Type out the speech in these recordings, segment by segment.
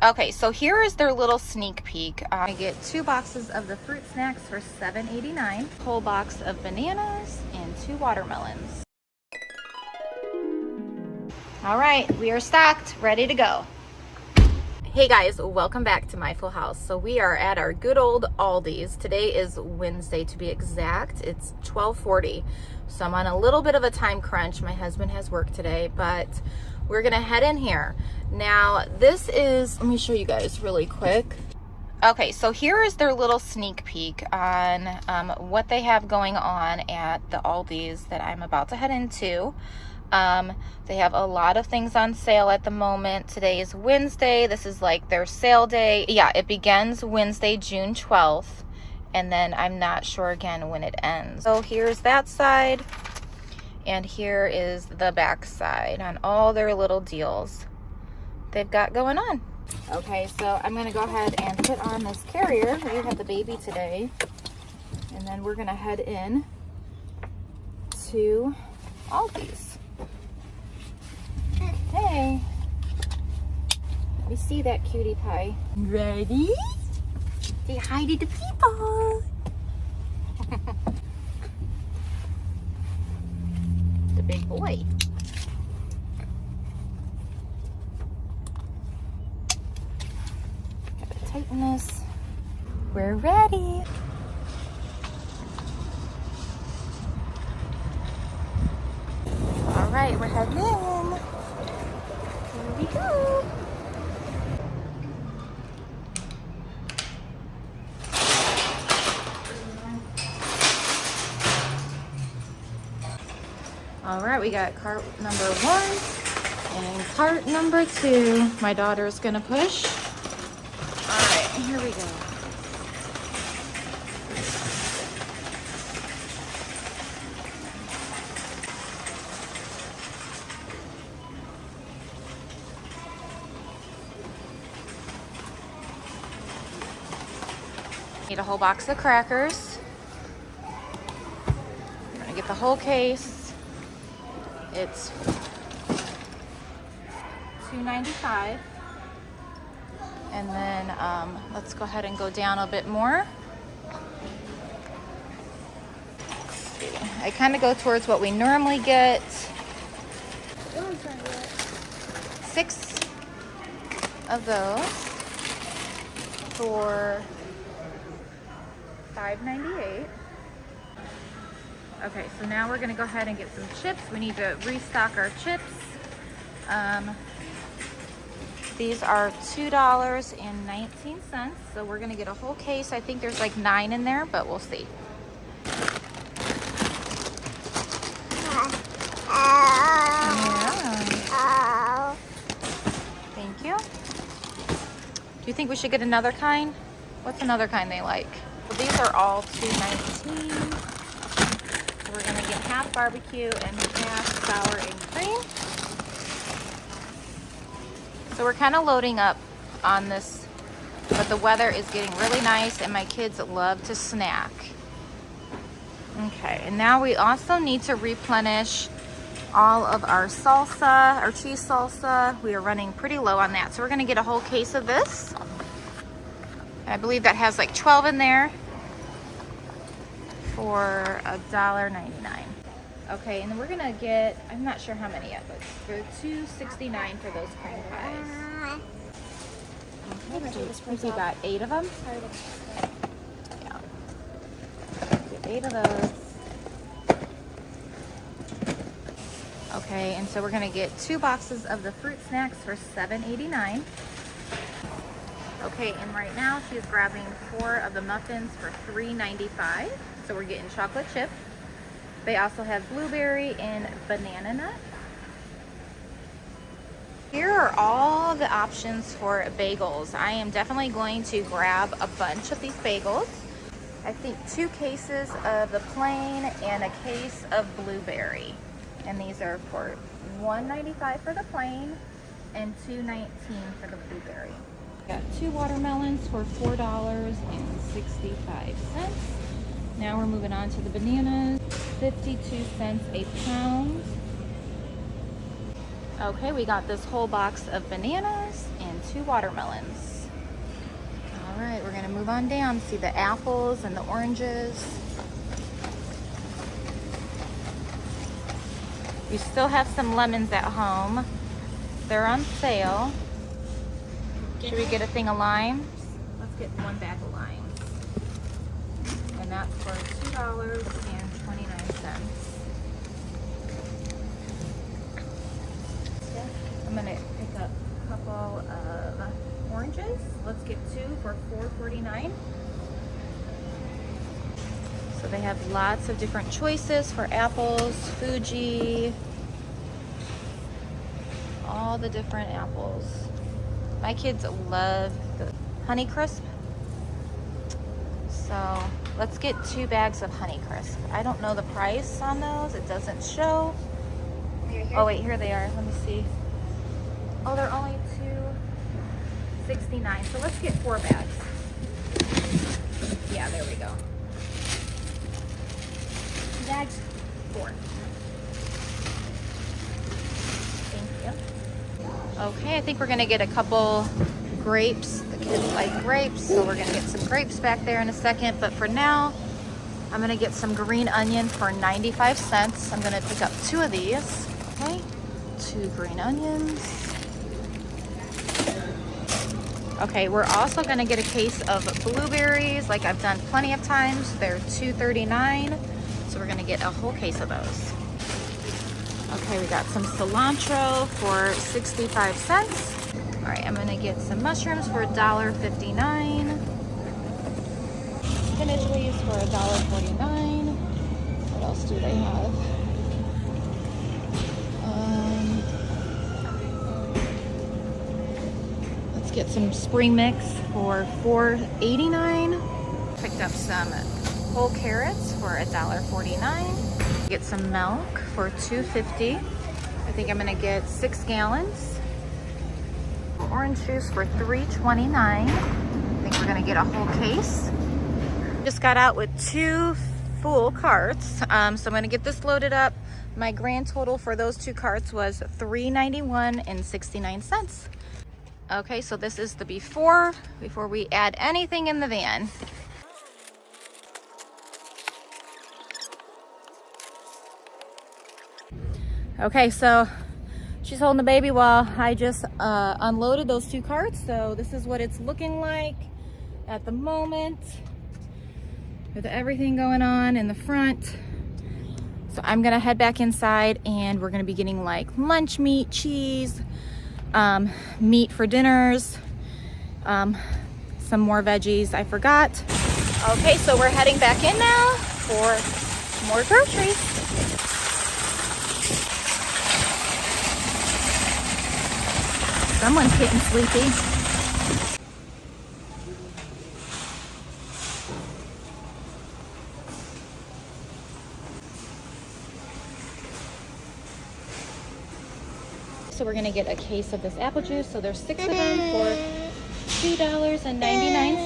Okay, so here is their little sneak peek. I get 2 boxes of the fruit snacks for $7.89, whole box of bananas, and 2 watermelons. All right, we are stocked, ready to go. Hey guys, welcome back to My Full House. So we are at our good old Aldi's. Today is Wednesday to be exact. It's 12:40, so I'm on a little bit of a time crunch. My husband has work today, but we're gonna head in here. Now this is, let me show you guys really quick. Okay, so here is their little sneak peek on what they have going on at the Aldi's that I'm about to head into. They have a lot of things on sale at the moment. Today is Wednesday. This is like their sale day. Yeah, it begins Wednesday, June 12th. And then I'm not sure again when it ends. So here's that side. And here is the back side on all their little deals they've got going on. Okay, so I'm going to go ahead and put on this carrier. We have the baby today. And then we're going to head in to Aldi's. Hey, let me see that cutie pie. Ready? Say hi to the people. The big boy. Gotta tighten this. We're ready. All right, we're heading in. Here we go. All right, we got cart number 1 and cart number 2. My daughter's gonna push. All right, here we go. Need a whole box of crackers. I'm gonna get the whole case. It's $2.95. And then let's go ahead and go down a bit more. Let's see. I kind of go towards what we normally get. 6 of those for $5.98. Okay, so now we're gonna go ahead and get some chips. We need to restock our chips. These are $2.19, so we're gonna get a whole case. I think there's like 9 in there, but we'll see. Yeah. Thank you. Do you think we should get another kind? What's another kind they like? So these are all $2.19. So we're gonna get half barbecue and half sour and cream. So we're kind of loading up on this, but the weather is getting really nice and my kids love to snack. Okay, and now we also need to replenish all of our salsa, our cheese salsa. We are running pretty low on that. So we're gonna get a whole case of this. I believe that has like 12 in there for $1.99. Okay, and then we're gonna get, I'm not sure how many yet, but for $2.69 for those cream pies. Okay, so we got 8 of them. Yeah. Get 8 of those. Okay, and so we're gonna get 2 boxes of the fruit snacks for $7.89. Okay, and right now she's grabbing 4 of the muffins for $3.95. So we're getting chocolate chip. They also have blueberry and banana nut. Here are all the options for bagels. I am definitely going to grab a bunch of these bagels. I think 2 cases of the plain and a case of blueberry. And these are for $1.95 for the plain and $2.19 for the blueberry. Got 2 watermelons for $4.65. Now we're moving on to the bananas, 52 cents a pound. Okay, we got this whole box of bananas and 2 watermelons. All right, we're gonna move on down, see the apples and the oranges. We still have some lemons at home. They're on sale. Should we get a thing of limes? Let's get 1 bag of limes. And that's for $2.29. I'm gonna pick up a couple of oranges. Let's get 2 for $4.49. So they have lots of different choices for apples, Fuji, all the different apples. My kids love the Honeycrisp. So let's get 2 bags of Honeycrisp. I don't know the price on those. It doesn't show. Oh wait, here they are. Let me see. Oh, they're only $2.69. So let's get 4 bags. Yeah, there we go. 2 bags, 4. Thank you. Okay, I think we're gonna get a couple grapes. The kids like grapes, so we're gonna get some grapes back there in a second. But for now, I'm gonna get some green onion for 95 cents. I'm gonna pick up 2 of these. Okay, 2 green onions. Okay, we're also gonna get a case of blueberries, like I've done plenty of times. They're $2.39, so we're gonna get a whole case of those. Okay, we got some cilantro for 65 cents. All right, I'm gonna get some mushrooms for $1.59. Spinach leaves for $1.49. What else do they have? Let's get some spring mix for $4.89. Picked up some whole carrots for $1.49. Get some milk for $2.50. I think I'm gonna get 6 gallons. Orange juice for $3.29. I think we're gonna get a whole case. Just got out with 2 full carts, so I'm gonna get this loaded up. My grand total for those 2 carts was $3.91.69. Okay, so this is the before we add anything in the van. Okay, so she's holding the baby while I just unloaded those 2 carts. So this is what it's looking like at the moment with everything going on in the front. So I'm gonna head back inside and we're gonna be getting like lunch meat, cheese, meat for dinners, some more veggies I forgot. Okay, so we're heading back in now for more groceries. Someone's getting sleepy. So we're gonna get a case of this apple juice. So there's 6 of them for $2.99.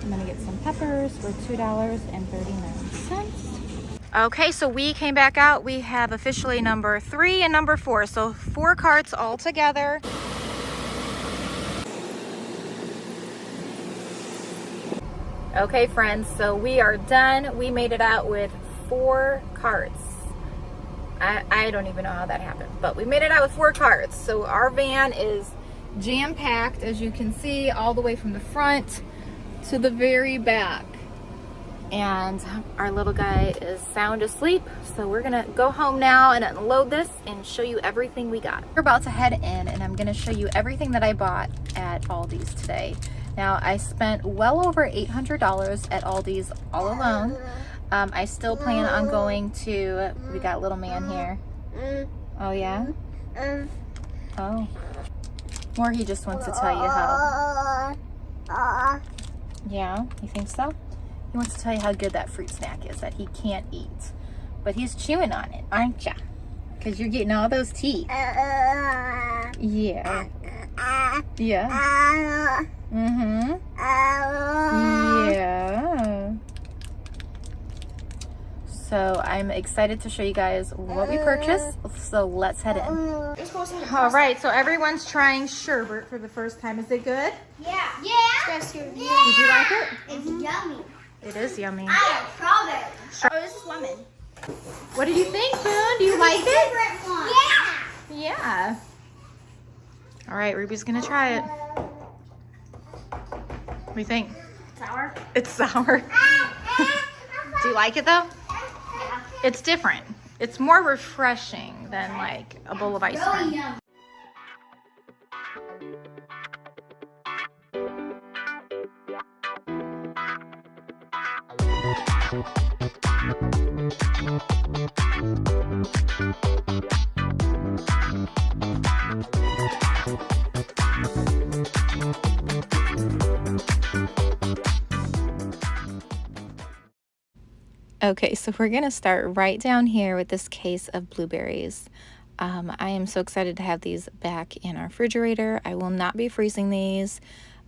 I'm gonna get some peppers for $2.39. Okay, so we came back out. We have officially number 3 and number 4. So 4 carts all together. Okay, friends, so we are done. We made it out with 4 carts. I don't even know how that happened, but we made it out with 4 carts. So our van is jam-packed, as you can see, all the way from the front to the very back. And our little guy is sound asleep. So we're gonna go home now and unload this and show you everything we got. We're about to head in and I'm gonna show you everything that I bought at Aldi's today. Now, I spent well over $800 at Aldi's all alone. I still plan on going to, we got little man here. Oh yeah? Oh. Or he just wants to tell you how. Yeah, you think so? He wants to tell you how good that fruit snack is that he can't eat. But he's chewing on it, aren't ya? Because you're getting all those teeth. Yeah. Yeah. Mm-hmm. Yeah. so I'm excited to show you guys what we purchased. So let's head in. All right, so everyone's trying sherbet for the first time. Is it good? Yeah. Yeah. Did you like it? It's yummy. It is yummy. I have strawberry. Oh, this is lemon. What did you think, Boone? Do you like it? One. Yeah. Yeah. All right, Ruby's gonna try it. What do you think? Sour. It's sour. Do you like it though? Yeah. It's different. It's more refreshing than like a bowl of ice cream. Really yummy. Okay, so we're gonna start right down here with this case of blueberries. I am so excited to have these back in our refrigerator. I will not be freezing these.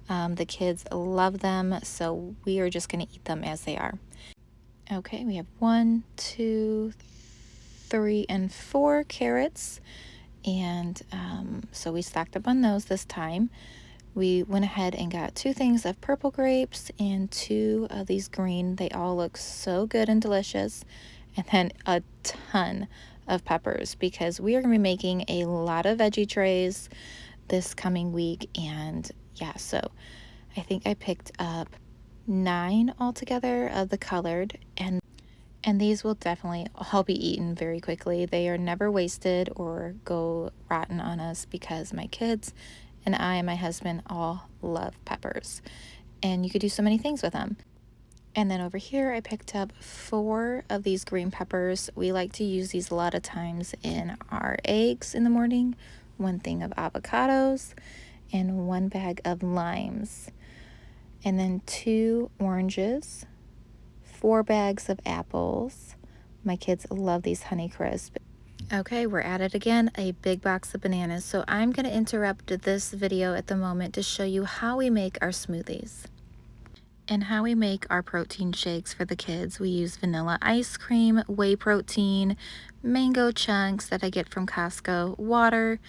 The kids love them, so we are just gonna eat them as they are. Okay, we have 1, 2, 3, and 4 carrots, and so we stocked up on those this time. We went ahead and got 2 things of purple grapes and 2 of these green. They all look so good and delicious. And then a ton of peppers because we are going to be making a lot of veggie trays this coming week. And yeah, so I think I picked up 9 altogether of the colored, and these will definitely all be eaten very quickly. They are never wasted or go rotten on us because my kids and I and my husband all love peppers, and you could do so many things with them. And then over here I picked up 4 of these green peppers. We like to use these a lot of times in our eggs in the morning. 1 thing of avocados and 1 bag of limes, and then 2 oranges, 4 bags of apples. My kids love these Honey Crisp. Okay, we're at it again, a big box of bananas. So I'm going to interrupt this video at the moment to show you how we make our smoothies and how we make our protein shakes for the kids. We use vanilla ice cream, whey protein, mango chunks that I get from Costco, water,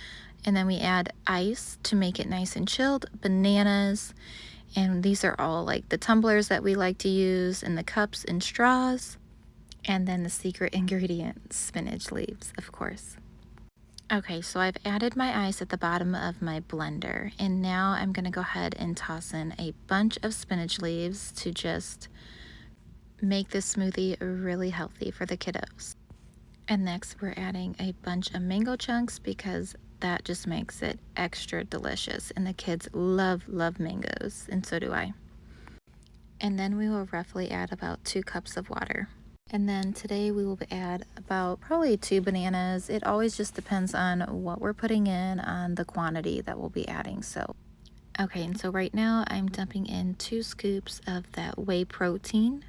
and then we add ice to make it nice and chilled, bananas, and these are all like the tumblers that we like to use, and the cups and straws. And then the secret ingredient, spinach leaves, of course. Okay, so I've added my ice at the bottom of my blender, and now I'm gonna go ahead and toss in a bunch of spinach leaves to just make this smoothie really healthy for the kiddos. And next we're adding a bunch of mango chunks because that just makes it extra delicious, and the kids love mangoes, and so do I. And then we will roughly add about 2 cups of water. And then today we will add about probably 2 bananas. It always just depends on what we're putting in, on the quantity that we'll be adding. So, okay, and so right now I'm dumping in 2 scoops of that whey protein.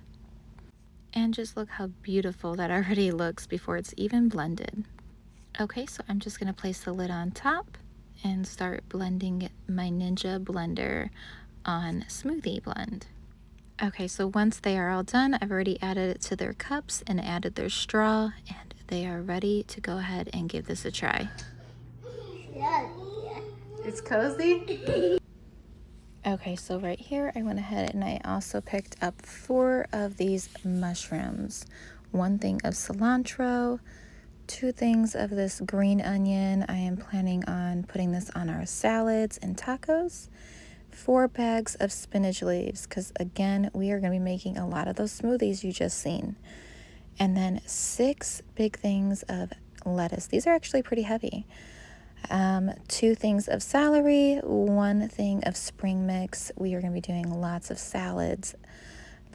And just look how beautiful that already looks before it's even blended. Okay, so I'm just gonna place the lid on top and start blending my Ninja blender on Smoothie Blend. Okay, so once they are all done, I've already added it to their cups and added their straw, and they are ready to go ahead and give this a try. It's cozy? Okay, so right here I went ahead and I also picked up 4 of these mushrooms. 1 thing of cilantro, 2 things of this green onion. I am planning on putting this on our salads and tacos. 4 bags of spinach leaves, because again, we are going to be making a lot of those smoothies you just seen. And then 6 big things of lettuce. These are actually pretty heavy. 2 things of celery, 1 thing of spring mix. We are going to be doing lots of salads.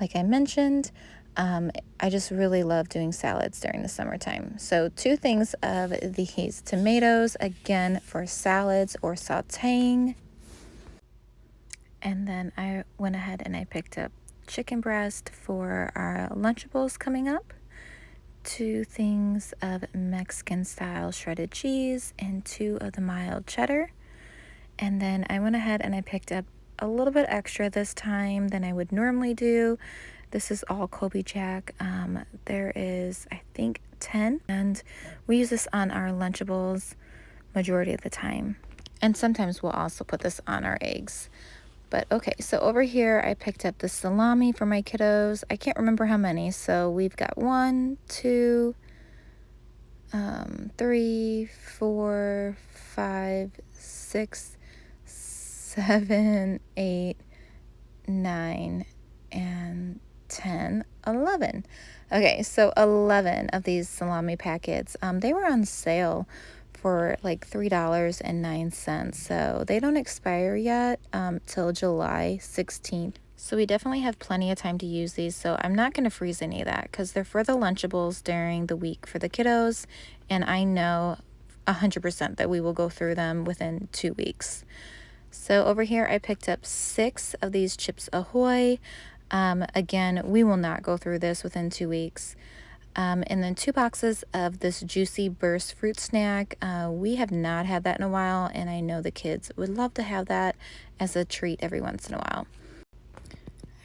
Like I mentioned, I just really love doing salads during the summertime. So 2 things of these tomatoes, again for salads or sauteing. And then I went ahead and I picked up chicken breast for our Lunchables coming up. 2 things of Mexican style shredded cheese and 2 of the mild cheddar. And then I went ahead and I picked up a little bit extra this time than I would normally do This is all Kobe Jack. There is, I think, 10, and we use this on our Lunchables majority of the time. And sometimes we'll also put this on our eggs. But okay, so over here I picked up the salami for my kiddos. I can't remember how many, so we've got 1, 2, 3, 4, 5, 6, 7, 8, 9, and 10, 11. Okay, so 11 of these salami packets. They were on sale for like $3.09. So they don't expire yet till July 16th. So we definitely have plenty of time to use these. So I'm not going to freeze any of that because they're for the Lunchables during the week for the kiddos. And I know 100% that we will go through them within 2 weeks. So over here I picked up 6 of these Chips Ahoy. Again, we will not go through this within 2 weeks. And then 2 boxes of this Juicy Burst fruit snack. We have not had that in a while, and I know the kids would love to have that as a treat every once in a while.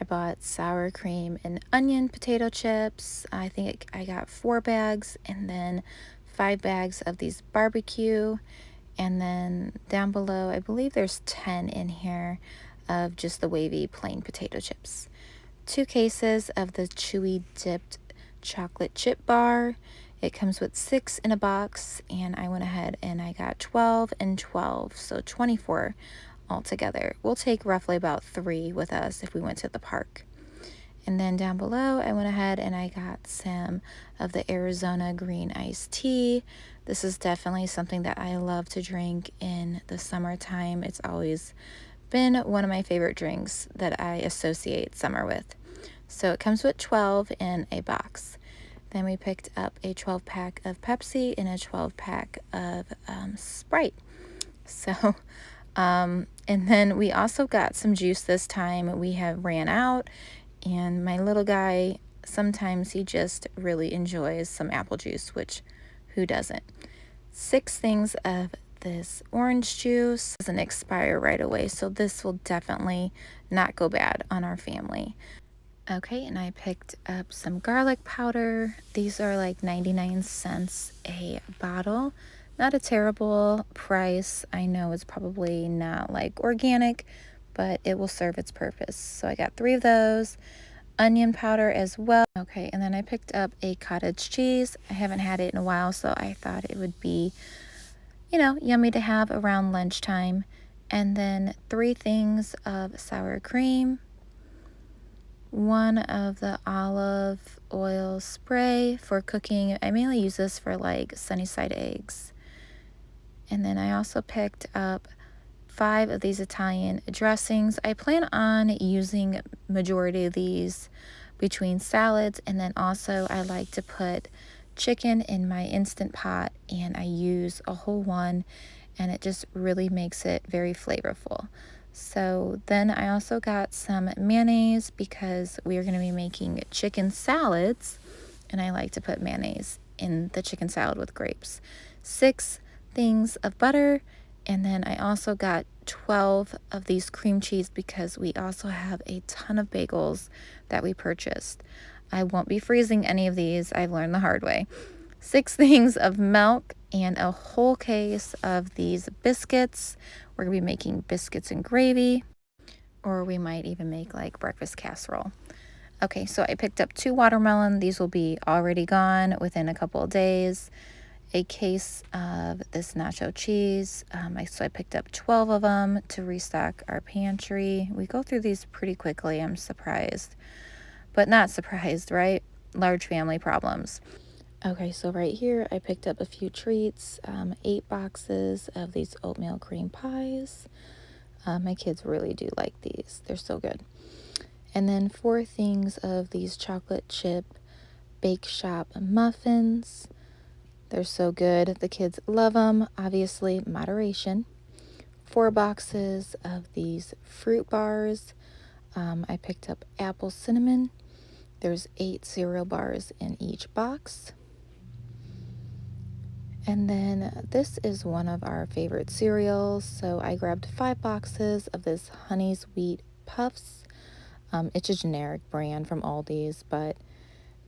I bought sour cream and onion potato chips. I think I got 4 bags, and then 5 bags of these barbecue. And then down below, I believe there's 10 in here of just the wavy plain potato chips. 2 cases of the chewy dipped chocolate chip bar. It comes with 6 in a box, and I went ahead and I got 12 and 12, so 24 altogether. We'll take roughly about 3 with us if we went to the park. And then down below, I went ahead and I got some of the Arizona green iced tea. This is definitely something that I love to drink in the summertime. It's always been one of my favorite drinks that I associate summer with. So it comes with 12 in a box. Then we picked up a 12-pack of Pepsi and a 12-pack of Sprite. So, and then we also got some juice this time. We have ran out, and my little guy, sometimes he just really enjoys some apple juice, which who doesn't? 6 things of this orange juice doesn't expire right away, so this will definitely not go bad on our family. Okay, and I picked up some garlic powder. These are like 99 cents a bottle. Not a terrible price. I know it's probably not like organic, but it will serve its purpose. So I got 3 of those. Onion powder as well. Okay, and then I picked up a cottage cheese. I haven't had it in a while, so I thought it would be, yummy to have around lunchtime. And then 3 things of sour cream. 1 of the olive oil spray for cooking. I mainly use this for like sunny side eggs. And then I also picked up 5 of these Italian dressings. I plan on using majority of these between salads, and then also I like to put chicken in my Instant Pot, and I use a whole one, and it just really makes it very flavorful. So then I also got some mayonnaise because we are going to be making chicken salads, and I like to put mayonnaise in the chicken salad with grapes. 6 things of butter, and then I also got 12 of these cream cheese because we also have a ton of bagels that we purchased. I won't be freezing any of these. I've learned the hard way. 6 things of milk and a whole case of these biscuits. We're going to be making biscuits and gravy, or we might even make like breakfast casserole. Okay, so I picked up 2 watermelon. These will be already gone within a couple of days. A case of this nacho cheese. So I picked up 12 of them to restock our pantry. We go through these pretty quickly. I'm surprised, but not surprised, right? Large family problems. Okay, so right here I picked up a few treats, 8 boxes of these oatmeal cream pies. My kids really do like these. They're so good. And then 4 things of these chocolate chip Bake Shop muffins. They're so good. The kids love them. Obviously, moderation. 4 boxes of these fruit bars. I picked up apple cinnamon. There's 8 cereal bars in each box. And then this is one of our favorite cereals. So I grabbed 5 boxes of this Honey's Wheat Puffs. It's a generic brand from Aldi's, but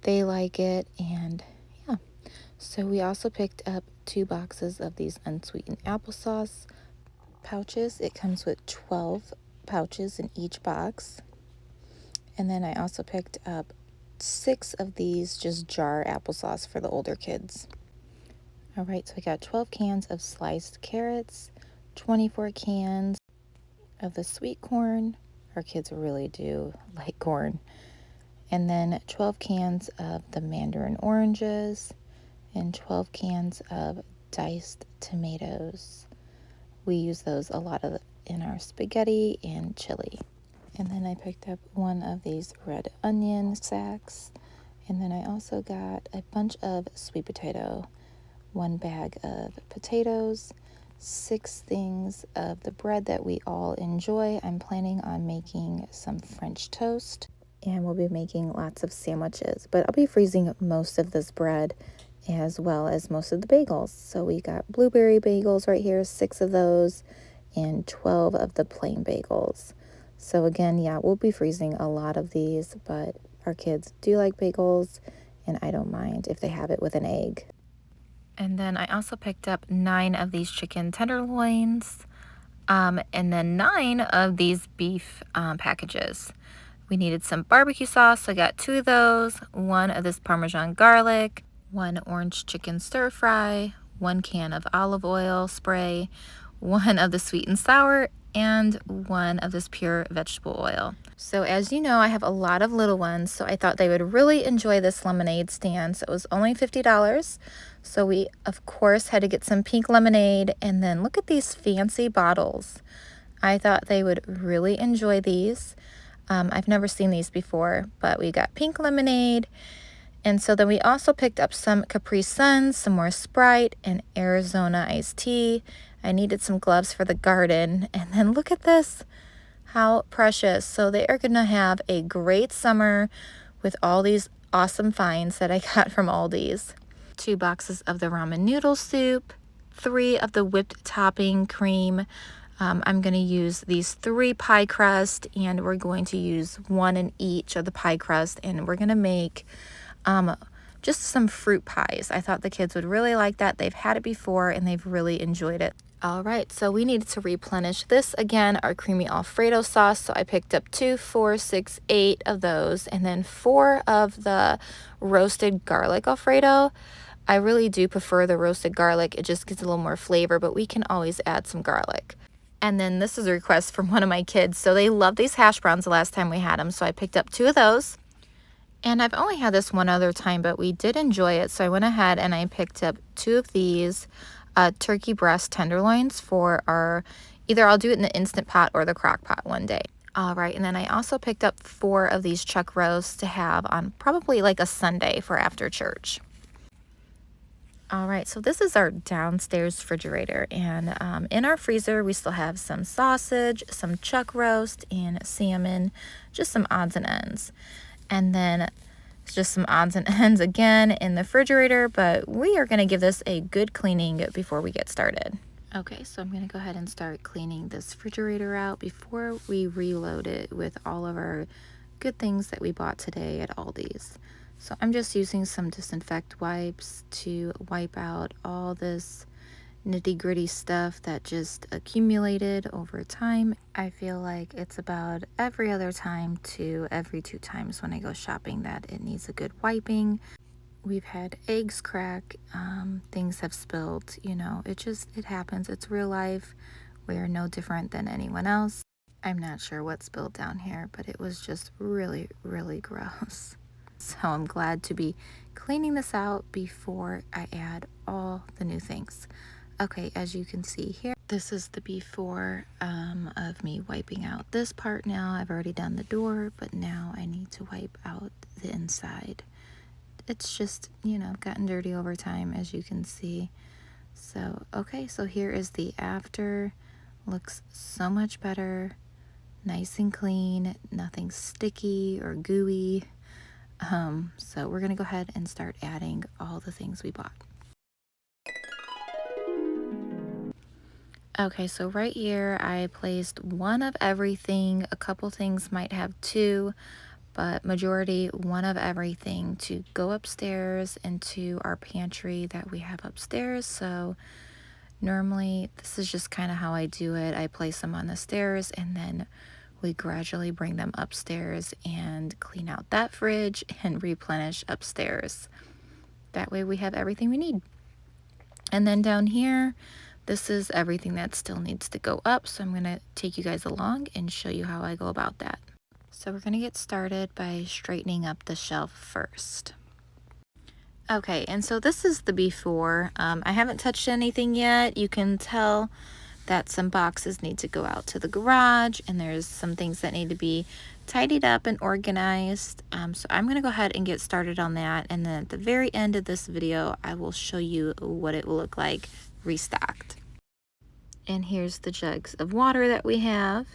they like it, and yeah. So we also picked up 2 boxes of these unsweetened applesauce pouches. It comes with 12 pouches in each box. And then I also picked up 6 of these just jar applesauce for the older kids. All right, so I got 12 cans of sliced carrots, 24 cans of the sweet corn. Our kids really do like corn. And then 12 cans of the mandarin oranges and 12 cans of diced tomatoes. We use those a lot in our spaghetti and chili. And then I picked up 1 of these red onion sacks. And then I also got a bunch of sweet potato, 1 bag of potatoes, 6 things of the bread that we all enjoy. I'm planning on making some French toast, and we'll be making lots of sandwiches. But I'll be freezing most of this bread as well as most of the bagels. So we got blueberry bagels right here, 6 of those, and 12 of the plain bagels. So again, yeah, we'll be freezing a lot of these, but our kids do like bagels, and I don't mind if they have it with an egg. And then I also picked up 9 of these chicken tenderloins, and then 9 of these beef packages. We needed some barbecue sauce, so I got 2 of those, 1 of this Parmesan garlic, 1 orange chicken stir fry, 1 can of olive oil spray, 1 of the sweet and sour, and 1 of this pure vegetable oil. So as you know, I have a lot of little ones, so I thought they would really enjoy this lemonade stand. So it was only $50. So we, of course, had to get some pink lemonade, and then look at these fancy bottles. I thought they would really enjoy these. I've never seen these before, but we got pink lemonade. And so then we also picked up some Capri Suns, some more Sprite, and Arizona iced tea. I needed some gloves for the garden. And then look at this. How precious. So they are going to have a great summer with all these awesome finds that I got from Aldi's. 2 boxes of the ramen noodle soup, 3 of the whipped topping cream. I'm going to use these 3 pie crust, and we're going to use 1 in each of the pie crust, and we're going to make just some fruit pies. I thought the kids would really like that. They've had it before, and they've really enjoyed it. All right, so we needed to replenish this again, our creamy Alfredo sauce. So I picked up 2, 4, 6, 8 of those, and then 4 of the roasted garlic Alfredo. I really do prefer the roasted garlic. It just gets a little more flavor, but we can always add some garlic. And then this is a request from one of my kids. So they love these hash browns the last time we had them. So I picked up 2 of those. And I've only had this one other time, but we did enjoy it. So I went ahead and I picked up 2 of these turkey breast tenderloins for our, either I'll do it in the Instant Pot or the crock pot one day. All right, and then I also picked up 4 of these chuck roasts to have on probably like a Sunday for after church. All right, so this is our downstairs refrigerator, and in our freezer we still have some sausage, some chuck roast, and salmon, just some odds and ends. And then just some odds and ends again in the refrigerator, but we are going to give this a good cleaning before we get started. Okay, so I'm going to go ahead and start cleaning this refrigerator out before we reload it with all of our good things that we bought today at Aldi's. So I'm just using some disinfect wipes to wipe out all this nitty-gritty stuff that just accumulated over time. I feel like it's about every other time to every 2 times when I go shopping that it needs a good wiping. We've had eggs crack, things have spilled, you know, it happens. It's real life. We are no different than anyone else. I'm not sure what spilled down here, but it was just really, really gross. So I'm glad to be cleaning this out before I add all the new things. Okay, as you can see here, this is the before of me wiping out this part now. I've already done the door, but now I need to wipe out the inside. It's just, you know, gotten dirty over time, as you can see. So, okay, so here is the after. Looks so much better. Nice and clean, nothing sticky or gooey. So we're gonna go ahead and start adding all the things we bought. Okay, so right here I placed one of everything. A couple things might have two, but majority one of everything to go upstairs into our pantry that we have upstairs. So normally this is just kind of how I do it. I place them on the stairs and then we gradually bring them upstairs and clean out that fridge and replenish upstairs. That way we have everything we need. And then down here, this is everything that still needs to go up. So I'm going to take you guys along and show you how I go about that. So we're going to get started by straightening up the shelf first. Okay, and so this is the before. I haven't touched anything yet. You can tell that some boxes need to go out to the garage and there's some things that need to be tidied up and organized. So I'm going to go ahead and get started on that, and then at the very end of this video I will show you what it will look like restocked. And here's the jugs of water that we have.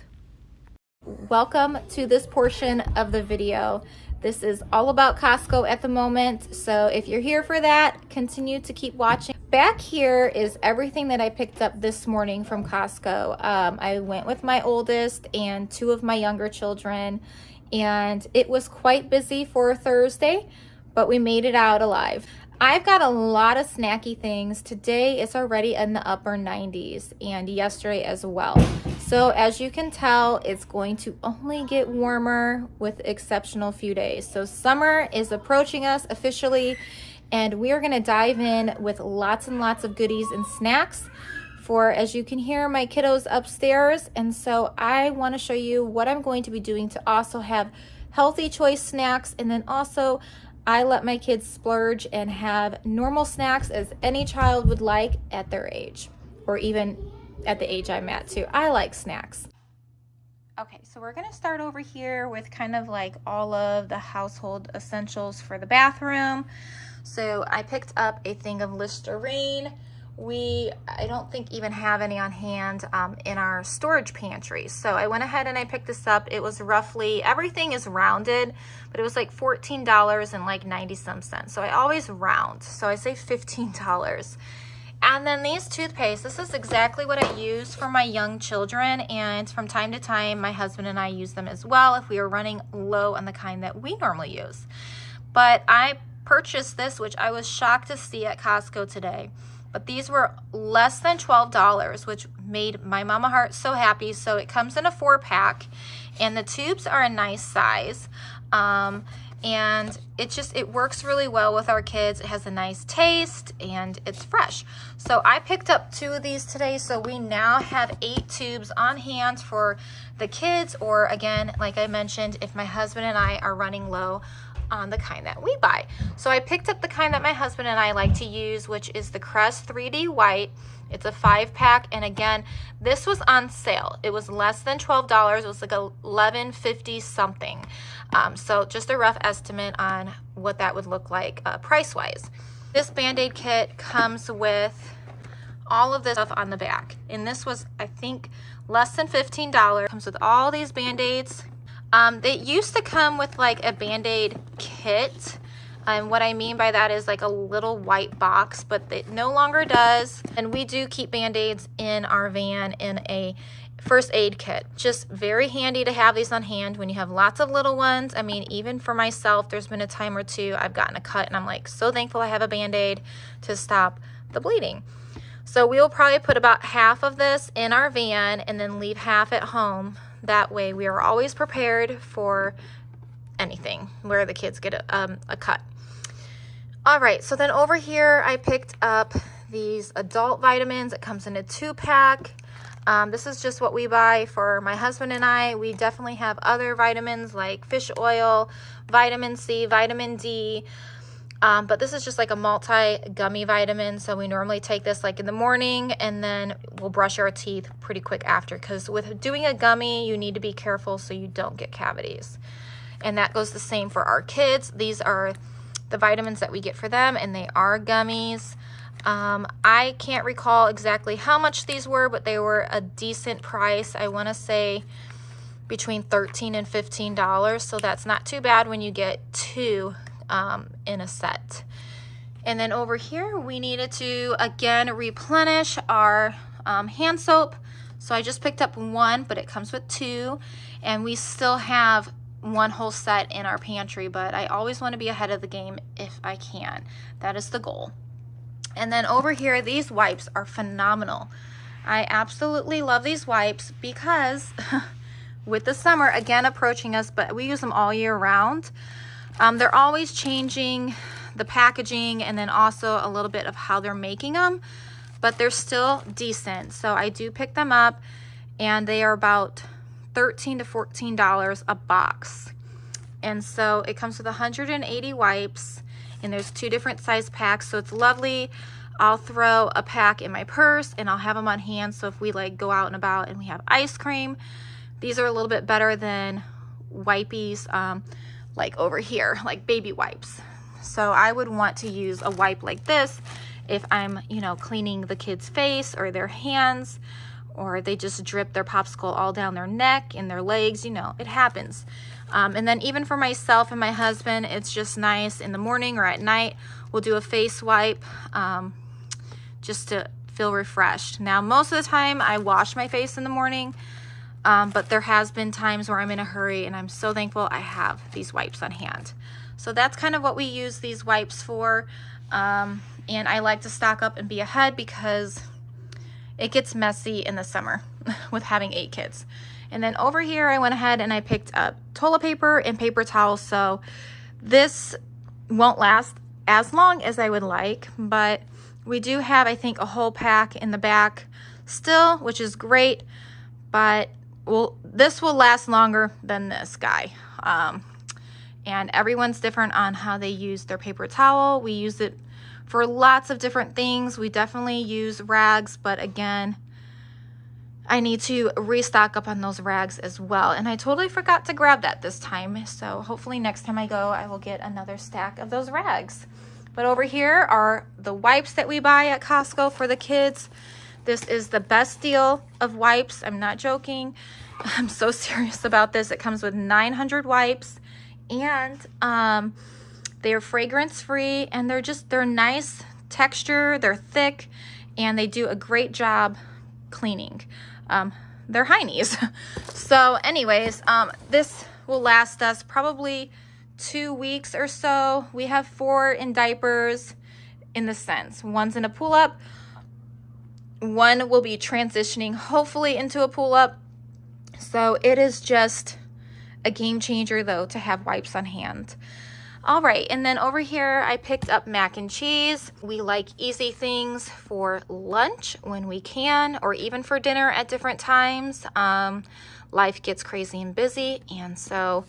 Welcome to this portion of the video. This is all about Costco at the moment, so if you're here for that, continue to keep watching. Back here is everything that I picked up this morning from Costco. I went with my oldest and two of my younger children, and it was quite busy for a Thursday, but we made it out alive. I've got a lot of snacky things. Today it's already in the upper 90s and yesterday as well. So as you can tell, it's going to only get warmer with exceptional few days. So summer is approaching us officially, and we are going to dive in with lots and lots of goodies and snacks for, as you can hear, my kiddos upstairs. And so I want to show you what I'm going to be doing to also have healthy choice snacks, and then also I let my kids splurge and have normal snacks as any child would like at their age, or even at the age I'm at too. I like snacks. Okay, so we're gonna start over here with kind of like all of the household essentials for the bathroom. So I picked up a thing of Listerine. I don't think even have any on hand in our storage pantry. So I went ahead and I picked this up. It was roughly, everything is rounded, but it was like $14 and like 90 some cents. So I always round. So I say $15. And then these toothpaste, this is exactly what I use for my young children. And from time to time, my husband and I use them as well if we are running low on the kind that we normally use. But I purchased this, which I was shocked to see at Costco today. But these were less than $12, which made my mama heart so happy. So it comes in a 4-pack, and the tubes are a nice size. And it works really well with our kids. It has a nice taste and it's fresh. So I picked up 2 of these today. So we now have 8 tubes on hand for the kids, or again, like I mentioned, if my husband and I are running low on the kind that we buy. So I picked up the kind that my husband and I like to use, which is the Crest 3D White. It's a 5-pack, and again, this was on sale. It was less than $12. It was like $11.50 something. So just a rough estimate on what that would look like price-wise. This Band-Aid kit comes with all of this stuff on the back, and this was, I think, less than $15. It comes with all these Band-Aids. They used to come with like a Band-Aid kit, and what I mean by that is like a little white box, but it no longer does. And we do keep Band-Aids in our van in a first aid kit. Just very handy to have these on hand when you have lots of little ones. I mean, even for myself, there's been a time or two I've gotten a cut and I'm like so thankful I have a Band-Aid to stop the bleeding. So we will probably put about half of this in our van and then leave half at home. That way we are always prepared for anything where the kids get a cut. All right, so then over here I picked up these adult vitamins. It comes in a 2-pack. This is just what we buy for my husband and I. We definitely have other vitamins like fish oil, vitamin C, vitamin D. But this is just like a multi-gummy vitamin. So we normally take this like in the morning, and then we'll brush our teeth pretty quick after, because with doing a gummy, you need to be careful so you don't get cavities. And that goes the same for our kids. These are the vitamins that we get for them, and they are gummies. I can't recall exactly how much these were, but they were a decent price. I want to say between $13 and $15. So that's not too bad when you get 2 in a set. And then over here we needed to again replenish our hand soap. So I just picked up one, but it comes with two, and we still have one whole set in our pantry, but I always want to be ahead of the game if I can. That is the goal. And then over here, these wipes are phenomenal. I absolutely love these wipes because with the summer again approaching us, but we use them all year round. They're always changing the packaging and then also a little bit of how they're making them, but they're still decent. So I do pick them up, and they are about $13 to $14 a box. And so it comes with 180 wipes, and there's 2 different size packs, so it's lovely. I'll throw a pack in my purse and I'll have them on hand, so if we like go out and about and we have ice cream, these are a little bit better than wipies like over here, like baby wipes. So I would want to use a wipe like this if I'm, you know, cleaning the kid's face or their hands, or they just drip their popsicle all down their neck and their legs, you know, it happens. And then even for myself and my husband, it's just nice in the morning or at night, we'll do a face wipe just to feel refreshed. Now, most of the time I wash my face in the morning, but there has been times where I'm in a hurry, and I'm so thankful I have these wipes on hand. So that's kind of what we use these wipes for. And I like to stock up and be ahead because it gets messy in the summer with having 8 kids. And then over here, I went ahead and I picked up toilet paper and paper towels. So this won't last as long as I would like, but we do have, I think, a whole pack in the back still, which is great, but this will last longer than this guy. And everyone's different on how they use their paper towel. We use it for lots of different things. We definitely use rags, but again, I need to restock up on those rags as well. And I totally forgot to grab that this time. So hopefully next time I go, I will get another stack of those rags. But over here are the wipes that we buy at Costco for the kids. This is the best deal of wipes. I'm not joking. I'm so serious about this. It comes with 900 wipes, and they're fragrance free, and they're nice texture, they're thick, and they do a great job cleaning. They're heinies. So anyways, this will last us probably 2 weeks or so. We have 4 in diapers in the sense. One's in a pull-up. One will be transitioning hopefully into a pull-up. So it is just a game changer though to have wipes on hand. All right, and then over here I picked up mac and cheese. We like easy things for lunch when we can, or even for dinner at different times. Life gets crazy and busy, and so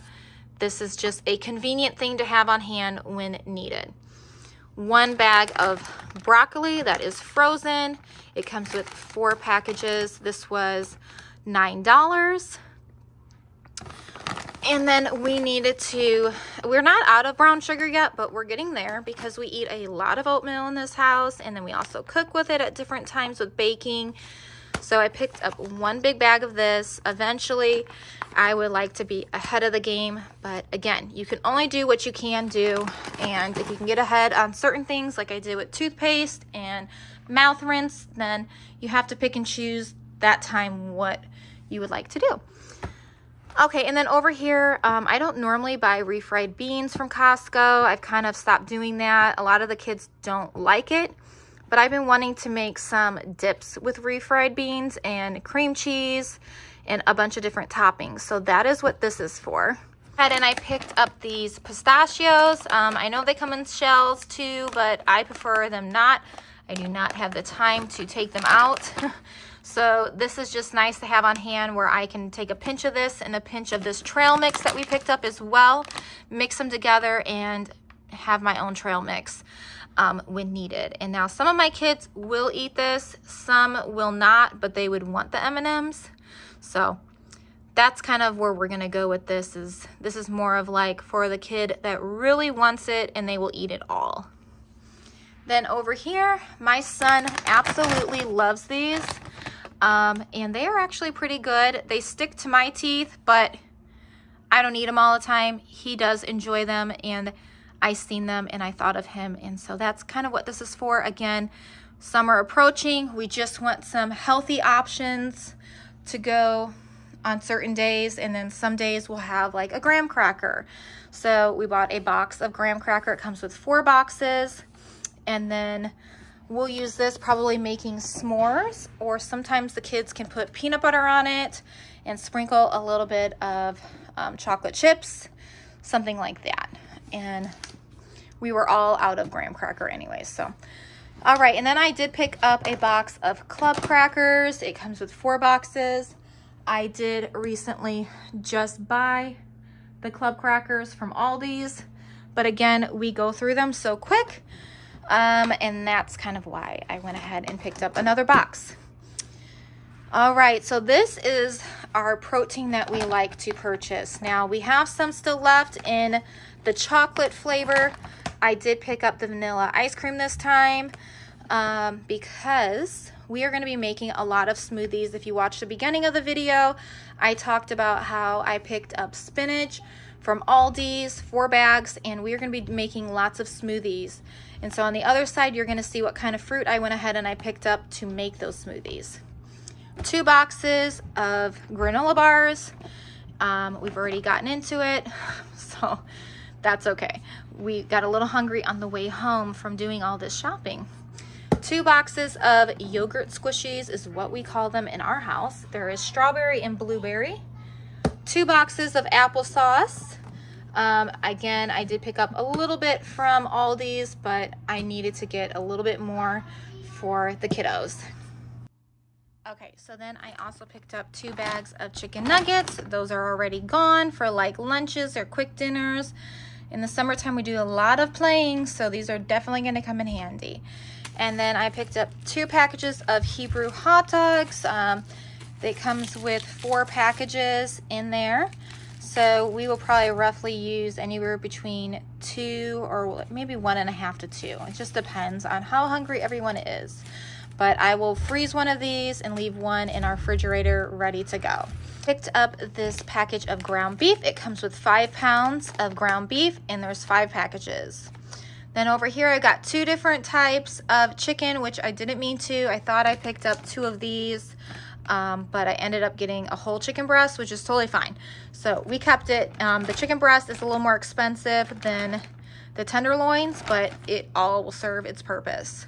this is just a convenient thing to have on hand when needed. 1 bag of broccoli that is frozen. It comes with 4 packages. This was $9. And then we needed to, we're not out of brown sugar yet, but we're getting there because we eat a lot of oatmeal in this house, and then we also cook with it at different times with baking. So I picked up 1 big bag of this. Eventually, I would like to be ahead of the game, but again, you can only do what you can do, and if you can get ahead on certain things like I did with toothpaste and mouth rinse, then you have to pick and choose that time what you would like to do. Okay, and then over here, I don't normally buy refried beans from Costco. I've kind of stopped doing that. A lot of the kids don't like it, but I've been wanting to make some dips with refried beans and cream cheese and a bunch of different toppings. So that is what this is for. And I picked up these pistachios. I know they come in shells too, but I prefer them not. I do not have the time to take them out. So this is just nice to have on hand where I can take a pinch of this and a pinch of this trail mix that we picked up as well, mix them together and have my own trail mix when needed. And now some of my kids will eat this, some will not, but they would want the M&Ms. So that's kind of where we're gonna go with this. This is more of like for the kid that really wants it and they will eat it all. Then over here, my son absolutely loves these. And they are actually pretty good. They stick to my teeth, but I don't eat them all the time. He does enjoy them, and I seen them and I thought of him. And so that's kind of what this is for. Again, Summer approaching, we just want some healthy options to go on certain days, and then some days we'll have like a graham cracker. So we bought a box of graham cracker. It comes with 4 boxes, and then we'll use this probably making s'mores, or sometimes the kids can put peanut butter on it and sprinkle a little bit of chocolate chips, something like that. And we were all out of graham cracker anyway, so. All right, and then I did pick up a box of club crackers. It comes with 4 boxes. I did recently just buy the club crackers from Aldi's, but again, we go through them so quick, and that's kind of why I went ahead and picked up another box. All right, so this is our protein that we like to purchase. Now, we have some still left in the chocolate flavor. I did pick up the vanilla ice cream this time because we are going to be making a lot of smoothies. If you watched the beginning of the video, I talked about how I picked up spinach from Aldi's, 4 bags, and we are going to be making lots of smoothies. And so on the other side, you're going to see what kind of fruit I went ahead and I picked up to make those smoothies. 2 boxes of granola bars. We've already gotten into it, so that's okay. We got a little hungry on the way home from doing all this shopping. 2 boxes of yogurt squishies is what we call them in our house. There is strawberry and blueberry. 2 boxes of applesauce. Again, I did pick up a little bit from Aldi's, but I needed to get a little bit more for the kiddos. Okay, so then I also picked up 2 bags of chicken nuggets. Those are already gone for like lunches or quick dinners. In the summertime, we do a lot of playing, so these are definitely going to come in handy. And then I picked up 2 packages of Hebrew hot dogs. It comes with 4 packages in there. So we will probably roughly use anywhere between 2 or maybe 1.5 to 2. It just depends on how hungry everyone is. But I will freeze one of these and leave one in our refrigerator ready to go. Picked up this package of ground beef. It comes with 5 pounds of ground beef, and there's 5 packages. Then over here I got 2 different types of chicken, which I didn't mean to. I thought I picked up 2 of these, but I ended up getting a whole chicken breast, which is totally fine. So we kept it. The chicken breast is a little more expensive than the tenderloins, but it all will serve its purpose.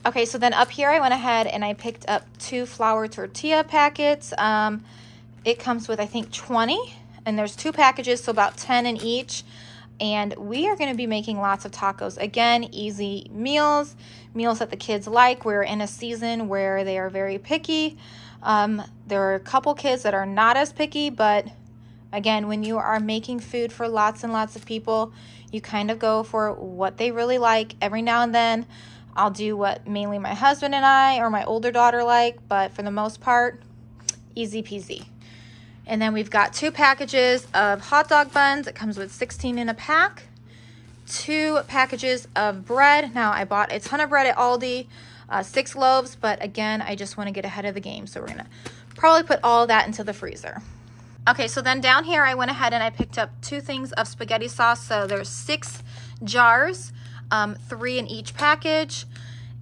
Okay, so then up here I went ahead and I picked up 2 flour tortilla packets. It comes with, I think, 20, and there's 2 packages, so about 10 in each. And we are going to be making lots of tacos. Again, easy meals that the kids like. We're in a season where they are very picky. There are a couple kids that are not as picky, but again, when you are making food for lots and lots of people, you kind of go for what they really like. Every now and then, I'll do what mainly my husband and I or my older daughter like, but for the most part, easy peasy. And then we've got 2 packages of hot dog buns. It comes with 16 in a pack. 2 packages of bread. Now, I bought a ton of bread at Aldi, 6 loaves, but again, I just want to get ahead of the game, so we're going to probably put all that into the freezer. Okay, so then down here, I went ahead and I picked up 2 things of spaghetti sauce. So there's 6 jars, 3 in each package.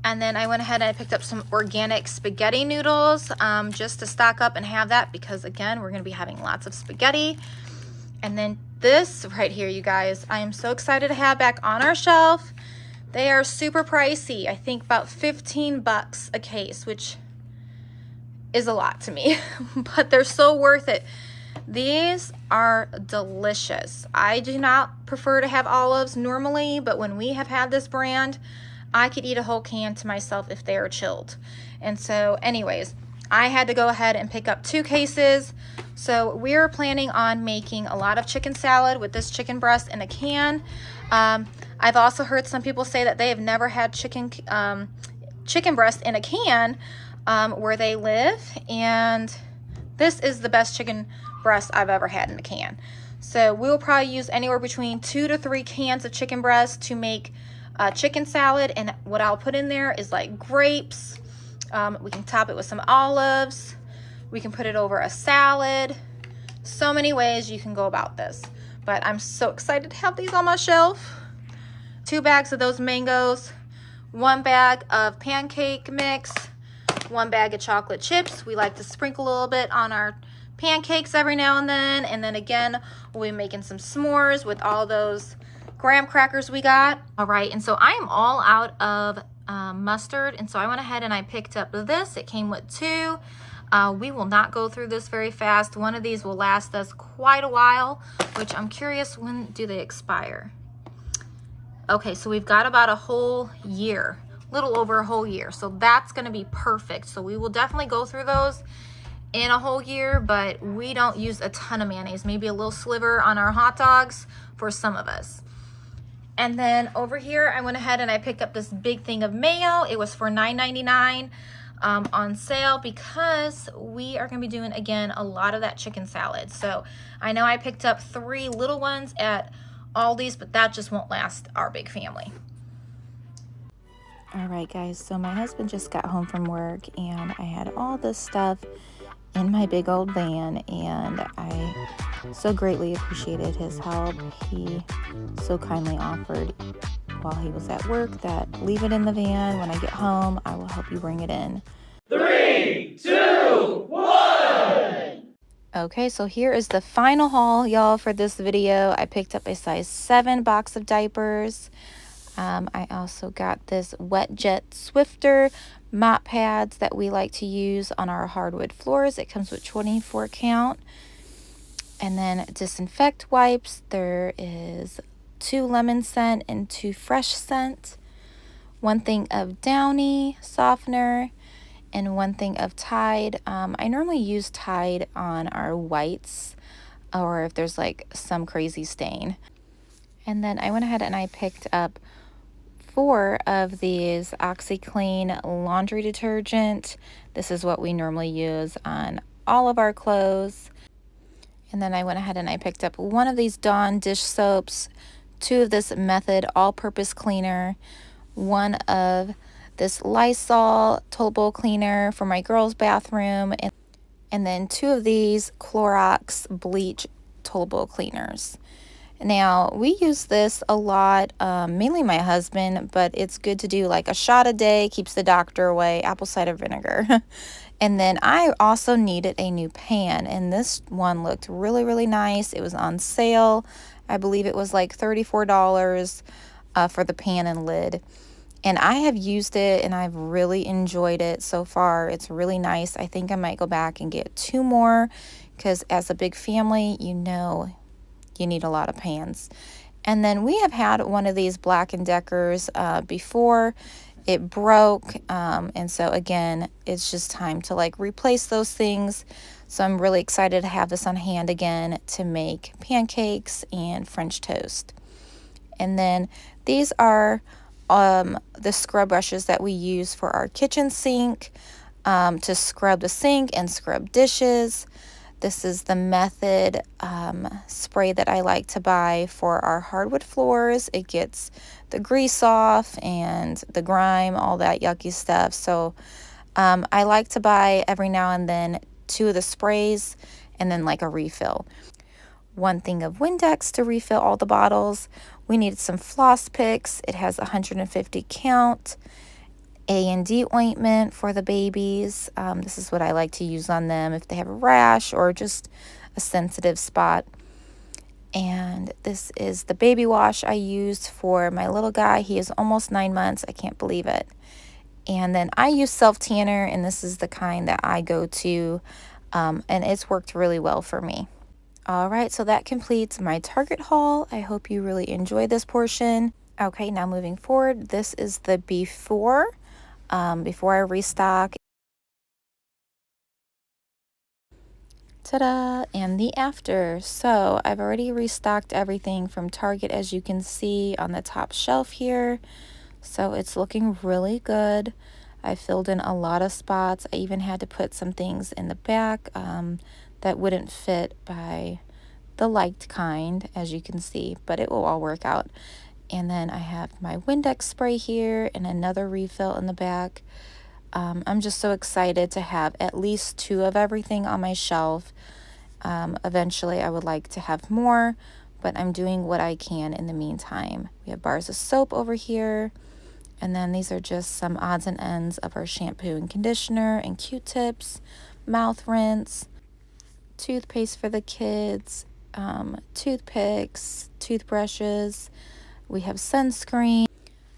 And then I went ahead and I picked up some organic spaghetti noodles just to stock up and have that because, again, we're going to be having lots of spaghetti. And then this right here, you guys, I am so excited to have back on our shelf. They are super pricey. I think about 15 bucks a case, which is a lot to me, but they're so worth it. These are delicious. I do not prefer to have olives normally, but when we have had this brand, I could eat a whole can to myself if they are chilled. And so anyways, I had to go ahead and pick up 2 cases. So we're planning on making a lot of chicken salad with this chicken breast in a can. I've also heard some people say that they have never had chicken breast in a can where they live. And this is the best chicken breast I've ever had in a can. So we'll probably use anywhere between 2 to 3 cans of chicken breast to make chicken salad, and what I'll put in there is like grapes. We can top it with some olives. We can put it over a salad. So many ways you can go about this, but I'm so excited to have these on my shelf. 2 bags of those mangoes. 1 bag of pancake mix, 1 bag of chocolate chips. We like to sprinkle a little bit on our pancakes every now and then. And then again, we'll be making some s'mores with all those graham crackers we got. All right, and so I am all out of mustard, and so I went ahead and I picked up this. It came with 2. We will not go through this very fast. One of these will last us quite a while, which I'm curious, when do they expire? Okay, so we've got about a whole year, little over a whole year. So that's gonna be perfect. So we will definitely go through those in a whole year, but we don't use a ton of mayonnaise, maybe a little sliver on our hot dogs for some of us. And then over here, I went ahead and I picked up this big thing of mayo. It was for $9.99 on sale because we are gonna be doing, again, a lot of that chicken salad. So I know I picked up 3 little ones at Aldi's, but that just won't last our big family. All right, guys, so my husband just got home from work and I had all this stuff in my big old van, and I so greatly appreciated his help. He so kindly offered while he was at work that leave it in the van. When I get home, I will help you bring it in. 3, 2, 1. Okay, so here is the final haul, y'all, for this video. I picked up a size 7 box of diapers. I also got this Wet Jet Swifter mop pads that we like to use on our hardwood floors. It comes with 24 count. And then disinfect wipes. There is 2 lemon scent and 2 fresh scent. 1 thing of Downy softener and 1 thing of Tide. I normally use Tide on our whites or if there's like some crazy stain. And then I went ahead and I picked up 4 of these OxiClean laundry detergent. This is what we normally use on all of our clothes. And then I went ahead and I picked up 1 of these Dawn dish soaps, 2 of this Method all-purpose cleaner, 1 of this Lysol toilet bowl cleaner for my girls' bathroom, and then 2 of these Clorox bleach toilet bowl cleaners. Now, we use this a lot, mainly my husband, but it's good to do like a shot a day, keeps the doctor away, apple cider vinegar. And then I also needed a new pan, and this one looked really, really nice. It was on sale. I believe it was like $34 for the pan and lid. And I have used it, and I've really enjoyed it so far. It's really nice. I think I might go back and get 2 more because as a big family, you know, you need a lot of pans. And then we have had one of these Black & Deckers before. It broke, and so again, it's just time to like replace those things. So I'm really excited to have this on hand again to make pancakes and French toast. And then these are the scrub brushes that we use for our kitchen sink to scrub the sink and scrub dishes. This is the Method spray that I like to buy for our hardwood floors. It gets the grease off and the grime, all that yucky stuff. So I like to buy every now and then 2 of the sprays and then like a refill. 1 thing of Windex to refill all the bottles. We needed some floss picks. It has 150 count. A&D ointment for the babies. This is what I like to use on them if they have a rash or just a sensitive spot. And this is the baby wash I used for my little guy. He is almost 9 months. I can't believe it. And then I use self tanner, and this is the kind that I go to, and it's worked really well for me. All right, so that completes my Target haul. I hope you really enjoyed this portion. Okay, now moving forward, this is the before I restock. Ta-da! And the after. So I've already restocked everything from Target, as you can see on the top shelf here. So it's looking really good. I filled in a lot of spots. I even had to put some things in the back that wouldn't fit by the liked kind, as you can see, but it will all work out. And then I have my Windex spray here and another refill in the back. I'm just so excited to have at least 2 of everything on my shelf. Eventually I would like to have more, but I'm doing what I can in the meantime. We have bars of soap over here. And then these are just some odds and ends of our shampoo and conditioner and Q-tips, mouth rinse, toothpaste for the kids, toothpicks, toothbrushes. We have sunscreen,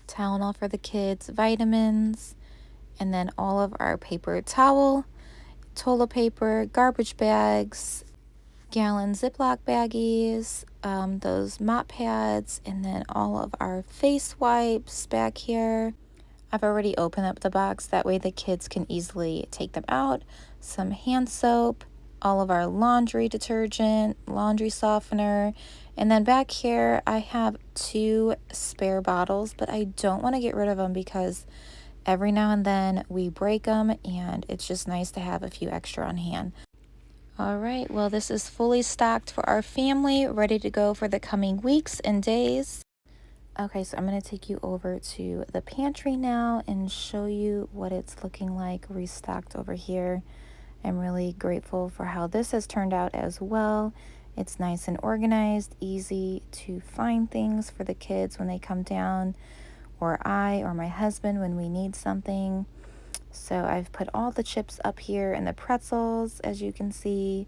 Tylenol for the kids, vitamins, and then all of our paper towel, toilet paper, garbage bags, gallon Ziploc baggies, those mop pads, and then all of our face wipes back here. I've already opened up the box, that way the kids can easily take them out. Some hand soap, all of our laundry detergent, laundry softener, and then back here I have 2 spare bottles, but I don't want to get rid of them because every now and then we break them and it's just nice to have a few extra on hand. All right, well, this is fully stocked for our family, ready to go for the coming weeks and days. Okay, so I'm going to take you over to the pantry now and show you what it's looking like restocked over here. I'm really grateful for how this has turned out as well. It's nice and organized, easy to find things for the kids when they come down, or I or my husband when we need something. So I've put all the chips up here and the pretzels, as you can see,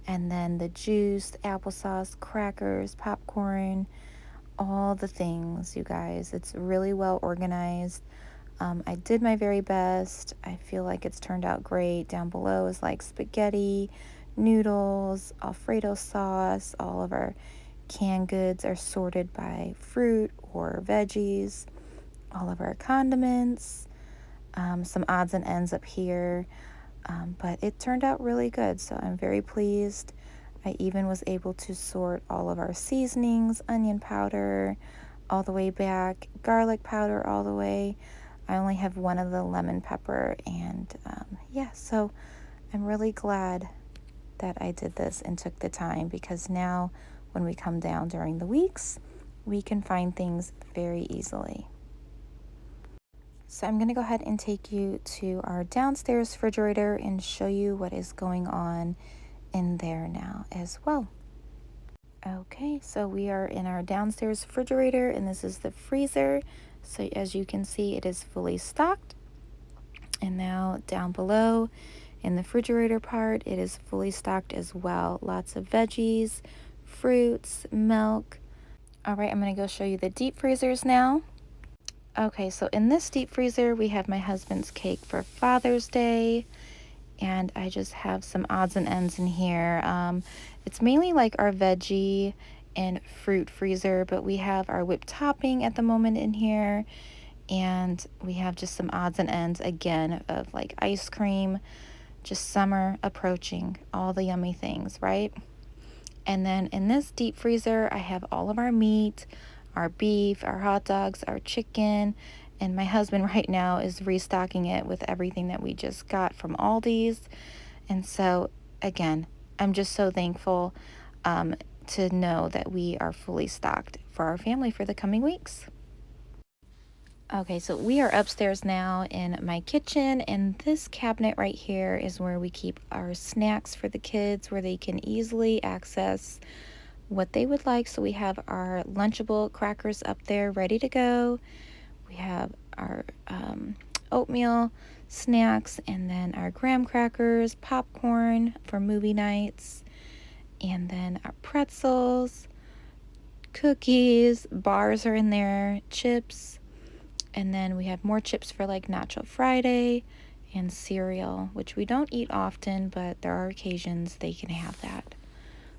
and then the juice, applesauce, crackers, popcorn, all the things, you guys. It's really well organized. I did my very best. I feel like it's turned out great. Down below is like spaghetti, noodles, Alfredo sauce. All of our canned goods are sorted by fruit or veggies. All of our condiments, some odds and ends up here. But it turned out really good, so I'm very pleased. I even was able to sort all of our seasonings, onion powder all the way back, garlic powder all the way. I only have one of the lemon pepper, and yeah, so I'm really glad that I did this and took the time, because now when we come down during the weeks, we can find things very easily. So I'm going to go ahead and take you to our downstairs refrigerator and show you what is going on in there now as well. Okay, so we are in our downstairs refrigerator, and this is the freezer. So as you can see, it is fully stocked. And now down below in the refrigerator part, it is fully stocked as well. Lots of veggies, fruits, milk. All right, I'm going to go show you the deep freezers now. Okay, so in this deep freezer, we have my husband's cake for Father's Day, and I just have some odds and ends in here. It's mainly like our veggie and fruit freezer, but we have our whipped topping at the moment in here, and we have just some odds and ends again of like ice cream, just summer approaching, all the yummy things, right? And then in this deep freezer, I have all of our meat, our beef, our hot dogs, our chicken, and my husband right now is restocking it with everything that we just got from Aldi's. And so again, I'm just so thankful to know that we are fully stocked for our family for the coming weeks. Okay, so we are upstairs now in my kitchen, and this cabinet right here is where we keep our snacks for the kids, where they can easily access what they would like. So we have our Lunchable crackers up there ready to go. We have our oatmeal snacks, and then our graham crackers, popcorn for movie nights, and then our pretzels, cookies, bars are in there, chips, and then we have more chips for like Nacho Friday, and cereal, which we don't eat often, but there are occasions they can have that.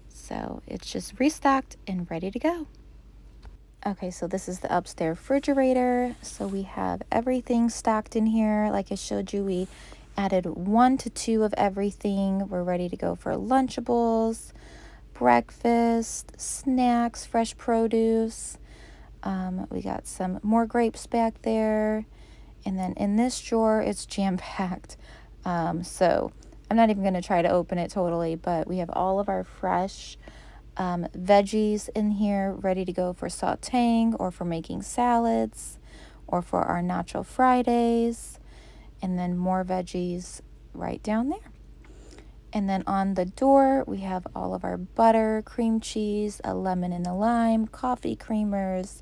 So it's just restocked and ready to go. Okay, so this is the upstairs refrigerator. So we have everything stocked in here. Like I showed you, we added 1 to 2 of everything. We're ready to go for Lunchables, breakfast, snacks, fresh produce. We got some more grapes back there. And then in this drawer, it's jam-packed. So I'm not even going to try to open it totally, but we have all of our fresh veggies in here ready to go for sauteing or for making salads or for our Nacho Fridays, and then more veggies right down there. And then on the door, we have all of our butter, cream cheese, a lemon and a lime, coffee creamers,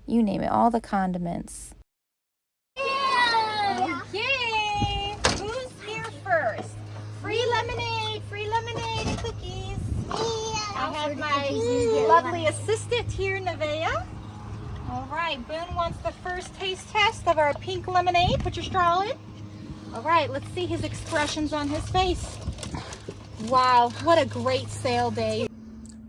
you name it, all the condiments. lovely assistant here, Nevaeh. All right, Boone wants the first taste test of our pink lemonade. Put your straw in. All right, let's see his expressions on his face. Wow, what a great sale day.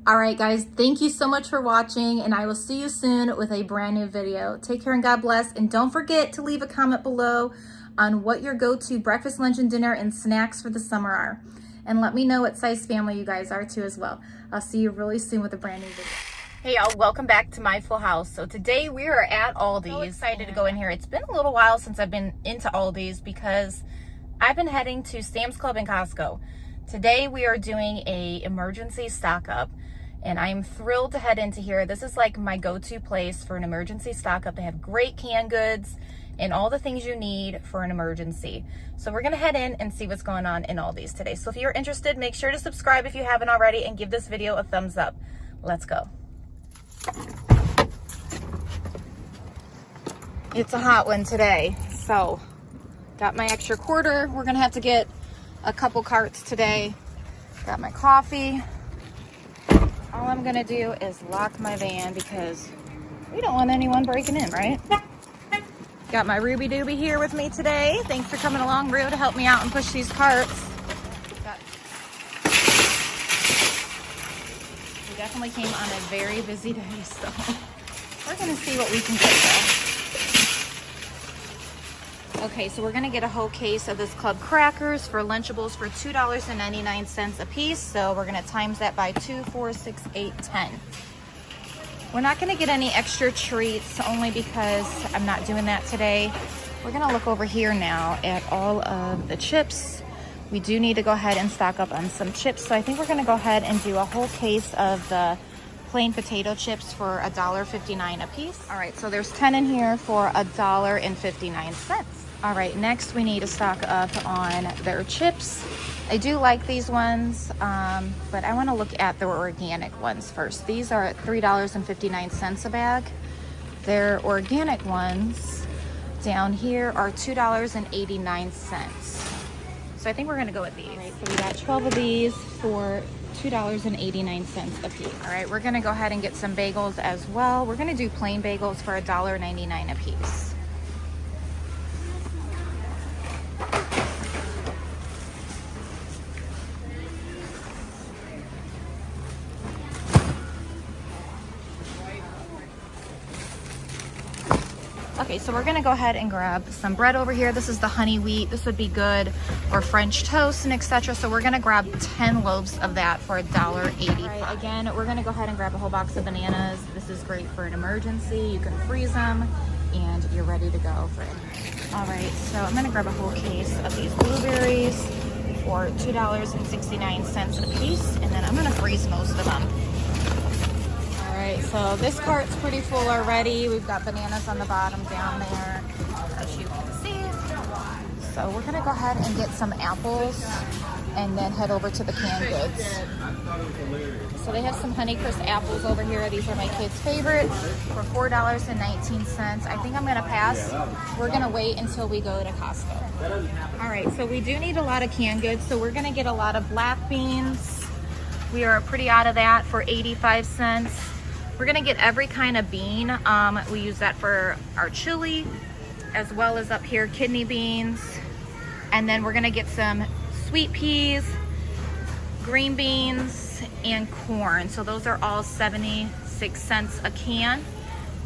All right, guys, thank you so much for watching, and I will see you soon with a brand new video. Take care and God bless, and don't forget to leave a comment below on what your go-to breakfast, lunch, and dinner and snacks for the summer are. And let me know what size family you guys are too as well. I'll see you really soon with a brand new video. Hey y'all, welcome back to my full house. So today we are at Aldi's. So excited to go in here. It's been a little while since I've been into Aldi's because I've been heading to Sam's Club and Costco. Today we are doing a emergency stock up, and I'm thrilled to head into here. This is like my go-to place for an emergency stock up. They have great canned goods and all the things you need for an emergency. So we're gonna head in and see what's going on in Aldi's today. So if you're interested, make sure to subscribe if you haven't already and give this video a thumbs up. Let's go. It's a hot one today, so got my extra quarter. We're gonna have to get a couple carts today. Got my coffee. All I'm gonna do is lock my van because we don't want anyone breaking in, right? Got my Ruby Dooby here with me today. Thanks for coming along, Rue, to help me out and push these carts. We definitely came on a very busy day, so we're gonna see what we can get though. Okay, so we're gonna get a whole case of this Club crackers for Lunchables for $2.99 a piece. So we're gonna times that by 2, 4, 6, 8, 10. We're not gonna get any extra treats only because I'm not doing that today. We're gonna look over here now at all of the chips. We do need to go ahead and stock up on some chips. So I think we're gonna go ahead and do a whole case of the plain potato chips for $1.59 a piece. All right, so there's 10 in here for $1.59. All right, next we need to stock up on their chips. I do like these ones, but I want to look at the organic ones first. These are at $3.59 a bag. Their organic ones down here are $2.89. So I think we're going to go with these. All right, so we got 12 of these for $2.89 a piece. All right, we're going to go ahead and get some bagels as well. We're going to do plain bagels for $1.99 a piece. Okay, so we're gonna go ahead and grab some bread over here. This is the honey wheat. This would be good, or French toast and etc. So we're gonna grab 10 loaves of that for $1.80. Right, again, we're gonna go ahead and grab a whole box of bananas. This is great for an emergency. You can freeze them and you're ready to go for it. All right, so I'm gonna grab a whole case of these blueberries for $2.69 a piece, and then I'm gonna freeze most of them. Alright, so this cart's pretty full already. We've got bananas on the bottom down there, as you can see. So we're gonna go ahead and get some apples and then head over to the canned goods. So they have some Honeycrisp apples over here. These are my kids' favorites for $4.19. I think I'm gonna pass. We're gonna wait until we go to Costco. Alright, so we do need a lot of canned goods. So we're gonna get a lot of black beans. We are pretty out of that for 85 cents. We're gonna get every kind of bean. We use that for our chili, as well as up here, kidney beans. And then we're gonna get some sweet peas, green beans, and corn. So those are all 76 cents a can.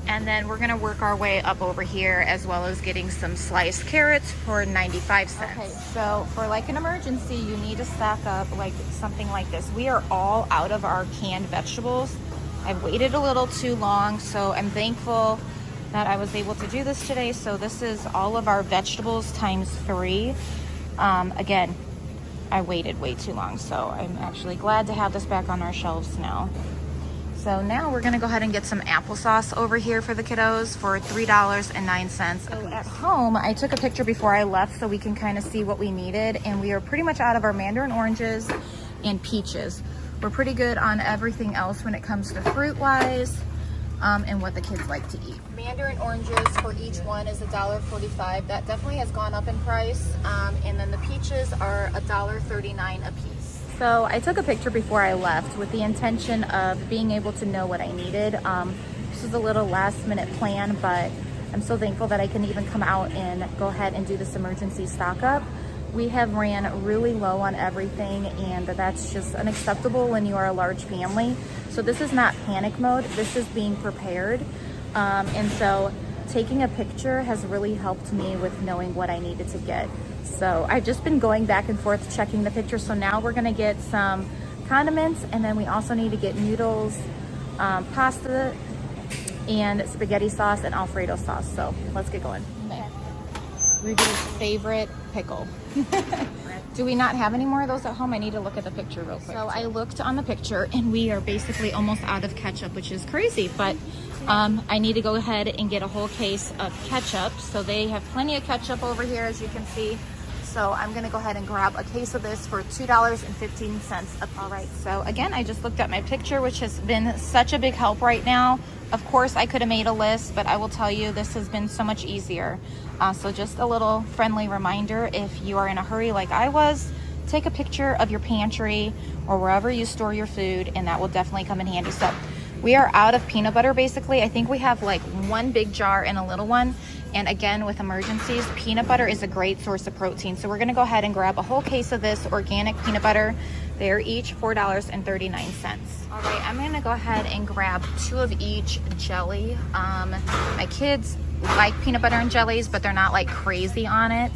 And then we're gonna work our way up over here, as well as getting some sliced carrots for 95 cents. Okay, so for like an emergency, you need to stock up like something like this. We are all out of our canned vegetables. I've waited a little too long, so I'm thankful that I was able to do this today. So this is all of our vegetables times 3. Again, I waited way too long, so I'm actually glad to have this back on our shelves now. So now we're gonna go ahead and get some applesauce over here for the kiddos for $3.09. So at home, I took a picture before I left so we can kind of see what we needed, and we are pretty much out of our mandarin oranges and peaches. We're pretty good on everything else when it comes to fruit-wise and what the kids like to eat. Mandarin oranges for each one is $1.45. That definitely has gone up in price. And then the peaches are $1.39 a piece. So I took a picture before I left with the intention of being able to know what I needed. This was a little last minute plan, but I'm so thankful that I can even come out and go ahead and do this emergency stock up. We have ran really low on everything, and that's just unacceptable when you are a large family. So this is not panic mode, this is being prepared. And so taking a picture has really helped me with knowing what I needed to get. So I've just been going back and forth checking the picture. So now we're gonna get some condiments, and then we also need to get noodles, pasta, and spaghetti sauce and Alfredo sauce. So let's get going. Ruby's favorite pickle. Do we not have any more of those at home? I need to look at the picture real quick. So I looked on the picture and we are basically almost out of ketchup, which is crazy, but I need to go ahead and get a whole case of ketchup. So they have plenty of ketchup over here, as you can see. So I'm gonna go ahead and grab a case of this for $2.15. All right, so again, I just looked at my picture, which has been such a big help right now. Of course, I could have made a list, but I will tell you, this has been so much easier. So just a little friendly reminder, if you are in a hurry like I was, take a picture of your pantry or wherever you store your food, and that will definitely come in handy. So we are out of peanut butter, basically. I think we have like one big jar and a little one. And again, with emergencies, peanut butter is a great source of protein. So we're gonna go ahead and grab a whole case of this organic peanut butter. They're each $4.39. All right, I'm gonna go ahead and grab 2 of each jelly. My kids like peanut butter and jellies, but they're not like crazy on it.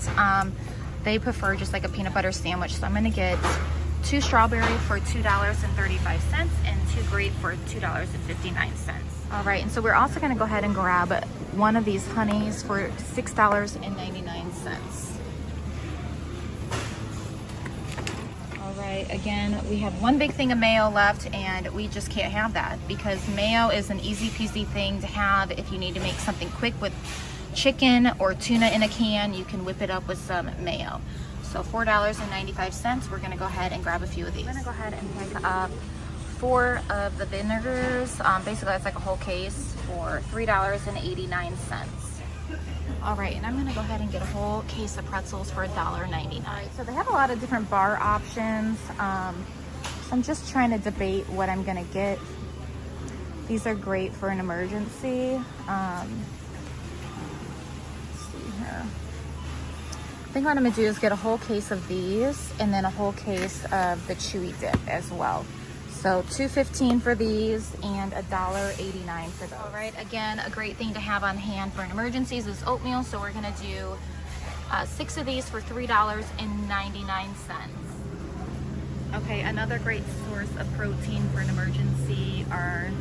They prefer just like a peanut butter sandwich. So I'm gonna get 2 strawberry for $2.35 and 2 grape for $2.59. All right, and so we're also gonna go ahead and grab one of these honeys for $6.99. All right, again, we have one big thing of mayo left, and we just can't have that because mayo is an easy peasy thing to have if you need to make something quick with chicken or tuna in a can. You can whip it up with some mayo. So $4.95, we're gonna go ahead and grab a few of these. I'm gonna go ahead and pick up 4 of the vinegars. Basically that's like a whole case for $3.89. All right, and I'm gonna go ahead and get a whole case of pretzels for $1.99. All right, so they have a lot of different bar options. So I'm just trying to debate what I'm gonna get. These are great for an emergency. Let's see here. I think what I'm gonna do is get a whole case of these and then a whole case of the chewy dip as well. So $2.15 for these and $1.89 for those. All right, again, a great thing to have on hand for emergencies is oatmeal. So we're gonna do 6 of these for $3.99. Okay, another great source of protein for an emergency are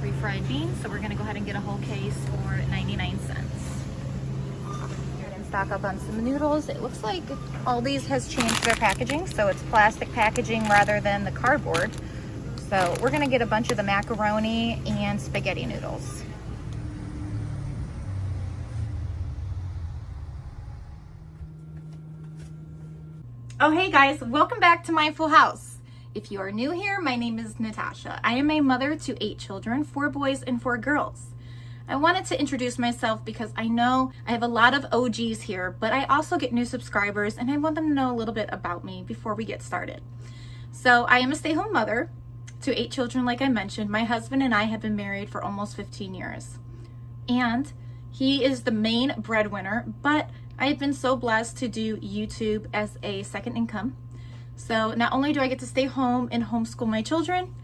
refried beans. So we're gonna go ahead and get a whole case for 99 cents. Stock up on some noodles. It looks like Aldi's has changed their packaging, so it's plastic packaging rather than the cardboard. So we're gonna get a bunch of the macaroni and spaghetti noodles. Oh, hey guys, welcome back to my full house. If you are new here, my name is Natasha. I am a mother to 8 children, 4 boys and 4 girls. I wanted to introduce myself because I know I have a lot of OGs here, but I also get new subscribers and I want them to know a little bit about me before we get started. So I am a stay-home mother to 8 children, like I mentioned. My husband and I have been married for almost 15 years. And he is the main breadwinner, but I've been so blessed to do YouTube as a second income. So not only do I get to stay home and homeschool my children,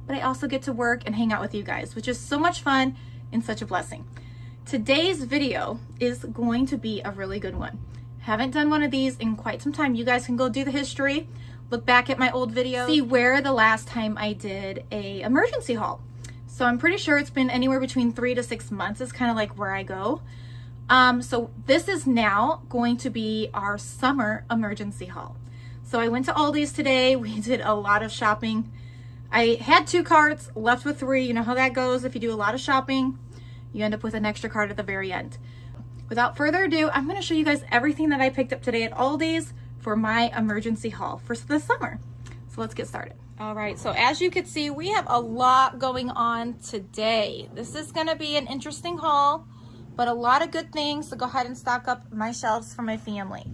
but I also get to work and hang out with you guys, which is so much fun and such a blessing. Today's video is going to be a really good one. Haven't done one of these in quite some time. You guys can go do the history, look back at my old videos, see where the last time I did a emergency haul. So I'm pretty sure it's been anywhere between 3 to 6 months is kind of like where I go. So this is now going to be our summer emergency haul. So I went to Aldi's today. We did a lot of shopping. I had 2 carts, left with 3. You know how that goes. If you do a lot of shopping, you end up with an extra cart at the very end. Without further ado, I'm gonna show you guys everything that I picked up today at Aldi's for my emergency haul for the summer. So let's get started. All right, so as you can see, we have a lot going on today. This is gonna be an interesting haul, but a lot of good things to go ahead and stock up my shelves for my family.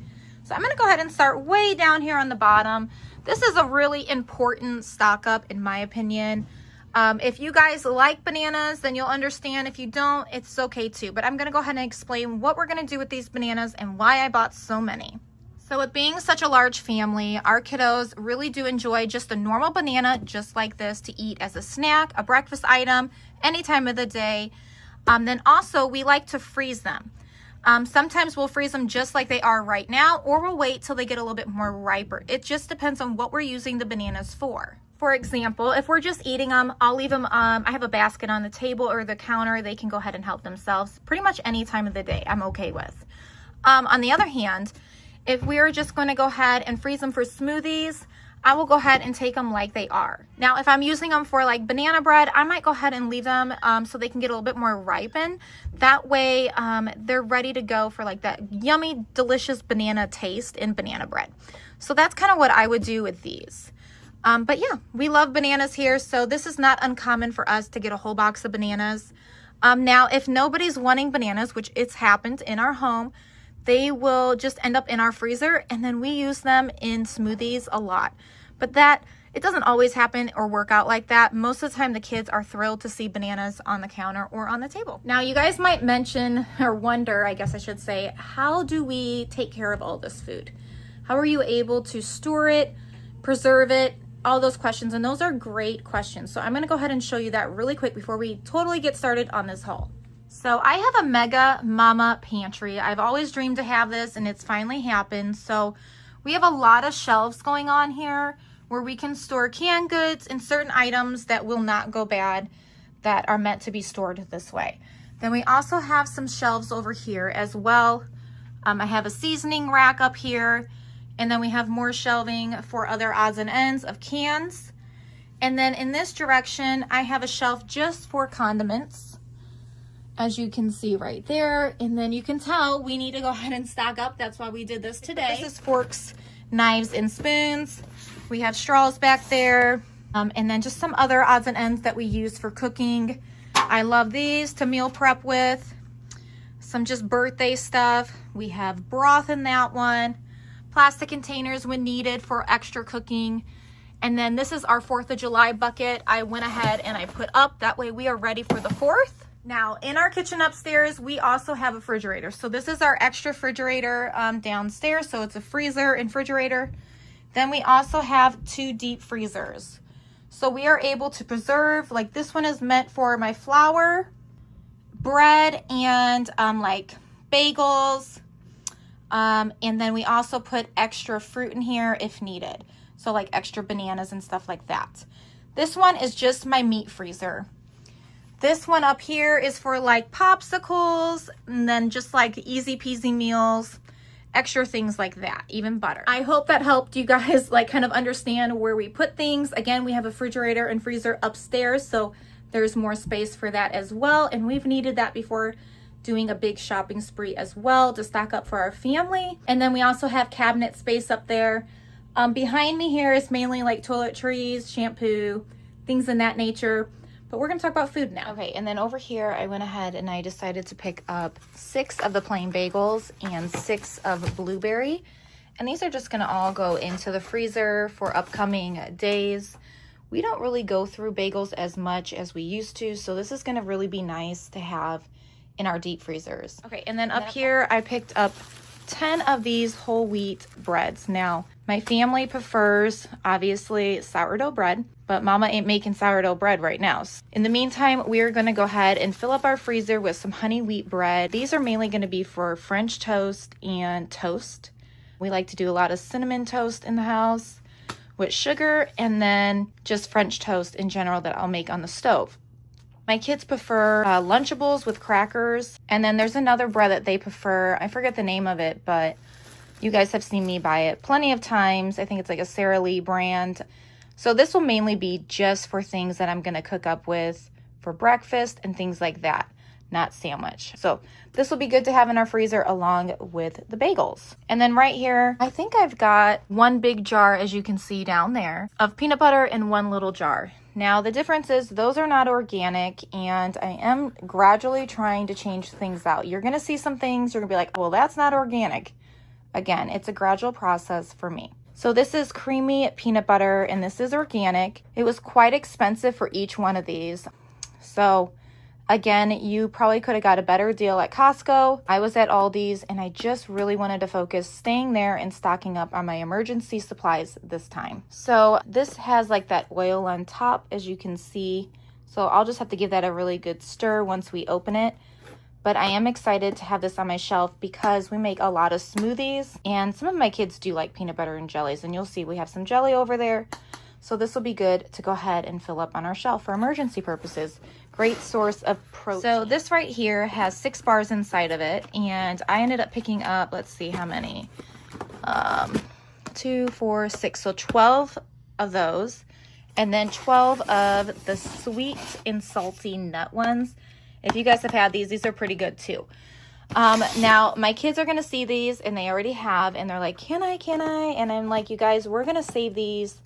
So I'm gonna go ahead and start way down here on the bottom. This is a really important stock up in my opinion. If you guys like bananas, then you'll understand. If you don't, it's okay too. But I'm gonna go ahead and explain what we're gonna do with these bananas and why I bought so many. So with being such a large family, our kiddos really do enjoy just a normal banana just like this to eat as a snack, a breakfast item, any time of the day. Then also we like to freeze them. Sometimes we'll freeze them just like they are right now, or we'll wait till they get a little bit more riper. It just depends on what we're using the bananas for. For example, if we're just eating them, I'll leave them, I have a basket on the table or the counter. They can go ahead and help themselves pretty much any time of the day. I'm okay with. On the other hand, if we're just going to go ahead and freeze them for smoothies, I will go ahead and take them like they are. Now, if I'm using them for like banana bread, I might go ahead and leave them so they can get a little bit more ripened. That way, they're ready to go for like that yummy, delicious banana taste in banana bread. So that's kind of what I would do with these. But yeah, we love bananas here, so this is not uncommon for us to get a whole box of bananas. Now, if nobody's wanting bananas, which it's happened in our home, they will just end up in our freezer, and then we use them in smoothies a lot. But it doesn't always happen or work out like that. Most of the time, the kids are thrilled to see bananas on the counter or on the table. Now, you guys might mention or wonder, I guess I should say, how do we take care of all this food? How are you able to store it, preserve it, all those questions? And those are great questions. So I'm gonna go ahead and show you that really quick before we totally get started on this haul. So I have a mega mama pantry. I've always dreamed to have this, and it's finally happened. So we have a lot of shelves going on here where we can store canned goods and certain items that will not go bad that are meant to be stored this way. Then we also have some shelves over here as well. I have a seasoning rack up here, and then we have more shelving for other odds and ends of cans. And then in this direction, I have a shelf just for condiments, as you can see right there. And then you can tell we need to go ahead and stock up. That's why we did this today. This is forks, knives, and spoons. We have straws back there. And then just some other odds and ends that we use for cooking. I love these to meal prep with. Some just birthday stuff. We have broth in that one. Plastic containers when needed for extra cooking. And then this is our 4th of July bucket. I went ahead and I put up. That way we are ready for the 4th. Now, in our kitchen upstairs, we also have a refrigerator. So this is our extra refrigerator downstairs. So it's a freezer and refrigerator. Then we also have 2 deep freezers. So we are able to preserve, like this one is meant for my flour, bread, and like bagels. And then we also put extra fruit in here if needed. So like extra bananas and stuff like that. This one is just my meat freezer. This one up here is for like popsicles, and then just like easy peasy meals, extra things like that, even butter. I hope that helped you guys like kind of understand where we put things. Again, we have a refrigerator and freezer upstairs, so there's more space for that as well. And we've needed that before doing a big shopping spree as well to stock up for our family. And then we also have cabinet space up there. Behind me here is mainly like toiletries, shampoo, things in that nature. But we're gonna talk about food now. Okay, and then over here, I went ahead and I decided to pick up 6 of the plain bagels and 6 of blueberry. And these are just gonna all go into the freezer for upcoming days. We don't really go through bagels as much as we used to, so this is gonna really be nice to have in our deep freezers. Okay, and then up here, I picked up 10 of these whole wheat breads. Now, my family prefers, obviously, sourdough bread, but Mama ain't making sourdough bread right now. In the meantime, we are gonna go ahead and fill up our freezer with some honey wheat bread. These are mainly gonna be for French toast and toast. We like to do a lot of cinnamon toast in the house with sugar, and then just French toast in general that I'll make on the stove. My kids prefer Lunchables with crackers, and then there's another bread that they prefer. I forget the name of it, but you guys have seen me buy it plenty of times. I think it's like a Sara Lee brand. So this will mainly be just for things that I'm going to cook up with for breakfast and things like that, not sandwich. So this will be good to have in our freezer along with the bagels. And then right here, I think I've got 1 big jar, as you can see down there, of peanut butter and 1 little jar. Now the difference is those are not organic, and I am gradually trying to change things out. You're going to see some things, you're going to be like, well, that's not organic. Again, it's a gradual process for me. So this is creamy peanut butter, and this is organic. It was quite expensive for each one of these. So again, you probably could have got a better deal at Costco. I was at Aldi's, and I just really wanted to focus staying there and stocking up on my emergency supplies this time. So this has like that oil on top, as you can see. So I'll just have to give that a really good stir once we open it. But I am excited to have this on my shelf because we make a lot of smoothies, and some of my kids do like peanut butter and jellies, and you'll see we have some jelly over there. So this will be good to go ahead and fill up on our shelf for emergency purposes. Great source of protein. So this right here has 6 bars inside of it, and I ended up picking up, let's see how many, 2, 4, 6, so 12 of those, and then 12 of the sweet and salty nut ones. If you guys have had these are pretty good too. Now my kids are going to see these, and they already have, and they're like, can I? And I'm like, you guys, we're going to save these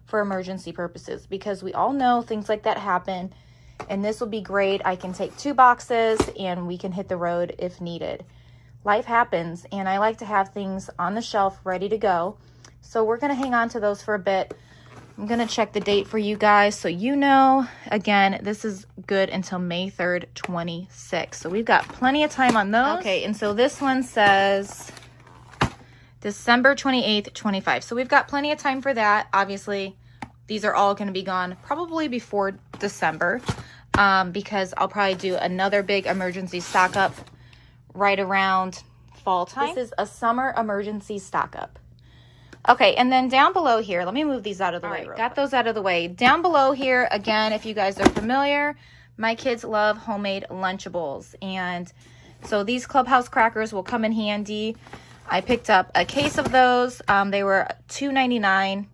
for emergency purposes because we all know things like that happen, and this will be great. I can take 2 boxes and we can hit the road if needed. Life happens, and I like to have things on the shelf ready to go. So we're going to hang on to those for a bit. I'm going to check the date for you guys so you know. Again, this is good until May 3rd, 26. So we've got plenty of time on those. Okay, and so this one says December 28th, 25. So we've got plenty of time for that. Obviously, these are all going to be gone probably before December because I'll probably do another big emergency stock up right around fall time. This is a summer emergency stock up. Okay, and then down below here, let me move these out of the way. Got those out of the way. Down below here, again, if you guys are familiar, my kids love homemade Lunchables. And so these Clubhouse crackers will come in handy. I picked up a case of those. They were $2.99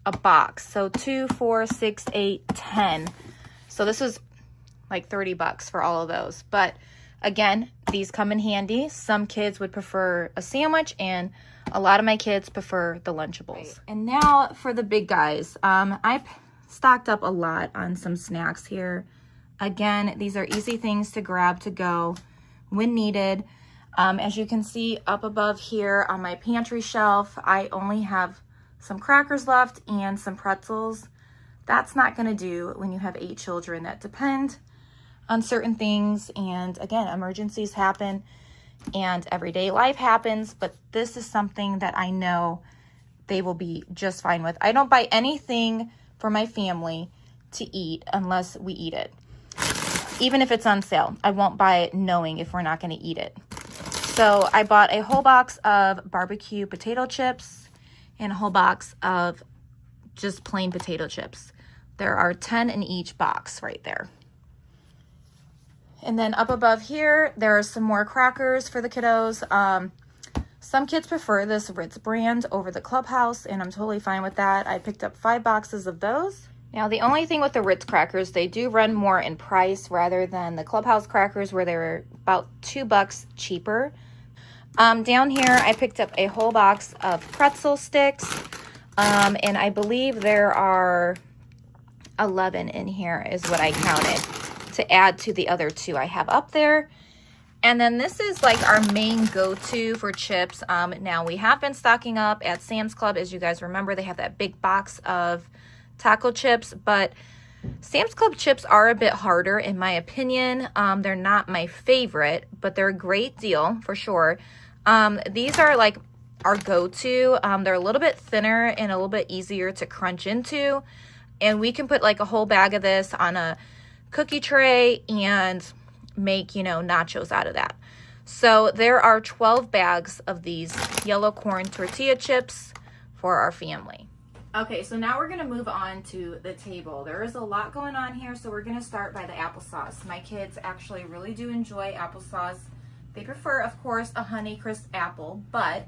a box. So 2, 4, 6, 8, 10. So this is like 30 bucks for all of those. But again, these come in handy. Some kids would prefer a sandwich, and a lot of my kids prefer the Lunchables. Right. And now for the big guys. I stocked up a lot on some snacks here. Again, these are easy things to grab to go when needed. As you can see up above here on my pantry shelf, I only have some crackers left and some pretzels. That's not going to do when you have 8 children that depend on certain things. And again, emergencies happen and everyday life happens, but this is something that I know they will be just fine with. I don't buy anything for my family to eat unless we eat it. Even if it's on sale, I won't buy it knowing if we're not going to eat it. So I bought a whole box of barbecue potato chips and a whole box of just plain potato chips. There are 10 in each box right there. And then up above here, there are some more crackers for the kiddos. Some kids prefer this Ritz brand over the Clubhouse, and I'm totally fine with that. I picked up 5 boxes of those. Now, the only thing with the Ritz crackers, they do run more in price rather than the Clubhouse crackers, where they were about $2 cheaper. Down here, I picked up a whole box of pretzel sticks, and I believe there are 11 in here is what I counted, to add to the other 2 I have up there. And then this is like our main go-to for chips. Now we have been stocking up at Sam's Club. As you guys remember, they have that big box of taco chips, but Sam's Club chips are a bit harder in my opinion. They're not my favorite, but they're a great deal for sure. These are like our go-to. They're a little bit thinner and a little bit easier to crunch into. And we can put like a whole bag of this on a cookie tray and make, you know, nachos out of that. So there are 12 bags of these yellow corn tortilla chips for our family. Okay, so now we're going to move on to the table. There is a lot going on here, so we're going to start by the applesauce. My kids actually really do enjoy applesauce. They prefer, of course, a Honeycrisp apple, but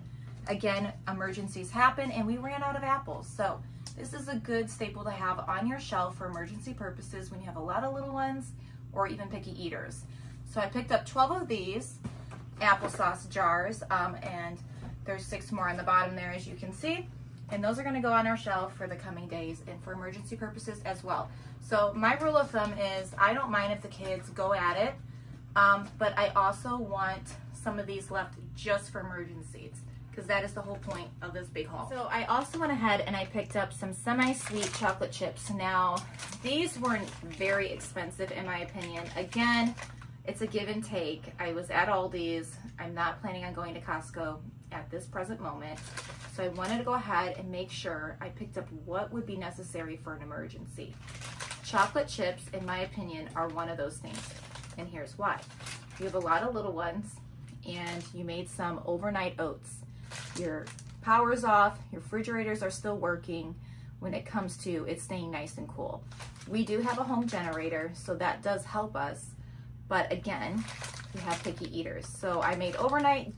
again, emergencies happen and we ran out of apples. So this is a good staple to have on your shelf for emergency purposes when you have a lot of little ones or even picky eaters. So I picked up 12 of these applesauce jars, and there's 6 more on the bottom there, as you can see. And those are going to go on our shelf for the coming days and for emergency purposes as well. So my rule of thumb is I don't mind if the kids go at it, but I also want some of these left just for emergencies. because that is the whole point of this big haul. So I also went ahead and I picked up some semi-sweet chocolate chips. Now, these weren't very expensive in my opinion. Again, it's a give and take. I was at Aldi's. I'm not planning on going to Costco at this present moment. So I wanted to go ahead and make sure I picked up what would be necessary for an emergency. Chocolate chips, in my opinion, are one of those things. And here's why. You have a lot of little ones and you made some overnight oats. Your power's off, your refrigerators are still working when it comes to it staying nice and cool. We do have a home generator, so that does help us. But again, we have picky eaters. So I made overnight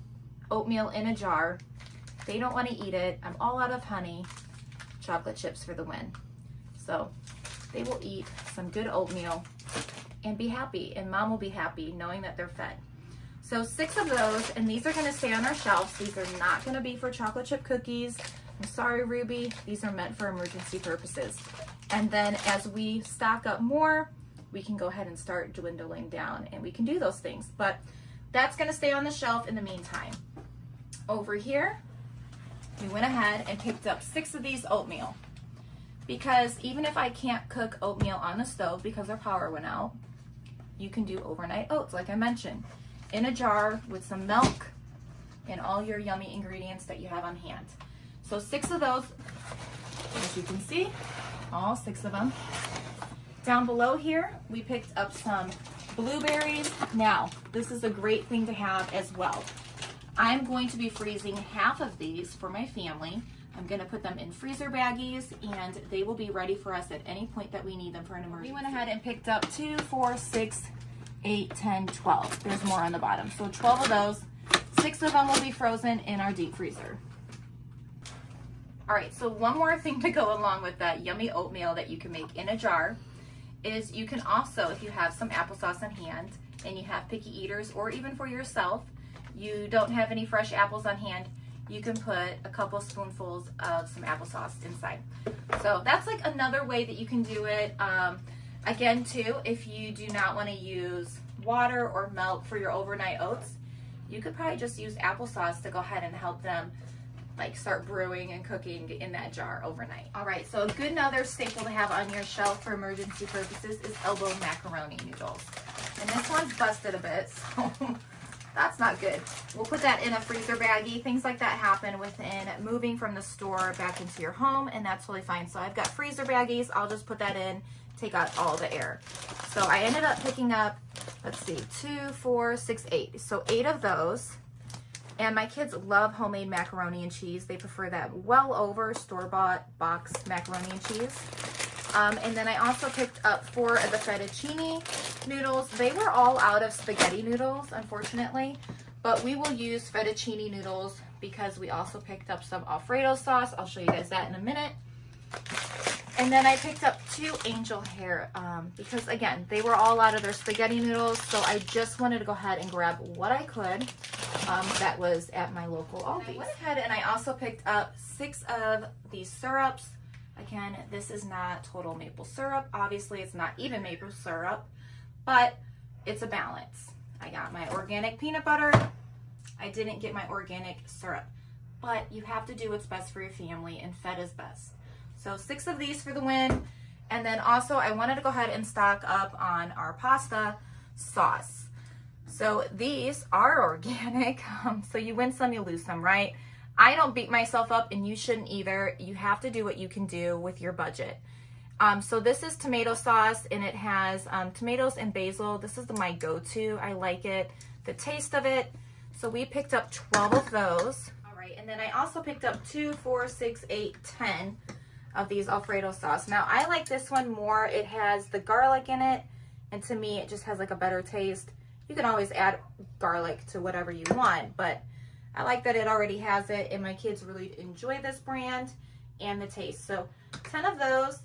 oatmeal in a jar. They don't want to eat it. I'm all out of honey. Chocolate chips for the win. So they will eat some good oatmeal and be happy, and mom will be happy knowing that they're fed. So 6 of those, and these are going to stay on our shelves. These are not going to be for chocolate chip cookies. I'm sorry, Ruby. These are meant for emergency purposes. And then as we stock up more, we can go ahead and start dwindling down, and we can do those things. But that's going to stay on the shelf in the meantime. Over here, we went ahead and picked up 6 of these oatmeal, because even if I can't cook oatmeal on the stove because our power went out, you can do overnight oats, like I mentioned, in a jar with some milk and all your yummy ingredients that you have on hand. So 6 of those, as you can see, all 6 of them. Down below here, we picked up some blueberries. Now, this is a great thing to have as well. I'm going to be freezing half of these for my family. I'm going to put them in freezer baggies, and they will be ready for us at any point that we need them for an emergency. We went ahead and picked up 2, 4, 6, 8, 10, 12. There's more on the bottom. So 12 of those. 6 of them will be frozen in our deep freezer. All right, so one more thing to go along with that yummy oatmeal that you can make in a jar is you can also, if you have some applesauce on hand and you have picky eaters, or even for yourself, you don't have any fresh apples on hand, you can put a couple spoonfuls of some applesauce inside. So that's like another way that you can do it. Again, too, if you do not want to use water or milk for your overnight oats, you could probably just use applesauce to go ahead and help them like start brewing and cooking in that jar overnight. All right, so a good another staple to have on your shelf for emergency purposes is elbow macaroni noodles. And this one's busted a bit, so that's not good. We'll put that in a freezer baggie. Things like that happen within moving from the store back into your home, and that's totally fine. So I've got freezer baggies. I'll just put that in, take out all the air. So I ended up picking up, let's see, 2, 4, 6, 8. So 8 of those. And my kids love homemade macaroni and cheese. They prefer that well over store-bought box macaroni and cheese. And then I also picked up 4 of the fettuccine noodles. They were all out of spaghetti noodles, unfortunately, but we will use fettuccine noodles because we also picked up some Alfredo sauce. I'll show you guys that in a minute. And then I picked up 2 angel hair because, again, they were all out of their spaghetti noodles, so I just wanted to go ahead and grab what I could that was at my local Aldi. I went ahead and I also picked up 6 of these syrups. Again, this is not total maple syrup. Obviously, it's not even maple syrup, but it's a balance. I got my organic peanut butter. I didn't get my organic syrup, but you have to do what's best for your family, and fed is best. So 6 of these for the win. And then also I wanted to go ahead and stock up on our pasta sauce. So these are organic. So you win some, you lose some, right? I don't beat myself up, and you shouldn't either. You have to do what you can do with your budget. So this is tomato sauce, and it has tomatoes and basil. This is my go-to. I like it, the taste of it. So we picked up 12 of those. All right, and then I also picked up 2, 4, 6, 8, 10 of these Alfredo sauce. Now I like this one more. It has the garlic in it, and to me it just has like a better taste. You can always add garlic to whatever you want, but I like that it already has it, and my kids really enjoy this brand and the taste. So 10 of those.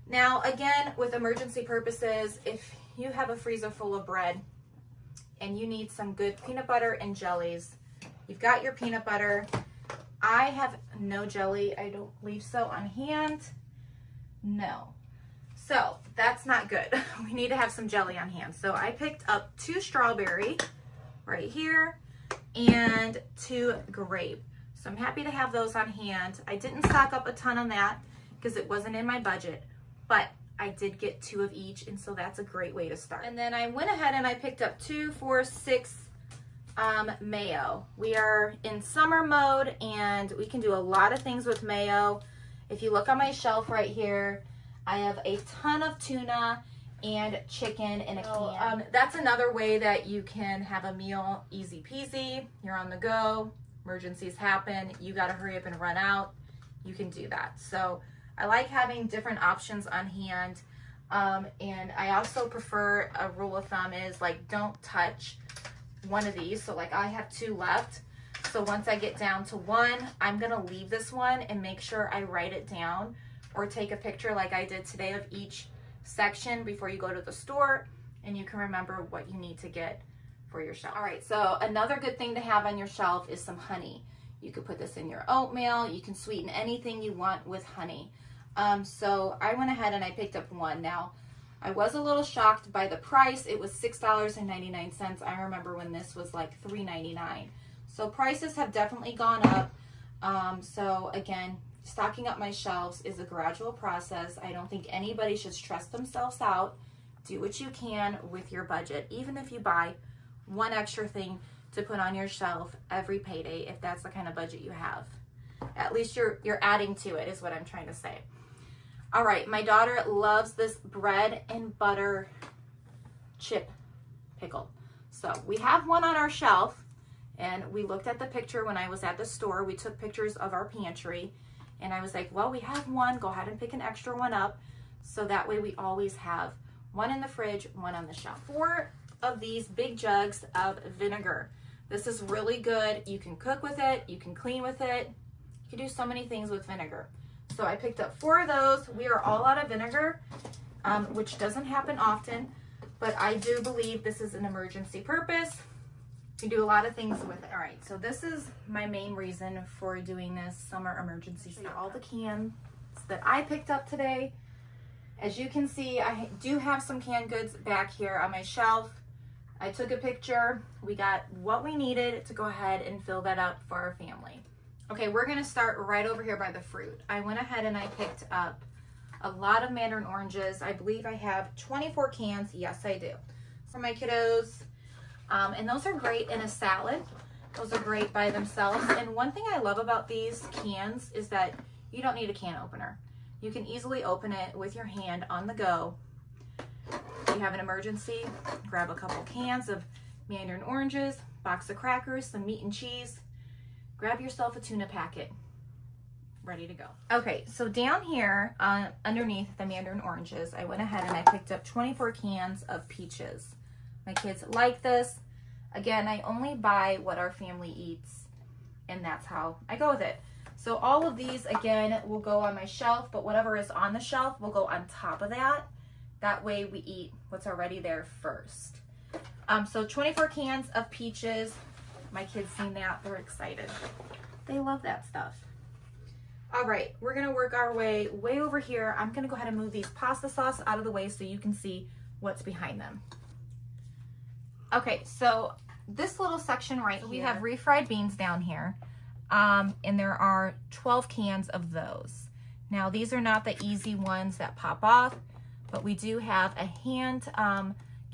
Now again, with emergency purposes, if you have a freezer full of bread and you need some good peanut butter and jellies, you've got your peanut butter. I have no jelly, I don't believe so, on hand. No. So that's not good. We need to have some jelly on hand. So I picked up 2 strawberry right here and 2 grape. So I'm happy to have those on hand. I didn't stock up a ton on that because it wasn't in my budget, but I did get 2 of each, and so that's a great way to start. And then I went ahead and I picked up 2, 4, 6 mayo. We are in summer mode and we can do a lot of things with mayo. If you look on my shelf right here, I have a ton of tuna and chicken in a can. That's another way that you can have a meal easy peasy. You're on the go, emergencies happen, you got to hurry up and run out. You can do that. So I like having different options on hand. And I also prefer, a rule of thumb is like, don't touch one of these. So like I have 2 left. So once I get down to 1, I'm going to leave this one and make sure I write it down or take a picture like I did today of each section before you go to the store, and you can remember what you need to get for your shelf. All right, so another good thing to have on your shelf is some honey. You could put this in your oatmeal. You can sweeten anything you want with honey. So I went ahead and I picked up 1. Now, I was a little shocked by the price. It was $6.99. I remember when this was like $3.99. So prices have definitely gone up. So again, stocking up my shelves is a gradual process. I don't think anybody should stress themselves out. Do what you can with your budget, even if you buy 1 extra thing to put on your shelf every payday, if that's the kind of budget you have. At least you're adding to it, is what I'm trying to say. All right, my daughter loves this bread and butter chip pickle. So we have 1 on our shelf, and we looked at the picture when I was at the store. We took pictures of our pantry, and I was like, well, we have 1, go ahead and pick an extra 1 up. So that way we always have 1 in the fridge, 1 on the shelf. 4 of these big jugs of vinegar. This is really good. You can cook with it, you can clean with it. You can do so many things with vinegar. So I picked up 4 of those. We are all out of vinegar, which doesn't happen often, but I do believe this is an emergency purpose. You do a lot of things with it. All right, so this is my main reason for doing this summer emergency stock. All the cans that I picked up today. As you can see, I do have some canned goods back here on my shelf. I took a picture. We got what we needed to go ahead and fill that up for our family. Okay, we're gonna start right over here by the fruit. I went ahead and I picked up a lot of mandarin oranges. I believe I have 24 cans. Yes, I do. For my kiddos. And those are great in a salad. Those are great by themselves. And one thing I love about these cans is that you don't need a can opener. You can easily open it with your hand on the go. If you have an emergency, grab a couple cans of mandarin oranges, box of crackers, some meat and cheese. Grab yourself a tuna packet. Ready to go. Okay, so down here underneath the mandarin oranges, I went ahead and I picked up 24 cans of peaches. My kids like this. Again, I only buy what our family eats, and that's how I go with it. So all of these, again, will go on my shelf, but whatever is on the shelf will go on top of that. That way we eat what's already there first. So 24 cans of peaches. My kids seen that, they're excited. They love that stuff. All right, we're gonna work our way over here. I'm gonna go ahead and move these pasta sauce out of the way so you can see what's behind them. Okay, so this little section right here, we have refried beans down here, and there are 12 cans of those. Now, these are not the easy ones that pop off, but we do have a hand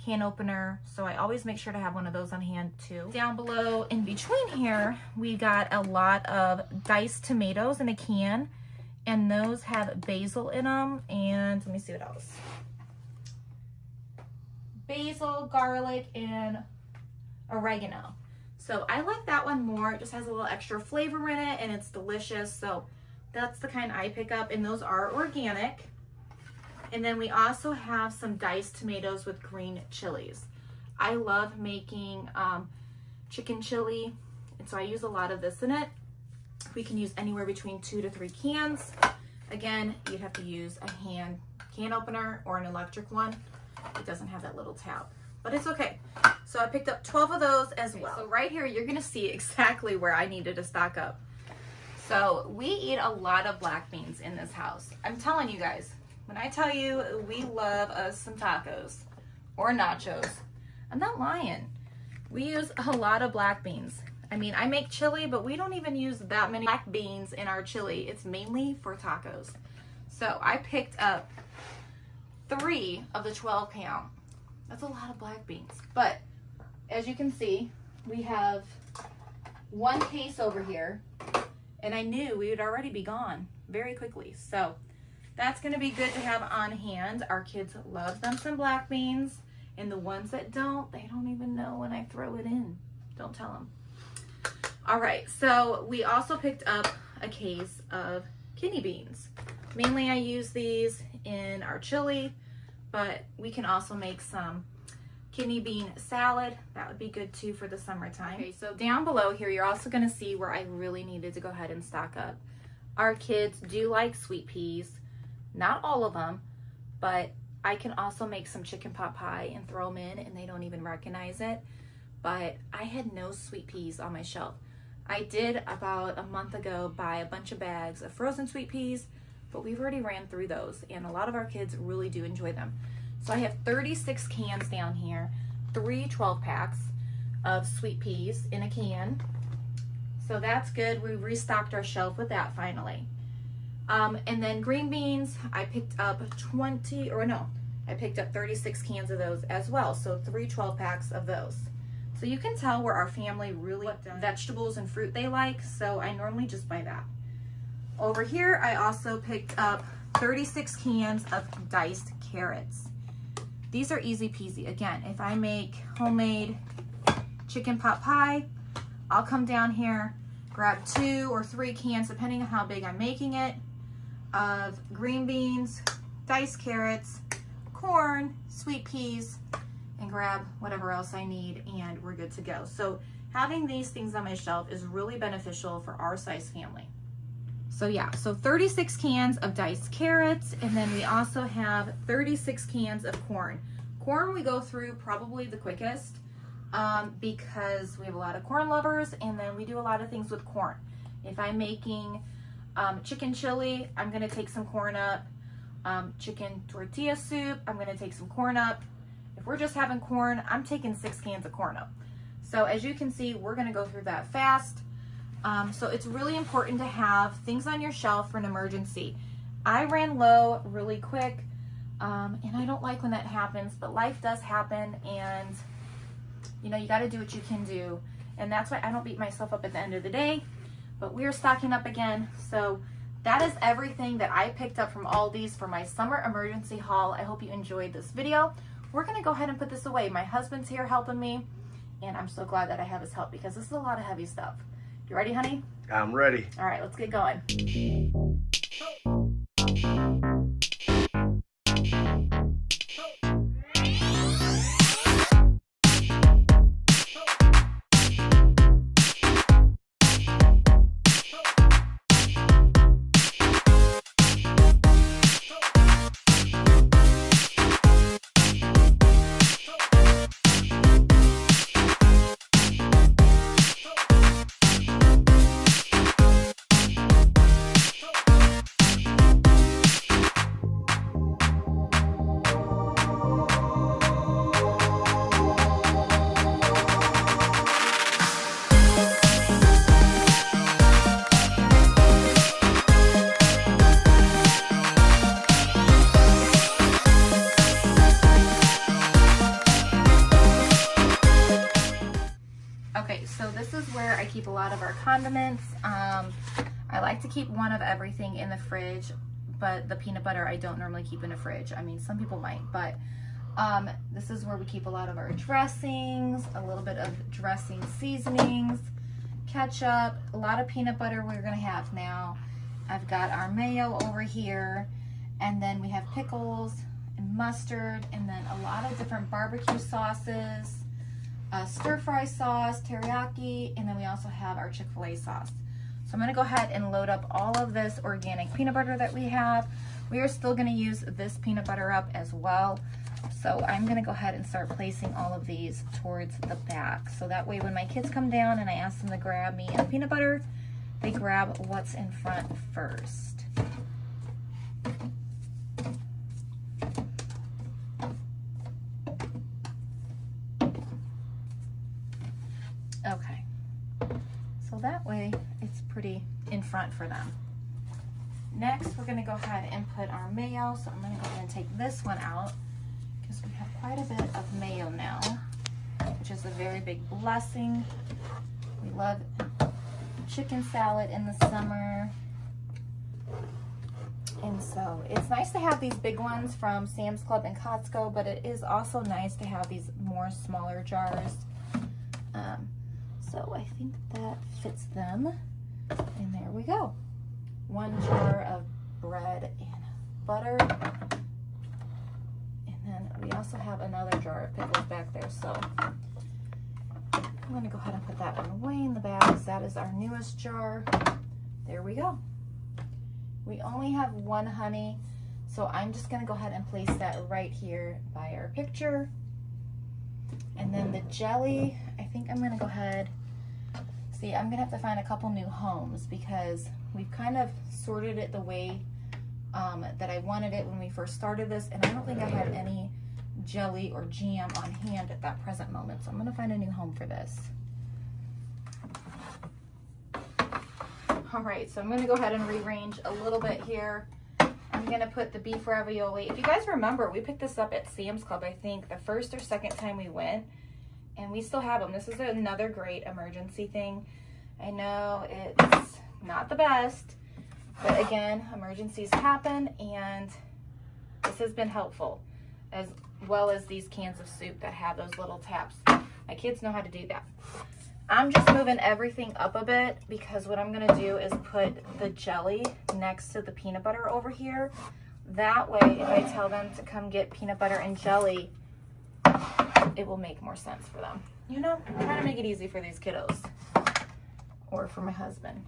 can opener, so I always make sure to have one of those on hand too. Down below, in between here, we got a lot of diced tomatoes in a can, and those have basil in them, and let me see what else. Basil, garlic, and oregano. So I like that one more. It just has a little extra flavor in it, and it's delicious. So that's the kind I pick up, and those are organic. And then we also have some diced tomatoes with green chilies. I love making chicken chili, and so I use a lot of this in it. We can use anywhere between 2 to 3 cans. Again, you'd have to use a hand can opener or an electric one. It doesn't have that little tab, but it's okay. So I picked up 12 of those as well. So right here, you're gonna see exactly where I needed to stock up. So we eat a lot of black beans in this house. I'm telling you guys, when I tell you we love us some tacos or nachos, I'm not lying. We use a lot of black beans. I mean, I make chili, but we don't even use that many black beans in our chili. It's mainly for tacos. So I picked up 3 of the 12 count. That's a lot of black beans. But as you can see, we have 1 case over here, and I knew we would already be gone very quickly. So that's gonna be good to have on hand. Our kids love them some black beans, and the ones that don't, they don't even know when I throw it in. Don't tell them. All right, so we also picked up a case of kidney beans. Mainly I use these in our chili, but we can also make some kidney bean salad. That would be good too for the summertime. Okay, so down below here, you're also gonna see where I really needed to go ahead and stock up. Our kids do like sweet peas. Not all of them, but I can also make some chicken pot pie and throw them in and they don't even recognize it. But I had no sweet peas on my shelf. I did about a month ago buy a bunch of bags of frozen sweet peas, but we've already ran through those and a lot of our kids really do enjoy them. So I have 36 cans down here, 3 12 packs of sweet peas in a can. So that's good. We restocked our shelf with that finally. And then green beans, I picked up 36 cans of those as well. So 3 12 packs of those. So you can tell where our family really what vegetables and fruit they like. So I normally just buy that. Over here, I also picked up 36 cans of diced carrots. These are easy peasy. Again, if I make homemade chicken pot pie, I'll come down here, grab 2 or 3 cans, depending on how big I'm making it, of green beans, diced carrots, corn, sweet peas, and grab whatever else I need, and we're good to go. So having these things on my shelf is really beneficial for our size family. So yeah, so 36 cans of diced carrots, and then we also have 36 cans of corn. Corn we go through probably the quickest because we have a lot of corn lovers, and then we do a lot of things with corn. If I'm making chicken chili, I'm gonna take some corn up. Chicken tortilla soup, I'm gonna take some corn up. If we're just having corn, I'm taking 6 cans of corn up. So as you can see, we're gonna go through that fast. So it's really important to have things on your shelf for an emergency. I ran low really quick, and I don't like when that happens, but life does happen, and you know, you gotta do what you can do. And that's why I don't beat myself up at the end of the day, but we're stocking up again. So that is everything that I picked up from Aldi's for my summer emergency haul. I hope you enjoyed this video. We're gonna go ahead and put this away. My husband's here helping me, and I'm so glad that I have his help because this is a lot of heavy stuff. You ready, honey? I'm ready. All right, let's get going. Okay, so this is where I keep a lot of our condiments. I like to keep one of everything in the fridge, but the peanut butter I don't normally keep in the fridge. I mean, some people might, but this is where we keep a lot of our dressings, a little bit of dressing seasonings, ketchup, a lot of peanut butter we're gonna have now. I've got our mayo over here, and then we have pickles and mustard, and then a lot of different barbecue sauces, stir-fry sauce, teriyaki, and then we also have our Chick-fil-A sauce. So I'm gonna go ahead and load up all of this organic peanut butter that we have. We are still gonna use this peanut butter up as well. So I'm gonna go ahead and start placing all of these towards the back. So that way when my kids come down and I ask them to grab me a peanut butter, they grab what's in front first. Okay, front for them. Next, we're gonna go ahead and put our mayo. So I'm gonna go ahead and take this one out because we have quite a bit of mayo now, which is a very big blessing. We love chicken salad in the summer. And so it's nice to have these big ones from Sam's Club and Costco, but it is also nice to have these more smaller jars. So I think that fits them. And there we go. 1 jar of bread and butter. And then we also have another jar of pickles back there. So I'm gonna go ahead and put that one away in the bags. That is our newest jar. There we go. We only have 1 honey, so I'm just gonna go ahead and place that right here by our picture. And then the jelly, I think I'm gonna go ahead, see, I'm gonna have to find a couple new homes because we've kind of sorted it the way that I wanted it when we first started this, and I don't think I had any jelly or jam on hand at that present moment, so I'm gonna find a new home for this. All right, so I'm gonna go ahead and rearrange a little bit here. I'm gonna put the beef ravioli. If you guys remember, we picked this up at Sam's Club, I think, the first or second time we went, and we still have them. This is another great emergency thing. I know it's not the best, but again, emergencies happen, and this has been helpful, as well as these cans of soup that have those little taps. My kids know how to do that. I'm just moving everything up a bit because what I'm gonna do is put the jelly next to the peanut butter over here. That way, if I tell them to come get peanut butter and jelly, it will make more sense for them. You know, I'm trying to make it easy for these kiddos. Or for my husband.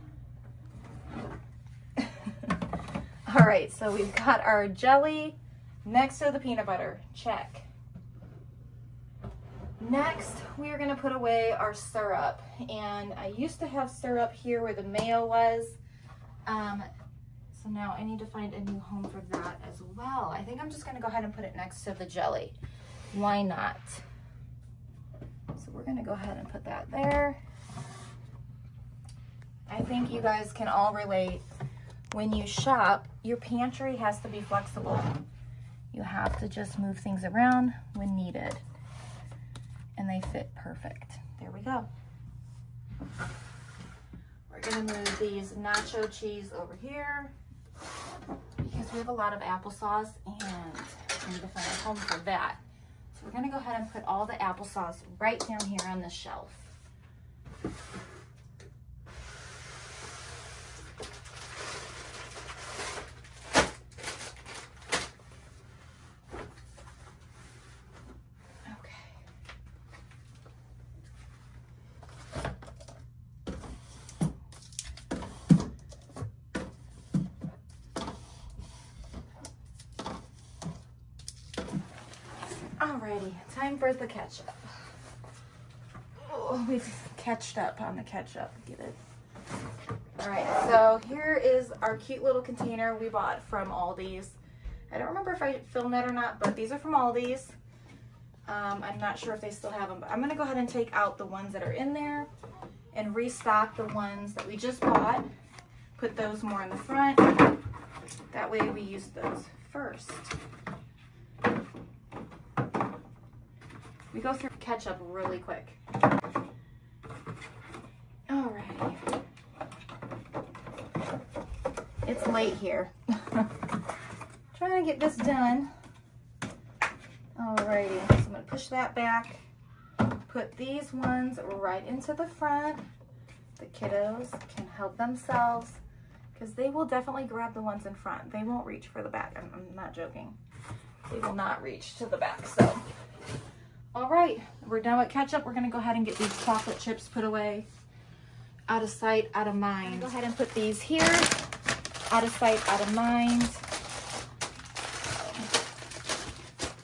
All right, so we've got our jelly next to the peanut butter. Check. Next, we are going to put away our syrup, and I used to have syrup here where the mayo was, so now I need to find a new home for that as well. I think I'm just going to go ahead and put it next to the jelly. Why not? So we're going to go ahead and put that there. I think you guys can all relate. When you shop, your pantry has to be flexible. You have to just move things around when needed. And they fit perfect. There we go. We're gonna move these nacho cheese over here because we have a lot of applesauce and we need to find a home for that. So we're gonna go ahead and put all the applesauce right down here on this shelf. Alrighty, time for the ketchup. Oh, we've catched up on the ketchup. Get it? Alright, so here is our cute little container we bought from Aldi's. I don't remember if I filmed that or not, but these are from Aldi's. I'm not sure if they still have them, but I'm going to go ahead and take out the ones that are in there and restock the ones that we just bought. Put those more in the front. That way we use those first. We go through ketchup really quick. Alrighty. It's late here. Trying to get this done. Alrighty, so I'm gonna push that back. Put these ones right into the front. The kiddos can help themselves because they will definitely grab the ones in front. They won't reach for the back. I'm not joking. They will not reach to the back, so. All right, we're done with ketchup. We're gonna go ahead and get these chocolate chips put away. Out of sight, out of mind. Go ahead and put these here. Out of sight, out of mind.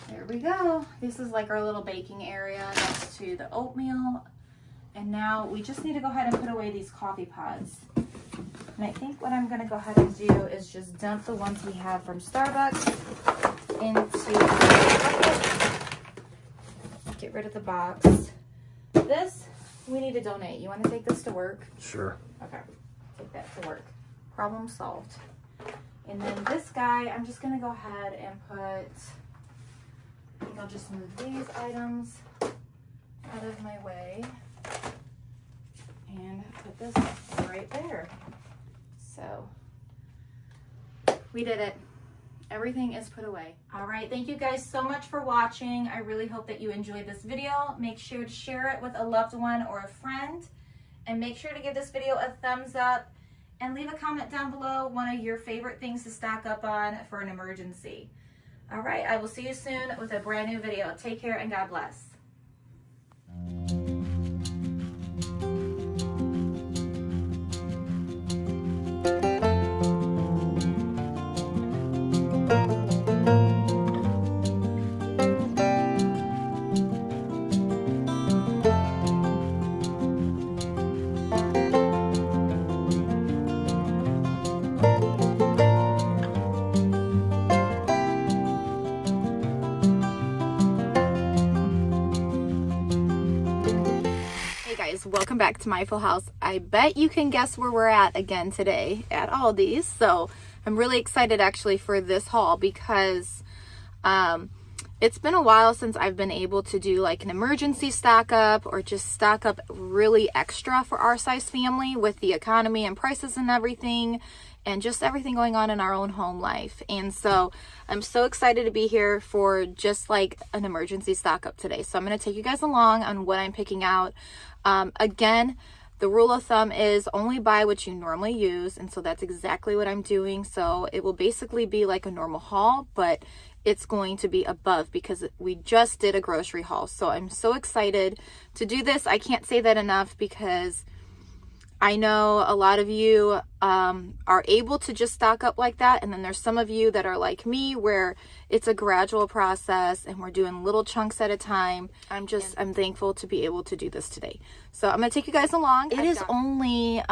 There we go. This is like our little baking area next to the oatmeal. And now we just need to go ahead and put away these coffee pods. And I think what I'm gonna go ahead and do is just dump the ones we have from Starbucks into the bucket. Get rid of the box. This, we need to donate. You want to take this to work? Sure. Okay. Take that to work. Problem solved. And then this guy, I'm just gonna go ahead and put, I think I'll just move these items out of my way and put this right there. So we did it. Everything is put away. All right, thank you guys so much for watching. I really hope that you enjoyed this video. Make sure to share it with a loved one or a friend, and make sure to give this video a thumbs up and leave a comment down below one of your favorite things to stock up on for an emergency. All right, I will see you soon with a brand new video. Take care and God bless. Welcome back to my full house. I bet you can guess where we're at again today, at Aldi's. So I'm really excited actually for this haul because it's been a while since I've been able to do like an emergency stock up or just stock up really extra for our size family with the economy and prices and everything, and just everything going on in our own home life. And so I'm so excited to be here for just like an emergency stock up today. So I'm going to take you guys along on what I'm picking out. Again, the rule of thumb is only buy what you normally use. And so that's exactly what I'm doing. So it will basically be like a normal haul, but it's going to be above because we just did a grocery haul. So I'm so excited to do this. I can't say that enough because I know a lot of you are able to just stock up like that. And then there's some of you that are like me where it's a gradual process and we're doing little chunks at a time. I'm thankful to be able to do this today. So I'm going to take you guys along. It is only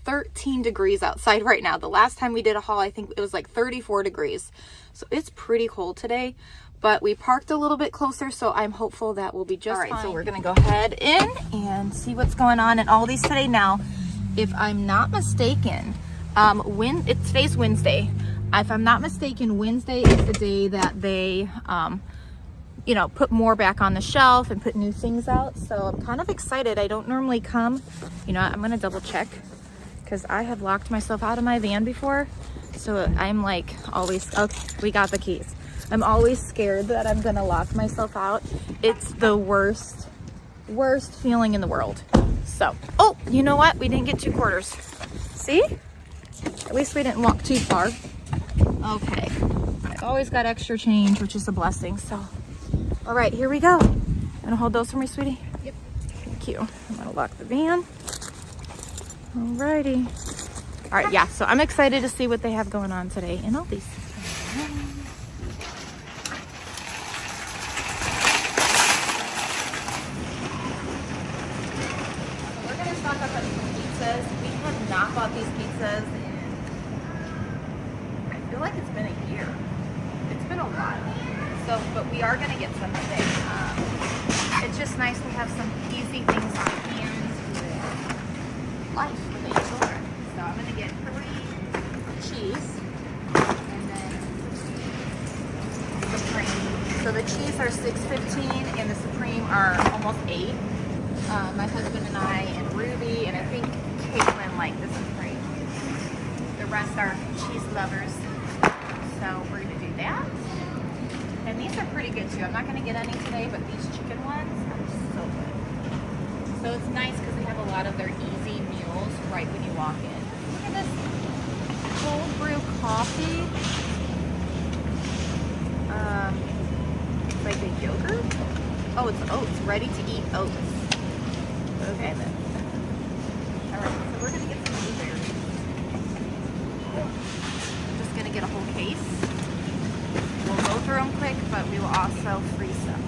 13 degrees outside right now. The last time we did a haul, I think it was like 34 degrees. So it's pretty cold today. But we parked a little bit closer, so I'm hopeful that we'll be just fine. All right, so we're going to go ahead in and see what's going on in Aldi's today. Now, if I'm not mistaken, today's Wednesday. If I'm not mistaken, Wednesday is the day that they, put more back on the shelf and put new things out. So I'm kind of excited. I don't normally come. I'm going to double check because I have locked myself out of my van before. So I'm like always, okay, we got the keys. I'm always scared that I'm going to lock myself out. It's the worst feeling in the world. So, oh, you know what? We didn't get 2 quarters. See? At least we didn't walk too far. Okay. I've always got extra change, which is a blessing. So, all right, here we go. Gonna hold those for me, sweetie? Yep. Thank you. I'm gonna lock the van. Alrighty. All right, yeah, so I'm excited to see what they have going on today in Aldi's. We have not bought these pizzas in, I feel like it's been a year. It's been a while. So, but we are going to get some today. It's just nice to have some easy things on hand with life with the children. So I'm going to get 3 cheese and then Supreme. So the cheese are $6.15 and the Supreme are almost $8. My husband and I and Ruby and I think Caitlin like this Supreme. The rest are cheese lovers. So we're going to do that. And these are pretty good too. I'm not going to get any today, but these chicken ones are so good. So it's nice because they have a lot of their easy meals right when you walk in. Look at this cold brew coffee. It's like a yogurt. Oh, it's oats. Ready to eat oats. Okay then. Alright, so we're going to get some blueberries. I'm just going to get a whole case. We'll go through them quick, but we will also freeze them.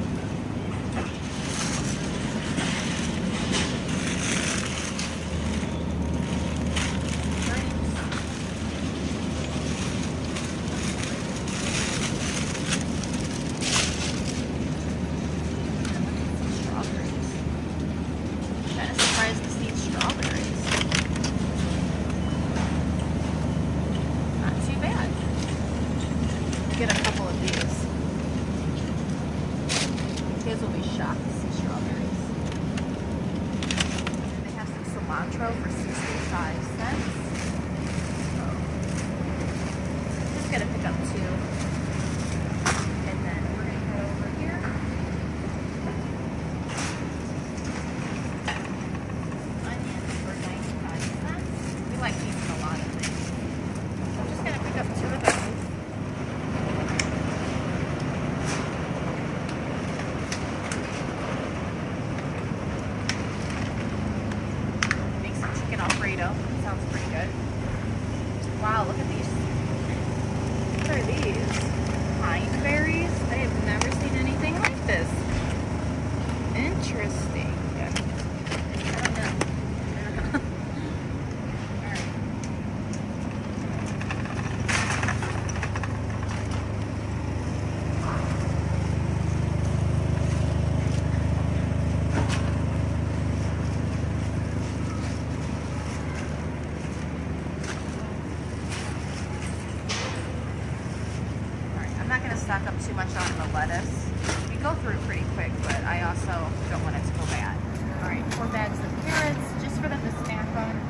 not going to stock up too much on the lettuce. We go through it pretty quick, but I also don't want it to go bad. All right, 4 bags of carrots, just for them to snack on.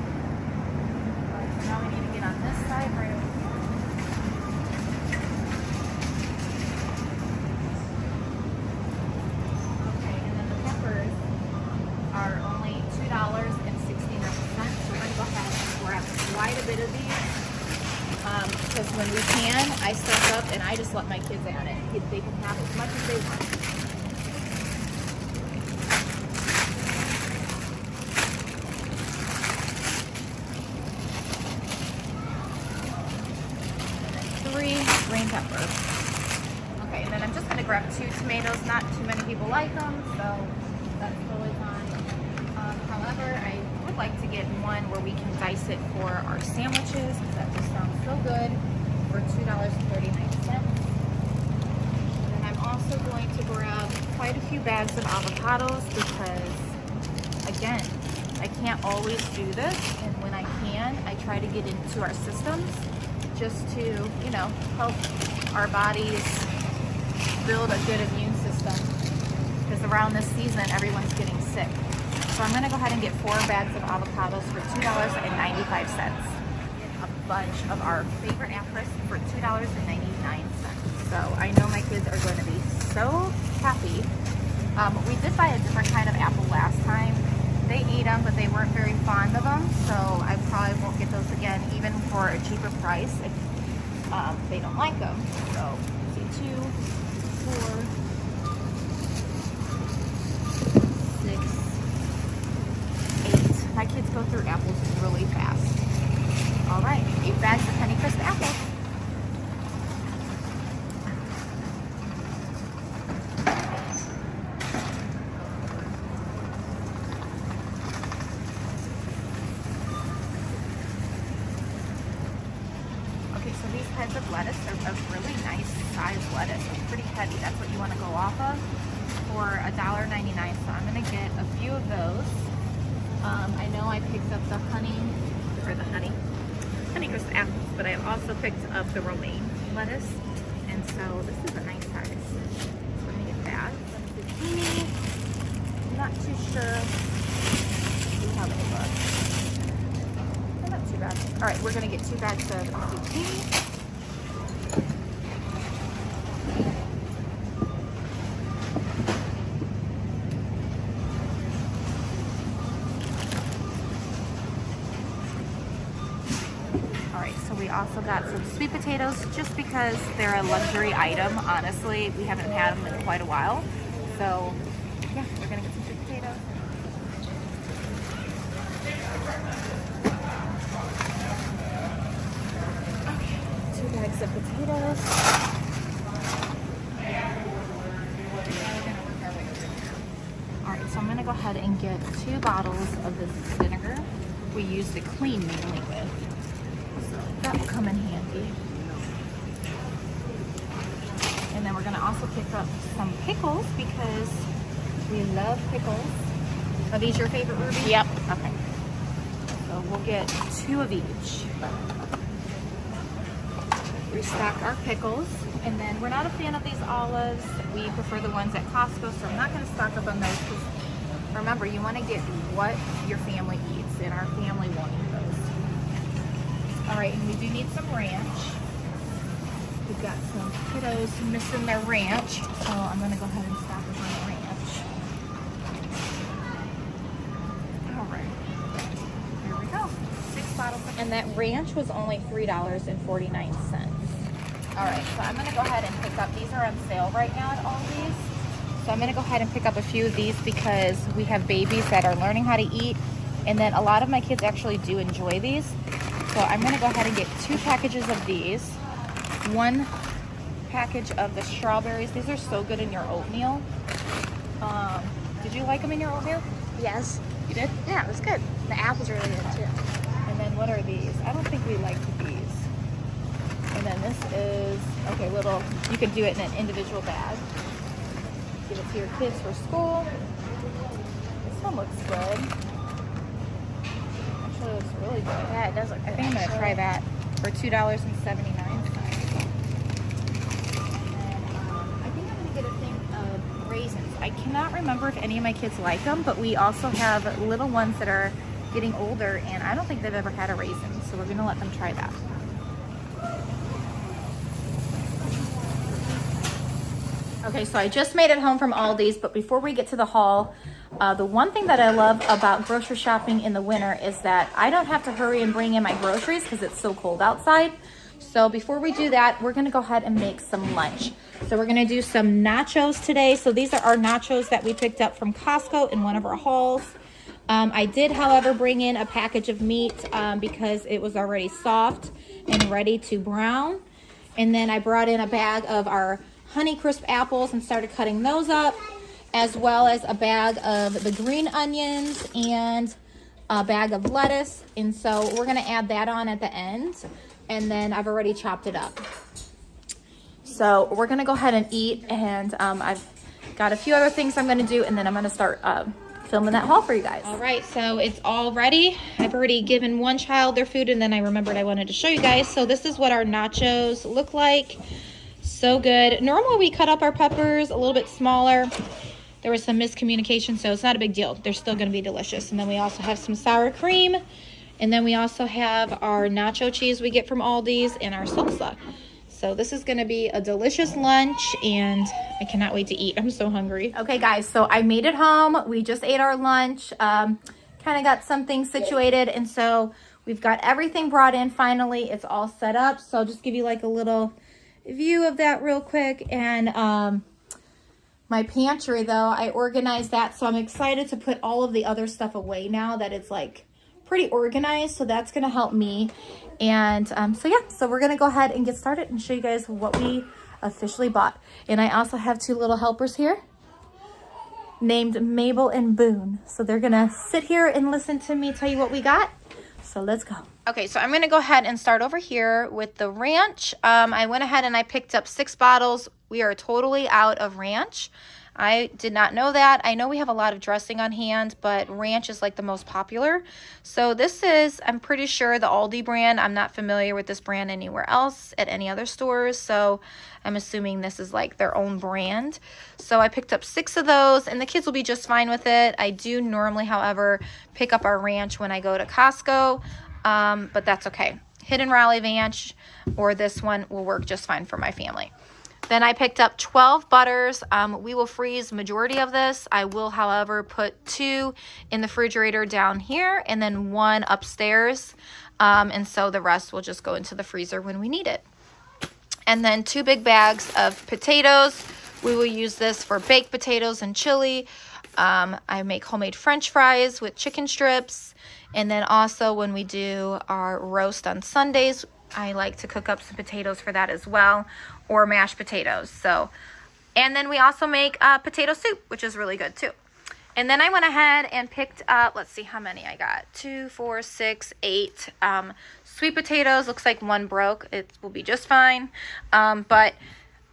All right, so now we need to get on this side right over here. Okay, and then the peppers are only $2.69. So we're going to go ahead and grab quite a bit of these. Because when we can, I stock up and I just let my kids at it. They can have as much as they want. Three green peppers. Okay, and then I'm just going to grab 2 tomatoes. Not too many people like them, so that's totally fine. However, I would like to get one where we can dice it for our sandwiches. That just sounds so good for $2.39. And I'm also going to grab quite a few bags of avocados because, again, I can't always do this, and when I can, I try to get into our systems just to, you know, help our bodies build a good immune system, because around this season, everyone's getting sick. So I'm gonna go ahead and get 4 bags of avocados for $2.95. A bunch of our favorite apples for $2.99. So I know my kids are going to be so happy. We did buy a different kind of apple last time. They eat them, but they weren't very fond of them. So I probably won't get those again, even for a cheaper price if they don't like them. So let's see, 2, 4, 6, 8. My kids go through apples really fast. All right, 8 bags of Honeycrisp apples. Okay, so these heads of lettuce are a really nice size lettuce. It's pretty heavy. That's what you want to go off of for $1.99. So I'm going to get a few of those. I know I picked up the Honeycrisp apples, but I also picked up the romaine lettuce, and so this is a nice size. So I'm going to get that. Zucchini. I'm not too sure. See how they look. They're not too bad. All right, we're going to get 2 bags of zucchini. We also got some sweet potatoes just because they're a luxury item. Honestly, we haven't had them in quite a while. So, yeah, we're going to get some sweet potatoes. Okay, 2 bags of potatoes. Alright, so I'm going to go ahead and get 2 bottles of this vinegar we use to clean mainly with. That will come in handy. And then we're going to also pick up some pickles because we love pickles. Are these your favorite, Ruby? Yep. Okay. So we'll get 2 of each. Restock our pickles. And then we're not a fan of these olives. We prefer the ones at Costco, so I'm not going to stock up on those because remember, you want to get what your family eats, and our family won't eat those. All right, and we do need some ranch. We've got some kiddos missing their ranch, so I'm gonna go ahead and stock up on the ranch. All right, here we go. 6 bottles. And that ranch was only $3.49. All right, so I'm gonna go ahead and pick up, these are on sale right now at Aldi's. So I'm gonna go ahead and pick up a few of these because we have babies that are learning how to eat, and then a lot of my kids actually do enjoy these. So I'm going to go ahead and get 2 packages of these, 1 package of the strawberries. These are so good in your oatmeal. Did you like them in your oatmeal? Yes. You did? Yeah, it was good. The apples are really good too. And then what are these? I don't think we liked these. And then this is, okay, little, you can do it in an individual bag. Give it to your kids for school. This one looks good. It looks really good. Yeah, it does look good. I think I'm going to try that for $2.79. cannot remember if any of my kids like them, but we also have little ones that are getting older, and I don't think they've ever had a raisin, so we're gonna let them try that. Okay, so I just made it home from Aldi's, but before we get to the haul, the one thing that I love about grocery shopping in the winter is that I don't have to hurry and bring in my groceries because it's so cold outside. So before we do that, we're gonna go ahead and make some lunch. So we're gonna do some nachos today. So these are our nachos that we picked up from Costco in one of our hauls. I did, however, bring in a package of meat because it was already soft and ready to brown. And then I brought in a bag of our Honeycrisp apples and started cutting those up, as well as a bag of the green onions and a bag of lettuce. And so we're gonna add that on at the end, and then I've already chopped it up. So we're gonna go ahead and eat, and I've got a few other things I'm gonna do, and then I'm gonna start filming that haul for you guys. All right, so it's all ready. I've already given one child their food, and then I remembered I wanted to show you guys. So this is what our nachos look like. So good. Normally we cut up our peppers a little bit smaller. There was some miscommunication, so it's not a big deal. They're still going to be delicious. And then we also have some sour cream. And then we also have our nacho cheese we get from Aldi's and our salsa. So this is going to be a delicious lunch, and I cannot wait to eat. I'm so hungry. Okay, guys, so I made it home. We just ate our lunch. Kind of got some things situated, and so we've got everything brought in finally. It's all set up. So I'll just give you like a little view of that real quick. And my pantry, though, I organized that, so I'm excited to put all of the other stuff away now that it's like pretty organized. So that's gonna help me. And so yeah, so we're gonna go ahead and get started and show you guys what we officially bought. And I also have two little helpers here named Mabel and Boone, so they're gonna sit here and listen to me tell you what we got. So let's go. Okay, so I'm going to go ahead and start over here with the ranch. I went ahead and I picked up 6 bottles. We are totally out of ranch. I did not know that. I know we have a lot of dressing on hand, but ranch is like the most popular. So this is, I'm pretty sure, the Aldi brand. I'm not familiar with this brand anywhere else at any other stores, so I'm assuming this is like their own brand. So I picked up 6 of those, and the kids will be just fine with it. I do normally, however, pick up our ranch when I go to Costco, but that's okay. Hidden Raleigh ranch or this one will work just fine for my family. Then I picked up 12 butters. We will freeze majority of this. I will, however, put 2 in the refrigerator down here and then 1 upstairs. And so the rest will just go into the freezer when we need it. And then 2 big bags of potatoes. We will use this for baked potatoes and chili. I make homemade French fries with chicken strips. And then also when we do our roast on Sundays, I like to cook up some potatoes for that as well, or mashed potatoes. So, and then we also make potato soup, which is really good too. And then I went ahead and picked up, let's see how many I got. 2, 4, 6, 8 sweet potatoes. Looks like 1 broke. It will be just fine. But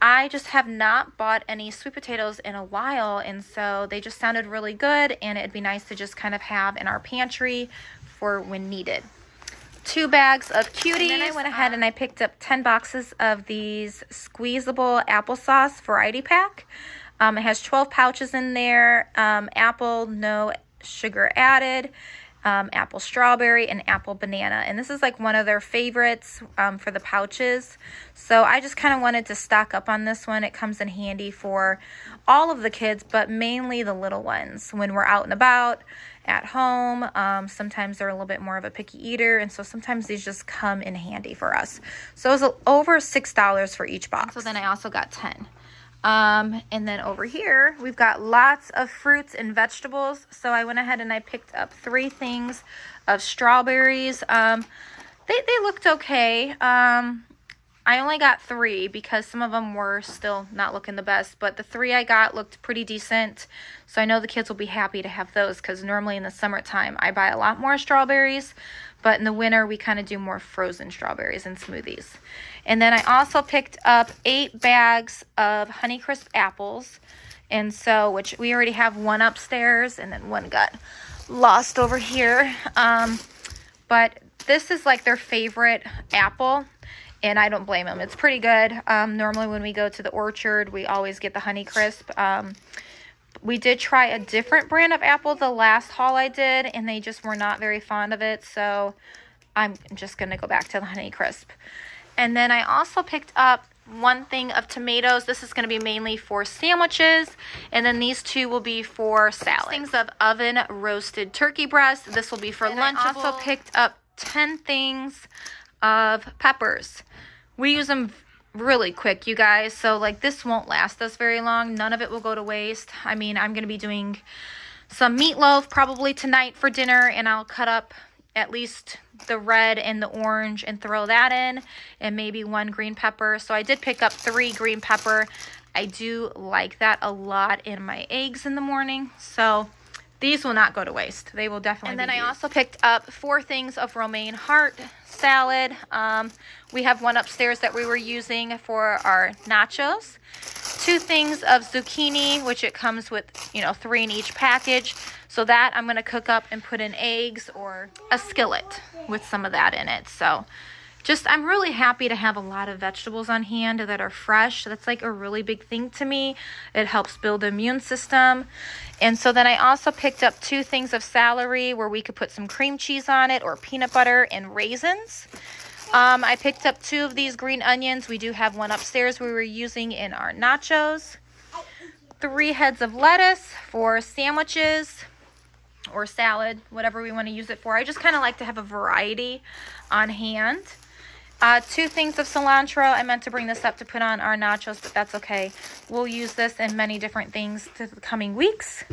I just have not bought any sweet potatoes in a while, and so they just sounded really good, and it'd be nice to just kind of have in our pantry for when needed. 2 bags of Cuties. And then I went ahead and I picked up 10 boxes of these squeezable applesauce variety pack. It has 12 pouches in there. Apple, no sugar added. Apple strawberry and apple banana. And this is like one of their favorites for the pouches. So I just kind of wanted to stock up on this one. It comes in handy for all of the kids, but mainly the little ones. When we're out and about, at home, sometimes they're a little bit more of a picky eater, and so sometimes these just come in handy for us. So it was over $6 for each box. So then I also got 10. And then over here, we've got lots of fruits and vegetables. So I went ahead and I picked up 3 things of strawberries. They looked okay. I only got 3 because some of them were still not looking the best, but the 3 I got looked pretty decent. So I know the kids will be happy to have those because normally in the summertime I buy a lot more strawberries, but in the winter we kind of do more frozen strawberries and smoothies. And then I also picked up 8 bags of Honeycrisp apples, and so, which we already have 1 upstairs and then 1 got lost over here. But this is like their favorite apple, and I don't blame them. It's pretty good. Normally when we go to the orchard, we always get the Honeycrisp. We did try a different brand of apple the last haul I did, and they just were not very fond of it. So I'm just going to go back to the Honey Crisp. And then I also picked up one thing of tomatoes. This is going to be mainly for sandwiches, and then these two will be for salad. Things of oven roasted turkey breast. This will be for lunch. I also picked up 10 things of peppers. We use them really quick, you guys, so like this won't last us very long. None of it will go to waste. I mean, I'm going to be doing some meatloaf probably tonight for dinner, and I'll cut up at least the red and the orange and throw that in, and maybe 1 green pepper. So I did pick up 3 green pepper. I do like that a lot in my eggs in the morning, so these will not go to waste. They will definitely be used. And then I also picked up 4 things of romaine heart salad. We have one upstairs that we were using for our nachos. 2 things of zucchini, which it comes with, 3 in each package. So that I'm going to cook up and put in eggs or a skillet with some of that in it. So I'm really happy to have a lot of vegetables on hand that are fresh. That's like a really big thing to me. It helps build the immune system. And so then I also picked up 2 things of celery where we could put some cream cheese on it, or peanut butter and raisins. I picked up 2 of these green onions. We do have one upstairs we were using in our nachos. 3 heads of lettuce for sandwiches or salad, whatever we want to use it for. I just kind of like to have a variety on hand. 2 things of cilantro. I meant to bring this up to put on our nachos, but that's okay. We'll use this in many different things to the coming weeks.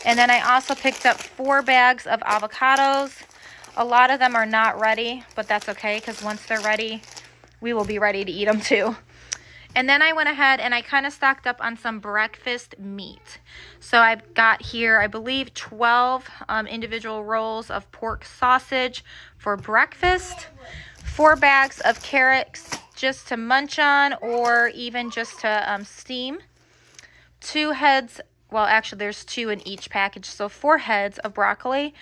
And then I also picked up 4 bags of avocados. A lot of them are not ready, but that's okay, because once they're ready, we will be ready to eat them too. And then I went ahead and I kind of stocked up on some breakfast meat. So I've got here, I believe, 12 individual rolls of pork sausage for breakfast, 4 bags of carrots just to munch on, or even just to steam, 2 heads, well, actually there's 2 in each package, so 4 heads of broccoli.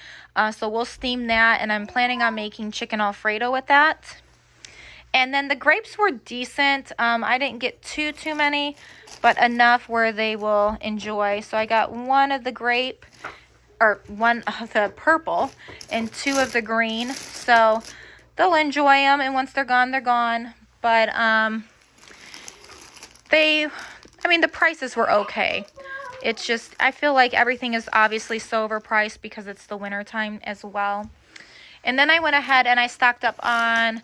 So we'll steam that, and I'm planning on making chicken Alfredo with that. And then the grapes were decent. I didn't get too many, but enough where they will enjoy. So I got 1 of the grape, or 1 of the purple, and 2 of the green. So they'll enjoy them, and once they're gone, they're gone. But the prices were okay. It's just, I feel like everything is obviously so overpriced because it's the winter time as well. And then I went ahead and I stocked up on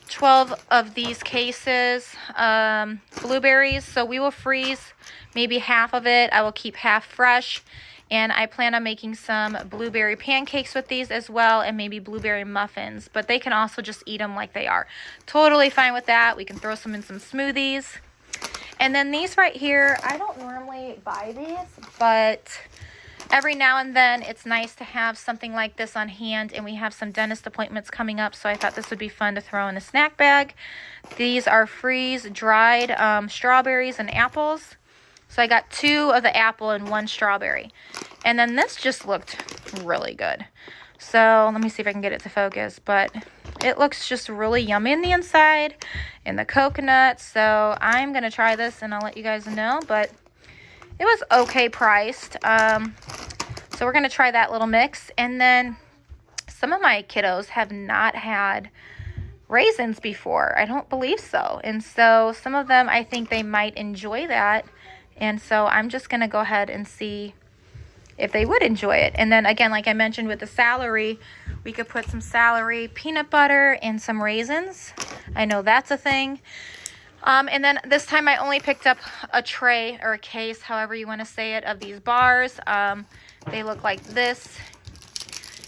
12 of these cases, blueberries. So we will freeze maybe half of it. I will keep half fresh. And I plan on making some blueberry pancakes with these as well, and maybe blueberry muffins. But they can also just eat them like they are. Totally fine with that. We can throw some in some smoothies. And then these right here, I don't normally buy these, but every now and then it's nice to have something like this on hand, and we have some dentist appointments coming up, so I thought this would be fun to throw in a snack bag. These are freeze-dried strawberries and apples. So I got 2 of the apple and 1 strawberry. And then this just looked really good. So let me see if I can get it to focus, but it looks just really yummy in the inside, and the coconut. So I'm going to try this and I'll let you guys know, but it was okay priced. So we're going to try that little mix. And then some of my kiddos have not had raisins before. I don't believe so. And so some of them, I think they might enjoy that. And so I'm just going to go ahead and see if they would enjoy it. And then again, like I mentioned with the celery, we could put some celery, peanut butter, and some raisins. I know that's a thing. And then this time I only picked up a tray or a case, however you want to say it, of these bars. They look like this.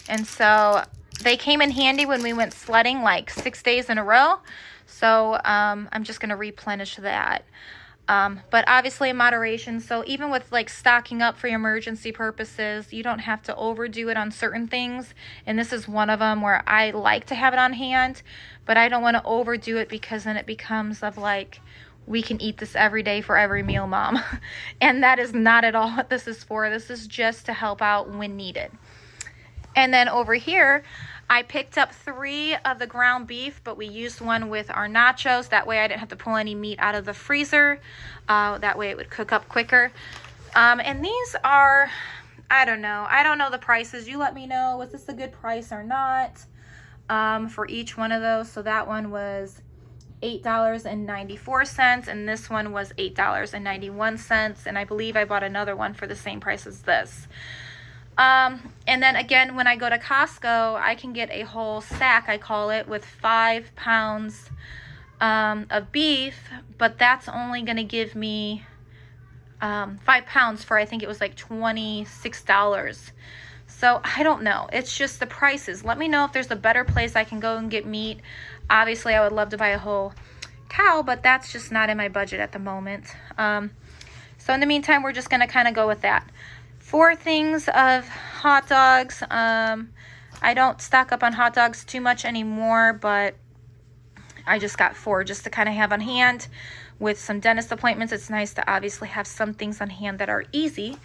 And so they came in handy when we went sledding like 6 days in a row. So I'm just going to replenish that. But obviously in moderation. So even with like stocking up for your emergency purposes, you don't have to overdo it on certain things. And this is one of them where I like to have it on hand, but I don't want to overdo it, because then it becomes of like, we can eat this every day for every meal, Mom. And that is not at all what this is for. This is just to help out when needed. And then over here, I picked up 3 of the ground beef, but we used 1 with our nachos. That way I didn't have to pull any meat out of the freezer. That way it would cook up quicker. And these are, I don't know the prices. You let me know, was this a good price or not, for each one of those. So that one was $8.94, and this one was $8.91, and I believe I bought another one for the same price as this. And then again, when I go to Costco, I can get a whole sack, I call it, with 5 pounds of beef, but that's only going to give me 5 pounds for, I think it was like $26. So I don't know. It's just the prices. Let me know if there's a better place I can go and get meat. Obviously, I would love to buy a whole cow, but that's just not in my budget at the moment. So in the meantime, we're just going to kind of go with that. 4 things of hot dogs. I don't stock up on hot dogs too much anymore, but I just got 4 just to kind of have on hand. With some dentist appointments, it's nice to obviously have some things on hand that are easy.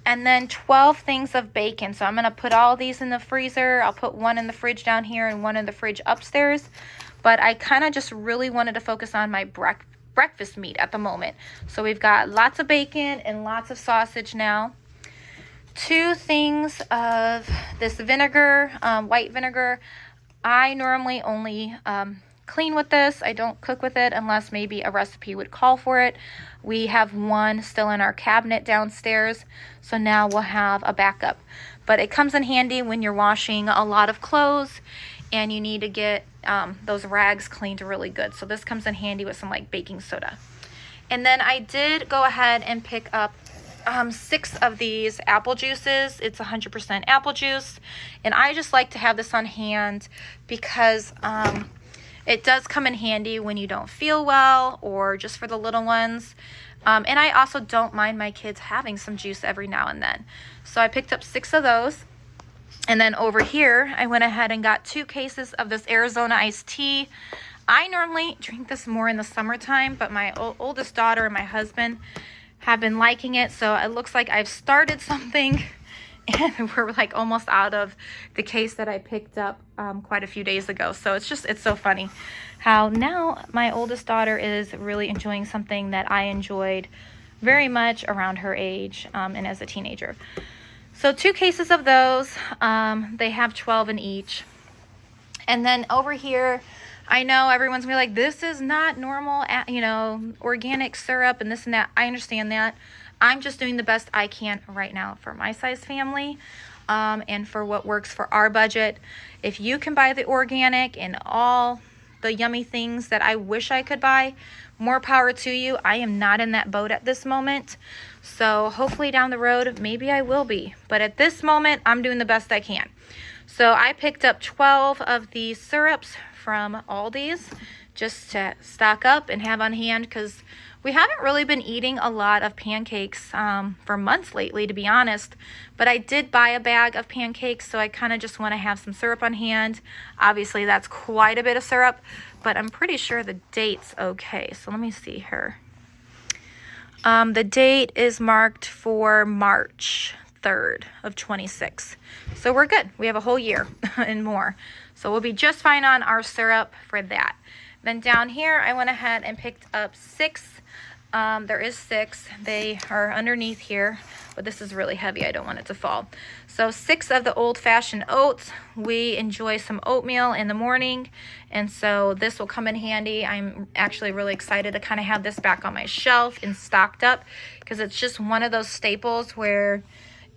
And then 12 things of bacon. So I'm going to put all these in the freezer. I'll put one in the fridge down here and one in the fridge upstairs. But I kind of just really wanted to focus on my breakfast meat at the moment. So we've got lots of bacon and lots of sausage now. 2 things of this vinegar, white vinegar. I normally only clean with this. I don't cook with it unless maybe a recipe would call for it. We have one still in our cabinet downstairs, so now we'll have a backup. But it comes in handy when you're washing a lot of clothes and you need to get those rags cleaned really good. So this comes in handy with some like baking soda. And then I did go ahead and pick up 6 of these apple juices. It's 100% apple juice, and I just like to have this on hand because it does come in handy when you don't feel well or just for the little ones. And I also don't mind my kids having some juice every now and then. So I picked up 6 of those. And then over here, I went ahead and got 2 cases of this Arizona iced tea. I normally drink this more in the summertime, but my oldest daughter and my husband have been liking it. So it looks like I've started something. And we're like almost out of the case that I picked up quite a few days ago. So it's so funny how now my oldest daughter is really enjoying something that I enjoyed very much around her age and as a teenager. So 2 cases of those. They have 12 in each. And then over here, I know everyone's gonna be like, this is not normal, organic syrup and this and that. I understand that. I'm just doing the best I can right now for my size family and for what works for our budget. If you can buy the organic and all the yummy things that I wish I could buy, more power to you. I am not in that boat at this moment. So hopefully down the road, maybe I will be. But at this moment, I'm doing the best I can. So I picked up 12 of these syrups from Aldi's just to stock up and have on hand because we haven't really been eating a lot of pancakes for months lately, to be honest. But I did buy a bag of pancakes, so I kind of just want to have some syrup on hand. Obviously, that's quite a bit of syrup, but I'm pretty sure the date's okay. So let me see here. The date is marked for March 3rd of 26. So we're good. We have a whole year and more. So we'll be just fine on our syrup for that. Then down here, I went ahead and picked up 6. There is 6. They are underneath here, but this is really heavy. I don't want it to fall. So 6 of the old-fashioned oats. We enjoy some oatmeal in the morning, and so this will come in handy. I'm actually really excited to kind of have this back on my shelf and stocked up because it's just one of those staples where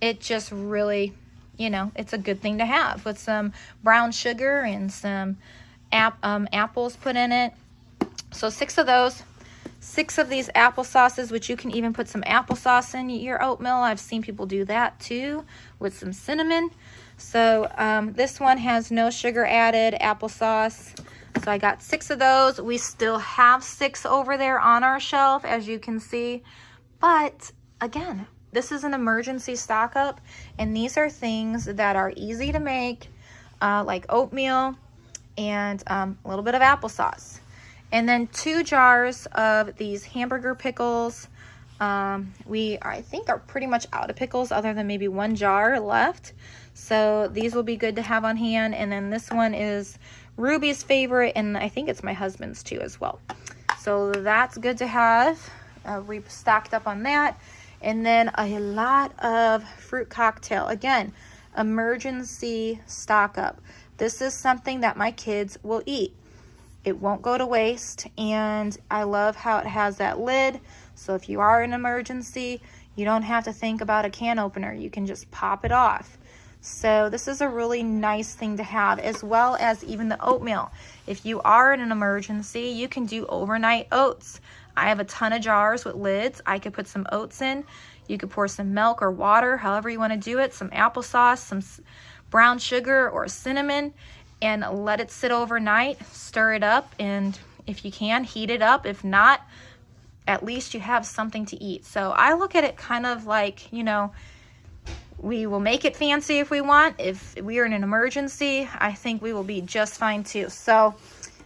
it just really, it's a good thing to have with some brown sugar and some apples put in it. So 6 of those. 6 of these apple sauces, which you can even put some applesauce in your oatmeal. I've seen people do that too with some cinnamon. So this one has no sugar added applesauce. So I got 6 of those. We still have 6 over there on our shelf, as you can see. But again, this is an emergency stock up, and these are things that are easy to make, like oatmeal and a little bit of applesauce. And then 2 jars of these hamburger pickles. We, I think, are pretty much out of pickles other than maybe 1 jar left. So these will be good to have on hand. And then this one is Ruby's favorite, and I think it's my husband's too as well. So that's good to have. We've stocked up on that. And then a lot of fruit cocktail. Again, emergency stock up. This is something that my kids will eat. It won't go to waste, and I love how it has that lid. So if you are in an emergency, you don't have to think about a can opener. You can just pop it off. So this is a really nice thing to have, as well as even the oatmeal. If you are in an emergency, you can do overnight oats. I have a ton of jars with lids. I could put some oats in. You could pour some milk or water, however you want to do it, some applesauce, some brown sugar or cinnamon, and let it sit overnight. Stir it up, and if you can, heat it up. If not, at least you have something to eat. So I look at it kind of like, you know, we will make it fancy if we want. If we are in an emergency, I think we will be just fine too. So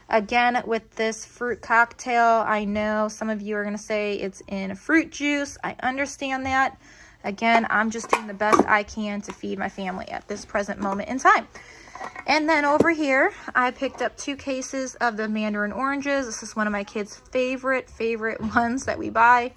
again, with this fruit cocktail, I know some of you are going to say it's in fruit juice. I understand that. Again, I'm just doing the best I can to feed my family at this present moment in time. And then over here, I picked up 2 cases of the mandarin oranges. This is one of my kids' favorite ones that we buy.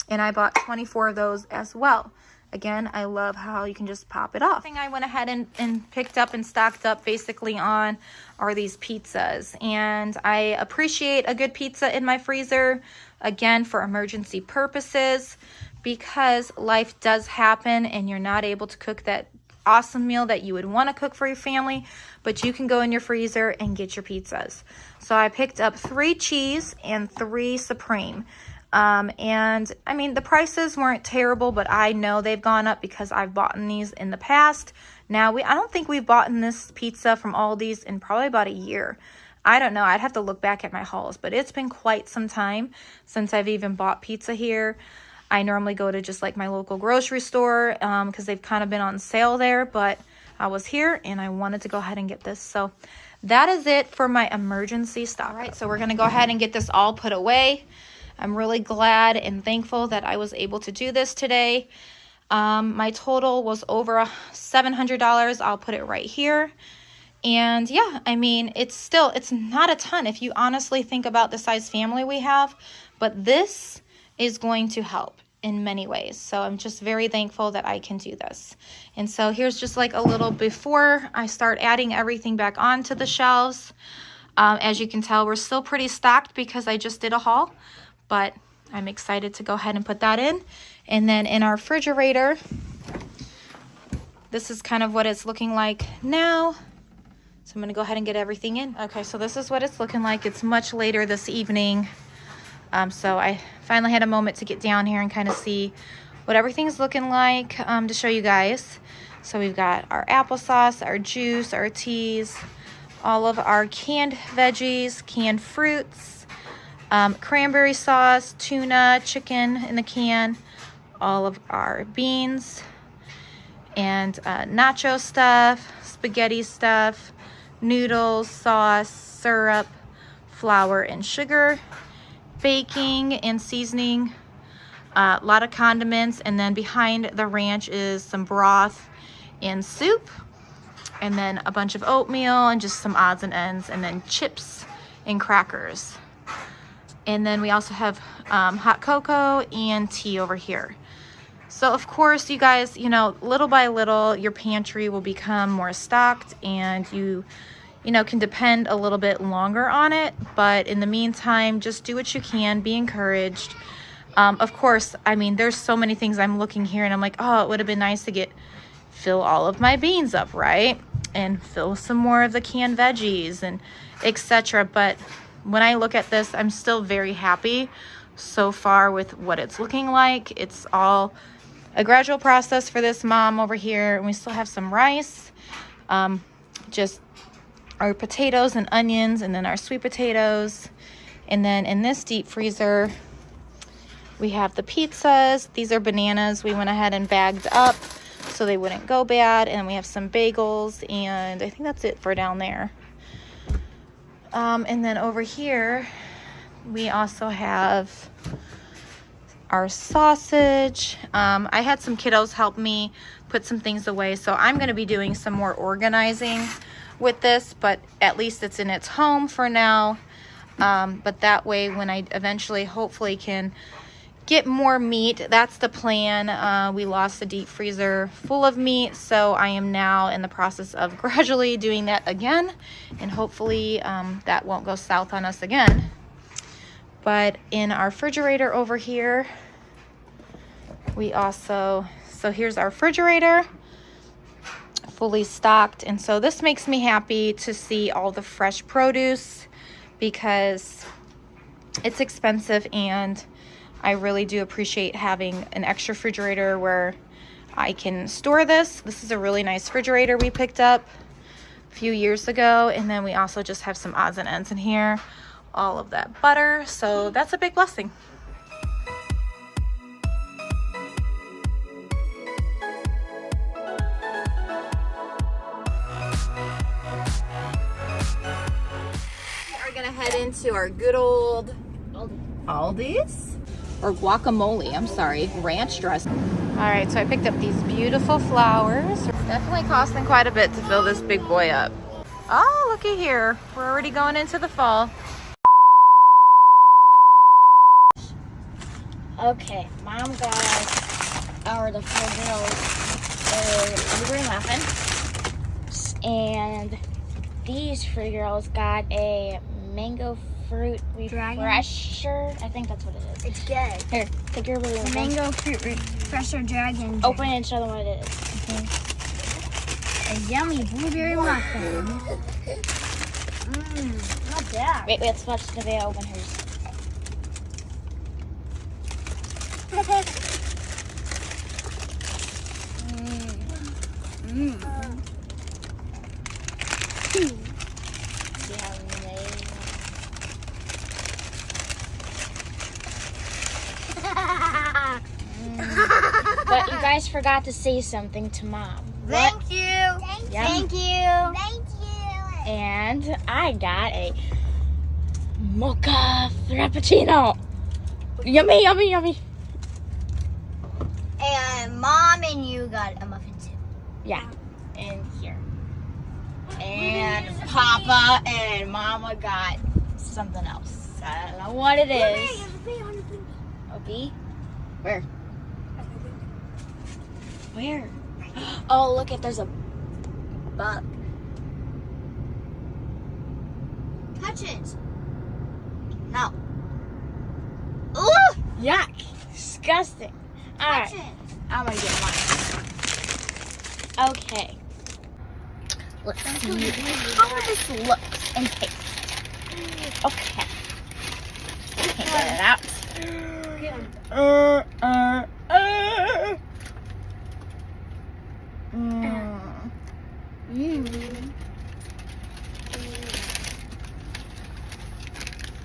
And I bought 24 of those as well. Again, I love how you can just pop it off. The thing I went ahead and picked up and stocked up basically on are these pizzas. And I appreciate a good pizza in my freezer, again, for emergency purposes, because life does happen and you're not able to cook that awesome meal that you would want to cook for your family, but you can go in your freezer and get your pizzas. So I picked up 3 cheese and 3 supreme. And I mean, the prices weren't terrible, but I know they've gone up because I've bought these in the past. Now, I don't think we've bought this pizza from Aldi's in probably about a year. I don't know. I'd have to look back at my hauls, but it's been quite some time since I've even bought pizza here. I normally go to just like my local grocery store because they've kind of been on sale there, but I was here and I wanted to go ahead and get this. So that is it for my emergency stock. All right, so we're going to go ahead and get this all put away. I'm really glad and thankful that I was able to do this today. My total was over $700. I'll put it right here. And yeah, I mean, it's not a ton if you honestly think about the size family we have, but this is going to help in many ways. So I'm just very thankful that I can do this. And so here's just like a little before I start adding everything back onto the shelves. As you can tell, we're still pretty stocked because I just did a haul, but I'm excited to go ahead and put that in. And then in our refrigerator, this is kind of what it's looking like now. So I'm going to go ahead and get everything in. Okay, so this is what it's looking like. It's much later this evening. So I finally had a moment to get down here and kind of see what everything's looking like to show you guys. So we've got our applesauce, our juice, our teas, all of our canned veggies, canned fruits, cranberry sauce, tuna, chicken in the can, all of our beans, and nacho stuff, spaghetti stuff, noodles, sauce, syrup, flour, and sugar, baking and seasoning, a lot of condiments, and then behind the ranch is some broth and soup, and then a bunch of oatmeal and just some odds and ends, and then chips and crackers. And then we also have hot cocoa and tea over here. So of course, you guys, you know, little by little, your pantry will become more stocked, and you know, can depend a little bit longer on it. But in the meantime, just do what you can, be encouraged. Of course, I mean, there's so many things I'm looking here and I'm like, oh, it would have been nice to fill all of my beans up, right? And fill some more of the canned veggies and etc. But when I look at this, I'm still very happy so far with what it's looking like. It's all a gradual process for this mom over here. And we still have some rice, just our potatoes and onions, and then our sweet potatoes. And then in this deep freezer, we have the pizzas. These are bananas we went ahead and bagged up so they wouldn't go bad. And we have some bagels, and I think that's it for down there. And then over here, we also have our sausage. I had some kiddos help me put some things away, so I'm going to be doing some more organizing with this, but at least it's in its home for now. But that way, when I eventually hopefully can get more meat. That's the plan. We lost the deep freezer full of meat, so I am now in the process of gradually doing that again, and hopefully that won't go south on us again. But in our refrigerator over here, we also, so here's our refrigerator, fully stocked. And so this makes me happy to see all the fresh produce because it's expensive, and I really do appreciate having an extra refrigerator where I can store this. This is a really nice refrigerator we picked up a few years ago. And then we also just have some odds and ends in here, all of that butter. So that's a big blessing. We are gonna head into our good old Aldi's, or guacamole, I'm sorry, ranch dressing. All right, so I picked up these beautiful flowers. It's definitely costing quite a bit to fill this big boy up. Oh, looky here. We're already going into the fall. Okay, Mom got us, the 4 girls, a blueberry muffin. And these 3 girls got a mango fruit refresher. I think that's what it is. It's good. Here, take your blue one. Mango fruit refresher dragon. Open it and show them what it is. A yummy blueberry muffin. Not bad. Wait, let's watch Nevaeh open hers. See how amazing. But you guys forgot to say something to Mom. Thank you. Thank you. Thank you. And I got a mocha frappuccino. Yummy, yummy, yummy. And Mom and you got a muffin too. Yeah, and here. And Papa and Mama got something else. I don't know what it is. A bee? Where? Where? Oh, look it, there's a bug. Touch it. No. Ooh! Yuck! Disgusting. Alright, Touch it. I'm gonna get mine. Okay. Let's see how this looks and tastes. Okay. Can't get it out.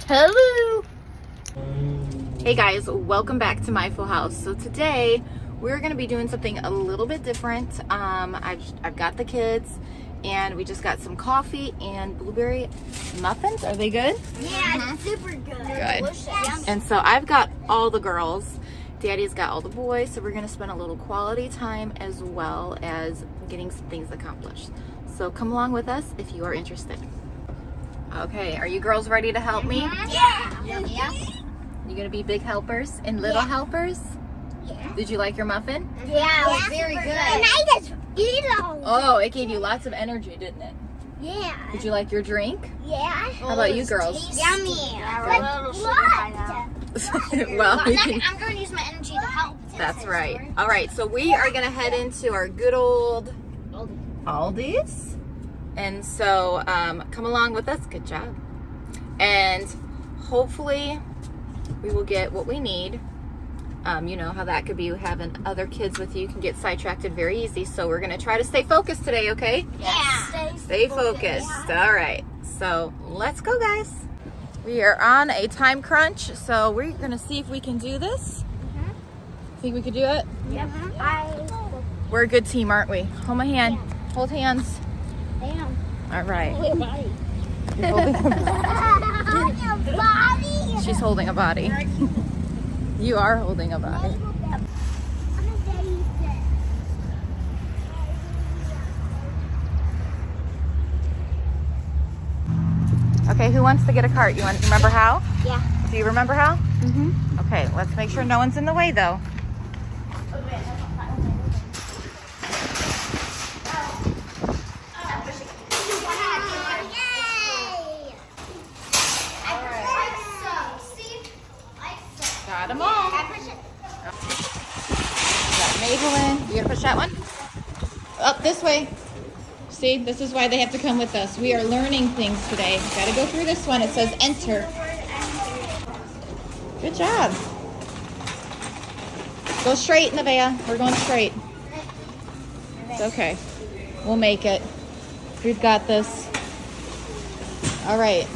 Hello. Hey guys, welcome back to my full house. So today we're going to be doing something a little bit different. I've got the kids, and we just got some coffee and blueberry muffins. Are they good? Yeah, it's super good. Good. Delicious. Yum. And so I've got all the girls. Daddy's got all the boys. So we're going to spend a little quality time as well as getting some things accomplished. So come along with us if you are interested. Okay, are you girls ready to help me? Yeah. Yeah. You gonna be big helpers and little helpers? Yeah. Did you like your muffin? Yeah, it was very good. And I just eat it all. Oh, it gave you lots of energy, didn't it? Yeah. Did you like your drink? Yeah. How about you girls? Yummy. Yeah, Well, we can, I'm going to use my energy to help. that's right. All right, so we are gonna head into our good old Aldi's. And so come along with us. Good job. And hopefully we will get what we need. You know how that could be, having other kids with you can get sidetracked very easy. So we're going to try to stay focused today, okay? Yeah. Stay focused. All right. So let's go, guys. We are on a time crunch, so we're going to see if we can do this. Think we could do it? Yep. We're a good team, aren't we? Hold my hand. Hold hands. Damn. All right. Your body. You're holding Your body. She's holding a body. You are holding a body. Okay, who wants to get a cart? You remember how? Yeah. Do you remember how? Mm-hmm. Okay. Okay, let's make sure no one's in the way though. Got them all. Got Maybelline. You gonna push that one? Up this way. See, this is why they have to come with us. We are learning things today. Gotta go through this one. It says enter. Good job. Go straight, Nevaeh. We're going straight. It's okay. We'll make it. We've got this. All right.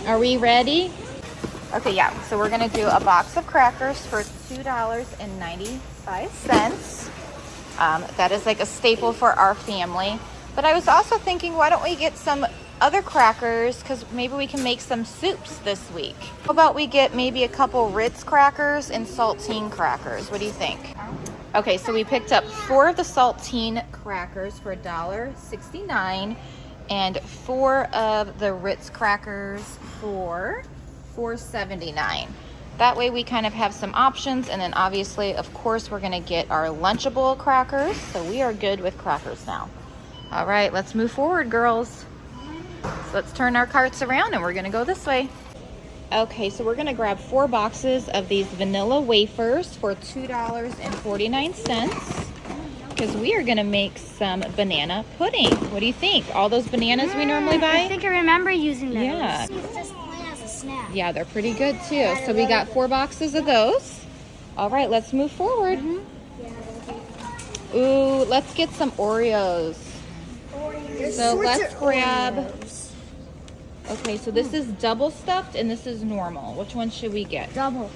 Are we ready? Okay, yeah. So we're gonna do a box of crackers for $2.95. That is like a staple for our family. But I was also thinking, why don't we get some other crackers, because maybe we can make some soups this week. How about we get maybe a couple Ritz crackers and saltine crackers? What do you think? Okay, so we picked up 4 of the saltine crackers for $1.69 and 4 of the Ritz crackers for $4.79. That way we kind of have some options, and then obviously, of course, we're gonna get our Lunchable crackers, so we are good with crackers now. All right, let's move forward, girls. So let's turn our carts around and we're gonna go this way. Okay, so we're gonna grab 4 boxes of these vanilla wafers for $2.49 because we are gonna make some banana pudding. What do you think? All those bananas we normally buy? I think I remember using those. Yeah. Snack. Yeah, they're pretty good too. So we got 4 boxes of those. All right, let's move forward. Ooh, let's get some Oreos. So let's grab. Okay, so this is double stuffed and this is normal. Which one should we get? Double.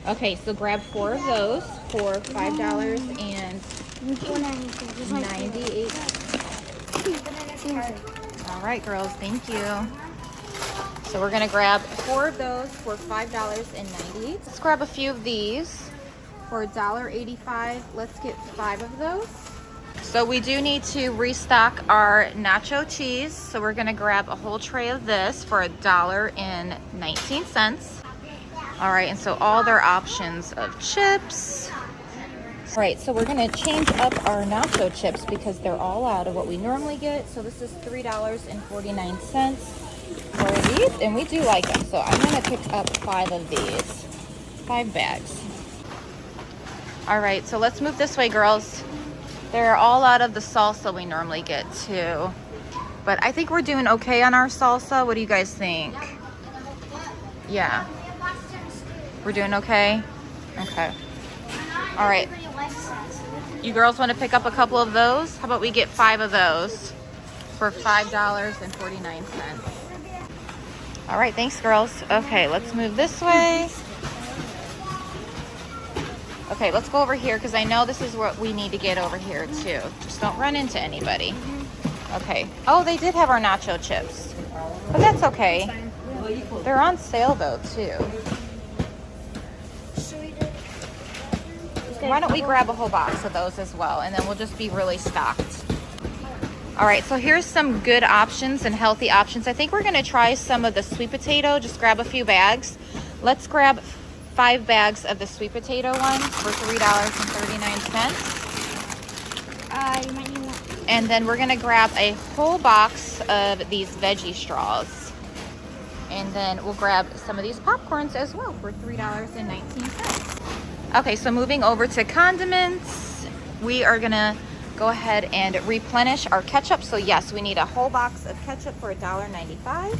Okay, so grab 4 of those for $5.98. All right, girls, thank you. So we're gonna grab 4 of those for $5.98. Let's grab a few of these for $1.85. Let's get 5 of those. So we do need to restock our nacho cheese. So we're gonna grab a whole tray of this for $1.19. All right, and so all their options of chips. All right, so we're gonna change up our nacho chips because they're all out of what we normally get. So this is $3.49 for these, and we do like them. So I'm gonna pick up 5 of these, 5 bags. All right, so let's move this way, girls. They're all out of the salsa we normally get too. But I think we're doing okay on our salsa. What do you guys think? Yeah. We're doing okay? Okay. All right. You girls want to pick up a couple of those? How about we get 5 of those for $5.49. All right, thanks, girls. Okay, let's move this way. Okay, let's go over here because I know this is what we need to get over here too. Just don't run into anybody. Okay. Oh, they did have our nacho chips, but that's okay. They're on sale though too. Why don't we grab a whole box of those as well, and then we'll just be really stocked. All right, so here's some good options and healthy options. I think we're gonna try some of the sweet potato. Just grab a few bags. Let's grab 5 bags of the sweet potato ones for $3.39. You might need more. And then we're gonna grab a whole box of these veggie straws. And then we'll grab some of these popcorns as well for $3.19. Okay, so moving over to condiments, we are gonna go ahead and replenish our ketchup. So yes, we need a whole box of ketchup for $1.95.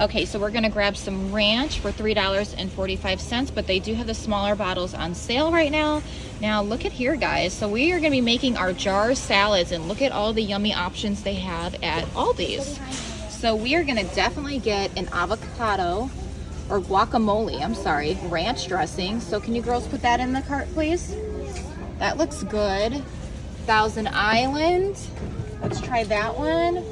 Okay, so we're gonna grab some ranch for $3.45, but they do have the smaller bottles on sale right now. Now look at here, guys. So we are gonna be making our jar salads, and look at all the yummy options they have at Aldi's. So we are gonna definitely get an avocado or guacamole, I'm sorry, ranch dressing. So can you girls put that in the cart, please? That looks good. Thousand Island, let's try that one.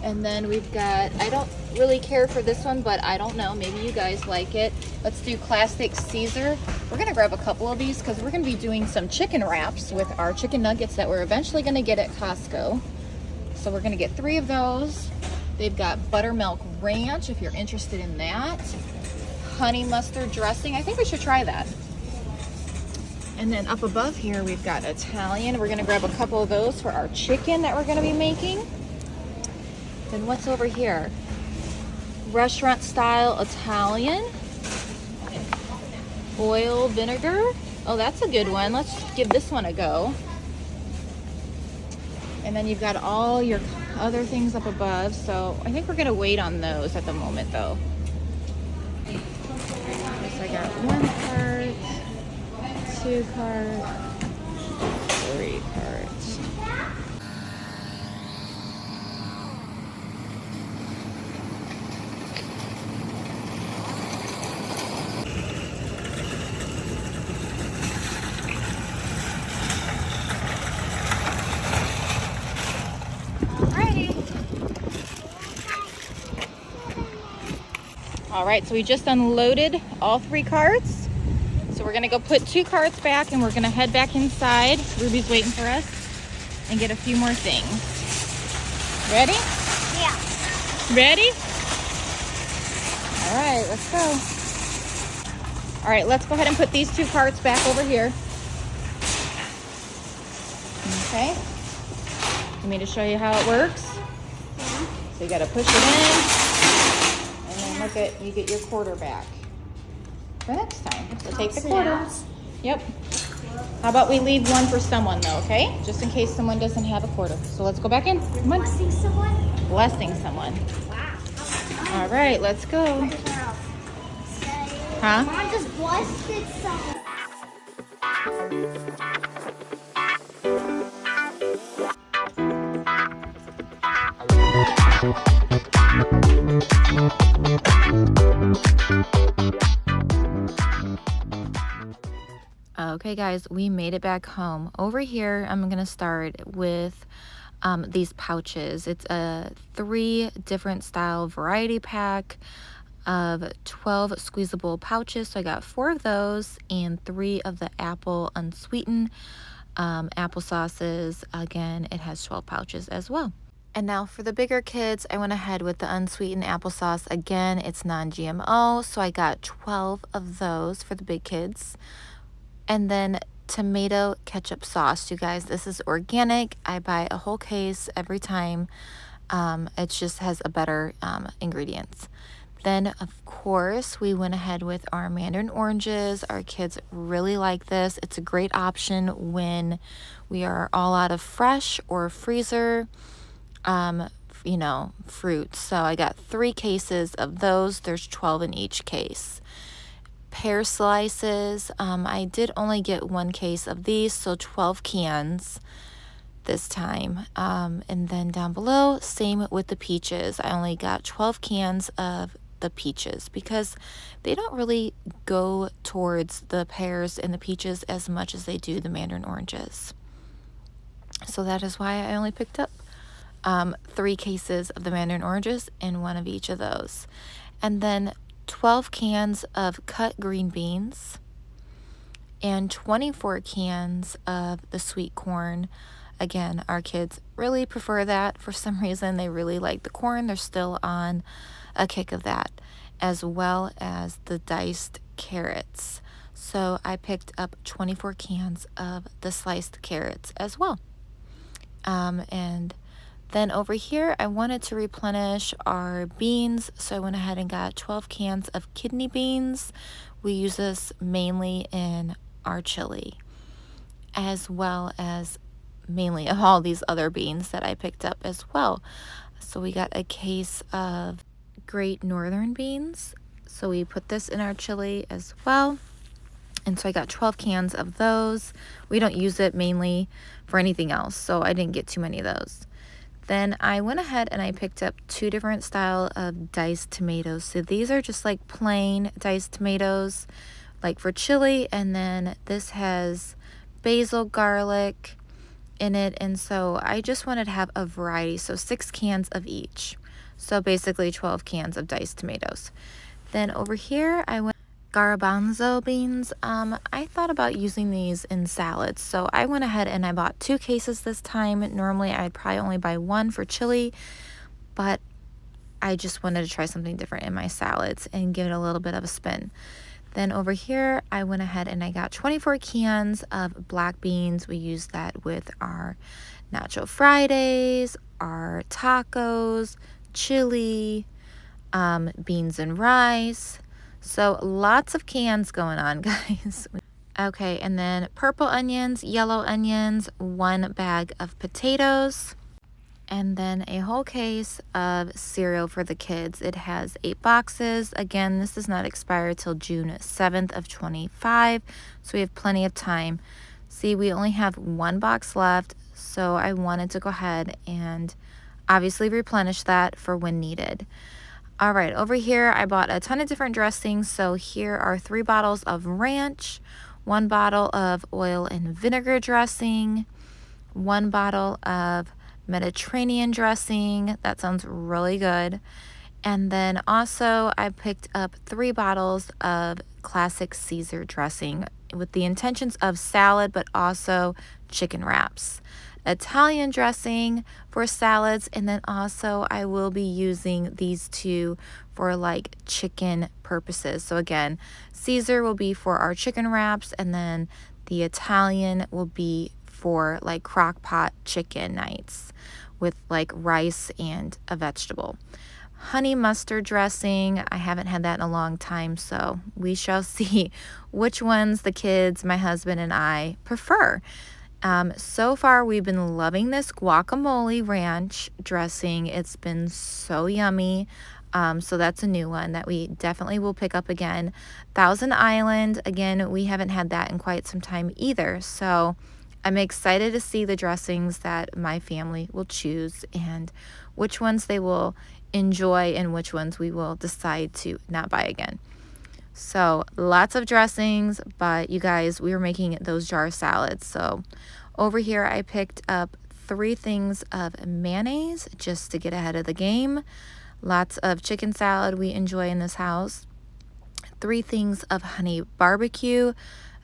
And then we've got, I don't really care for this one, but I don't know, maybe you guys like it. Let's do classic Caesar. We're gonna grab a couple of these because we're gonna be doing some chicken wraps with our chicken nuggets that we're eventually gonna get at Costco. So we're gonna get 3 of those. They've got buttermilk ranch if you're interested in that. honey mustard dressing. I think we should try that. And then up above here, we've got Italian. We're gonna grab a couple of those for our chicken that we're gonna be making. Then what's over here? Restaurant style Italian. Oil vinegar. Oh, that's a good one. Let's give this one a go. And then you've got all your other things up above. So I think we're gonna wait on those at the moment though. So I got 1 cart, 2 carts, 3 carts. All right, so we just unloaded all 3 carts. So we're gonna go put 2 carts back and we're gonna head back inside. Ruby's waiting for us and get a few more things. Ready? Yeah. Ready? All right, let's go. All right, let's go ahead and put these 2 carts back over here. Okay. You want me to show you how it works? Yeah. So you gotta push it in. And then look at, you get your quarter back for next time. So take the quarter. Yep. How about we leave 1 for someone though, okay? Just in case someone doesn't have a quarter. So let's go back in. Come on. Blessing someone? Blessing someone. Wow. All right, let's go. Huh? Mom just blessed someone. Okay guys, we made it back home. Over here, I'm gonna start with these pouches. It's a 3 different style variety pack of 12 squeezable pouches. So I got 4 of those and 3 of the apple unsweetened apple sauces. Again, it has 12 pouches as well. And now for the bigger kids, I went ahead with the unsweetened applesauce. Again, it's non-GMO, so I got 12 of those for the big kids. And then tomato ketchup sauce, you guys. This is organic. I buy a whole case every time. It just has a better ingredients. Then, of course, we went ahead with our mandarin oranges. Our kids really like this. It's a great option when we are all out of fresh or freezer, fruits. So I got 3 cases of those. There's 12 in each case. Pear slices. I did only get 1 case of these, so 12 cans this time. And then down below, same with the peaches. I only got 12 cans of the peaches because they don't really go towards the pears and the peaches as much as they do the mandarin oranges. So that is why I only picked up 3 cases of the mandarin oranges and 1 of each of those. And then 12 cans of cut green beans and 24 cans of the sweet corn. Again, our kids really prefer that. For some reason, they really like the corn. They're still on a kick of that, as well as the diced carrots. So I picked up 24 cans of the sliced carrots as well. And then over here, I wanted to replenish our beans, so I went ahead and got 12 cans of kidney beans. We use this mainly in our chili, as well as mainly of all these other beans that I picked up as well. So we got a case of Great Northern beans. So we put this in our chili as well. And so I got 12 cans of those. We don't use it mainly for anything else, so I didn't get too many of those. Then I went ahead and I picked up 2 different style of diced tomatoes. So these are just like plain diced tomatoes, like for chili. And then this has basil, garlic in it. And so I just wanted to have a variety. So 6 cans of each. So basically 12 cans of diced tomatoes. Then over here, I went garbanzo beans. I thought about using these in salads, so I went ahead and I bought 2 cases this time. Normally I'd probably only buy 1 for chili, but I just wanted to try something different in my salads and give it a little bit of a spin. Then over here, I went ahead and I got 24 cans of black beans. We use that with our Nacho Fridays, our tacos, chili, beans and rice. So lots of cans going on, guys. Okay, and then purple onions, yellow onions, 1 bag of potatoes, and then a whole case of cereal for the kids. It has 8 boxes. Again, this does not expire till June 7th of 25, so we have plenty of time. See, we only have 1 box left, so I wanted to go ahead and obviously replenish that for when needed. All right, over here I bought a ton of different dressings. So here are 3 bottles of ranch, 1 bottle of oil and vinegar dressing, 1 bottle of Mediterranean dressing. That sounds really good. And then also I picked up 3 bottles of classic Caesar dressing with the intentions of salad, but also chicken wraps. Italian dressing for salads, and then also I will be using these 2 for like chicken purposes. So again, Caesar will be for our chicken wraps, and then the Italian will be for like crock pot chicken nights with like rice and a vegetable. Honey mustard dressing, I haven't had that in a long time, so we shall see which ones the kids, my husband, and I prefer. So far we've been loving this guacamole ranch dressing. It's been so yummy. So that's a new one that we definitely will pick up again. Thousand Island, again, we haven't had that in quite some time either. So I'm excited to see the dressings that my family will choose and which ones they will enjoy and which ones we will decide to not buy again. So lots of dressings, but you guys, we were making those jar salads. So over here I picked up 3 things of mayonnaise just to get ahead of the game. Lots of chicken salad we enjoy in this house. 3 things of honey barbecue.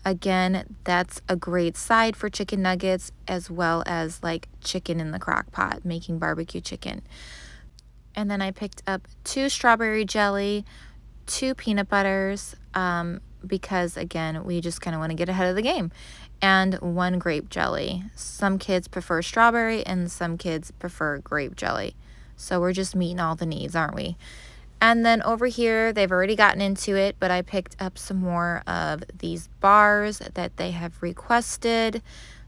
Again, that's a great side for chicken nuggets, as well as like chicken in the crock pot, making barbecue chicken. And then I picked up 2 strawberry jelly, 2 peanut butters, because again, we just kind of want to get ahead of the game, and 1 grape jelly. Some kids prefer strawberry and some kids prefer grape jelly. So we're just meeting all the needs, aren't we? And then over here, they've already gotten into it, but I picked up some more of these bars that they have requested.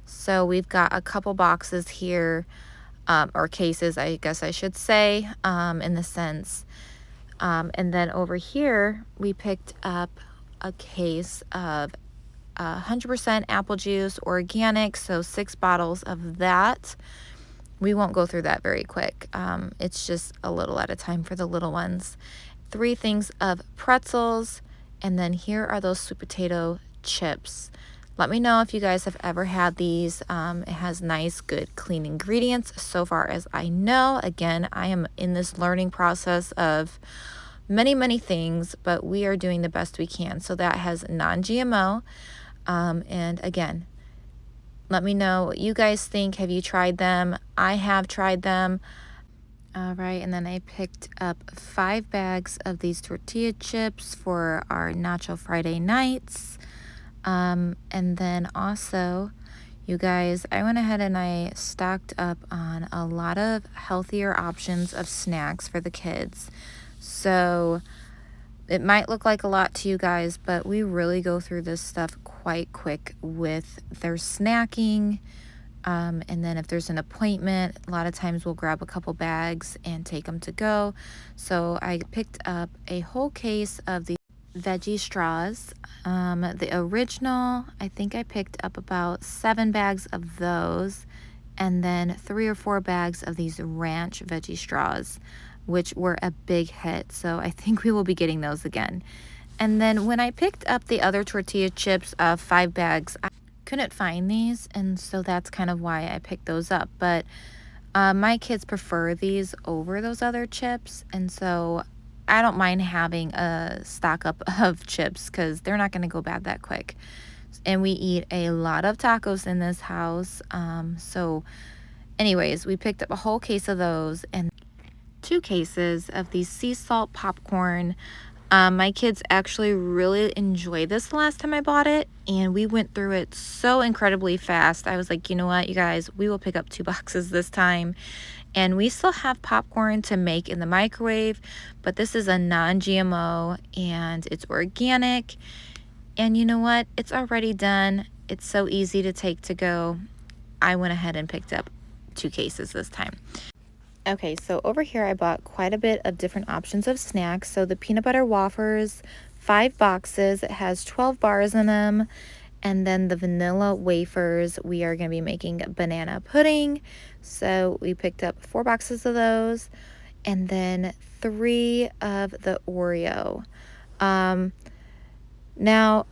So we've got a couple boxes here, or cases, I guess I should say, in the sense. And then over here, we picked up a case of 100% apple juice, organic, so 6 bottles of that. We won't go through that very quick. It's just a little at a time for the little ones. 3 things of pretzels, and then here are those sweet potato chips. Let me know if you guys have ever had these. It has nice, good, clean ingredients so far as I know. Again, I am in this learning process of many things, but we are doing the best we can. So that has non-GMO. And again, let me know what you guys think. Have you tried them? I have tried them. All right, and then I picked up 5 bags of these tortilla chips for our Nacho Friday nights. And then also, you guys, I went ahead and I stocked up on a lot of healthier options of snacks for the kids. So it might look like a lot to you guys, but we really go through this stuff quite quick with their snacking. And then if there's an appointment, a lot of times we'll grab a couple bags and take them to go. So I picked up a whole case of the veggie straws. The original, I think I picked up about 7 bags of those, and then 3 or 4 bags of these ranch veggie straws, which were a big hit. So I think we will be getting those again. And then when I picked up the other tortilla chips of 5 bags, I couldn't find these, and so that's kind of why I picked those up. But my kids prefer these over those other chips, and so I don't mind having a stock up of chips because they're not going to go bad that quick. And we eat a lot of tacos in this house. So anyways, we picked up a whole case of those and 2 cases of these sea salt popcorn. My kids actually really enjoyed this the last time I bought it, and we went through it so incredibly fast. I was like, you know what, you guys, we will pick up 2 boxes this time. And we still have popcorn to make in the microwave, but this is a non-GMO and it's organic. And you know what? It's already done. It's so easy to take to go. I went ahead and picked up 2 cases this time. Okay, so over here I bought quite a bit of different options of snacks. So the peanut butter wafers, 5 boxes. It has 12 bars in them. And then the vanilla wafers, we are going to be making banana pudding. So we picked up 4 boxes of those. And then 3 of the Oreo. Now,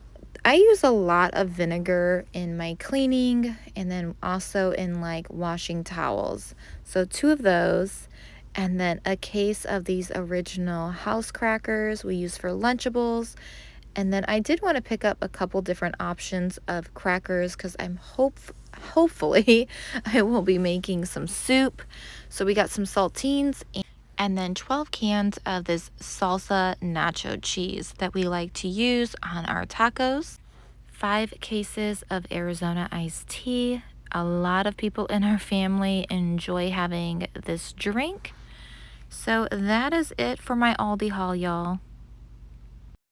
I use a lot of vinegar in my cleaning and then also in like washing towels. So 2 of those, and then a case of these original house crackers we use for Lunchables. And then I did want to pick up a couple different options of crackers because I'm hopefully I will be making some soup. So we got some saltines and then 12 cans of this salsa nacho cheese that we like to use on our tacos. 5 cases of Arizona iced tea. A lot of people in our family enjoy having this drink. So that is it for my Aldi haul, y'all.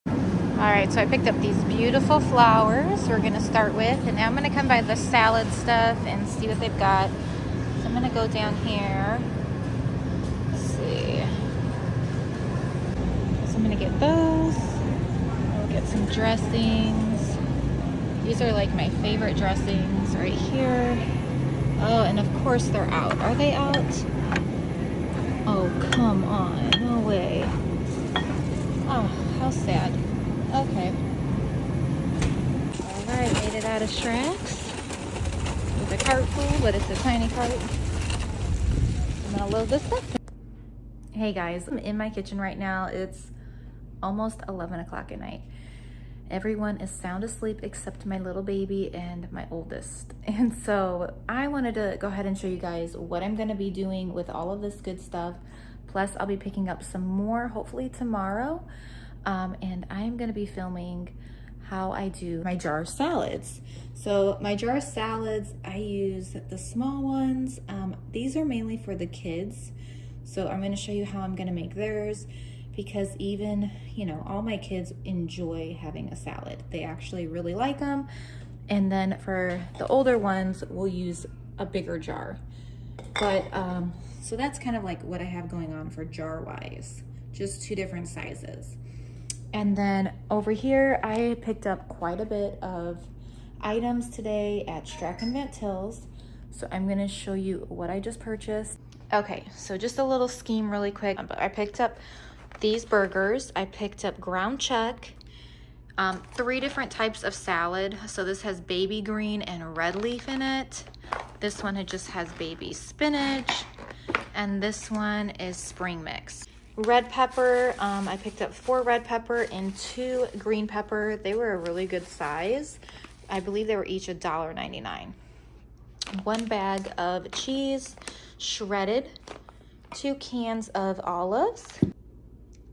All right, so I picked up these beautiful flowers we're gonna start with, and now I'm gonna come by the salad stuff and see what they've got. So I'm gonna go down here. Let's see. So I'm gonna get those. We'll get some dressings. These are like my favorite dressings right here. Oh, and of course they're out. Are they out? Oh, come on. No way. Oh, how sad. Okay. All right, made it out of Shrek's with a cart full, but it's a tiny cart. I'm gonna load this up. Hey guys, I'm in my kitchen right now. It's almost 11 o'clock at night. Everyone is sound asleep except my little baby and my oldest. And so I wanted to go ahead and show you guys what I'm gonna be doing with all of this good stuff. Plus I'll be picking up some more, hopefully tomorrow. And I'm gonna be filming how I do my jar salads. So my jar salads, I use the small ones. These are mainly for the kids. So I'm gonna show you how I'm gonna make theirs, because even, you know, all my kids enjoy having a salad. They actually really like them. And then for the older ones, we'll use a bigger jar. But, so that's kind of like what I have going on for jar-wise, just 2 different sizes. And then over here, I picked up quite a bit of items today at Strack & Hills. So I'm gonna show you what I just purchased. Okay, so just a little scheme really quick. I picked up these burgers. I picked up ground chuck, 3 different types of salad. So this has baby green and red leaf in it. This one, it just has baby spinach. And this one is spring mix. Red pepper, I picked up 4 red pepper and 2 green pepper. They were a really good size. I believe they were each $1.99. 1 bag of cheese, shredded, 2 cans of olives.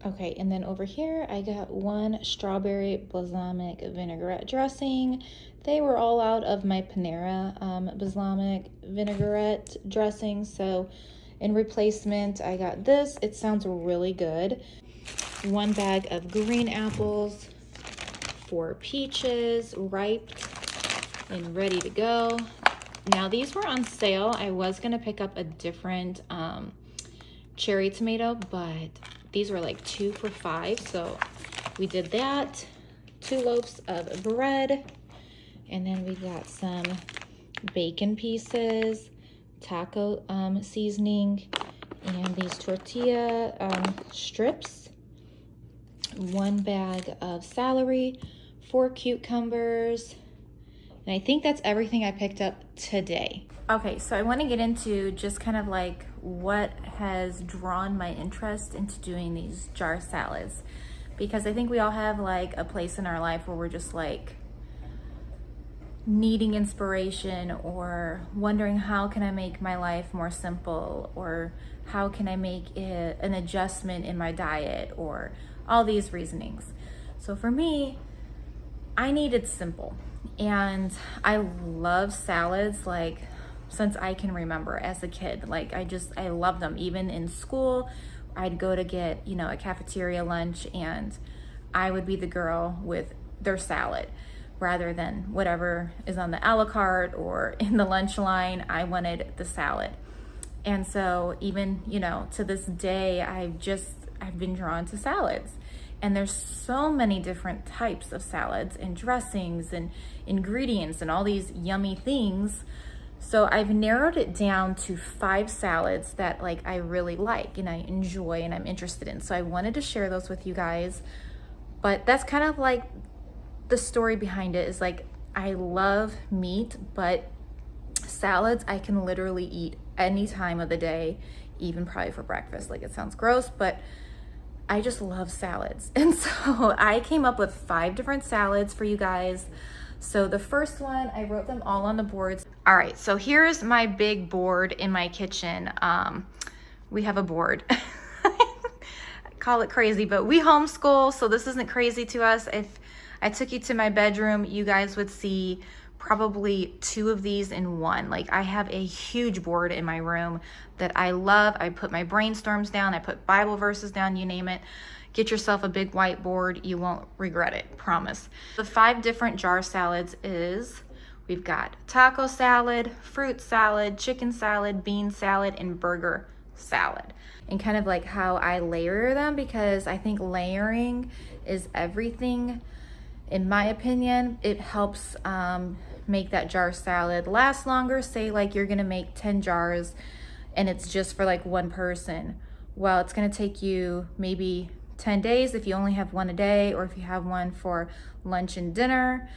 Okay, and then over here, I got 1 strawberry balsamic vinaigrette dressing. They were all out of my Panera balsamic vinaigrette dressing, so in replacement, I got this. It sounds really good. 1 bag of green apples, 4 peaches, ripe and ready to go. Now, these were on sale. I was gonna pick up a different cherry tomato, but these were like 2 for $5, so we did that. 2 loaves of bread, and then we got some bacon pieces, taco seasoning, and these tortilla strips. 1 bag of celery, 4 cucumbers, and I think that's everything I picked up today. Okay, so I want to get into just kind of like what has drawn my interest into doing these jar salads, because I think we all have like a place in our life where we're just like needing inspiration or wondering how can I make my life more simple, or how can I make an adjustment in my diet, or all these reasonings. So for me, I needed simple, and I love salads like since I can remember as a kid. Like I love them. Even in school, I'd go to get, you know, a cafeteria lunch, and I would be the girl with their salad rather than whatever is on the a la carte or in the lunch line. I wanted the salad. And so even, you know, to this day, I've been drawn to salads. And there's so many different types of salads and dressings and ingredients and all these yummy things. So I've narrowed it down to 5 salads that like I really like and I enjoy and I'm interested in. So I wanted to share those with you guys. But that's kind of like the story behind it, is like I love meat, but salads I can literally eat any time of the day, even probably for breakfast. Like, it sounds gross, but I just love salads. And so I came up with 5 different salads for you guys. So the first one, I wrote them all on the boards. All right, so here's my big board in my kitchen. We have a board. Call it crazy, but we homeschool, so this isn't crazy to us. If I took you to my bedroom, you guys would see probably 2 of these in one. Like, I have a huge board in my room that I love. I put my brainstorms down, I put Bible verses down, you name it. Get yourself a big whiteboard, you won't regret it, promise. The 5 different jar salads is, we've got taco salad, fruit salad, chicken salad, bean salad, and burger salad. And kind of like how I layer them, because I think layering is everything. In my opinion, it helps make that jar salad last longer. Say like you're gonna make 10 jars and it's just for like one person. Well, it's gonna take you maybe 10 days if you only have one a day, or if you have one for lunch and dinner,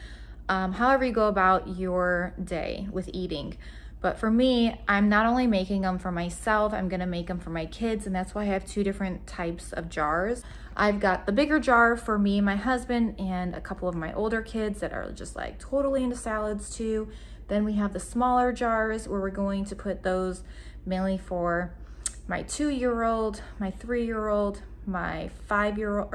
however you go about your day with eating. But for me, I'm not only making them for myself, I'm gonna make them for my kids, and that's why I have 2 different types of jars. I've got the bigger jar for me and my husband and a couple of my older kids that are just like totally into salads too. Then we have the smaller jars where we're going to put those mainly for my 2-year-old, my 3-year-old, my 5-year-old,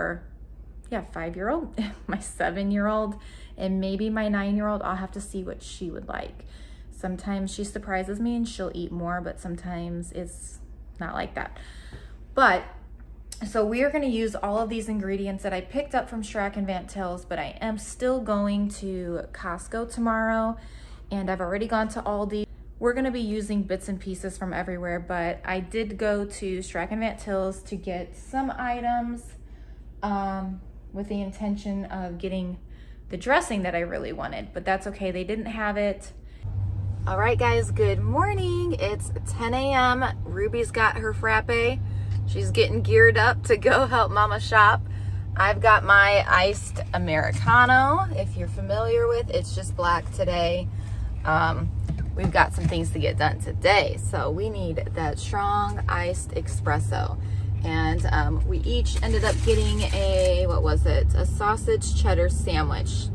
my 7-year-old, and maybe my 9-year-old. I'll have to see what she would like. Sometimes she surprises me and she'll eat more, but sometimes it's not like that. But so we are going to use all of these ingredients that I picked up from Strack and Van Til's, but I am still going to Costco tomorrow, and I've already gone to Aldi. We're going to be using bits and pieces from everywhere, but I did go to Strack and Van Til's to get some items with the intention of getting the dressing that I really wanted, but that's okay. They didn't have it. All right, guys, good morning. It's 10 a.m. Ruby's got her frappe. She's getting geared up to go help Mama shop. I've got my iced Americano. If you're familiar with, it's just black today. We've got some things to get done today, so we need that strong iced espresso. And we each ended up getting a, a sausage cheddar sandwich.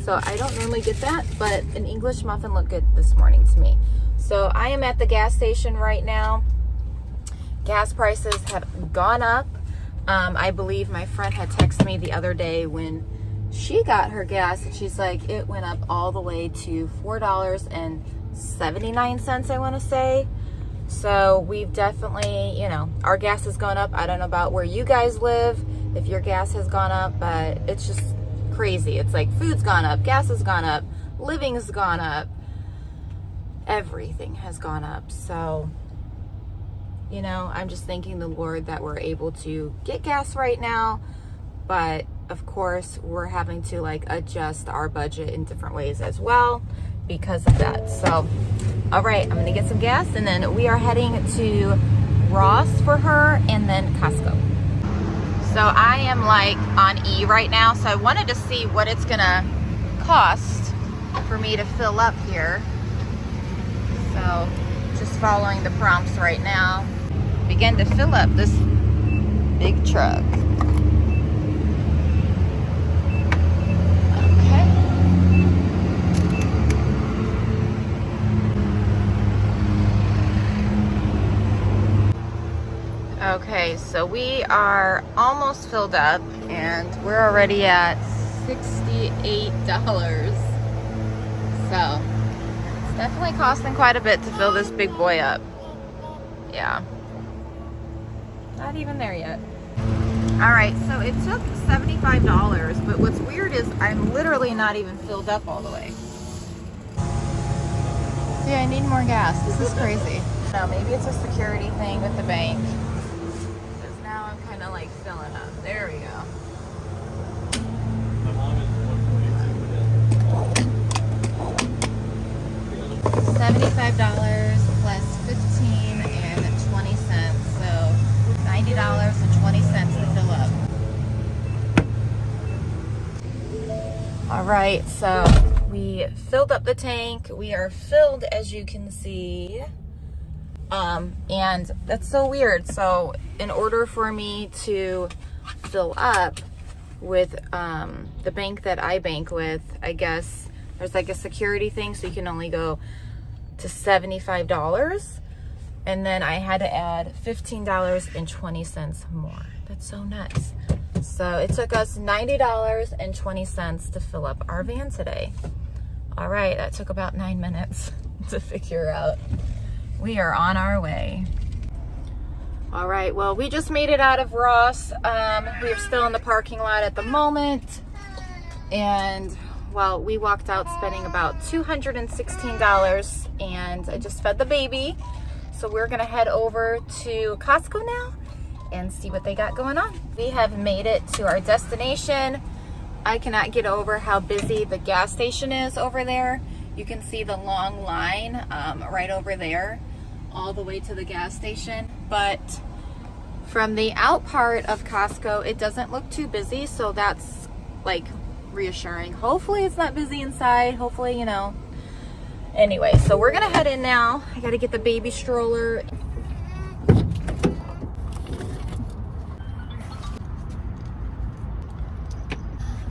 So I don't normally get that, but an English muffin looked good this morning to me. So I am at the gas station right now. Gas prices have gone up. I believe my friend had texted me the other day when she got her gas, and she's like, it went up all the way to $4.79, I want to say. So we've definitely, you know, our gas has gone up. I don't know about where you guys live, if your gas has gone up, but it's just crazy. It's like food's gone up, gas has gone up, living's gone up, everything has gone up. So, you know, I'm just thanking the Lord that we're able to get gas right now, but of course we're having to like adjust our budget in different ways as well because of that. So, all right, I'm gonna get some gas, and then we are heading to Ross for her, and then Costco. So I am like on E right now, so I wanted to see what it's gonna cost for me to fill up here. So just following the prompts right now. Begin to fill up this big truck. Okay. Okay, so we are almost filled up and we're already at $68. So it's definitely costing quite a bit to fill this big boy up. Yeah. Not even there yet. All right, so it took $75, but what's weird is I'm literally not even filled up all the way. See, I need more gas. This is crazy. No, maybe it's a security thing with the bank. Because now I'm kind of like filling up. There we go. $75 plus 15 and 20 cents. So $90.20 to fill up. All right, so we filled up the tank. We are filled, as you can see. And that's so weird. So in order for me to fill up with the bank that I bank with, I guess there's like a security thing, so you can only go to $75. And then I had to add $15.20 more. That's so nuts. So it took us $90.20 to fill up our van today. All right, that took about 9 minutes to figure out. We are on our way. All right, well, we just made it out of Ross. We are still in the parking lot at the moment. And, well, we walked out spending about $216, and I just fed the baby. So we're gonna head over to Costco now and see what they got going on. We have made it to our destination. I cannot get over how busy the gas station is over there. You can see the long line right over there, all the way to the gas station. But from the out part of Costco, it doesn't look too busy, so that's like reassuring. Hopefully it's not busy inside. Hopefully, you know. Anyway, so we're gonna head in now. I gotta get the baby stroller.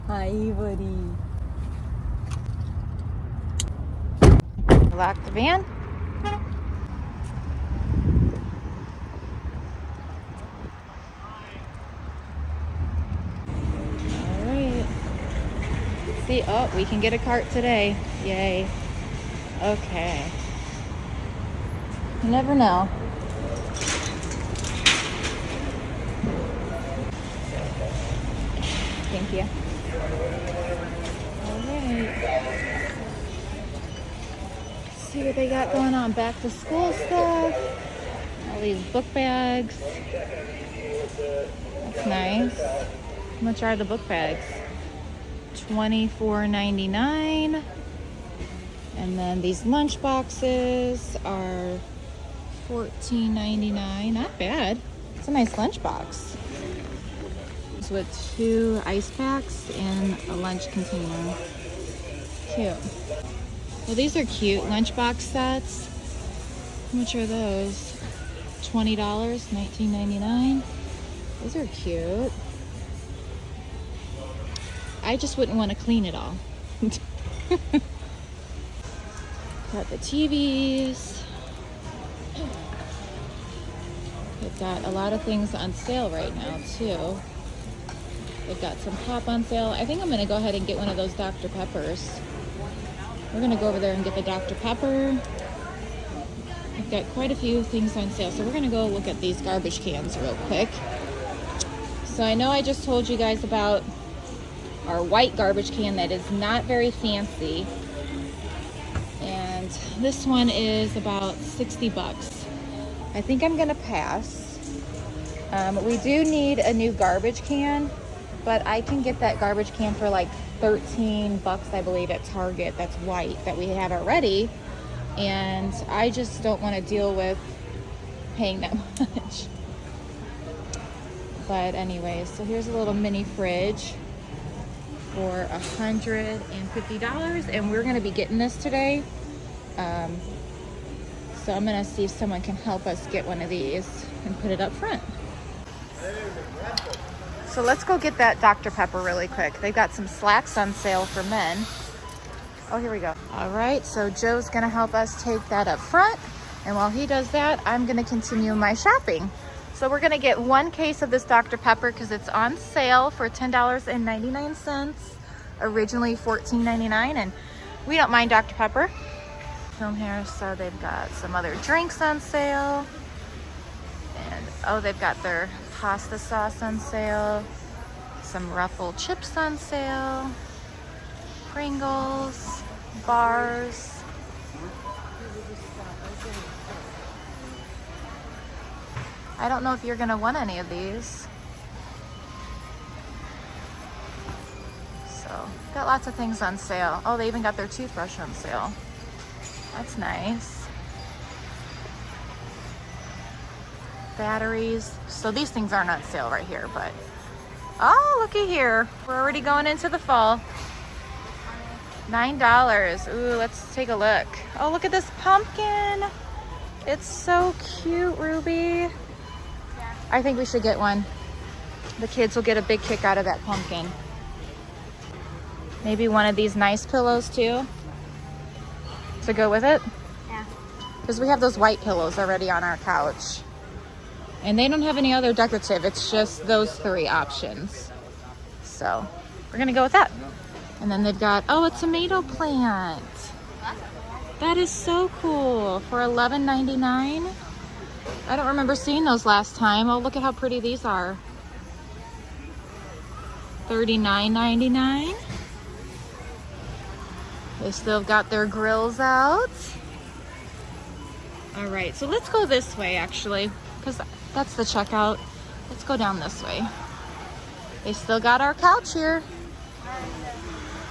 Hi, buddy. Lock the van. All right. See, oh, we can get a cart today. Yay. Okay. You never know. Thank you. All right. See what they got going on. Back to school stuff. All these book bags. That's nice. How much are the book bags? $24.99. And then these lunch boxes are $14.99. Not bad. It's a nice lunch box. With 2 ice packs and a lunch container. Cute. Well, these are cute lunchbox sets. How much are those? $20, $19.99. Those are cute. I just wouldn't want to clean it all. Got the TVs. They've got a lot of things on sale right now too. They've got some pop on sale. I think I'm gonna go ahead and get one of those Dr. Peppers. We're gonna go over there and get the Dr. Pepper. I've got quite a few things on sale. So we're gonna go look at these garbage cans real quick. So I know I just told you guys about our white garbage can that is not very fancy. And this one is about 60 bucks. I think I'm gonna pass. We do need a new garbage can, but I can get that garbage can for like 13 bucks, I believe, at Target. That's white, that we have already. And I just don't want to deal with paying that much. But anyways, so here's a little mini fridge for $150, and we're going to be getting this today. So I'm going to see if someone can help us get one of these and put it up front. So let's go get that Dr. Pepper really quick. They've got some slacks on sale for men. Oh, here we go. All right, so Joe's gonna help us take that up front. And while he does that, I'm gonna continue my shopping. So we're gonna get 1 case of this Dr. Pepper because it's on sale for $10.99. Originally $14.99, and we don't mind Dr. Pepper. Film here, so they've got some other drinks on sale. And oh, they've got their pasta sauce on sale. Some Ruffled chips on sale. Pringles, bars. I don't know if you're gonna want any of these. So, got lots of things on sale. Oh, they even got their toothbrush on sale. That's nice. Batteries. So these things aren't on sale right here, but oh, looky here. We're already going into the fall. $9. Ooh, let's take a look. Oh, look at this pumpkin. It's so cute, Ruby. I think we should get one. The kids will get a big kick out of that pumpkin. Maybe one of these nice pillows too to go with it. Yeah. Because we have those white pillows already on our couch. And they don't have any other decorative. It's just those 3 options. So we're gonna go with that. And then they've got, oh, a tomato plant. That is so cool for $11.99. I don't remember seeing those last time. Oh, look at how pretty these are. $39.99. They still got their grills out. All right, so let's go this way actually, because that's the checkout. Let's go down this way. They still got our couch here.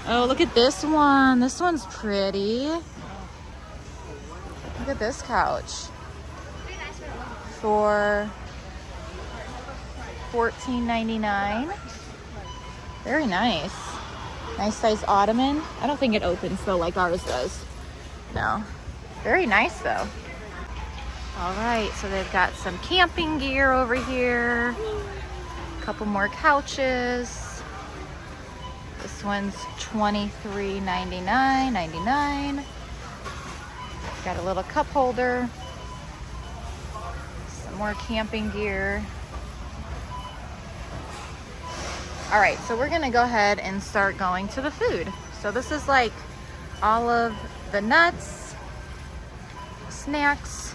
Oh, look at this one. This one's pretty. Look at this couch. For $14.99. Very nice. Nice size ottoman. I don't think it opens though like ours does. No. Very nice though. All right, so they've got some camping gear over here. A couple more couches. This one's $23.99. Got a little cup holder. Some more camping gear. All right, so we're gonna go ahead and start going to the food. So this is like all of the nuts, snacks.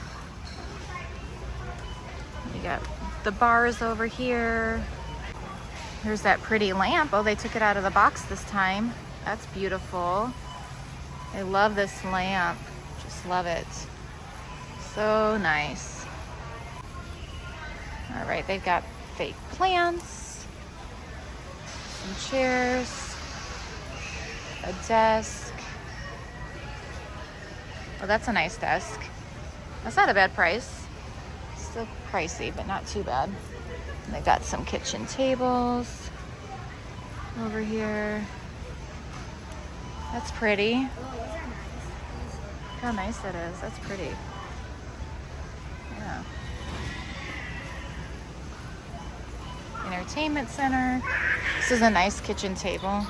We got the bars over here. Here's that pretty lamp. Oh, they took it out of the box this time. That's beautiful. I love this lamp. Just love it. So nice. All right, they've got fake plants, some chairs, a desk. Oh, that's a nice desk. That's not a bad price. Still pricey, but not too bad. And they've got some kitchen tables over here. That's pretty. Look how nice that is. That's pretty. Yeah. Entertainment center. This is a nice kitchen table.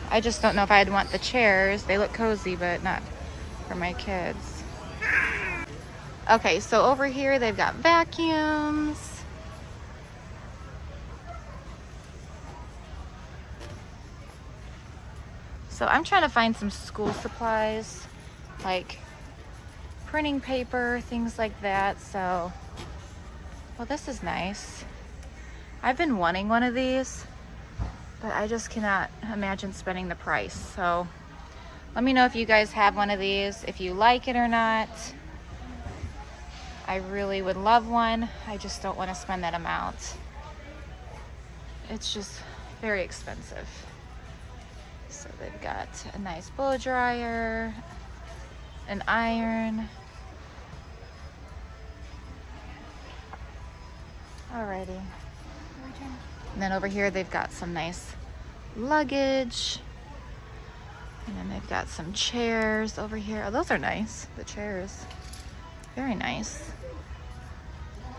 I just don't know if I'd want the chairs. They look cozy, but not for my kids. Okay, so over here they've got vacuums. So I'm trying to find some school supplies, like printing paper, things like that. So, well, this is nice. I've been wanting one of these, but I just cannot imagine spending the price. So let me know if you guys have one of these, if you like it or not. I really would love one. I just don't want to spend that amount. It's just very expensive. So they've got a nice blow dryer, an iron. Alrighty. And then over here they've got some nice luggage. And then they've got some chairs over here. Oh, those are nice, the chairs. Very nice.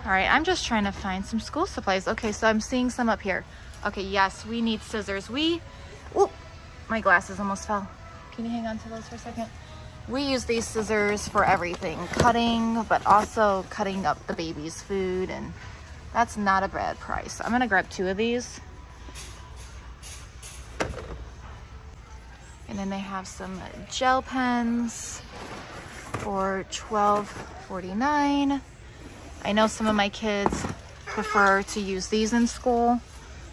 All right, I'm just trying to find some school supplies. Okay, so I'm seeing some up here. Okay, yes, we need scissors. Oh, my glasses almost fell. Can you hang on to those for a second? We use these scissors for everything, cutting, but also cutting up the baby's food, and that's not a bad price. I'm gonna grab 2 of these. And then they have some gel pens for $12.49. I know some of my kids prefer to use these in school,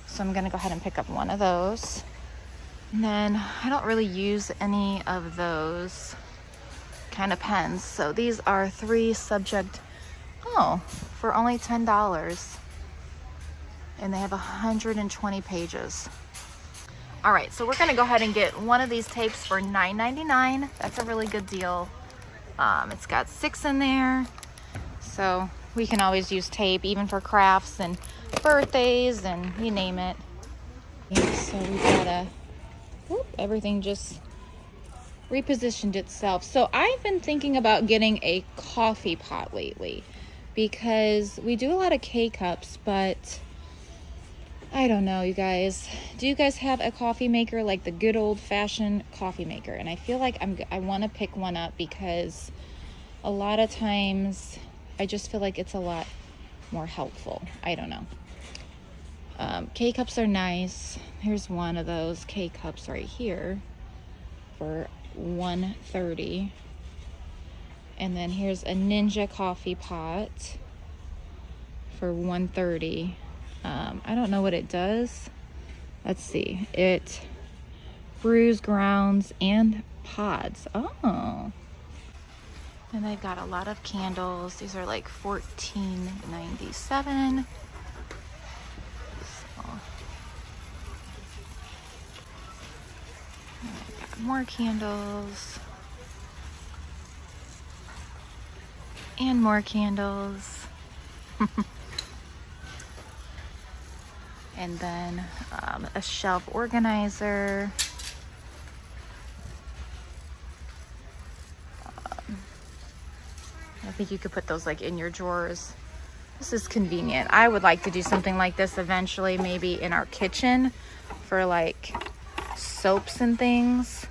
so I'm gonna go ahead and pick up one of those. And then I don't really use any of those kind of pens, so these are 3 subject, for only $10, and they have 120 pages. All right, so we're gonna go ahead and get one of these tapes for $9.99. That's a really good deal. It's got 6 in there, so we can always use tape even for crafts and birthdays and you name it. So we got everything just repositioned itself. So I've been thinking about getting a coffee pot lately because we do a lot of K-cups, but I don't know, you guys. Do you guys have a coffee maker, like the good old-fashioned coffee maker? And I feel like I want to pick one up because a lot of times I just feel like it's a lot more helpful. I don't know. K-cups are nice. Here's one of those K-cups right here for $1.30. And then here's a Ninja coffee pot for $1.30. I don't know what it does. Let's see. It brews, grounds, and pods. Oh. And they've got a lot of candles. These are like $14.97. So. And I've got more candles. And more candles. And then a shelf organizer. I think you could put those like in your drawers. This is convenient. I would like to do something like this eventually, maybe in our kitchen for like soaps and things.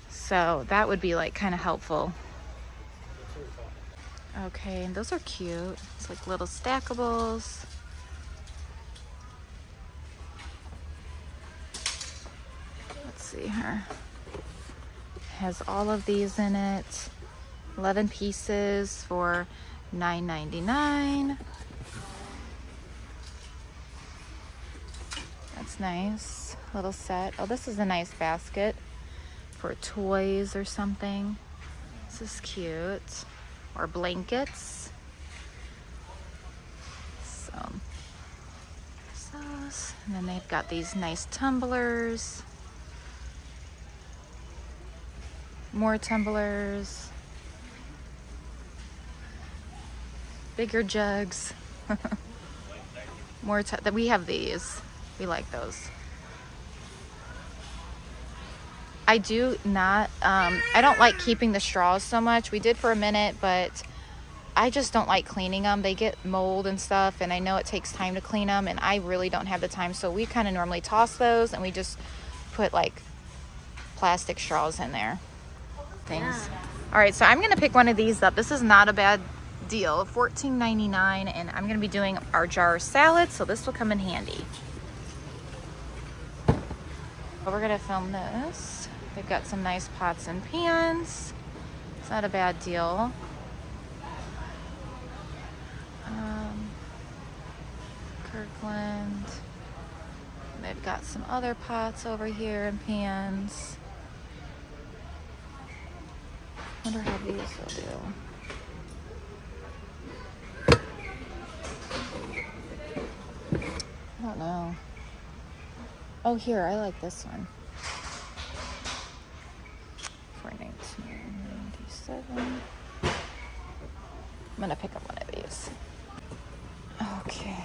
So that would be like kind of helpful. Okay, and those are cute. It's like little stackables. Let's see here. Has all of these in it. 11 pieces for $9.99. That's nice. Little set. Oh, this is a nice basket for toys or something. This is cute. Or blankets. So, those. And then they've got these nice tumblers. More tumblers. Bigger jugs. More we have these. We like those. I do not, I don't like keeping the straws so much. We did for a minute, but I just don't like cleaning them. They get mold and stuff, and I know it takes time to clean them, and I really don't have the time. So we kind of normally toss those, and we just put like plastic straws in there. Things. Yeah. All right, so I'm gonna pick one of these up. This is not a bad deal, $14.99, and I'm gonna be doing our jar salad, so this will come in handy. But we're gonna film this. They've got some nice pots and pans. It's not a bad deal. Kirkland. They've got some other pots over here and pans. Wonder how these will do. I don't know. Oh, here, I like this one. For $19.97. I'm gonna pick up one of these. Okay.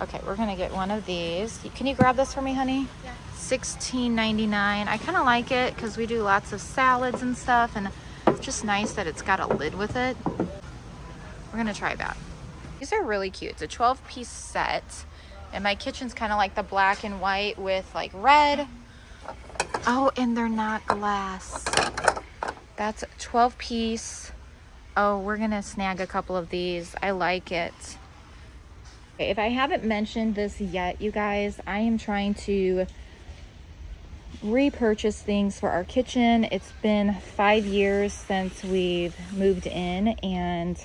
Okay, we're gonna get one of these. Can you grab this for me, honey? Yeah. $16.99. I kind of like it because we do lots of salads and stuff, and it's just nice that it's got a lid with it. We're gonna try that. These are really cute. It's a 12-piece set, And my kitchen's kind of like the black and white with like red. Oh, and they're not glass. That's a 12 piece. Oh, we're gonna snag a couple of these. I like it. Okay, if I haven't mentioned this yet, you guys, I am trying to repurchase things for our kitchen. It's been 5 years since we've moved in, and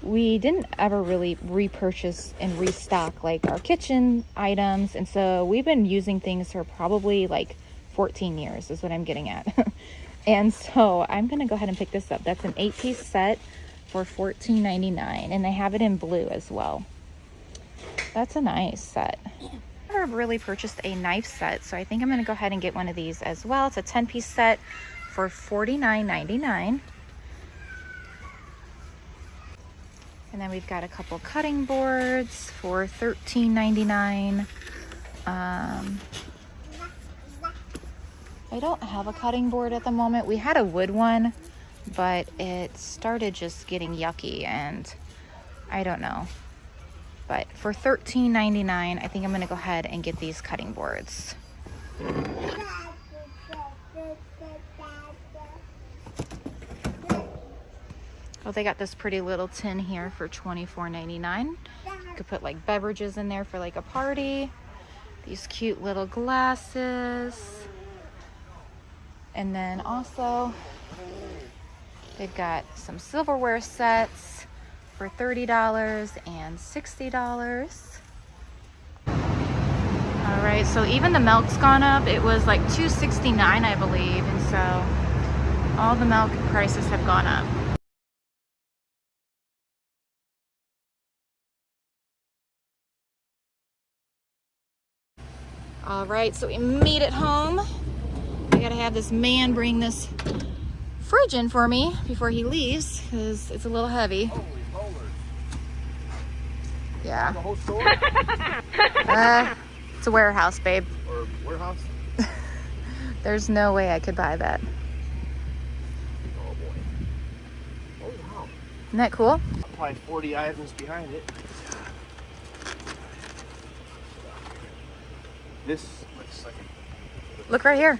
we didn't ever really repurchase and restock like our kitchen items. And so we've been using things for probably like 14 years is what I'm getting at. And so I'm gonna go ahead and pick this up. That's an 8-piece set for $14.99, and they have it in blue as well. That's a nice set. I've really purchased a knife set, so I think I'm gonna go ahead and get one of these as well. It's a 10-piece set for $49.99. And then we've got a couple cutting boards for $13.99. I don't have a cutting board at the moment. We had a wood one, but it started just getting yucky, and I don't know. But for $13.99, I think I'm gonna go ahead and get these cutting boards. Oh, they got this pretty little tin here for $24.99. You could put like beverages in there for like a party. These cute little glasses. And then also, they've got some silverware sets for $30 and $60. All right, so even the milk's gone up. It was like $2.69, I believe. And so all the milk prices have gone up. All right, so we made it home. I gotta have this man bring this fridge in for me before he leaves because it's a little heavy. Holy moly. Yeah. The whole store? It's a warehouse, babe. Or warehouse? There's no way I could buy that. Oh boy. Oh wow. Isn't that cool? Probably 40 items behind it. This, wait a second. Look right here.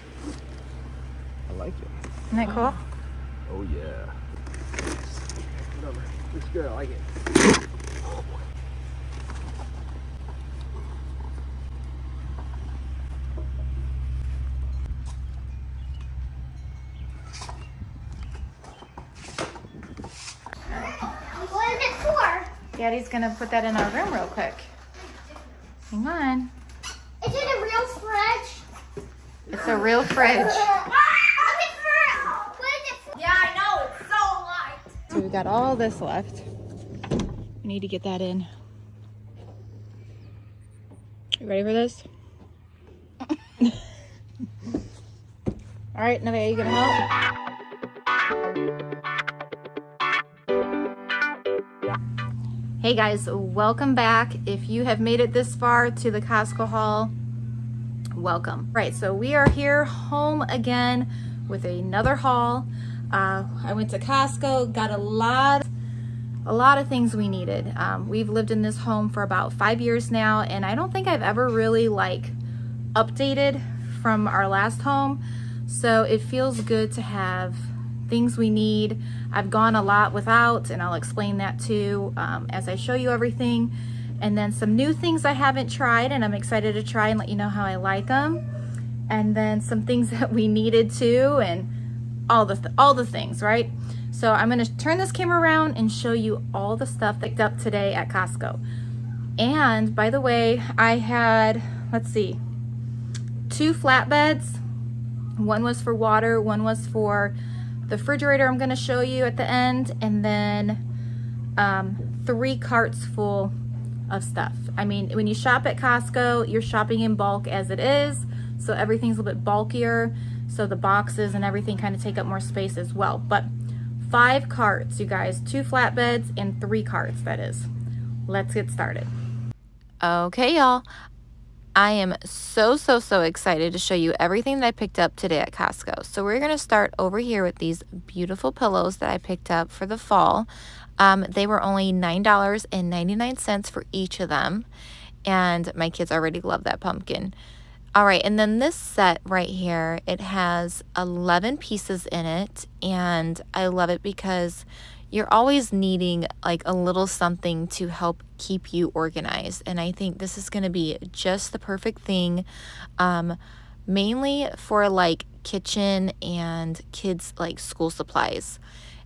I like it. Isn't that cool? Oh yeah. It's good, I like it. Oh boy. What is it for? Daddy's gonna put that in our room real quick. Hang on. Is it a real fridge? It's a real fridge. What is it for? Yeah, I know. It's so light. So we've got all this left. We need to get that in. You ready for this? All right, Nevaeh, you gonna help? Hey guys, welcome back. If you have made it this far to the Costco haul, welcome. Right, so we are here home again with another haul. I went to Costco, got a lot of things we needed. We've lived in this home for about 5 years now, and I don't think I've ever really like updated from our last home. So it feels good to have things we need. I've gone a lot without, and I'll explain that too as I show you everything. And then some new things I haven't tried, and I'm excited to try and let you know how I like them. And then some things that we needed too, and all the things, right? So I'm gonna turn this camera around and show you all the stuff picked up today at Costco. And by the way, I had, let's see, 2 flatbeds. One was for water, one was for the refrigerator I'm gonna show you at the end, and then 3 carts full of stuff. I mean, when you shop at Costco, you're shopping in bulk as it is, so everything's a little bit bulkier, so the boxes and everything kind of take up more space as well. But 5 carts, you guys, 2 flatbeds and 3 carts, that is. Let's get started. Okay, y'all. I am so excited to show you everything that I picked up today at Costco. So we're going to start over here with these beautiful pillows that I picked up for the fall. They were only $9.99 for each of them. and my kids already love that pumpkin. All right, and then this set right here, it has 11 pieces in it, and I love it because you're always needing like a little something to help keep you organized, and I think this is going to be just the perfect thing, mainly for like kitchen and kids like school supplies.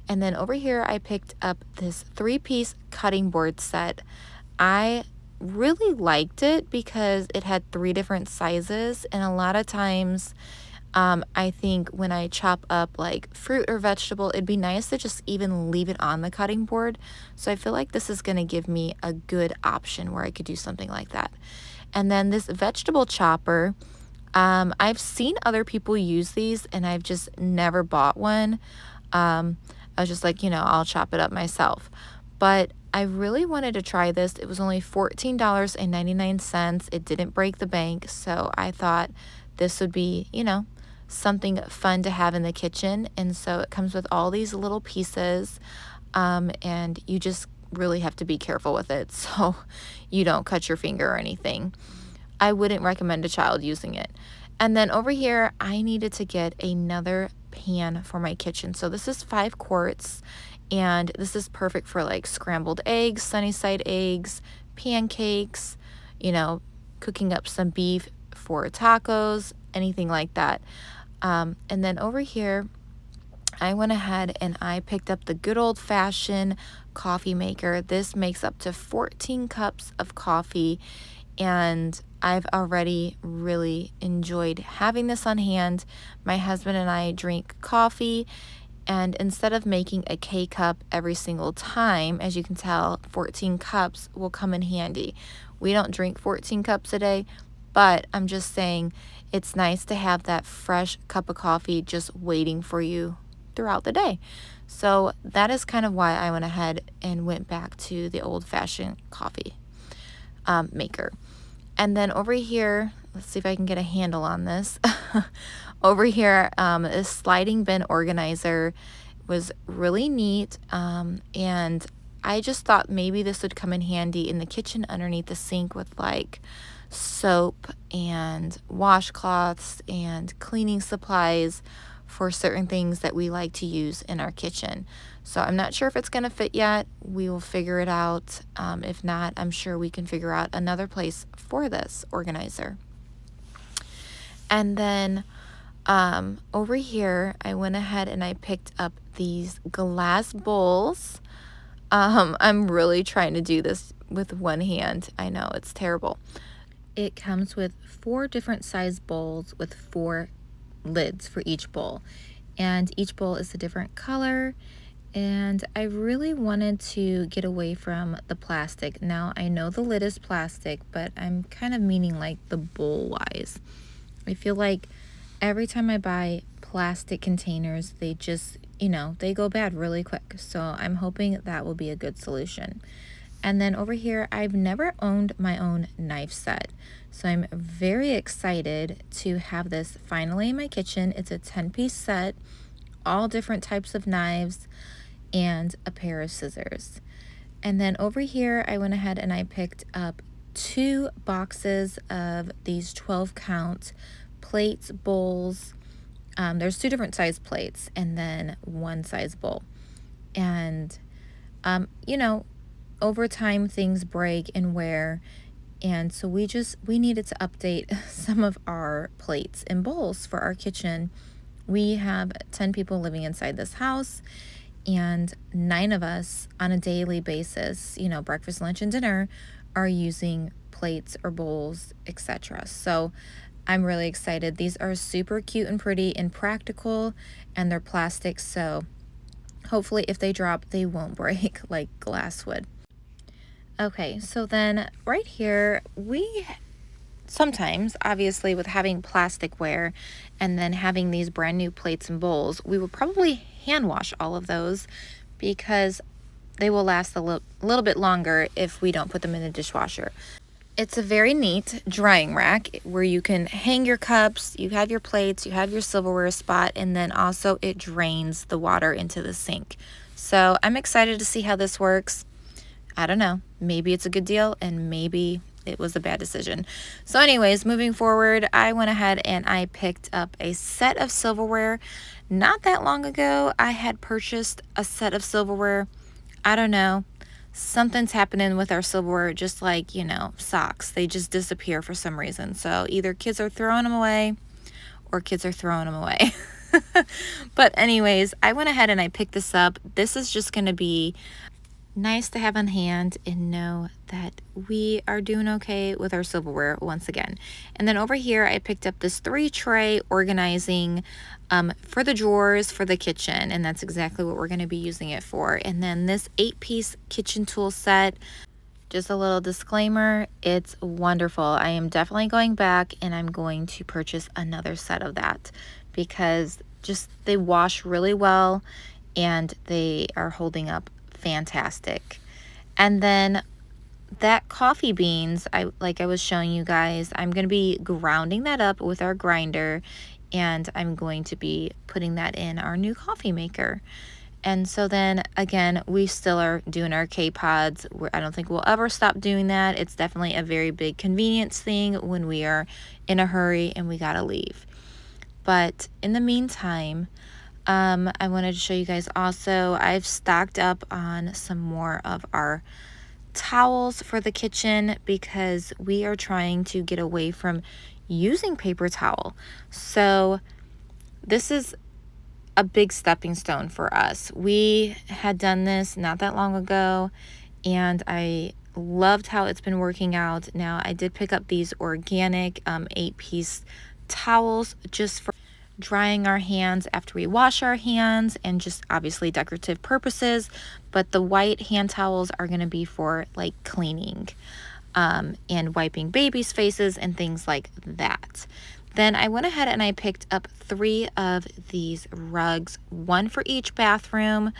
And then over here I picked up this 3-piece cutting board set. I really liked it because it had 3 different sizes, and a lot of times I think when I chop up like fruit or vegetable, it'd be nice to just even leave it on the cutting board. So I feel like this is going to give me a good option where I could do something like that. And then this vegetable chopper, I've seen other people use these and I've just never bought one. I was just like, I'll chop it up myself. But I really wanted to try this. It was only $14.99. It didn't break the bank, so I thought this would be, something fun to have in the kitchen. And so it comes with all these little pieces, and you just really have to be careful with it so you don't cut your finger or anything. I wouldn't recommend a child using it. And then over here, I needed to get another pan for my kitchen. So this is 5 quarts. And this is perfect for like scrambled eggs, sunny side eggs, pancakes, cooking up some beef for tacos, anything like that. And then over here, I went ahead and I picked up the good old fashioned coffee maker. This makes up to 14 cups of coffee, and I've already really enjoyed having this on hand. My husband and I drink coffee, and instead of making a K-cup every single time, as you can tell, 14 cups will come in handy. We don't drink 14 cups a day, but I'm just saying it's nice to have that fresh cup of coffee just waiting for you throughout the day. So that is kind of why I went ahead and went back to the old-fashioned coffee maker. And then over here, let's see if I can get a handle on this. Over here, this sliding bin organizer was really neat, and I just thought maybe this would come in handy in the kitchen underneath the sink with like soap and washcloths and cleaning supplies for certain things that we like to use in our kitchen. So I'm not sure if it's going to fit yet. We will figure it out. If not, I'm sure we can figure out another place for this organizer. And then over here, I went ahead and I picked up these glass bowls. I'm really trying to do this with one hand. I know, it's terrible. It comes with 4 different size bowls with 4 lids for each bowl. And each bowl is a different color. And I really wanted to get away from the plastic. Now, I know the lid is plastic, but I'm kind of meaning like the bowl-wise. I feel like every time I buy plastic containers, they just, they go bad really quick. So I'm hoping that will be a good solution. And then over here, I've never owned my own knife set. So I'm very excited to have this finally in my kitchen. It's a 10-piece set, all different types of knives, and a pair of scissors. And then over here, I went ahead and I picked up 2 boxes of these 12-count plates, bowls. There's 2 different size plates and then 1 size bowl. And, over time things break and wear. And so we needed to update some of our plates and bowls for our kitchen. We have 10 people living inside this house, and 9 of us on a daily basis, breakfast, lunch, and dinner, are using plates or bowls, etc. So I'm really excited. These are super cute and pretty and practical, and they're plastic, so hopefully if they drop, they won't break like glass would. Okay, so then right here, we sometimes, obviously with having plasticware and then having these brand new plates and bowls, we will probably hand wash all of those because they will last a little bit longer if we don't put them in the dishwasher. It's a very neat drying rack where you can hang your cups, you have your plates, you have your silverware spot, and then also it drains the water into the sink. So I'm excited to see how this works. I don't know, maybe it's a good deal and maybe it was a bad decision. So anyways, moving forward, I went ahead and I picked up a set of silverware. Not that long ago, I had purchased a set of silverware. I don't know. Something's happening with our silverware, just like, you know, socks. They just disappear for some reason. So either kids are throwing them away or kids are throwing them away. But anyways, I went ahead and I picked this up. This is just going to be nice to have on hand and know that we are doing okay with our silverware once again. And then over here, I picked up this 3-tray organizing for the drawers for the kitchen, and that's exactly what we're going to be using it for. And then this 8-piece kitchen tool set. Just a little disclaimer, it's wonderful. I am definitely going back and I'm going to purchase another set of that because just they wash really well and they are holding up fantastic. And then that coffee beans, like I was showing you guys, I'm going to be grounding that up with our grinder and I'm going to be putting that in our new coffee maker. And so then again, we still are doing our K-pods. I don't think we'll ever stop doing that. It's definitely a very big convenience thing when we are in a hurry and we gotta leave. But in the meantime, I wanted to show you guys also, I've stocked up on some more of our towels for the kitchen because we are trying to get away from using paper towel. So this is a big stepping stone for us. We had done this not that long ago and I loved how it's been working out. Now I did pick up these organic 8-piece towels just for drying our hands after we wash our hands and just obviously decorative purposes, but the white hand towels are going to be for like cleaning and wiping babies' faces and things like that. Then I went ahead and I picked up 3 of these rugs, 1 for each bathroom,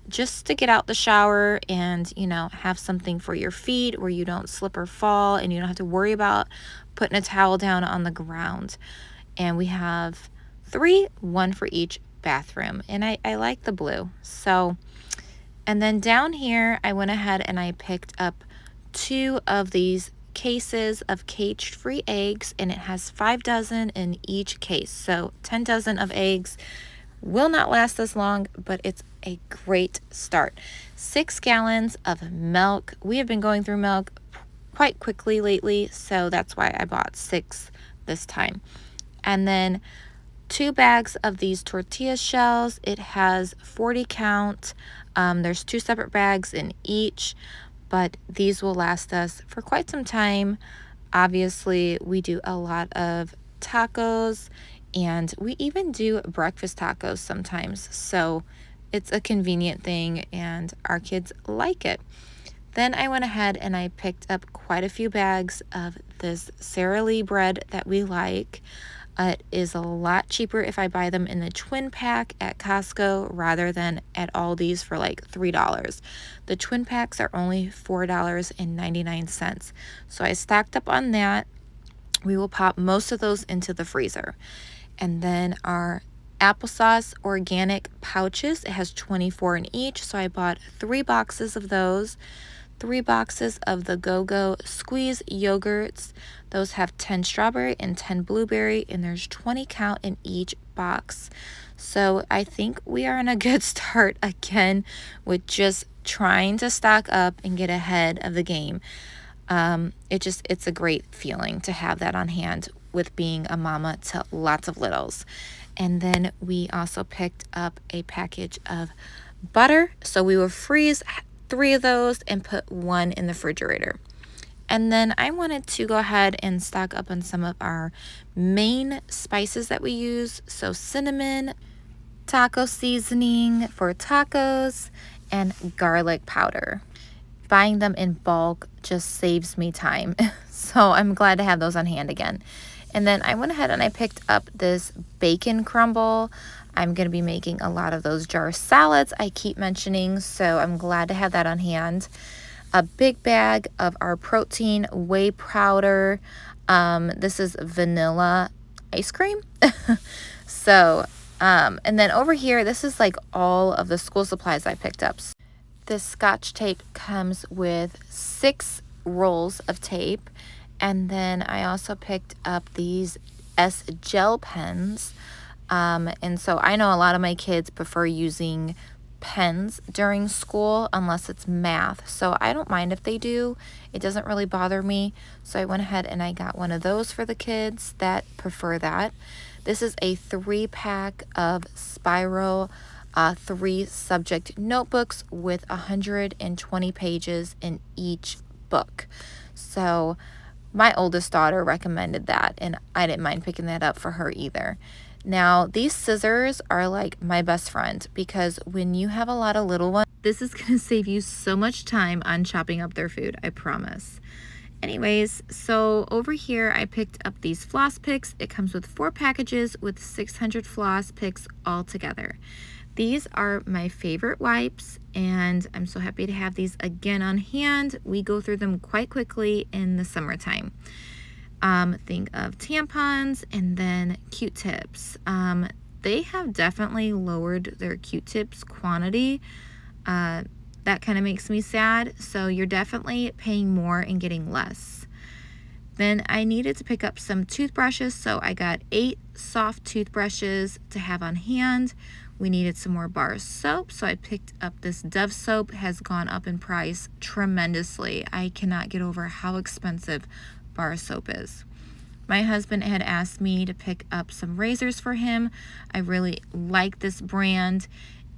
just to get out the shower and, you know, have something for your feet where you don't slip or fall and you don't have to worry about putting a towel down on the ground. And we have 3, 1 for each bathroom. And I like the blue. So, and then down here, I went ahead and I picked up 2 of these cases of cage-free eggs, and it has 5 dozen in each case. So 10 dozen of eggs will not last as long, but it's a great start. 6 gallons of milk. We have been going through milk quite quickly lately, so that's why I bought 6 this time. And then 2 bags of these tortilla shells. It has 40 count. There's 2 separate bags in each, but these will last us for quite some time. Obviously, we do a lot of tacos and we even do breakfast tacos sometimes. So it's a convenient thing and our kids like it. Then I went ahead and I picked up quite a few bags of this Sara Lee bread that we like. It is a lot cheaper if I buy them in the twin pack at Costco rather than at Aldi's for like $3. The twin packs are only $4.99. So I stocked up on that. We will pop most of those into the freezer. And then our applesauce organic pouches, it has 24 in each. So I bought 3 boxes of those. 3 boxes of the Go-Go squeeze yogurts. Those have 10 strawberry and 10 blueberry, and there's 20 count in each box. So I think we are on a good start again with just trying to stock up and get ahead of the game. It's a great feeling to have that on hand with being a mama to lots of littles. And then we also picked up a package of butter. So we will freeze 3 of those and put 1 in the refrigerator. And then I wanted to go ahead and stock up on some of our main spices that we use. So cinnamon, taco seasoning for tacos, and garlic powder. Buying them in bulk just saves me time. So I'm glad to have those on hand again. And then I went ahead and I picked up this bacon crumble. I'm going to be making a lot of those jar salads I keep mentioning, so I'm glad to have that on hand. A big bag of our protein whey powder. This is vanilla ice cream. So, and then over here, this is like all of the school supplies I picked up. This Scotch tape comes with 6 rolls of tape. And then I also picked up these S gel pens. And so I know a lot of my kids prefer using pens during school unless it's math. So I don't mind if they do. It doesn't really bother me. So I went ahead and I got one of those for the kids that prefer that. This is a 3-pack of Spiral 3 subject notebooks with 120 pages in each book. So my oldest daughter recommended that, and I didn't mind picking that up for her either. Now, these scissors are like my best friend because when you have a lot of little ones, this is going to save you so much time on chopping up their food, I promise. Anyways, so over here I picked up these floss picks. It comes with 4 packages with 600 floss picks all together. These are my favorite wipes, and I'm so happy to have these again on hand. We go through them quite quickly in the summertime. Think of tampons and then Q-tips. They have definitely lowered their Q-tips quantity. That kind of makes me sad. So you're definitely paying more and getting less. Then I needed to pick up some toothbrushes, so I got 8 soft toothbrushes to have on hand. We needed some more bar soap, so I picked up this Dove soap. It has gone up in price tremendously. I cannot get over how expensive bar soap is. My husband had asked me to pick up some razors for him. I really like this brand,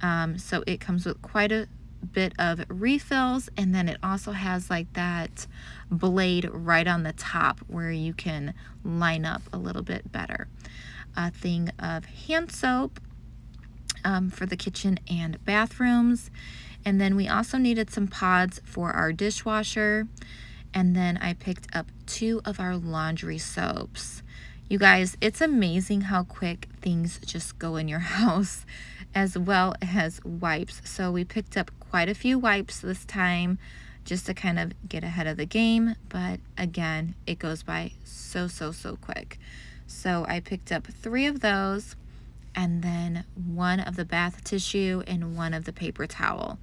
so it comes with quite a bit of refills, and then it also has like that blade right on the top where you can line up a little bit better. A thing of hand soap for the kitchen and bathrooms, and then we also needed some pods for our dishwasher. And then I picked up 2 of our laundry soaps. You guys, it's amazing how quick things just go in your house, as well as wipes. So we picked up quite a few wipes this time just to kind of get ahead of the game. But again, it goes by so quick. So I picked up 3 of those, and then 1 of the bath tissue and 1 of the paper towel.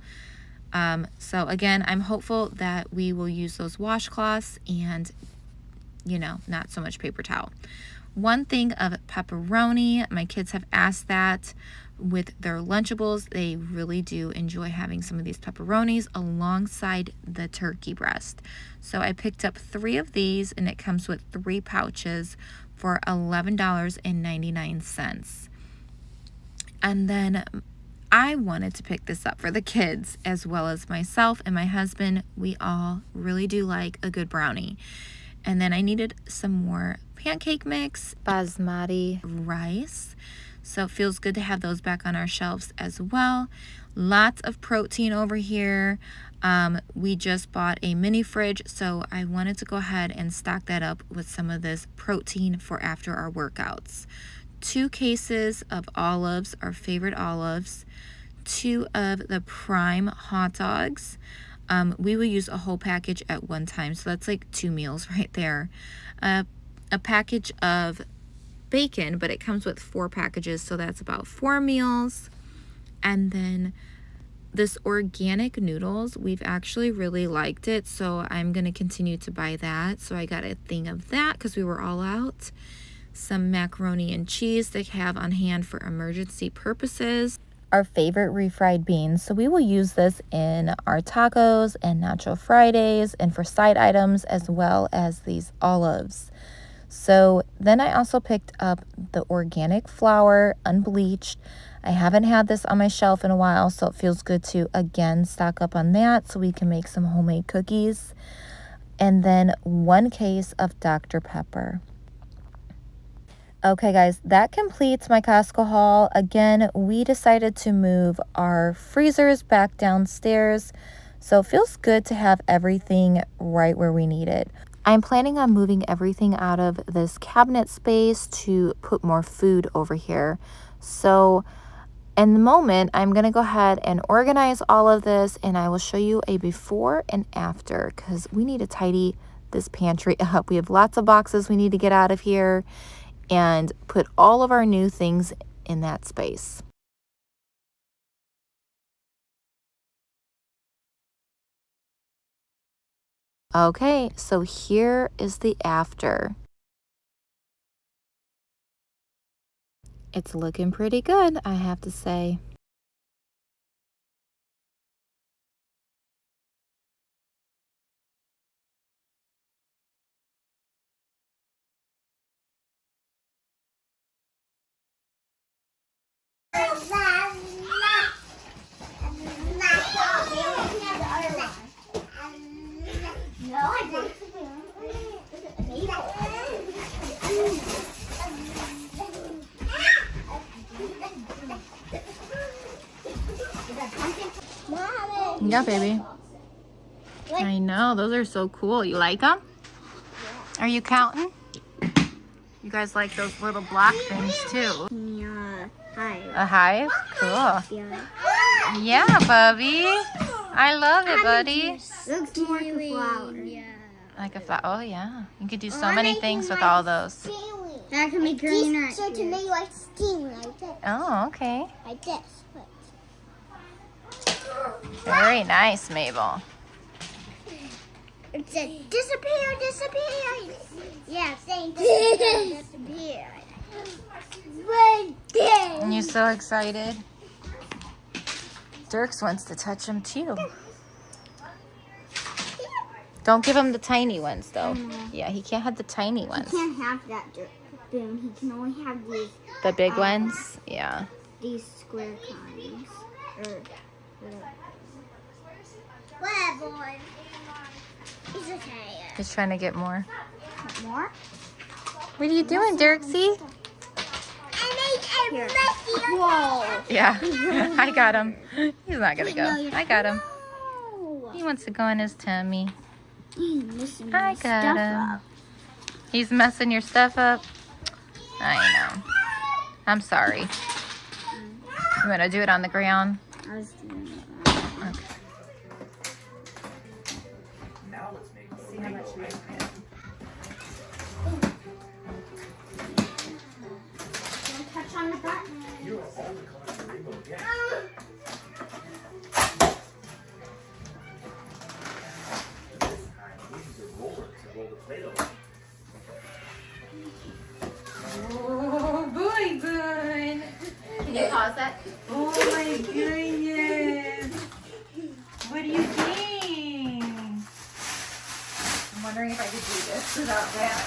So again, I'm hopeful that we will use those washcloths and, not so much paper towel. 1 thing of pepperoni. My kids have asked that with their Lunchables. They really do enjoy having some of these pepperonis alongside the turkey breast. So I picked up 3 of these, and it comes with 3 pouches for $11.99. And then I wanted to pick this up for the kids as well as myself and my husband. We all really do like a good brownie. And then I needed some more pancake mix, basmati rice. So it feels good to have those back on our shelves as well. Lots of protein over here. We just bought a mini fridge, so I wanted to go ahead and stock that up with some of this protein for after our workouts. 2 cases of olives, our favorite olives. 2 of the prime hot dogs. We will use a whole package at one time, so that's like 2 meals right there. A package of bacon, but it comes with 4 packages, so that's about 4 meals. And then this organic noodles, we've actually really liked it, so I'm going to continue to buy that. So I got a thing of that because we were all out. Some macaroni and cheese to have on hand for emergency purposes. Our favorite refried beans, so we will use this in our tacos and Nacho Fridays and for side items, as well as these olives. So then I also picked up the organic flour, unbleached. I haven't had this on my shelf in a while, so it feels good to again stock up on that so we can make some homemade cookies. And then 1 case of Dr. Pepper. Okay guys, that completes my Costco haul. Again, we decided to move our freezers back downstairs, so it feels good to have everything right where we need it. I'm planning on moving everything out of this cabinet space to put more food over here. So in the moment, I'm going to go ahead and organize all of this, and I will show you a before and after because we need to tidy this pantry up. We have lots of boxes we need to get out of here and put all of our new things in that space. Okay, so here is the after. It's looking pretty good, I have to say. Yeah, baby. I know, those are so cool. You like them? Yeah. Are you counting? You guys like those little block things too? Yeah, hive. A hive? Cool. Yeah. Yeah, Bubby. I love it, buddy. Looks more like a flower. Yeah. Like a flower. Oh, yeah. You could do so many things with all those. That can be green right So to here. make like skin like this. Oh, okay. Like this. Look. Very nice, Mabel. It said disappear. Yeah, saying disappear. Right there. And you so excited? Dirks wants to touch them too. Don't give him the tiny ones though. Yeah, he can't have the tiny ones. He can't have that spoon. He can only have these. The big ones? Yeah. These square kinds. Or Whatever. It's okay. He's trying to get more. more. What are you doing, Dirksy? Here. Whoa. Yeah, I got him. He's not gonna go. I got him. Oh. He wants to go in his tummy. He's messing I my got stuff him. up. He's messing your stuff up. I know. I'm sorry. You want to do it on the ground? I was doing it. Okay. Now let's make See how much you Don't touch on the button. You're all the colors of the rainbow again. This time, we use a roller to roll the Play-Doh. Oh, boy, good. Can you pause that? Oh my goodness. What do you think? I'm wondering if I could do this without that.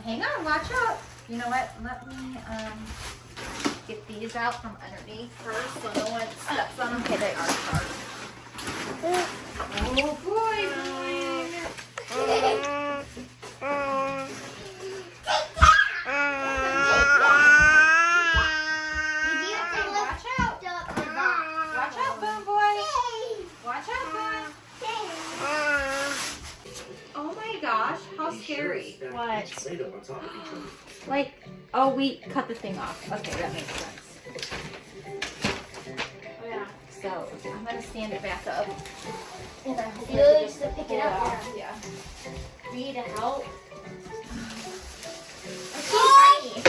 Hang on, watch out. You know what? Let me get these out from underneath first so no one steps on them. Okay, they are hard. Oh boy. Watch out. Watch out, Boom Boy. Watch out, Boom. Oh my gosh, how scary. What? Play-Doh on top of each other. Like, oh, we cut the thing off. Okay, that makes sense. Oh, yeah. So, I'm going to stand it back up. And I hope You I can used to pick pull it up. off. Yeah. Need help? It's so tiny.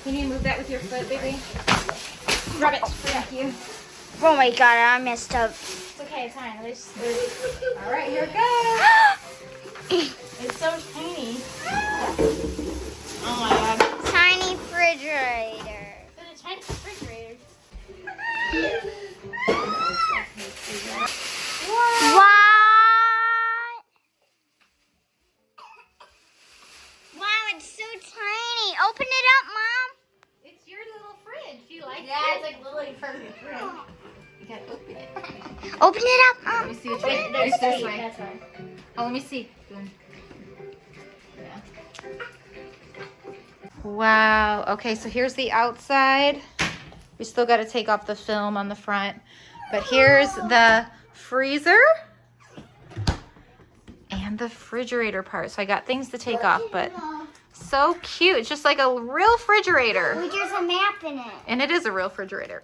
Can you move that with your foot, baby? Rub it. Thank you. Oh my god, I messed up. It's okay, it's fine. All right, here it goes. It's so tiny. Oh my god. Tiny refrigerator. It's a tiny refrigerator. What? Wow, it's so tiny. Open it up, Mom. It's your little fridge. You like it? Yeah, it's like literally perfect fridge. You gotta open it. Open it up, Let Mom. me see which way. It's this way. Oh, let me see. Yeah. Wow. Okay, so here's the outside. We still got to take off the film on the front. But here's the freezer and the refrigerator part. So I got things to take off, but so cute. It's just like a real refrigerator. There's a map in it. And it is a real refrigerator.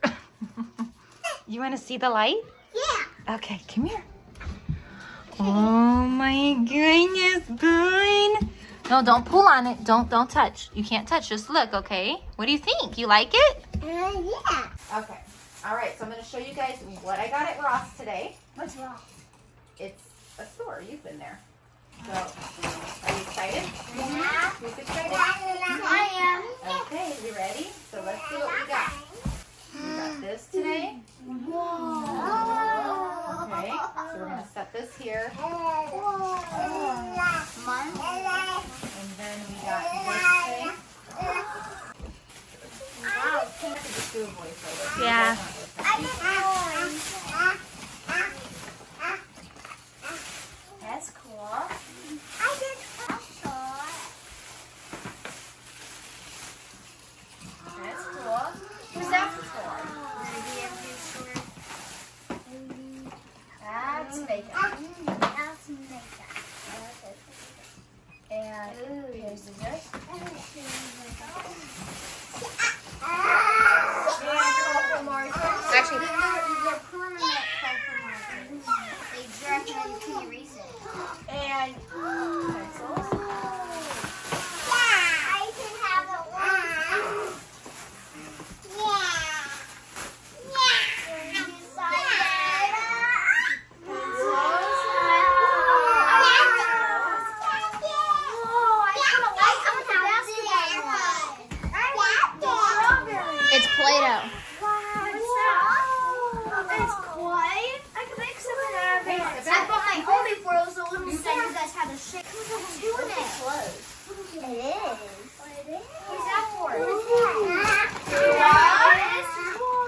You want to see the light? Yeah. Okay, come here. Oh my goodness, Boone. No, don't pull on it. Don't touch. You can't touch. Just look, okay? What do you think? You like it? Yeah. Okay. All right, so I'm going to show you guys what I got at Ross today. What's wrong? It's a store. You've been there. So, are you excited? Yeah. Who's excited? I am. Okay, you ready? So let's see what we got. We got this today. Whoa. Okay, so we're going to set this here. And then we got this thing. Wow, can't just do a voiceover. Yeah. That's cool. That's cool. Who's that for? That's makeup. And here's the dish. Actually, They're permanent markers. They jerk and then you can erase it. and pencils. Yeah, I can have it one. Yeah. It's Play-Doh. I bought my own before. It was a little set. You guys had to shake. There's two in it. It is. Who's that for? That is cool.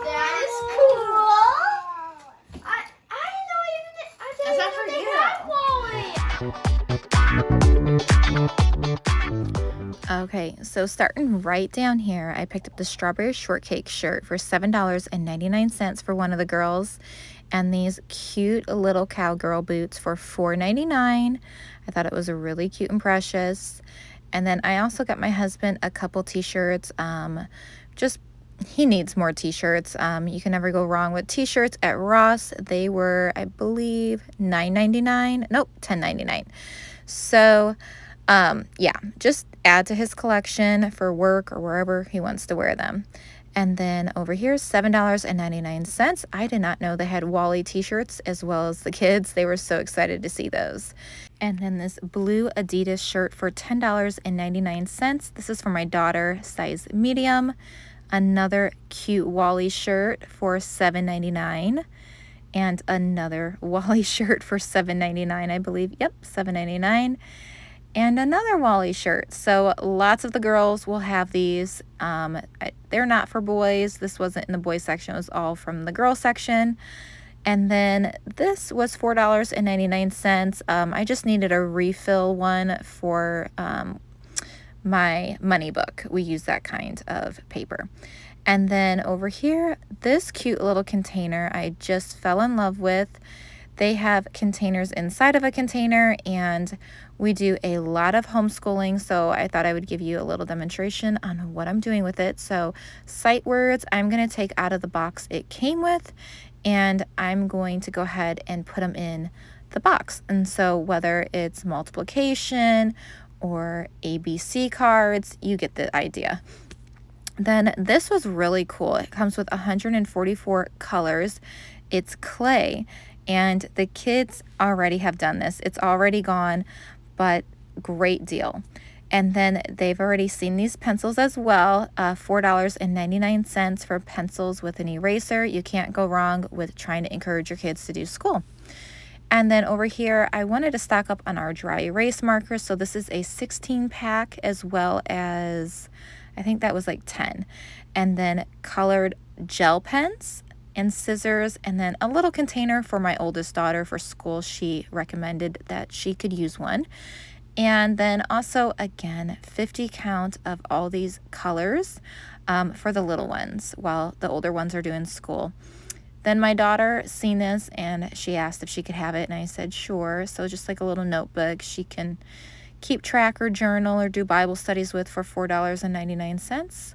I didn't know even. Okay, so starting right down here, I picked up the strawberry shortcake shirt for $7.99 for one of the girls, and these cute little cowgirl boots for $4.99. I thought it was really cute and precious. And then I also got my husband a couple t-shirts. He needs more t-shirts. You can never go wrong with t-shirts at Ross. They were, I believe, $9.99. Nope, $10.99. So yeah, just add to his collection for work or wherever he wants to wear them. And then over here, $7.99. I did not know they had Wally t-shirts as well as the kids. They were so excited to see those. And then this blue Adidas shirt for $10.99. This is for my daughter, size medium. Another cute Wally shirt for $7.99. And another Wally shirt for $7.99, I believe. Yep, $7.99. And another Wally shirt. So lots of the girls will have these. They're not for boys. This wasn't in the boys section. It was all from the girl section. And then this was $4.99. I just needed a refill one for my money book. We use that kind of paper. And then over here, this cute little container I just fell in love with. They have containers inside of a container, and we do a lot of homeschooling, so I thought I would give you a little demonstration on what I'm doing with it. So sight words, I'm going to take out of the box it came with, and I'm going to go ahead and put them in the box. And so whether it's multiplication or ABC cards, you get the idea. Then this was really cool. It comes with 144 colors. It's clay. And the kids already have done this. It's already gone, but great deal. And then they've already seen these pencils as well. $4.99 for pencils with an eraser. You can't go wrong with trying to encourage your kids to do school. And then over here, I wanted to stock up on our dry erase markers. So this is a 16 pack as well as, I think that was like 10. And then colored gel pens and scissors, and then a little container for my oldest daughter for school. She recommended that she could use one. And then also, again, 50 count of all these colors for the little ones while the older ones are doing school. Then my daughter seen this and she asked if she could have it, and I said sure. So just like a little notebook she can keep track or journal or do Bible studies with for $4.99.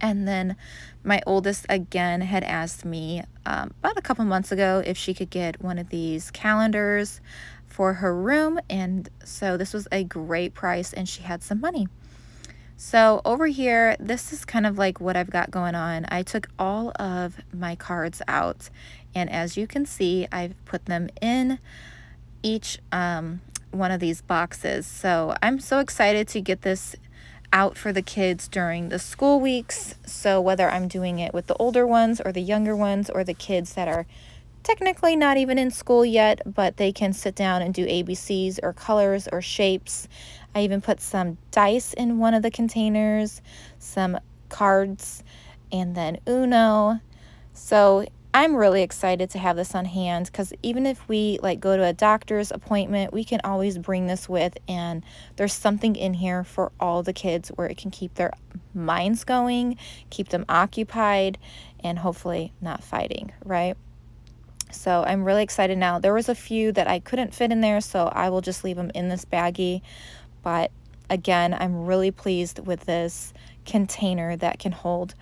And then my oldest again had asked me about a couple months ago if she could get one of these calendars for her room, and so this was a great price and she had some money. So over here, this is kind of like what I've got going on. I took all of my cards out, and as you can see, I've put them in each one of these boxes. So I'm so excited to get this out for the kids during the school weeks. So whether I'm doing it with the older ones or the younger ones or the kids that are technically not even in school yet, but they can sit down and do ABCs or colors or shapes. I even put some dice in one of the containers, some cards, and then Uno. So I'm really excited to have this on hand, because even if we like go to a doctor's appointment, we can always bring this with, and there's something in here for all the kids where it can keep their minds going, keep them occupied, and hopefully not fighting, right? So I'm really excited now. There was a few that I couldn't fit in there, so I will just leave them in this baggie. But again, I'm really pleased with this container that can hold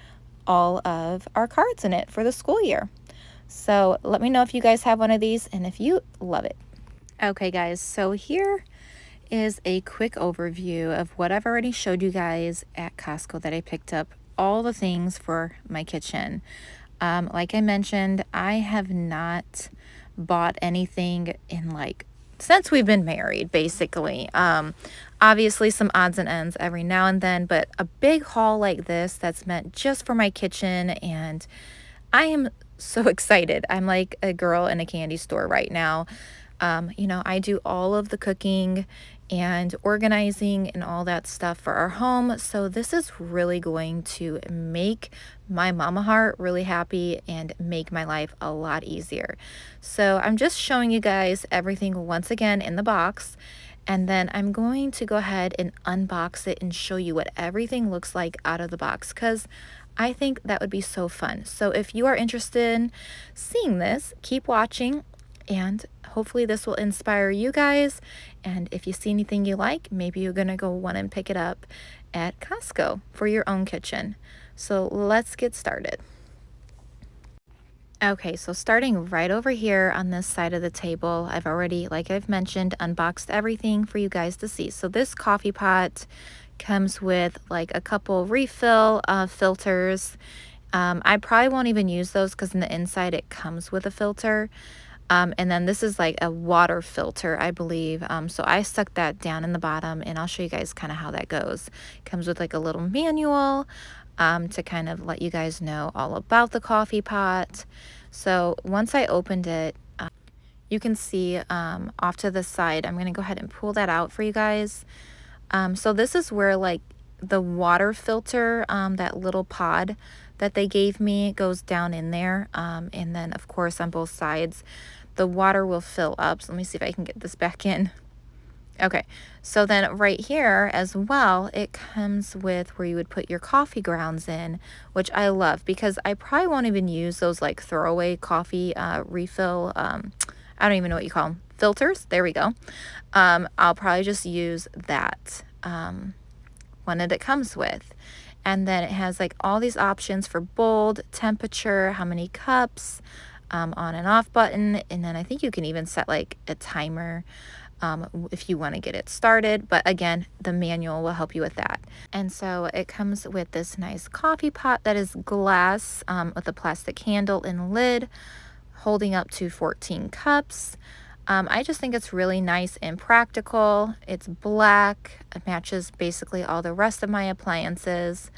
all of our cards in it for the school year. So let me know if you guys have one of these and if you love it. Okay guys, so here is a quick overview of what I've already showed you guys at Costco that I picked up, all the things for my kitchen. Like I mentioned, I have not bought anything in since we've been married, basically. Obviously some odds and ends every now and then, but a big haul like this that's meant just for my kitchen, and I am so excited. I'm like a girl in a candy store right now. You know, I do all of the cooking and organizing and all that stuff for our home. So this is really going to make my mama heart really happy and make my life a lot easier. So I'm just showing you guys everything once again in the box. And then I'm going to go ahead and unbox it and show you what everything looks like out of the box, because I think that would be so fun. So if you are interested in seeing this, keep watching, and hopefully this will inspire you guys. And if you see anything you like, maybe you're gonna go want and pick it up at Costco for your own kitchen. So let's get started. Okay, so starting right over here on this side of the table, I've already, like I've mentioned, unboxed everything for you guys to see. So this coffee pot comes with like a couple refill filters. I probably won't even use those because in the inside it comes with a filter. And then this is like a water filter, I believe. So I stuck that down in the bottom, and I'll show you guys kind of how that goes. Comes with like a little manual to kind of let you guys know all about the coffee pot. So once I opened it, you can see off to the side, I'm going to go ahead and pull that out for you guys. So this is where like the water filter, that little pod that they gave me, goes down in there. And then of course on both sides, the water will fill up. So let me see if I can get this back in. Okay, so then right here as well, it comes with where you would put your coffee grounds in, which I love because I probably won't even use those like throwaway coffee refill, I don't even know what you call them, filters. There we go. I'll probably just use that one that it comes with. And then it has like all these options for bold, temperature, how many cups, on and off button. And then I think you can even set like a timer if you want to get it started. But again, the manual will help you with that. And so it comes with this nice coffee pot that is glass with a plastic handle and lid, holding up to 14 cups. I just think it's really nice and practical. It's black. It matches basically all the rest of my appliances.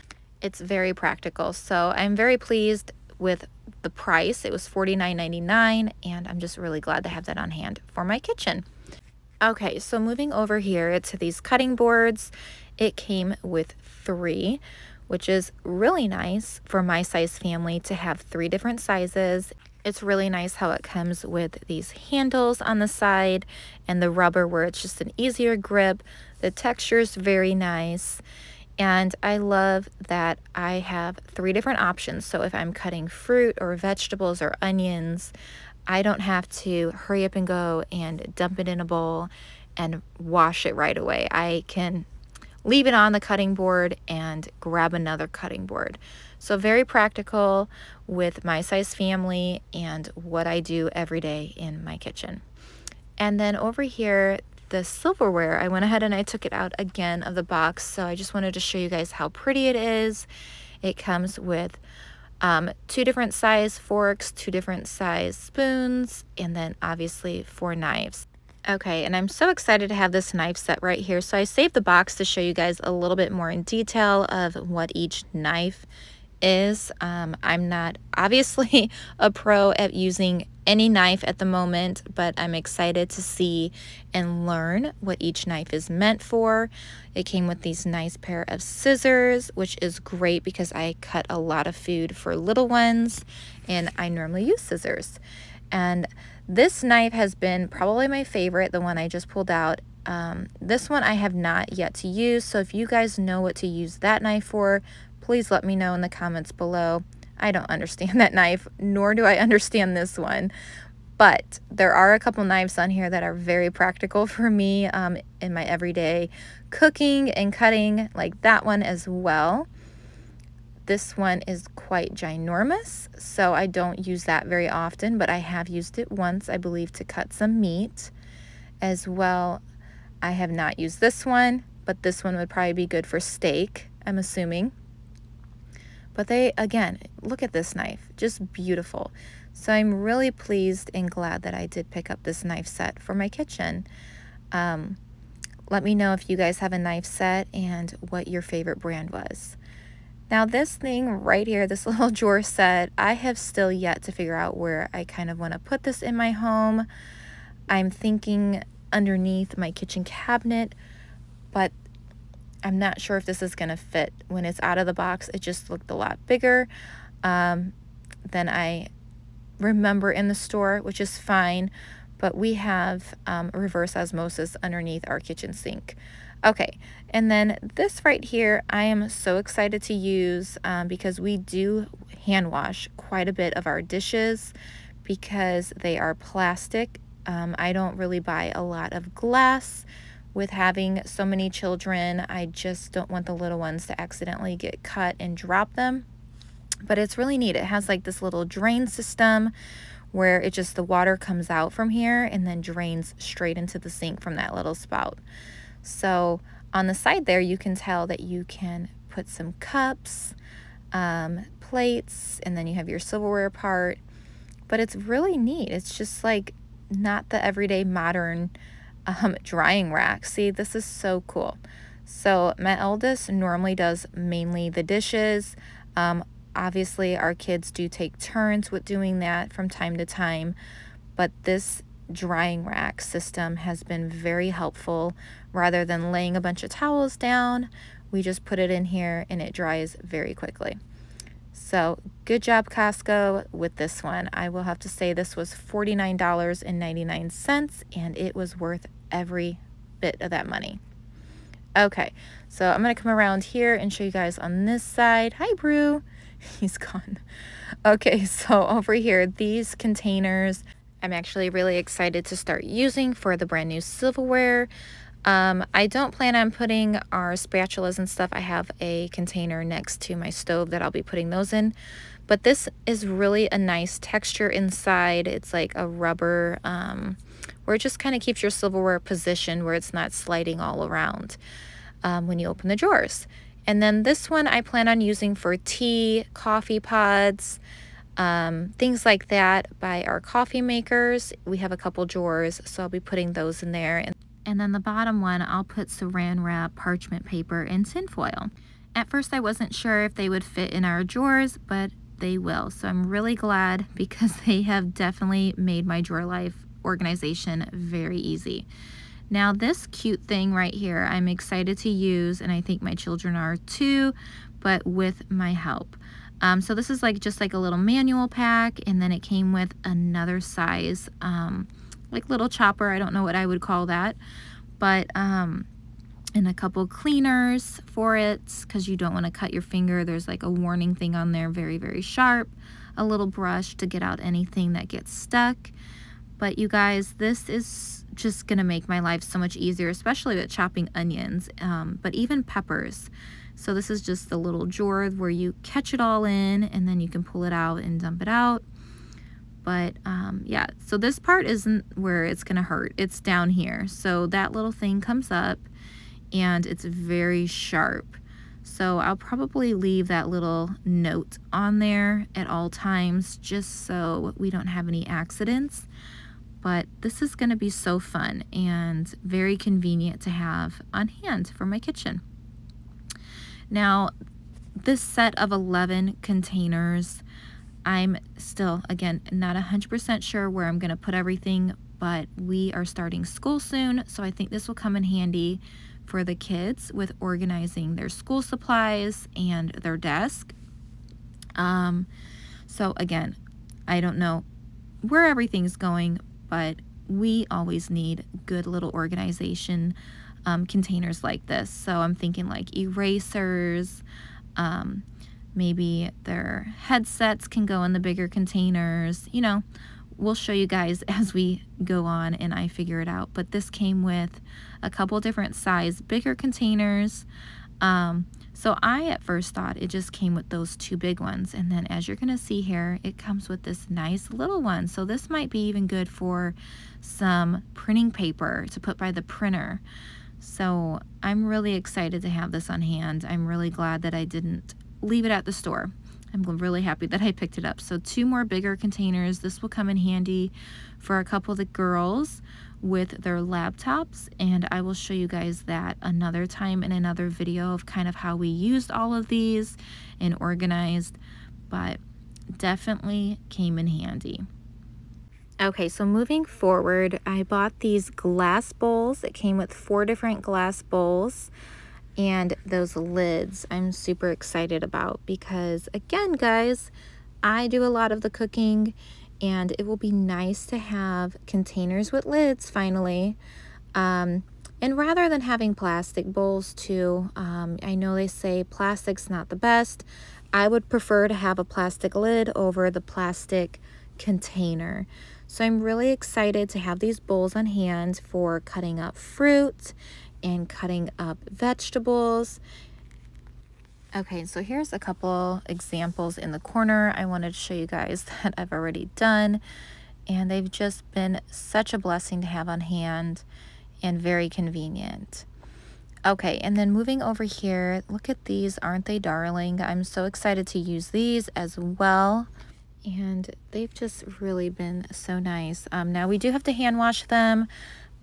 It's very practical. So I'm very pleased with the price. It was $49.99, and I'm just really glad to have that on hand for my kitchen. Okay, so moving over here to these cutting boards, it came with 3, which is really nice for my size family to have 3 different sizes. It's really nice how it comes with these handles on the side and the rubber where it's just an easier grip. The texture is very nice. And I love that I have 3 different options. So if I'm cutting fruit or vegetables or onions, I don't have to hurry up and go and dump it in a bowl and wash it right away. I can leave it on the cutting board and grab another cutting board. So very practical with my size family and what I do every day in my kitchen. And then over here, the silverware, I went ahead and I took it out again of the box. So I just wanted to show you guys how pretty it is. It comes with 2 different size forks, 2 different size spoons, and then obviously 4 knives. Okay, and I'm so excited to have this knife set right here. So I saved the box to show you guys a little bit more in detail of what each knife is. I'm not obviously a pro at using any knife at the moment, but I'm excited to see and learn what each knife is meant for. It came with these nice pair of scissors, which is great because I cut a lot of food for little ones and I normally use scissors. And this knife has been probably my favorite, the one I just pulled out. This one I have not yet to use, so if you guys know what to use that knife for, please let me know in the comments below. I don't understand that knife, nor do I understand this one. But there are a couple knives on here that are very practical for me in my everyday cooking and cutting, like that one as well. This one is quite ginormous, so I don't use that very often, but I have used it once, I believe, to cut some meat as well. I have not used this one, but this one would probably be good for steak, I'm assuming. But they, again, look at this knife, just beautiful. So I'm really pleased and glad that I did pick up this knife set for my kitchen. Let me know if you guys have a knife set and what your favorite brand was. Now this thing right here, this little drawer set, I have still yet to figure out where I kind of want to put this in my home. I'm thinking underneath my kitchen cabinet, but I'm not sure if this is going to fit. When it's out of the box, it just looked a lot bigger than I remember in the store, which is fine, but we have reverse osmosis underneath our kitchen sink. Okay, and then this right here, I am so excited to use because we do hand wash quite a bit of our dishes because they are plastic. I don't really buy a lot of glass. With having so many children, I just don't want the little ones to accidentally get cut and drop them. But it's really neat. It has like this little drain system where it just, the water comes out from here and then drains straight into the sink from that little spout. So on the side there, you can tell that you can put some cups, plates, and then you have your silverware part. But it's really neat. It's just like not the everyday modern drying rack. See, this is so cool. So my eldest normally does mainly the dishes. Obviously, our kids do take turns with doing that from time to time, but this drying rack system has been very helpful. Rather than laying a bunch of towels down, we just put it in here and it dries very quickly. So good job, Costco, with this one. I will have to say this was $49.99 and it was worth every bit of that money. Okay, so I'm going to come around here and show you guys on this side. Hi, Brew. He's gone. Okay, so over here, these containers, I'm actually really excited to start using for the brand new silverware. I don't plan on putting our spatulas and stuff. I have a container next to my stove that I'll be putting those in. But this is really a nice texture inside. It's like a rubber, where it just kind of keeps your silverware positioned where it's not sliding all around when you open the drawers. And then this one I plan on using for tea, coffee pods, things like that by our coffee makers. We have a couple drawers, so I'll be putting those in there. And then the bottom one, I'll put saran wrap, parchment paper, and tinfoil. At first I wasn't sure if they would fit in our drawers, but they will. So I'm really glad because they have definitely made my drawer life organization very easy. Now this cute thing right here, I'm excited to use, and I think my children are too, but with my help. So this is like just like a little manual pack, and then it came with another size, like little chopper. I don't know what I would call that, but and a couple cleaners for it because you don't want to cut your finger. There's like a warning thing on there, very, very sharp. A little brush to get out anything that gets stuck. But you guys, this is just gonna make my life so much easier, especially with chopping onions, but even peppers. So this is just the little drawer where you catch it all in and then you can pull it out and dump it out. But yeah, so this part isn't where it's gonna hurt. It's down here. So that little thing comes up and it's very sharp. So I'll probably leave that little note on there at all times just so we don't have any accidents. But this is gonna be so fun and very convenient to have on hand for my kitchen. Now, this set of 11 containers, I'm still, again, not 100% sure where I'm gonna put everything, but we are starting school soon, so I think this will come in handy for the kids with organizing their school supplies and their desk. So again, I don't know where everything's going, but we always need good little organization containers like this. So I'm thinking like erasers, maybe their headsets can go in the bigger containers. You know, we'll show you guys as we go on and I figure it out. But this came with a couple different size bigger containers. So I at first thought it just came with those two big ones, and then as you're gonna see here, it comes with this nice little one. So this might be even good for some printing paper to put by the printer. So I'm really excited to have this on hand. I'm really glad that I didn't leave it at the store. I'm really happy that I picked it up. So 2 more bigger containers. This will come in handy for a couple of the girls with their laptops, and I will show you guys that another time in another video of kind of how we used all of these and organized, but definitely came in handy. Okay, so moving forward, I bought these glass bowls. It came with 4 different glass bowls. And those lids I'm super excited about because, again, guys, I do a lot of the cooking and it will be nice to have containers with lids finally. And rather than having plastic bowls too, I know they say plastic's not the best. I would prefer to have a plastic lid over the plastic container. So I'm really excited to have these bowls on hand for cutting up fruit and cutting up vegetables. Okay, so here's a couple examples in the corner I wanted to show you guys that I've already done, and they've just been such a blessing to have on hand and very convenient. Okay, and then moving over here, look at these, aren't they darling? I'm so excited to use these as well, and they've just really been so nice. Now we do have to hand wash them,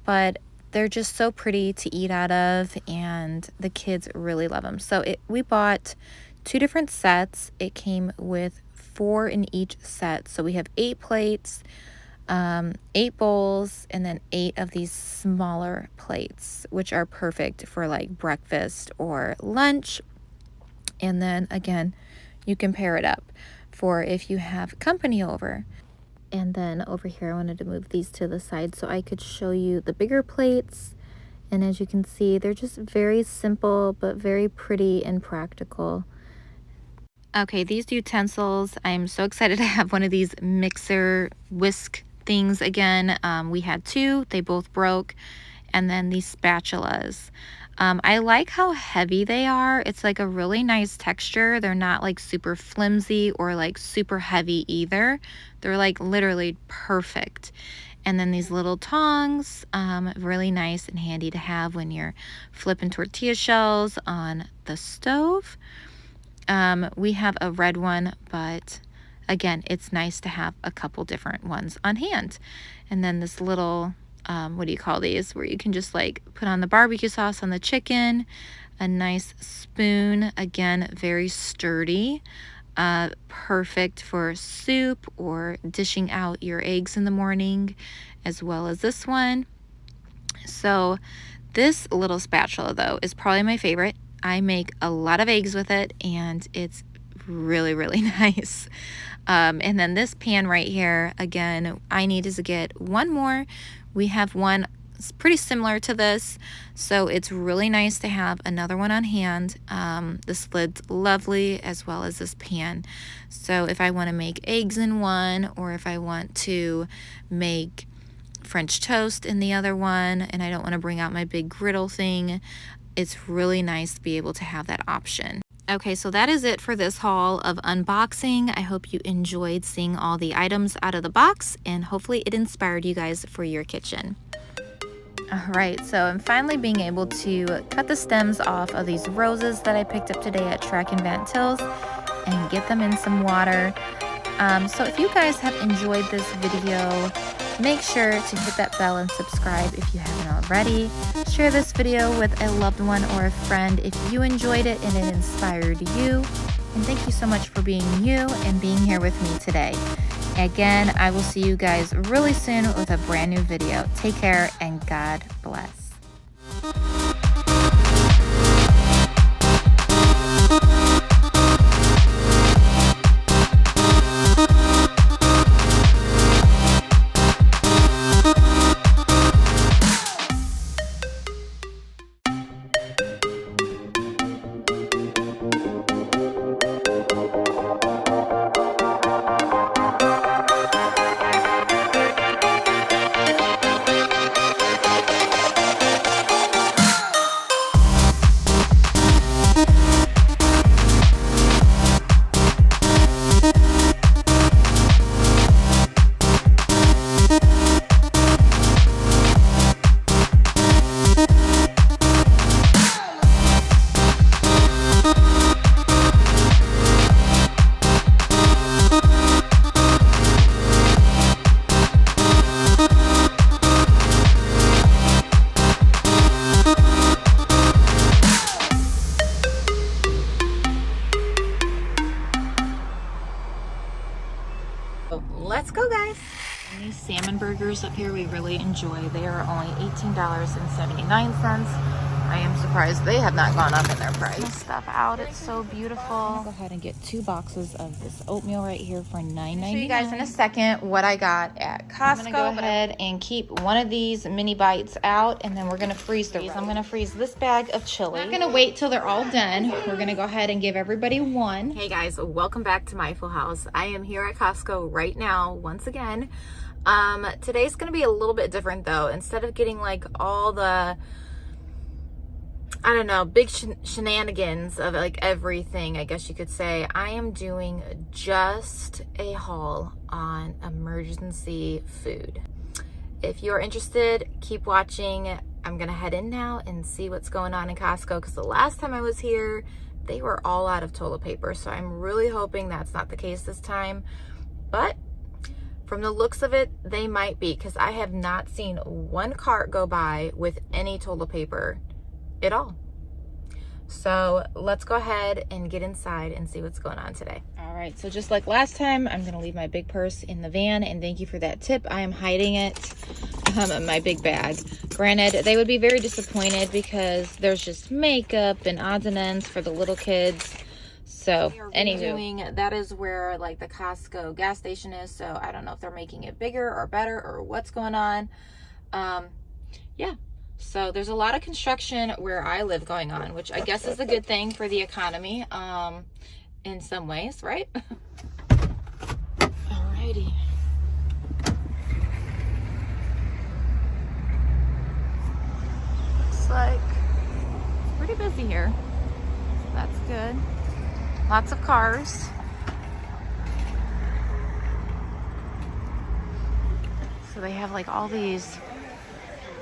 but they're just so pretty to eat out of, and the kids really love them. So we bought 2 different sets. It came with 4 in each set. So we have 8 plates, 8 bowls, and then 8 of these smaller plates, which are perfect for like breakfast or lunch. And then again, you can pair it up for if you have company over. And then over here, I wanted to move these to the side so I could show you the bigger plates. And as you can see, they're just very simple, but very pretty and practical. Okay, these utensils, I'm so excited to have one of these mixer whisk things again. We had 2, they both broke. And then these spatulas. I like how heavy they are. It's like a really nice texture. They're not like super flimsy or like super heavy either. They're like literally perfect. And then these little tongs, really nice and handy to have when you're flipping tortilla shells on the stove. We have a red one, but again, it's nice to have a couple different ones on hand. And then this little what do you call these, where you can just like put on the barbecue sauce on the chicken. A nice spoon, again, very sturdy, perfect for soup or dishing out your eggs in the morning, as well as this one. So this little spatula though is probably my favorite. I make a lot of eggs with it and it's really, really nice. And then this pan right here, again, I needed to get one more. We have one pretty similar to this, so it's really nice to have another one on hand. This lid's lovely, as well as this pan. So if I want to make eggs in one, or if I want to make French toast in the other one, and I don't want to bring out my big griddle thing, it's really nice to be able to have that option. Okay, so that is it for this haul of unboxing. I hope you enjoyed seeing all the items out of the box, and hopefully it inspired you guys for your kitchen. All right, so I'm finally being able to cut the stems off of these roses that I picked up today at Track and Van Tills and get them in some water. So if you guys have enjoyed this video, make sure to hit that bell and subscribe if you haven't already. Share this video with a loved one or a friend if you enjoyed it and it inspired you. And thank you so much for being you and being here with me today. Again, I will see you guys really soon with a brand new video. Take care and God bless. Let's go, guys. And these salmon burgers up here we really enjoy. They are only $18.79. I am surprised they have not gone up in their price. This stuff out, it's so beautiful. Go ahead and get 2 boxes of this oatmeal right here for $9.99. Show you guys in a second what I got at Costco. I'm gonna go ahead and keep one of these mini bites out, and then we're gonna freeze the rest. I'm gonna freeze this bag of chili. I'm not gonna wait till they're all done. We're gonna go ahead and give everybody one. Hey guys, welcome back to my full house. I am here at Costco right now once again. Today's gonna be a little bit different though. Instead of getting like all the, I don't know, big shenanigans of like everything, I guess you could say, I am doing just a haul on emergency food. If you're interested, keep watching. I'm gonna head in now and see what's going on in Costco, because the last time I was here, they were all out of toilet paper. So I'm really hoping that's not the case this time. But from the looks of it, they might be, because I have not seen one cart go by with any toilet paper at all. So let's go ahead and get inside and see what's going on today. All right, so just like last time, I'm gonna leave my big purse in the van, and thank you for that tip. I am hiding it in my big bag. Granted, they would be very disappointed because there's just makeup and odds and ends for the little kids. So anywho, that is where like the Costco gas station is. So I don't know if they're making it bigger or better or what's going on. Yeah. So there's a lot of construction where I live going on, which I guess is a good thing for the economy, in some ways, right? Alrighty. Looks like it's pretty busy here. So that's good. Lots of cars. So they have like all these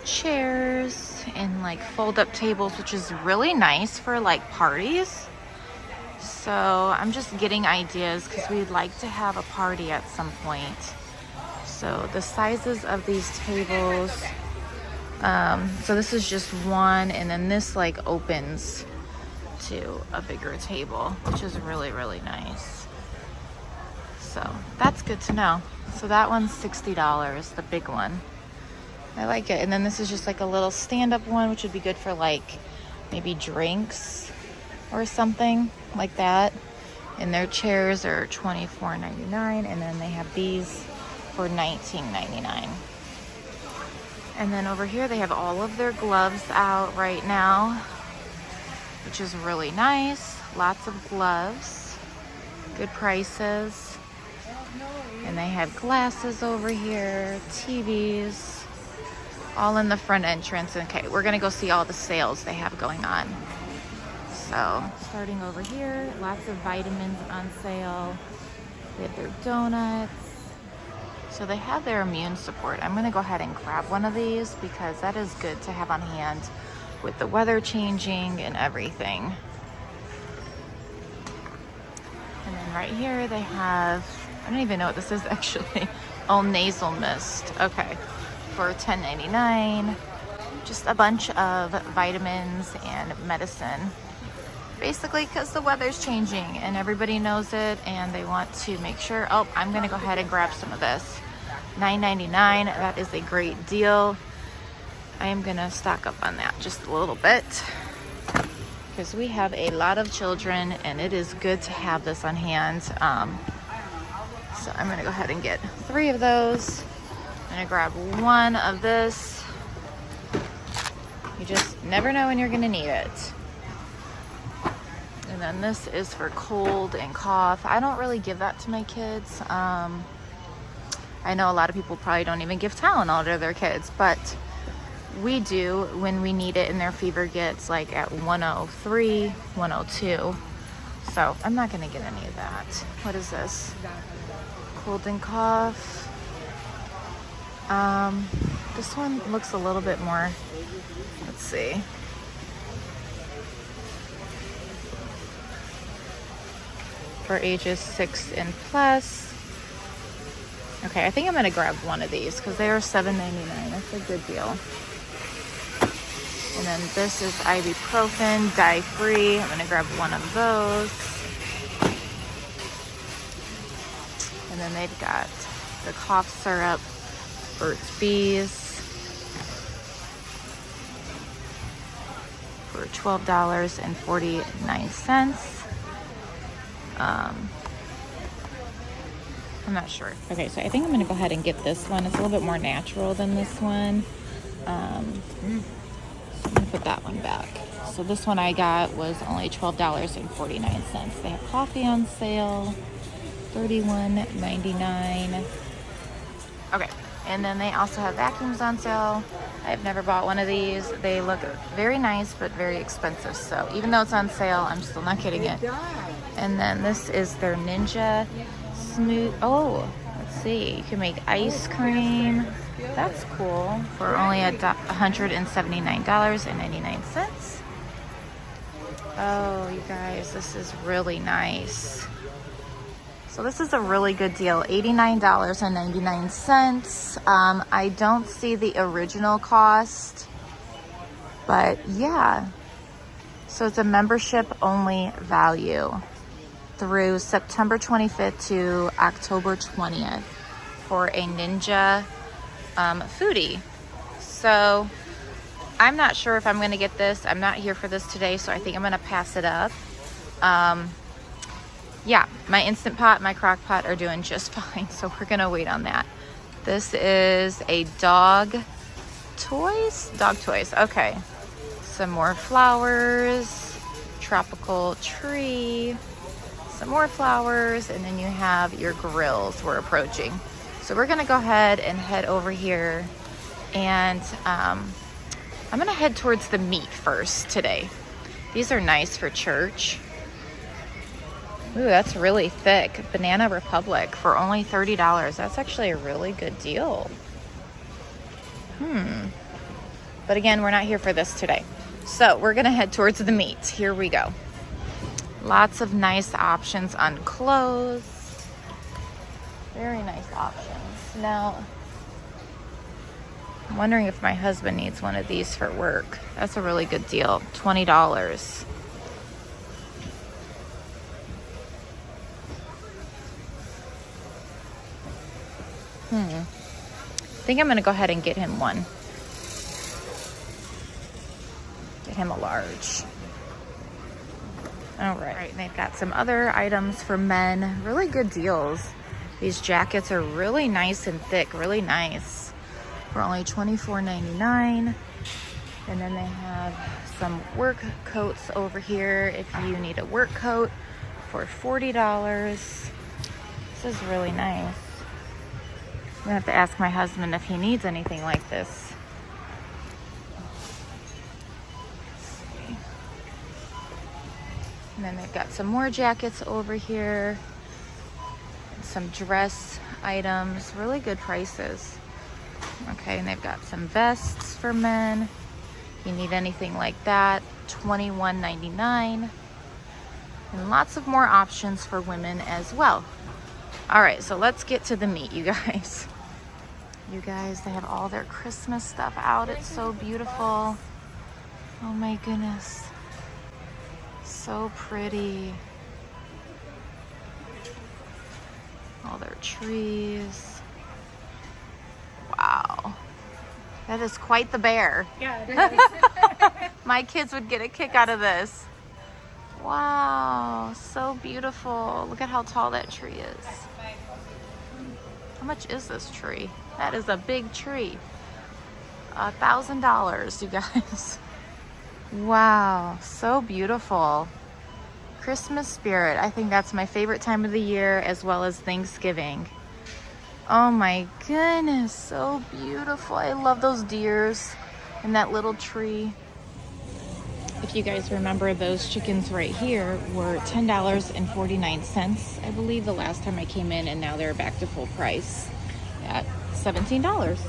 chairs and like fold up tables, which is really nice for like parties. So I'm just getting ideas because we'd like to have a party at some point. So the sizes of these tables, so this is just one, and then this like opens to a bigger table, which is really, really nice. So that's good to know. So that one's $60, the big one. I like it. And then this is just like a little stand-up one, which would be good for like maybe drinks or something like that. And their chairs are $24.99, and then they have these for $19.99. And then over here they have all of their gloves out right now, which is really nice. Lots of gloves, good prices. And they have glasses over here, TVs, all in the front entrance. Okay, we're gonna go see all the sales they have going on. So So starting over here, lots of vitamins on sale. They have their donuts. So they have their immune support. I'm gonna go ahead and grab one of these because that is good to have on hand with the weather changing and everything. And then right here they have, I don't even know what this is actually. Oh, nasal mist. Okay, for $10.99. Just a bunch of vitamins and medicine. Basically because the weather's changing and everybody knows it and they want to make sure, oh, I'm gonna go ahead and grab some of this. $9.99, that is a great deal. I am gonna stock up on that just a little bit because we have a lot of children and it is good to have this on hand. So I'm gonna go ahead and get 3 of those. I'm gonna grab 1 of this. You just never know when you're gonna need it. And then this is for cold and cough. I don't really give that to my kids. I know a lot of people probably don't even give Tylenol to their kids, but we do when we need it and their fever gets like at 103, 102. So I'm not gonna get any of that. What is this? Cold and cough. This one looks a little bit more, let's see. For ages 6 and plus. Okay, I think I'm gonna grab 1 of these because they are $7.99. That's a good deal. And then this is ibuprofen, dye-free. I'm gonna grab 1 of those. And then they've got the cough syrup, Burt's Bees, for $12.49. I'm not sure. Okay, so I think I'm gonna go ahead and get this one. It's a little bit more natural than this one. So I'm gonna put that one back. So this one I got was only $12.49. They have coffee on sale, $31.99. Okay, and then they also have vacuums on sale. I've never bought one of these. They look very nice, but very expensive. So even though it's on sale, I'm still not getting it. And then this is their Ninja Smooth. Oh, let's see. You can make ice cream. That's cool. For only $179.99. Oh, you guys, this is really nice. So this is a really good deal, $89.99. I don't see the original cost, but yeah. So it's a membership only value through September 25th to October 20th for a Ninja foodie. So I'm not sure if I'm gonna get this. I'm not here for this today, so I think I'm gonna pass it up. Yeah, my Instant Pot, my Crock Pot are doing just fine, so we're gonna wait on that. This is a dog toys, okay. Some more flowers, tropical tree, some more flowers, and then you have your grills we're approaching. So we're gonna go ahead and head over here, and I'm gonna head towards the meat first today. These are nice for church. Ooh, that's really thick. Banana Republic for only $30. That's actually a really good deal. But again, we're not here for this today. So we're gonna head towards the meat. Here we go. Lots of nice options on clothes. Very nice options. Now, I'm wondering if my husband needs one of these for work. That's a really good deal, $20. I think I'm gonna go ahead and get him one. Get him a large. All right, and they've got some other items for men. Really good deals. These jackets are really nice and thick, really nice. For only $24.99. And then they have some work coats over here if you need a work coat for $40. This is really nice. I'm gonna have to ask my husband if he needs anything like this. And then they've got some more jackets over here. Some dress items, really good prices. Okay, and they've got some vests for men. If you need anything like that, $21.99. And lots of more options for women as well. All right, so let's get to the meat, you guys. You guys, they have all their Christmas stuff out. It's so beautiful. Oh my goodness. So pretty. All their trees. Wow. That is quite the bear. Yeah, it is. My kids would get a kick out of this. Wow, so beautiful. Look at how tall that tree is. How much is this tree? That is a big tree. $1,000, you guys. Wow, so beautiful. Christmas spirit. I think that's my favorite time of the year, as well as Thanksgiving. Oh my goodness, so beautiful. I love those deers and that little tree. If you guys remember, those chickens right here were $10.49, I believe, the last time I came in, and now they're back to full price at $17.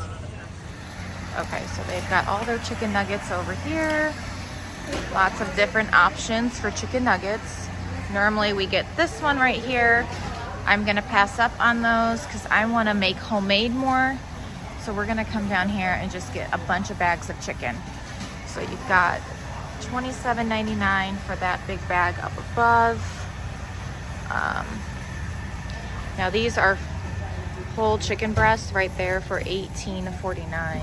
Okay, so they've got all their chicken nuggets over here. Lots of different options for chicken nuggets. Normally we get this one right here. I'm gonna pass up on those because I want to make homemade more. So we're gonna come down here and just get a bunch of bags of chicken. So you've got $27.99 for that big bag up above. Now these are whole chicken breasts right there for $18.49.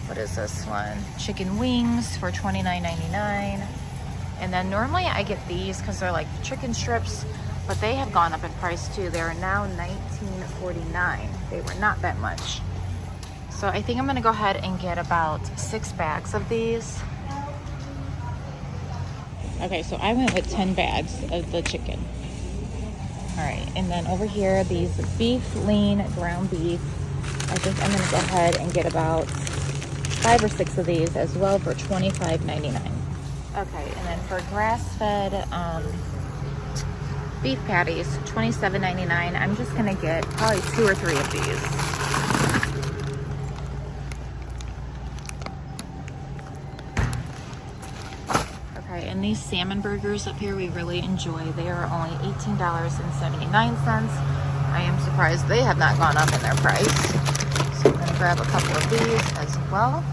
What is this one? Chicken wings for $29.99. And then normally I get these because they're like chicken strips, but they have gone up in price too. They're now $19.49. They were not that much. So I think I'm gonna go ahead and get about 6 bags of these. Okay, so I went with 10 bags of the chicken. All right, and then over here, these beef lean ground beef. I think I'm gonna go ahead and get about 5 or 6 of these as well for $25.99. Okay, and then for grass-fed beef patties, $27.99. I'm just gonna get probably 2 or 3 of these. Okay, and these salmon burgers up here we really enjoy. They are only $18.79. I am surprised they have not gone up in their price. So I'm gonna grab a couple of these as well.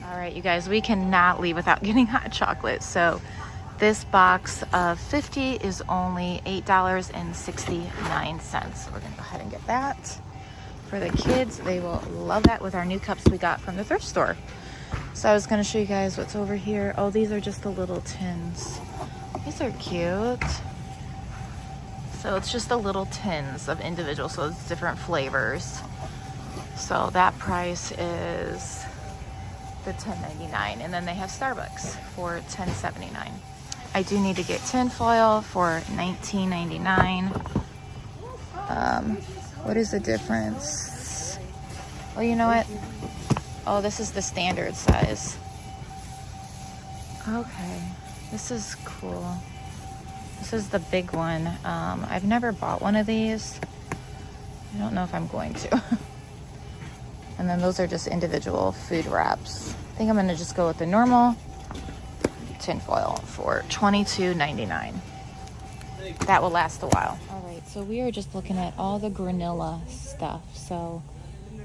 All right, you guys, we cannot leave without getting hot chocolate. So this box of 50 is only $8.69. So we're gonna go ahead and get that. For the kids, they will love that with our new cups we got from the thrift store. So I was gonna show you guys what's over here. Oh, these are just the little tins. These are cute. So it's just the little tins of individual, so it's different flavors. So that price is the $10.99, and then they have Starbucks for $10.79. I do need to get tin foil for $19.99. What is the difference? Oh, you know what? Oh, this is the standard size. Okay, this is cool. This is the big one. I've never bought one of these. I don't know if I'm going to. And then those are just individual food wraps. I think I'm gonna just go with the normal tin foil for $22.99. That will last a while. All right, so we are just looking at all the granola stuff. So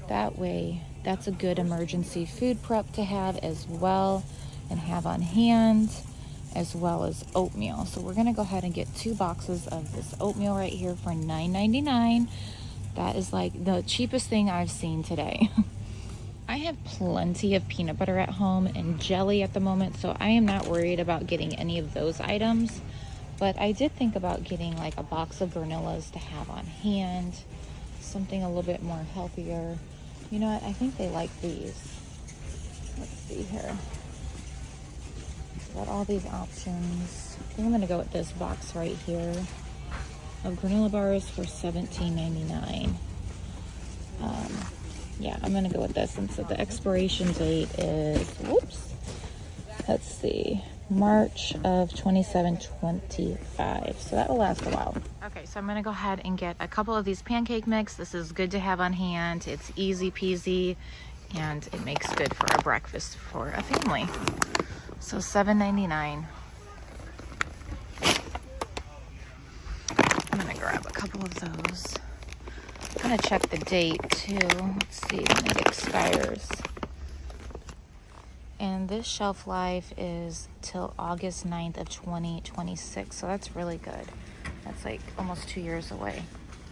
that way, that's a good emergency food prep to have as well and have on hand, as well as oatmeal. So we're gonna go ahead and get 2 boxes of this oatmeal right here for $9.99. That is like the cheapest thing I've seen today. I have plenty of peanut butter at home and jelly at the moment, so I am not worried about getting any of those items. But I did think about getting like a box of granolas to have on hand, something a little bit more healthier. You know what? I think they like these. Let's see here. Got all these options. I think I'm gonna go with this box right here of granola bars for $17.99. Yeah, I'm gonna go with this. And so the expiration date is, whoops, let's see, March of 2725. So that will last a while. Okay, so I'm gonna go ahead and get a couple of these pancake mix. This is good to have on hand. It's easy peasy and it makes good for a breakfast for a family. So $7.99. I'm gonna grab a couple of those. I'm gonna check the date too. Let's see when it expires. And this shelf life is till August 9th of 2026. So that's really good. That's like almost 2 years away.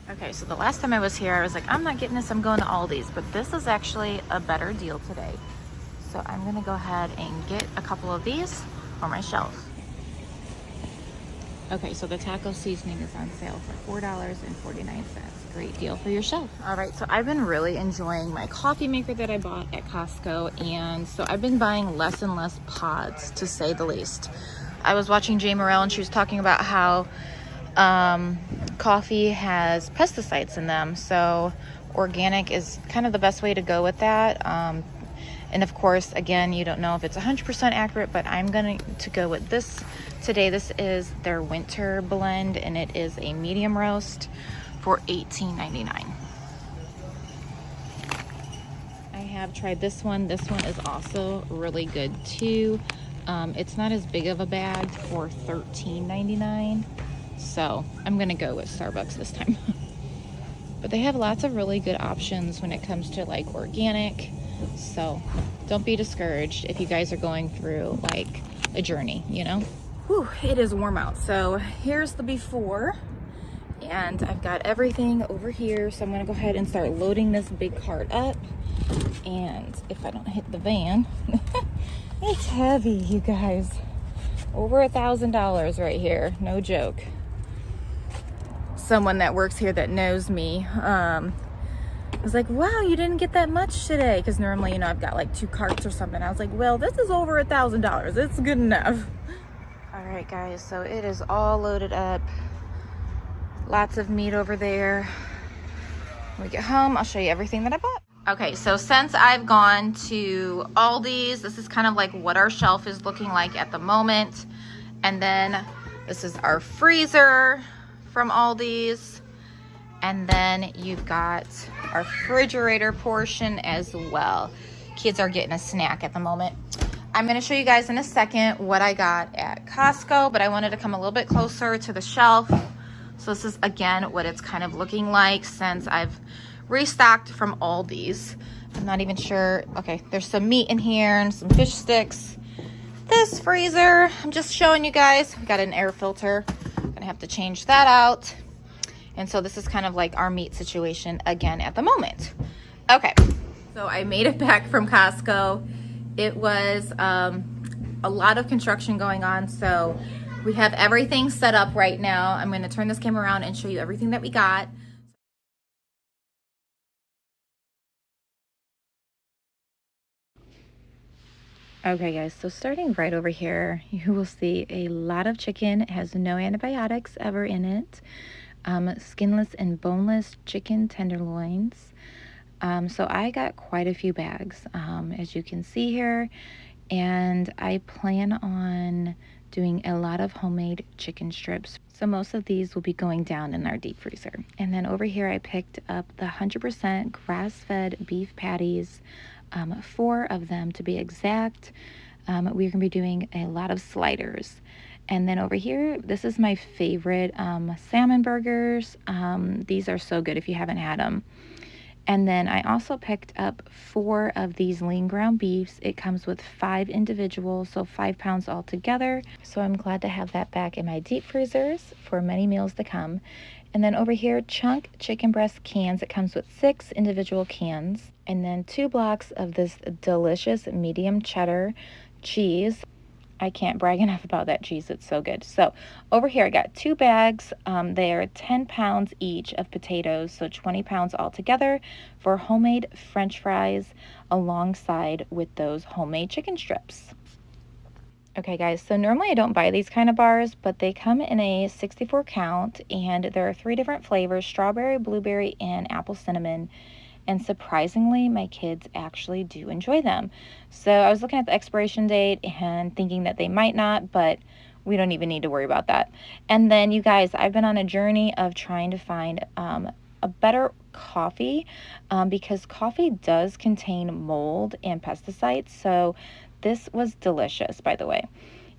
Okay, so the last time I was here, I was like, I'm not getting this, I'm going to Aldi's. But this is actually a better deal today. So I'm gonna go ahead and get a couple of these for my shelf. Okay, so the taco seasoning is on sale for $4.49. Great deal for your shelf. All right, so I've been really enjoying my coffee maker that I bought at Costco. And so I've been buying less and less pods, to say the least. I was watching Jay Morrell and she was talking about how coffee has pesticides in them. So organic is kind of the best way to go with that. And of course, again, you don't know if it's 100% accurate, but I'm going to go with this today. This is their winter blend, and it is a medium roast for $18.99. I have tried this one. This one is also really good too. It's not as big of a bag for $13.99. So I'm going to go with Starbucks this time. But they have lots of really good options when it comes to like organic. So don't be discouraged if you guys are going through like a journey, you know? Whew, it is warm out. So here's the before, and I've got everything over here. So I'm gonna go ahead and start loading this big cart up. And if I don't hit the van, it's heavy, you guys. Over $1,000 right here, no joke. Someone that works here that knows me, I was like, wow, you didn't get that much today. Because normally, you know, I've got like 2 carts or something. I was like, well, this is over $1,000. It's good enough. All right, guys, so it is all loaded up. Lots of meat over there. When we get home, I'll show you everything that I bought. Okay, so since I've gone to Aldi's, this is kind of like what our shelf is looking like at the moment. And then this is our freezer from Aldi's. And then you've got our refrigerator portion as well. Kids are getting a snack at the moment. I'm going to show you guys in a second what I got at Costco, but I wanted to come a little bit closer to the shelf. So this is, again, what it's kind of looking like since I've restocked from Aldi's. I'm not even sure. Okay, there's some meat in here and some fish sticks. This freezer, I'm just showing you guys. We got an air filter. I'm going to have to change that out. And so this is kind of like our meat situation again at the moment. Okay, so I made it back from Costco. It was a lot of construction going on, so we have everything set up right now. I'm going to turn this camera around and show you everything that we got. Okay guys, so starting right over here, you will see a lot of chicken. It has no antibiotics ever in it. Skinless and boneless chicken tenderloins. So I got quite a few bags, as you can see here, and I plan on doing a lot of homemade chicken strips. So most of these will be going down in our deep freezer. And then over here I picked up the 100% grass-fed beef patties, 4 of them to be exact. We're going to be doing a lot of sliders. And then over here, this is my favorite salmon burgers. These are so good if you haven't had them. And then I also picked up 4 of these lean ground beefs. It comes with 5 individuals, so 5 pounds altogether. So I'm glad to have that back in my deep freezers for many meals to come. And then over here, chunk chicken breast cans. It comes with 6 individual cans. And then 2 blocks of this delicious medium cheddar cheese. I can't brag enough about that cheese. It's so good. So over here, I got 2 bags. They are 10 pounds each of potatoes, so 20 pounds altogether for homemade French fries alongside with those homemade chicken strips. Okay, guys, so normally I don't buy these kind of bars, but they come in a 64 count, and there are 3 different flavors: strawberry, blueberry, and apple cinnamon. and surprisingly, my kids actually do enjoy them. So I was looking at the expiration date and thinking that they might not, but we don't even need to worry about that. And then, you guys, I've been on a journey of trying to find a better coffee because coffee does contain mold and pesticides. So this was delicious, by the way.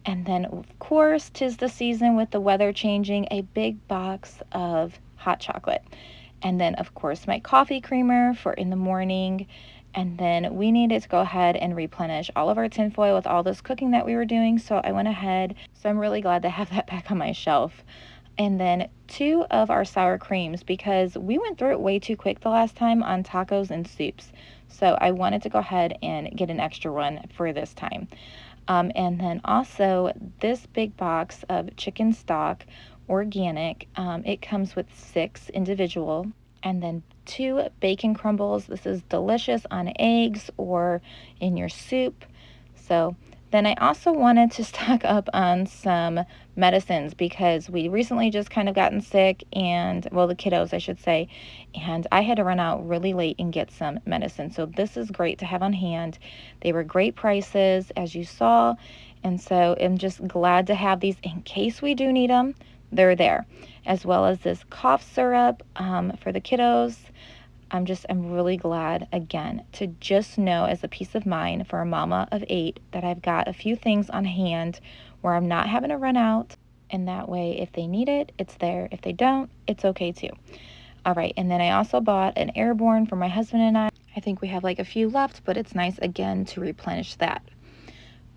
And then, of course, 'tis the season with the weather changing, a big box of hot chocolate. And then, of course, my coffee creamer for in the morning. And then we needed to go ahead and replenish all of our tinfoil with all this cooking that we were doing. So I went ahead. So I'm really glad to have that back on my shelf. And then 2 of our sour creams, because we went through it way too quick the last time on tacos and soups. So I wanted to go ahead and get an extra one for this time. And then also this big box of chicken stock, organic. It comes with 6 individual, and then 2 bacon crumbles. This is delicious on eggs or in your soup. So then I also wanted to stock up on some medicines because we recently just kind of gotten sick, and well, the kiddos I should say, and I had to run out really late and get some medicine. So this is great to have on hand. They were great prices, as you saw, and so I'm just glad to have these in case we do need them. They're there, as well as this cough syrup for the kiddos. I'm really glad, again, to just know as a peace of mind for a mama of 8 that I've got a few things on hand where I'm not having to run out. And that way, if they need it, it's there. If they don't, it's okay too. All right, and then I also bought an Airborne for my husband and I. I think we have like a few left, but it's nice, again, to replenish that.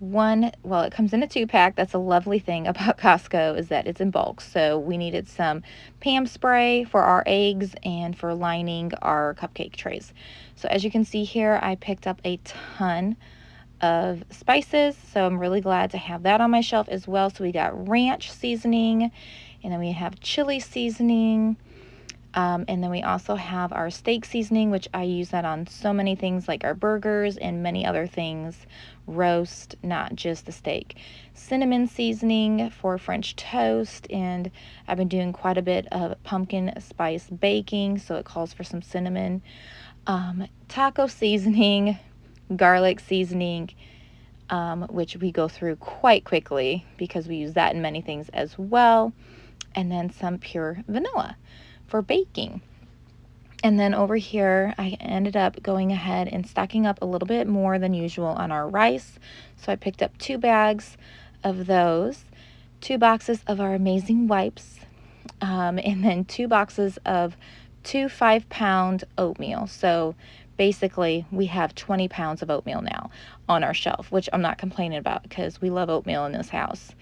Well, it comes in a 2-pack. That's a lovely thing about Costco, is that it's in bulk. So we needed some Pam spray for our eggs and for lining our cupcake trays. So as you can see here, I picked up a ton of spices. So I'm really glad to have that on my shelf as well. So we got ranch seasoning, and then we have chili seasoning. And then we also have our steak seasoning, which I use that on so many things like our burgers and many other things. Roast, not just the steak. Cinnamon seasoning for French toast, and I've been doing quite a bit of pumpkin spice baking, so it calls for some cinnamon. Taco seasoning, garlic seasoning, which we go through quite quickly because we use that in many things as well. And then some pure vanilla for baking. And then over here, I ended up going ahead and stocking up a little bit more than usual on our rice. So I picked up 2 bags of those, 2 boxes of our amazing wipes, and then 2 boxes of 2 5-pound oatmeal. So basically, we have 20 pounds of oatmeal now on our shelf, which I'm not complaining about because we love oatmeal in this house.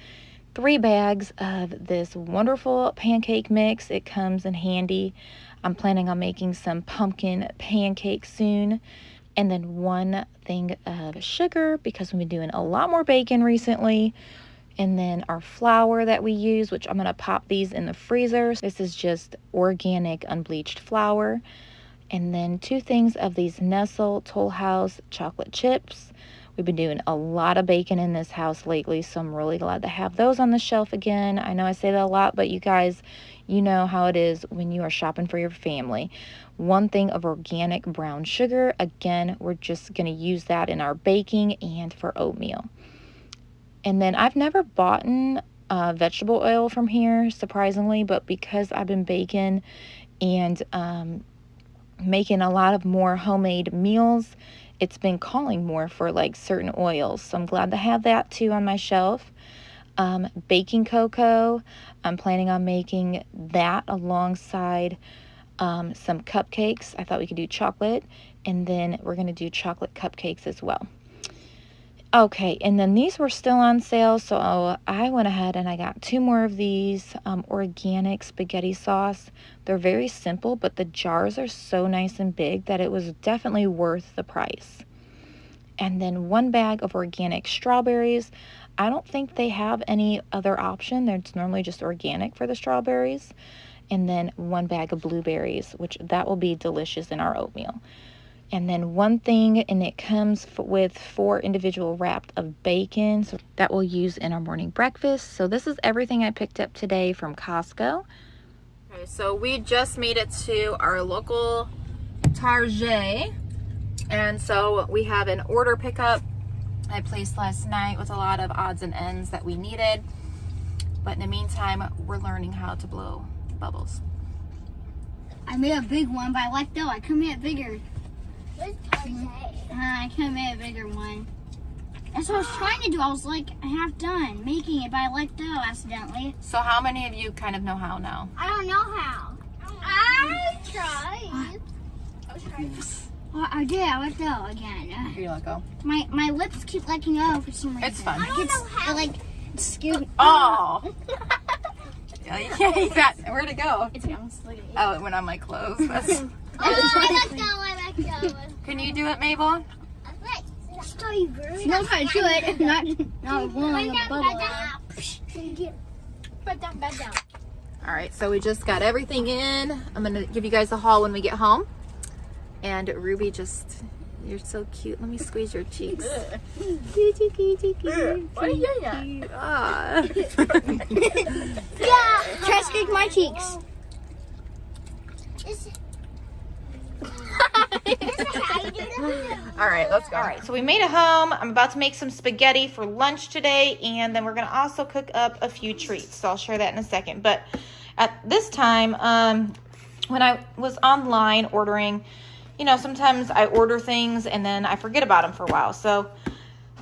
3 bags of this wonderful pancake mix. It comes in handy. I'm planning on making some pumpkin pancakes soon. And then 1 thing of sugar because we've been doing a lot more bacon recently. And then our flour that we use, which I'm going to pop these in the freezer. This is just organic unbleached flour. And then 2 things of these Nestle Toll House chocolate chips. We've been doing a lot of bacon in this house lately, so I'm really glad to have those on the shelf again. I know I say that a lot, but you guys, you know how it is when you are shopping for your family. 1 thing of organic brown sugar. Again, we're just going to use that in our baking and for oatmeal. And then I've never bought vegetable oil from here, surprisingly, but because I've been baking and making a lot of more homemade meals, it's been calling more for like certain oils. So I'm glad to have that too on my shelf. Baking cocoa, I'm planning on making that alongside some cupcakes. I thought we could do chocolate, and then we're going to do chocolate cupcakes as well. Okay, and then these were still on sale, so I went ahead and I got 2 more of these organic spaghetti sauce. They're very simple, but the jars are so nice and big that it was definitely worth the price. And then 1 bag of organic strawberries. I don't think they have any other option. It's normally just organic for the strawberries. And then 1 bag of blueberries, which that will be delicious in our oatmeal. And then 1 thing, and it comes with 4 individual wrapped of bacon, so that we'll use in our morning breakfast. So this is everything I picked up today from Costco. Okay, so we just made it to our local Target. And so we have an order pickup I placed last night with a lot of odds and ends that we needed. But in the meantime, we're learning how to blow bubbles. I made a big one, but I let go. I could make it bigger. Where's Target? I could have made a bigger one. That's what I was trying to do. I was like half done making it, but I let go accidentally. So how many of you kind of know how now? I don't know how. I tried. I was trying. Well, I did. I let go again. You let go. My lips keep letting go for some reason. It's fun. I don't know how. It's scared. Oh! Yeah, you got, where'd it go? It's almost like Oh, it went on my clothes. That's, I let go. can you do it, Mabel? She knows how to do it. Not blowing a bubble. Back down. All right, so we just got everything in. I'm gonna give you guys a haul when we get home. And Ruby just, you're so cute. Let me squeeze your cheeks. Ah. Yeah. Try to squeeze my cheeks. All right, let's go. All right, so we made it home. I'm about to make some spaghetti for lunch today, and then we're gonna also cook up a few treats. So I'll share that in a second. But at this time, when I was online ordering, you know, sometimes I order things and then I forget about them for a while. So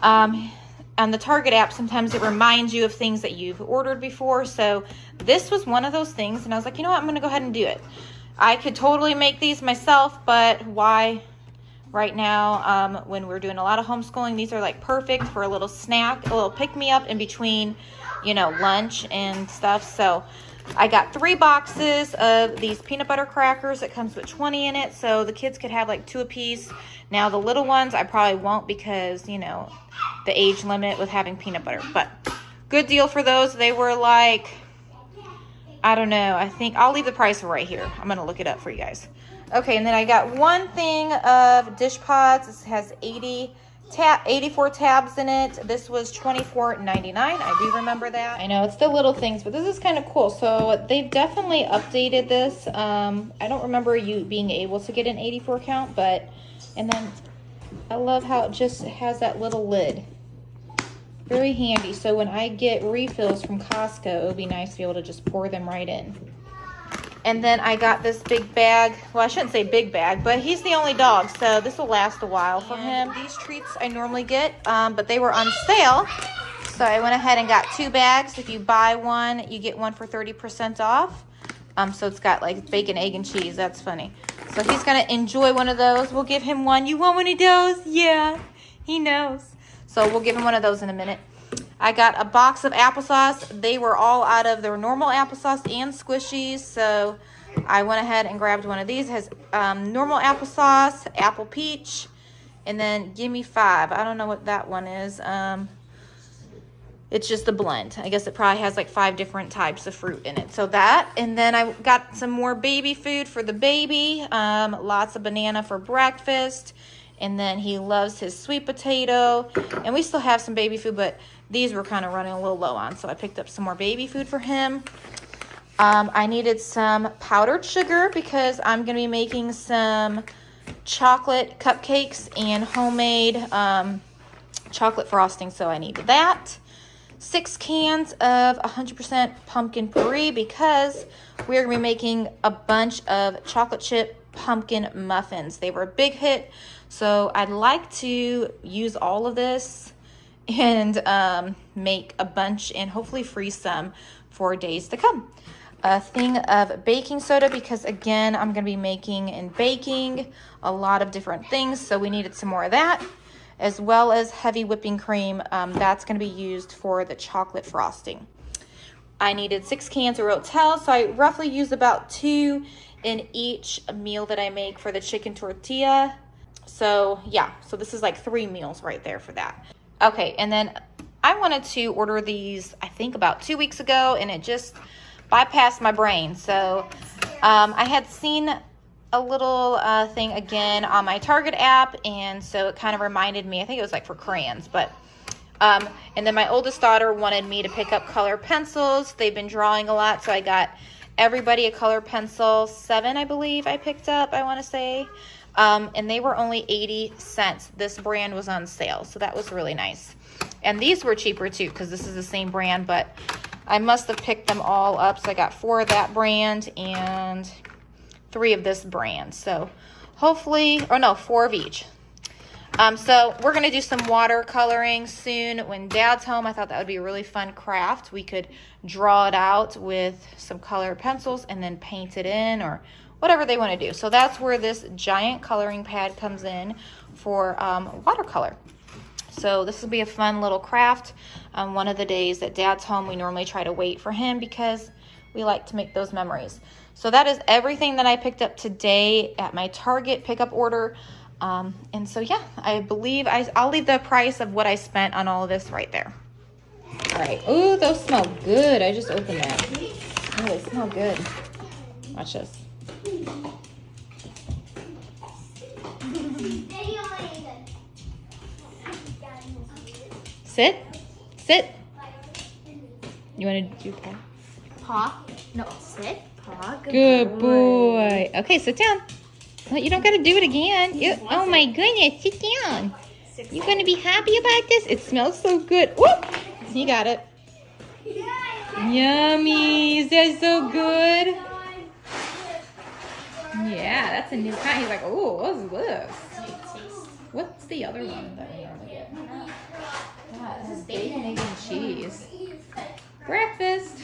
on the Target app, sometimes it reminds you of things that you've ordered before. So this was one of those things, and I was like, you know what, I'm gonna go ahead and do it. I could totally make these myself, but why right now when we're doing a lot of homeschooling? These are like perfect for a little snack, a little pick-me-up in between, you know, lunch and stuff. So I got 3 boxes of these peanut butter crackers. It comes with 20 in it, so the kids could have like 2 apiece. Now the little ones I probably won't because, you know, the age limit with having peanut butter. But good deal for those. They were like, I don't know, I think I'll leave the price right here. I'm gonna look it up for you guys. Okay, and then I got 1 thing of dish pods. This has 84 tabs in it. This was $24.99. I do remember that. I know it's the little things, but this is kind of cool. So they've definitely updated this. I don't remember you being able to get an 84 count, but, and then I love how it just has that little lid. Very handy. So when I get refills from Costco, it would be nice to be able to just pour them right in. And then I got this big bag. Well, I shouldn't say big bag, but he's the only dog, so this will last a while for him. These treats I normally get, but they were on sale. So I went ahead and got 2 bags. If you buy one, you get one for 30% off. So it's got like bacon, egg, and cheese. That's funny. So he's going to enjoy one of those. We'll give him one. You want one of those? Yeah, he knows. So we'll give him one of those in a minute. I got a box of applesauce. They were all out of their normal applesauce and squishies, so I went ahead and grabbed one of these. It has normal applesauce, apple peach, and then Gimme 5. I don't know what that one is. It's just a blend. I guess it probably has like 5 different types of fruit in it. So that, and then I got some more baby food for the baby. Lots of banana for breakfast. And then he loves his sweet potato. And we still have some baby food, but these were kind of running a little low on. So I picked up some more baby food for him. I needed some powdered sugar because I'm going to be making some chocolate cupcakes and homemade chocolate frosting. So I needed that. 6 cans of 100% pumpkin puree because we're going to be making a bunch of chocolate chip pumpkin muffins. They were a big hit. So I'd like to use all of this and make a bunch and hopefully freeze some for days to come. A thing of baking soda because, again, I'm going to be making and baking a lot of different things. So we needed some more of that, as well as heavy whipping cream. That's going to be used for the chocolate frosting. I needed 6 cans of Rotel, so I roughly use about 2 in each meal that I make for the chicken tortilla. So yeah, so this is like 3 meals right there for that. Okay, and then I wanted to order these, I think about 2 weeks ago, and it just bypassed my brain. So I had seen a little thing again on my Target app, and so it kind of reminded me, I think it was like for crayons, but and then my oldest daughter wanted me to pick up color pencils. They've been drawing a lot, so I got everybody a color pencil, 7 I believe I picked up, I want to say. And they were only 80 cents. This brand was on sale, so that was really nice. And these were cheaper too, because this is the same brand, but I must have picked them all up. So I got 4 of that brand and 3 of this brand. So hopefully, or no, 4 of each. So we're going to do some watercoloring soon. When Dad's home, I thought that would be a really fun craft. We could draw it out with some colored pencils and then paint it in or whatever they want to do. So that's where this giant coloring pad comes in for watercolor. So this will be a fun little craft. One of the days that Dad's home, we normally try to wait for him because we like to make those memories. So that is everything that I picked up today at my Target pickup order. And so, yeah, I believe I'll leave the price of what I spent on all of this right there. All right. Ooh, those smell good. I just opened that. Oh, they smell good. Watch this. Sit. Sit. You want to do paw? Paw. No, sit. Paw. Good boy. Okay, sit down. Well, you don't got to do it again. Oh my goodness, sit down. You going to be happy about this? It smells so good. Whoop! You got it. Yummy. Is that so good? Yeah, that's a new kind. He's like, oh, what's this? What's the other one that we normally get? Yeah, it has bacon, egg, and cheese. Breakfast.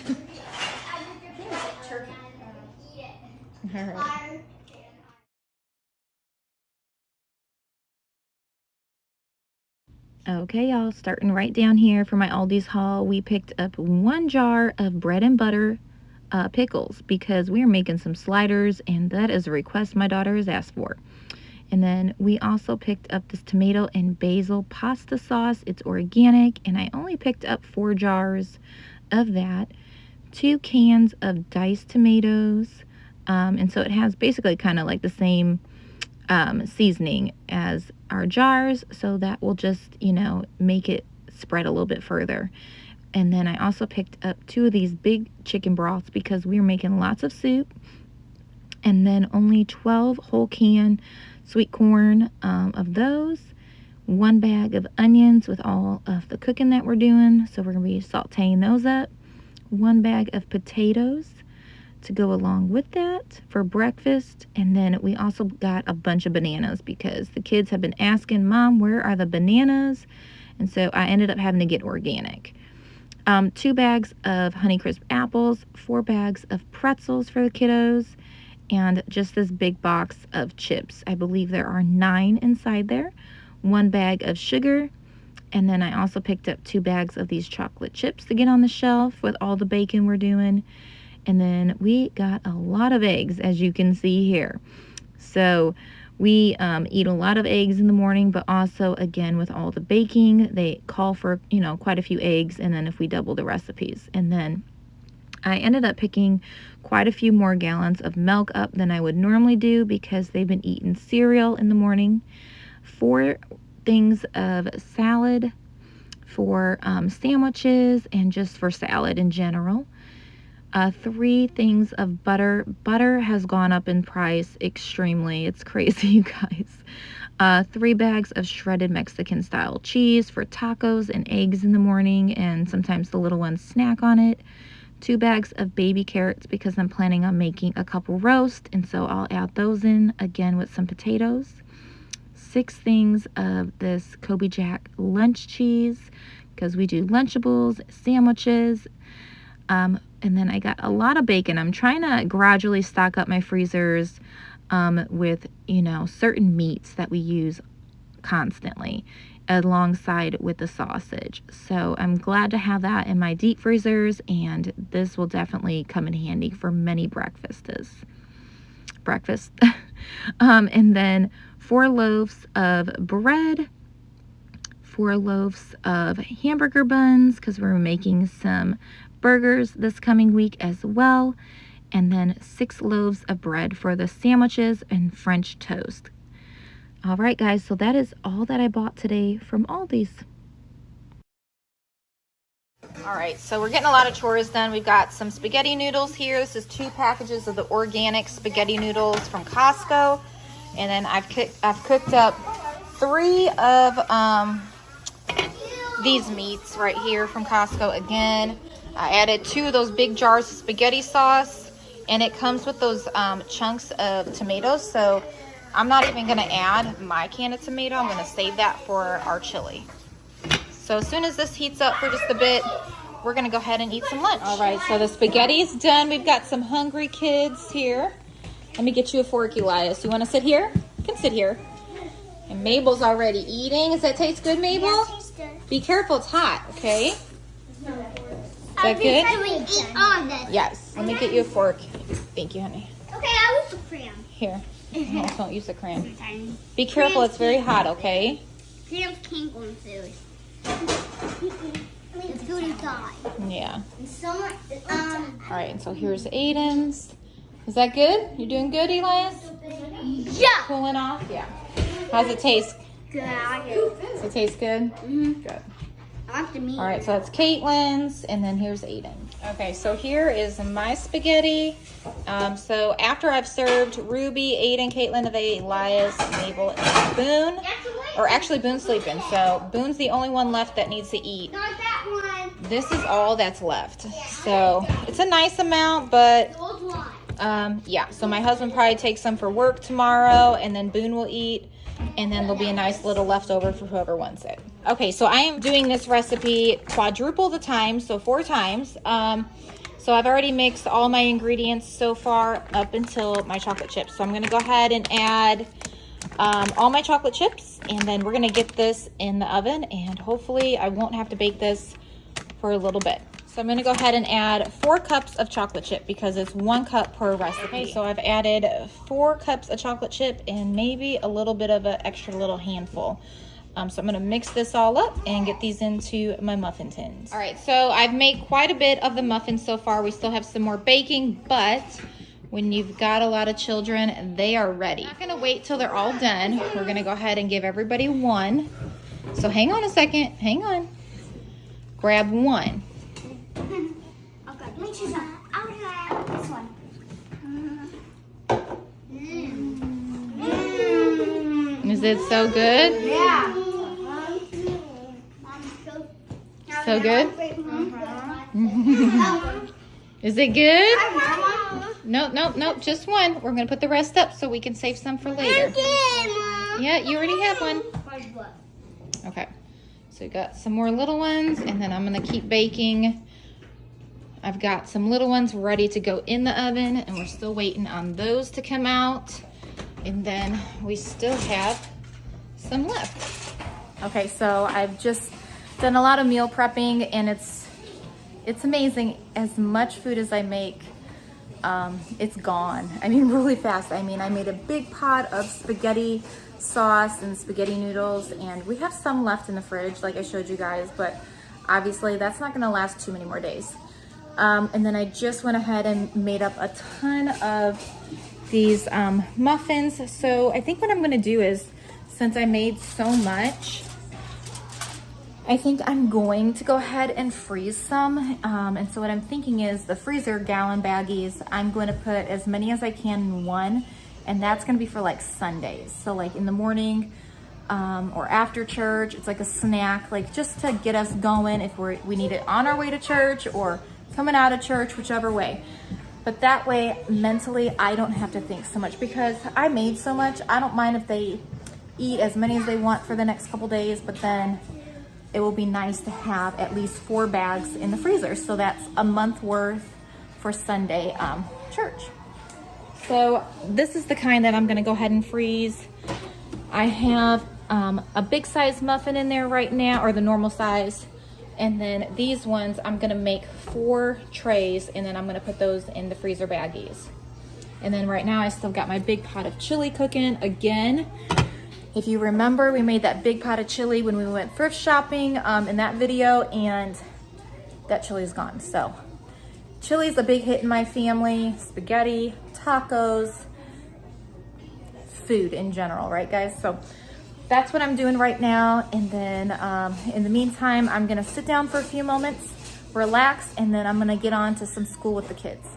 All right. Okay, y'all, starting right down here for my Aldi's haul, we picked up 1 jar of bread and butter pickles because we are making some sliders, and that is a request my daughter has asked for. And then we also picked up this tomato and basil pasta sauce. It's organic, and I only picked up 4 jars of that, 2 cans of diced tomatoes, and so it has basically kind of like the same seasoning as our jars, so that will just, you know, make it spread a little bit further. And then I also picked up 2 of these big chicken broths because we were making lots of soup. And then only 12 whole can sweet corn of those, 1 bag of onions with all of the cooking that we're doing, so we're gonna be sauteing those up, 1 bag of potatoes to go along with that for breakfast. And then we also got a bunch of bananas because the kids have been asking, Mom, where are the bananas? And so I ended up having to get organic. 2 bags of Honeycrisp apples, 4 bags of pretzels for the kiddos, and just this big box of chips. I believe there are 9 inside there. 1 bag of sugar, and then I also picked up 2 bags of these chocolate chips to get on the shelf with all the bacon we're doing. And then we got a lot of eggs, as you can see here. So we eat a lot of eggs in the morning, but also, again, with all the baking, they call for, you know, quite a few eggs, and then if we double the recipes. And then I ended up picking quite a few more gallons of milk up than I would normally do because they've been eating cereal in the morning. 4 things of salad for sandwiches and just for salad in general. 3 things of butter. Butter has gone up in price extremely. It's crazy, you guys. 3 bags of shredded Mexican style cheese for tacos and eggs in the morning, and sometimes the little ones snack on it. 2 bags of baby carrots because I'm planning on making a couple roast, and so I'll add those in again with some potatoes. 6 things of this Kobe Jack lunch cheese because we do Lunchables, sandwiches. And then I got a lot of bacon. I'm trying to gradually stock up my freezers with, you know, certain meats that we use constantly alongside with the sausage. So I'm glad to have that in my deep freezers, and this will definitely come in handy for many breakfast. And then 4 loaves of bread, 4 loaves of hamburger buns because we're making some burgers this coming week as well, and then 6 loaves of bread for the sandwiches and French toast. All right, guys, so that is all that I bought today from Aldi's. All right, so we're getting a lot of chores done. We've got some spaghetti noodles here. This is 2 packages of the organic spaghetti noodles from Costco. And then I've cooked up 3 of these meats right here from Costco again. I added 2 of those big jars of spaghetti sauce, and it comes with those chunks of tomatoes. So I'm not even gonna add my can of tomato. I'm gonna save that for our chili. So as soon as this heats up for just a bit, we're gonna go ahead and eat some lunch. All right, so the spaghetti is done. We've got some hungry kids here. Let me get you a fork, Elias. You wanna sit here? You can sit here. And Mabel's already eating. Does that taste good, Mabel? Yeah, it tastes good. Be careful, it's hot, okay? Is that good? Can we eat all of this? Yes, let me get you a fork. Thank you, honey. Okay, I want the cram. Here, no, don't use the crayon. Be careful, it's very hot, okay? Crayons can't go in food. It's food inside. Yeah. And somewhere, All right, and so here's Aiden's. Is that good? You doing good, Elias? yeah. Cooling off? Yeah. How's it taste? Good. Does it taste good? Good. I want the meat. All right, so that's Caitlin's, and then here's Aiden. Okay, so here is my spaghetti. So after I've served Ruby, Aiden, Caitlin, Ave, Elias, Mabel, and Boone, or actually Boone's sleeping, so Boone's the only one left that needs to eat. Not that one. This is all that's left. So it's a nice amount, but The old one. yeah, so my husband probably takes some for work tomorrow, and then Boone will eat, and then there'll be a nice little leftover for whoever wants it. Okay, so I am doing this recipe quadruple the time, so 4 times. So I've already mixed all my ingredients so far up until my chocolate chips. So I'm gonna go ahead and add all my chocolate chips, and then we're gonna get this in the oven, and hopefully I won't have to bake this for a little bit. So I'm gonna go ahead and add 4 cups of chocolate chip because it's 1 cup per recipe. Okay, so I've added 4 cups of chocolate chip and maybe a little bit of an extra little handful. So I'm gonna mix this all up and get these into my muffin tins. All right, so I've made quite a bit of the muffins so far. We still have some more baking, but when you've got a lot of children, they are ready. I'm not gonna wait till they're all done. We're gonna go ahead and give everybody one. So hang on a second, hang on. Grab one. Okay, let me choose one. I'll have this one. Is it so good? Yeah. So good? Is it good? No, just one. We're gonna put the rest up so we can save some for later. Yeah, you already have one. Okay, so we got some more little ones, and then I'm gonna keep baking. I've got some little ones ready to go in the oven, and we're still waiting on those to come out. And then we still have some left. Okay, so I've just done a lot of meal prepping, and it's amazing. As much food as I make, it's gone. I mean, really fast. I mean, I made a big pot of spaghetti sauce and spaghetti noodles, and we have some left in the fridge, like I showed you guys, but obviously that's not gonna last too many more days. And then I just went ahead and made up a ton of these muffins. So I think what I'm gonna do is, since I made so much, I think I'm going to go ahead and freeze some. And so what I'm thinking is the freezer gallon baggies, I'm going to put as many as I can in one, and that's gonna be for like Sundays. So like in the morning or after church, it's like a snack, like just to get us going if we need it on our way to church or coming out of church, whichever way. But that way, mentally, I don't have to think so much because I made so much. I don't mind if they eat as many as they want for the next couple days, but then it will be nice to have at least 4 bags in the freezer. So that's a month worth for Sunday church. So this is the kind that I'm gonna go ahead and freeze. I have a big size muffin in there right now, or the normal size. And then these ones, I'm gonna make 4 trays, and then I'm gonna put those in the freezer baggies. And then right now I still got my big pot of chili cooking again. If you remember, we made that big pot of chili when we went thrift shopping in that video, and that chili is gone. So chili is a big hit in my family. Spaghetti, tacos, food in general, right guys? So that's what I'm doing right now. And then in the meantime, I'm gonna sit down for a few moments, relax, and then I'm gonna get on to some school with the kids.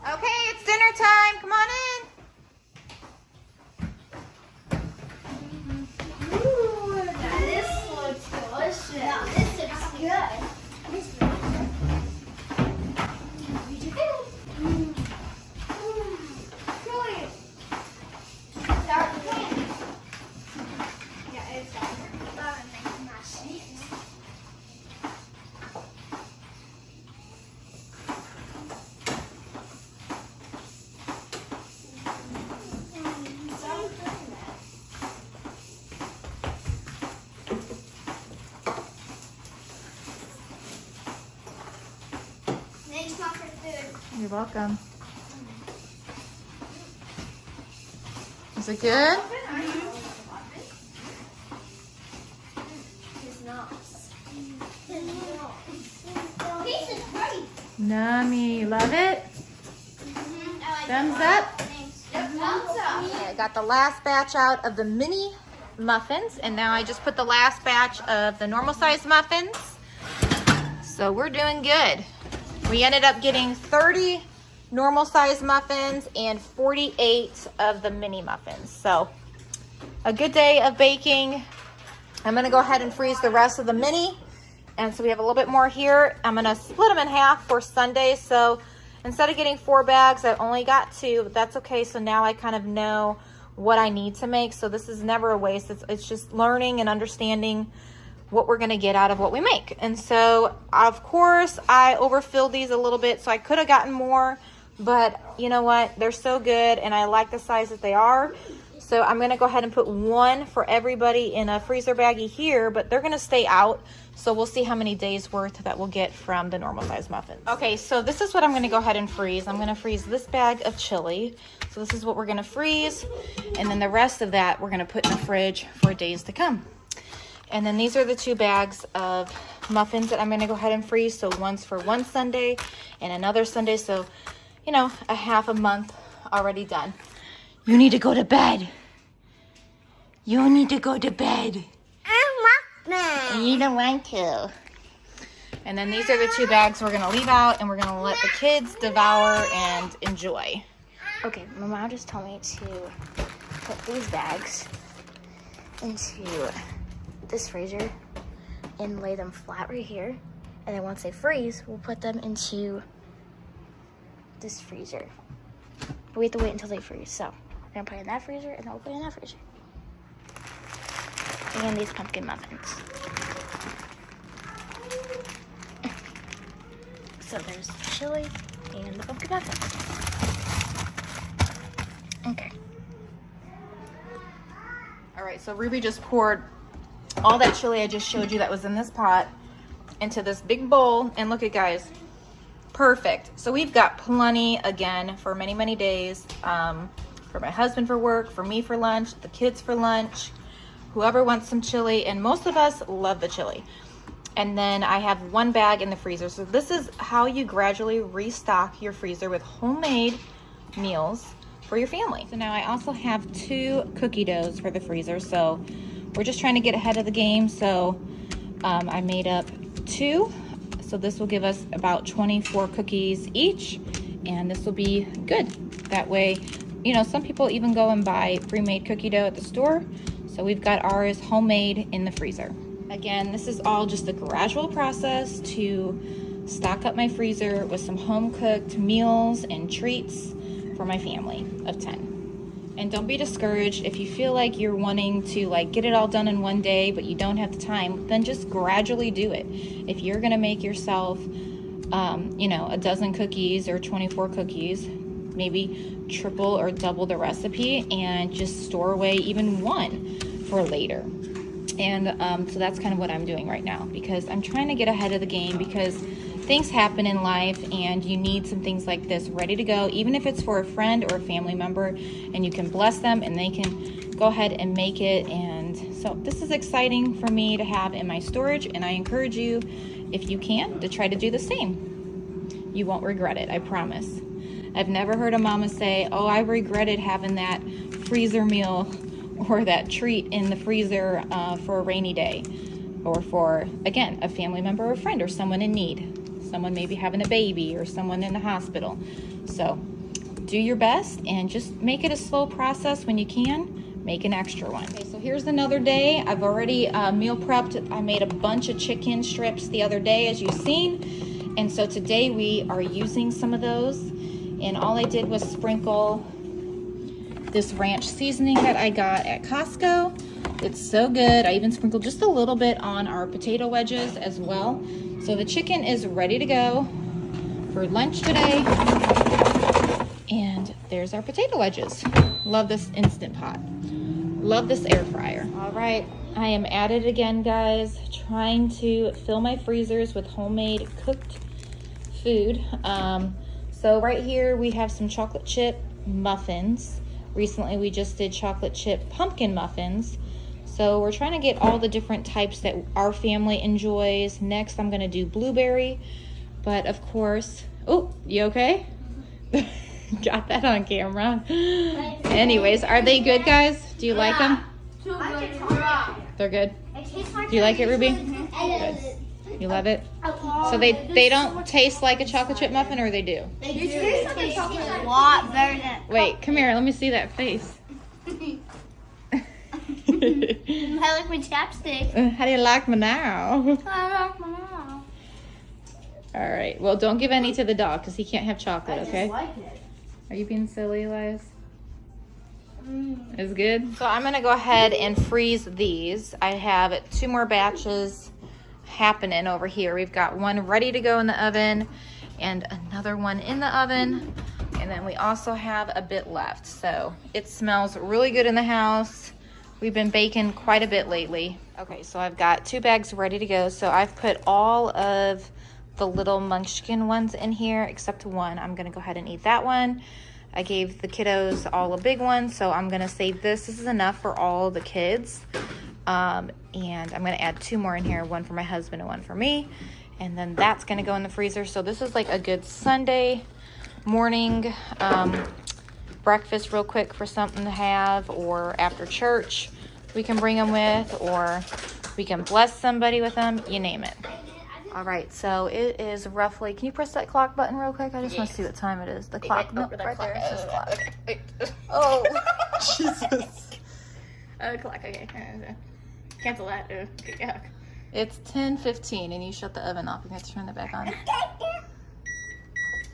Okay, it's dinner time. Come on in. Ooh, this looks delicious. No, this looks good. Thanks, Mom, for the food. You're welcome. Is it good? This is great. Yummy. Love it? Thumbs up? Yep, thumbs up. Okay, I got the last batch out of the mini muffins, and now I just put the last batch of the normal size muffins. So we're doing good. We ended up getting 30 normal size muffins and 48 of the mini muffins. So a good day of baking. I'm gonna go ahead and freeze the rest of the mini. And so we have a little bit more here. I'm gonna split them in half for Sunday. So instead of getting 4 bags, I only got 2, but that's okay. So now I kind of know what I need to make. So this is never a waste. It's just learning and understanding what we're gonna get out of what we make. And so of course I overfilled these a little bit, so I could have gotten more, but you know what, they're so good and I like the size that they are. So I'm gonna go ahead and put 1 for everybody in a freezer baggie here, but they're gonna stay out. So we'll see how many days worth that we'll get from the normal size muffins. Okay, so this is what I'm gonna go ahead and freeze. I'm gonna freeze this bag of chili. So this is what we're gonna freeze. And then the rest of that we're gonna put in the fridge for days to come. And then these are the 2 bags of muffins that I'm gonna go ahead and freeze. So one's for one Sunday and another Sunday. So, you know, a half a month already done. You need to go to bed. You need to go to bed. You don't want to. And then these are the 2 bags we're gonna leave out, and we're gonna let the kids devour and enjoy. Okay, my mom just told me to put these bags into this freezer and lay them flat right here. And then once they freeze, we'll put them into this freezer. But we have to wait until they freeze. So we're gonna put it in that freezer, and then we'll put it in that freezer. And these pumpkin muffins. So there's the chili and the pumpkin muffins. Okay. All right, so Ruby just poured all that chili I just showed you that was in this pot into this big bowl. And look at, guys, perfect. So we've got plenty, again, for many, many days. For my husband for work, for me for lunch, the kids for lunch, whoever wants some chili, and most of us love the chili. And then I have 1 bag in the freezer. So this is how you gradually restock your freezer with homemade meals for your family. So now I also have 2 cookie doughs for the freezer. So we're just trying to get ahead of the game. So I made up 2. So this will give us about 24 cookies each, and this will be good. That way, you know, some people even go and buy pre-made cookie dough at the store. So we've got ours homemade in the freezer. Again, this is all just a gradual process to stock up my freezer with some home-cooked meals and treats for my family of 10. And don't be discouraged if you feel like you're wanting to like get it all done in one day, but you don't have the time, then just gradually do it. If you're gonna make yourself, you know, a dozen cookies or 24 cookies, maybe triple or double the recipe and just store away even one for later. And so that's kind of what I'm doing right now, because I'm trying to get ahead of the game, because things happen in life and you need some things like this ready to go, even if it's for a friend or a family member, and you can bless them and they can go ahead and make it. And so this is exciting for me to have in my storage, and I encourage you, if you can, to try to do the same. You won't regret it, I promise. I've never heard a mama say, oh, I regretted having that freezer meal or that treat in the freezer for a rainy day, or for, again, a family member or a friend or someone in need. Someone maybe having a baby or someone in the hospital. So do your best and just make it a slow process. When you can, make an extra one. Okay, so here's another day. I've already meal prepped. I made a bunch of chicken strips the other day, as you've seen. And so today we are using some of those. And all I did was sprinkle this ranch seasoning that I got at Costco. It's so good. I even sprinkled just a little bit on our potato wedges as well. So the chicken is ready to go for lunch today. And there's our potato wedges. Love this Instant Pot. Love this air fryer. All right, I am at it again, guys. Trying to fill my freezers with homemade cooked food. So right here we have some chocolate chip muffins. Recently we just did chocolate chip pumpkin muffins. So we're trying to get all the different types that our family enjoys. Next I'm gonna do blueberry, but of course, oh, you okay? Got that on camera. Anyways, are they good, guys? Do you like them? They're good. Do you like it, Ruby? Good. You love it? So they don't taste like a chocolate chip muffin, or they do? They taste like a chocolate a lot better than. Wait, come here. Let me see that face. I like my chapstick. How do you like me now? I like my mom. All right. Well, don't give any to the dog because he can't have chocolate, okay? like it. Are you being silly, Elias? It's good. So I'm going to go ahead and freeze these. I have 2 more batches happening over here. We've got one ready to go in the oven and another one in the oven. And then we also have a bit left. So it smells really good in the house. We've been baking quite a bit lately. Okay, so I've got 2 bags ready to go. So I've put all of the little munchkin ones in here except one. I'm gonna go ahead and eat that one. I gave the kiddos all a big one, so I'm gonna save this. This is enough for all the kids. And I'm gonna add 2 more in here, one for my husband and one for me. And then that's gonna go in the freezer. So this is like a good Sunday morning breakfast real quick for something to have, or after church we can bring them with, or we can bless somebody with them, you name it. All right, so it is roughly, can you press that clock button real quick? I just want to see what time it is. The clock, no, right there, it says clock. Oh, Jesus. Clock, okay. Cancel that. Yeah. It's 10:15 and you shut the oven off. You have to turn it back on.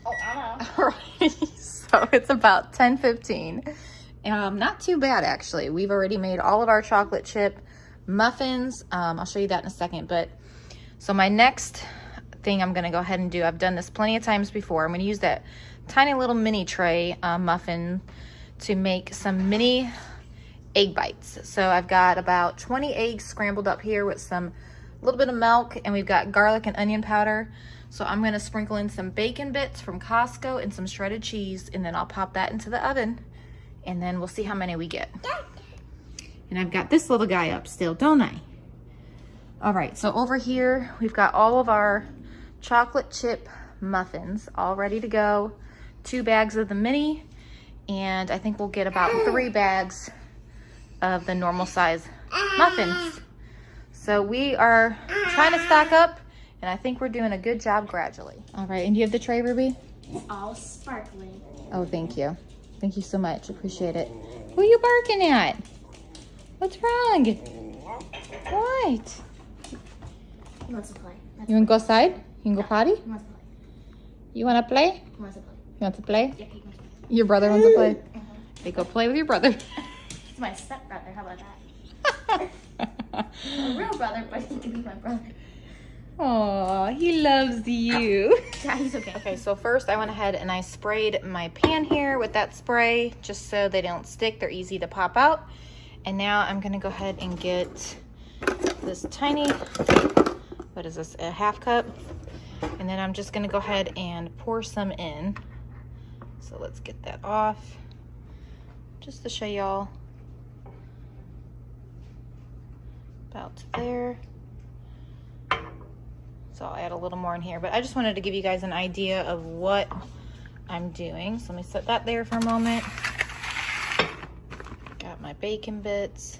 Oh, I know. All right, so it's about 10:15. Not too bad, actually. We've already made all of our chocolate chip muffins. I'll show you that in a second, but so my next thing I'm gonna go ahead and do, I've done this plenty of times before. I'm gonna use that tiny little mini tray muffin to make some mini egg bites. So I've got about 20 eggs scrambled up here with some little bit of milk, and we've got garlic and onion powder. So I'm gonna sprinkle in some bacon bits from Costco and some shredded cheese, and then I'll pop that into the oven, and then we'll see how many we get. And I've got this little guy up still, don't I? All right, so over here, we've got all of our chocolate chip muffins all ready to go. 2 bags of the mini, and I think we'll get about 3 bags of the normal size muffins. So we are trying to stock up, and I think we're doing a good job gradually. All right, and do you have the tray, Ruby? All sparkling. Oh, thank you. Thank you so much, appreciate it. Who are you barking at? What's wrong? What? He wants to play. You wanna go outside? You can go potty? He wants to play. You wanna play? He wants to play. You want to play? Yeah, he wants to play. Your brother wants to play? They go play with your brother. He's my stepbrother. How about that? A real brother, but he can be my brother. Aw, he loves you. Yeah, he's okay. Okay, so first I went ahead and I sprayed my pan here with that spray just so they don't stick. They're easy to pop out. And now I'm gonna go ahead and get this tiny, what is this, a half cup? And then I'm just gonna go ahead and pour some in. So let's get that off, just to show y'all. About to there. So I'll add a little more in here, but I just wanted to give you guys an idea of what I'm doing. So let me set that there for a moment. Got my bacon bits.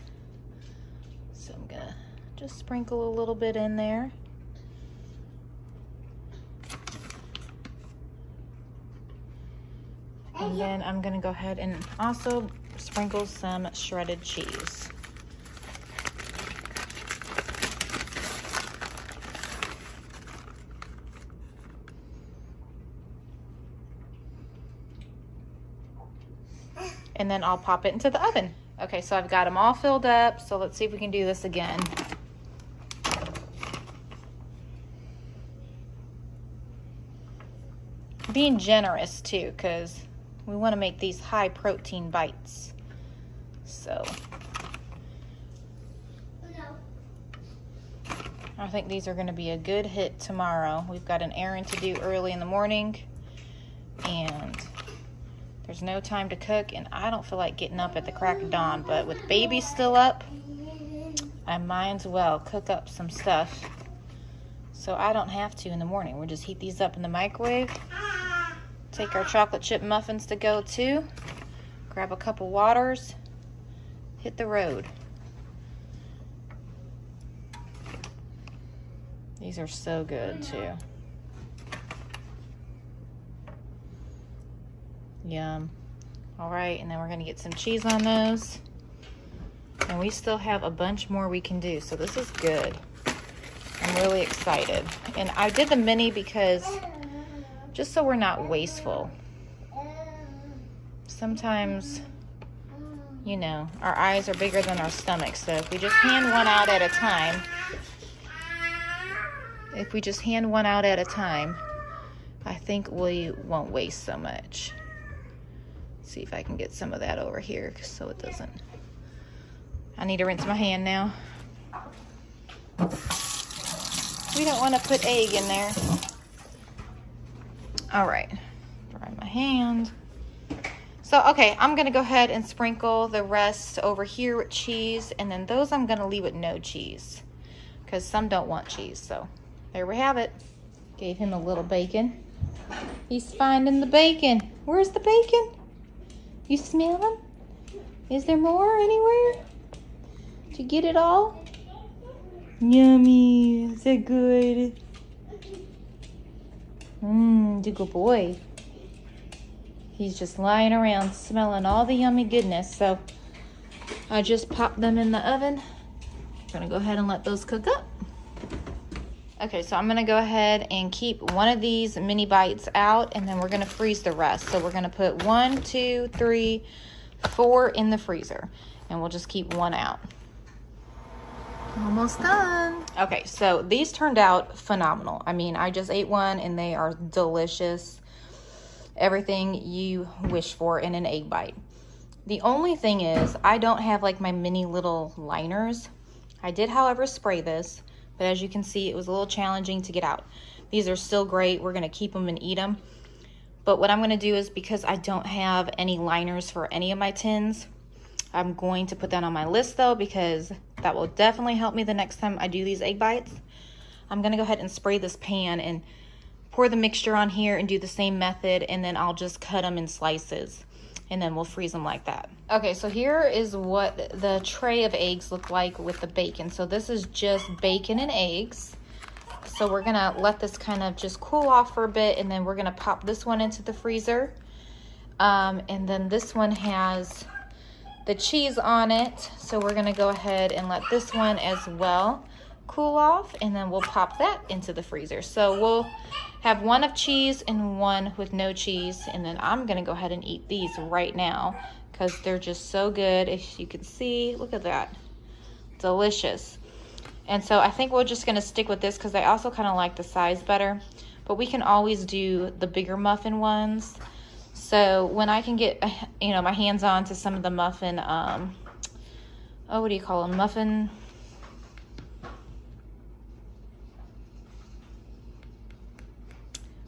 So I'm gonna just sprinkle a little bit in there. And then I'm gonna go ahead and also sprinkle some shredded cheese. And then I'll pop it into the oven. Okay, so I've got them all filled up. So let's see if we can do this again. Being generous too, because we want to make these high protein bites. So I think these are going to be a good hit tomorrow. We've got an errand to do early in the morning, and there's no time to cook, and I don't feel like getting up at the crack of dawn, but with baby still up, I might as well cook up some stuff so I don't have to in the morning. We'll just heat these up in the microwave, take our chocolate chip muffins to go too, grab a couple waters, hit the road. These are so good too. Yum. All right, and then we're gonna get some cheese on those. And we still have a bunch more we can do, so this is good. I'm really excited. And I did the mini because, just so we're not wasteful. Sometimes, you know, our eyes are bigger than our stomachs, so if we just hand one out at a time, I think we won't waste so much. See if I can get some of that over here so it doesn't. I need to rinse my hand now. We don't want to put egg in there. All right, dry my hand. So, okay, I'm gonna go ahead and sprinkle the rest over here with cheese, and then those I'm gonna leave with no cheese because some don't want cheese. So there we have it. Gave him a little bacon. He's finding the bacon. Where's the bacon? You smell them? Is there more anywhere? Did you get it all? Yummy. Is that good? Good boy. He's just lying around smelling all the yummy goodness. So I just popped them in the oven. I'm gonna go ahead and let those cook up. Okay, so I'm gonna go ahead and keep one of these mini bites out, and then we're gonna freeze the rest. So we're gonna put 1, 2, 3, 4 in the freezer, and we'll just keep one out. Almost done. Okay, so these turned out phenomenal. I mean, I just ate one and they are delicious. Everything you wish for in an egg bite. The only thing is, I don't have like my mini little liners. I did, however, spray this, but as you can see, it was a little challenging to get out. These are still great. We're gonna keep them and eat them. But what I'm gonna do is, because I don't have any liners for any of my tins, I'm going to put that on my list though, because that will definitely help me the next time I do these egg bites. I'm gonna go ahead and spray this pan and pour the mixture on here and do the same method, and then I'll just cut them in slices and then we'll freeze them like that. Okay, so here is what the tray of eggs look like with the bacon. So this is just bacon and eggs. So we're gonna let this kind of just cool off for a bit, and then we're gonna pop this one into the freezer. And then this one has the cheese on it, so we're gonna go ahead and let this one as well cool off, and then we'll pop that into the freezer. So we'll have one of cheese and one with no cheese, and then I'm gonna go ahead and eat these right now because they're just so good. As you can see, look at that. Delicious. And so I think we're just gonna stick with this because I also kind of like the size better, but we can always do the bigger muffin ones. So when I can get, you know, my hands on to some of the muffin, oh, what do you call them? Muffin,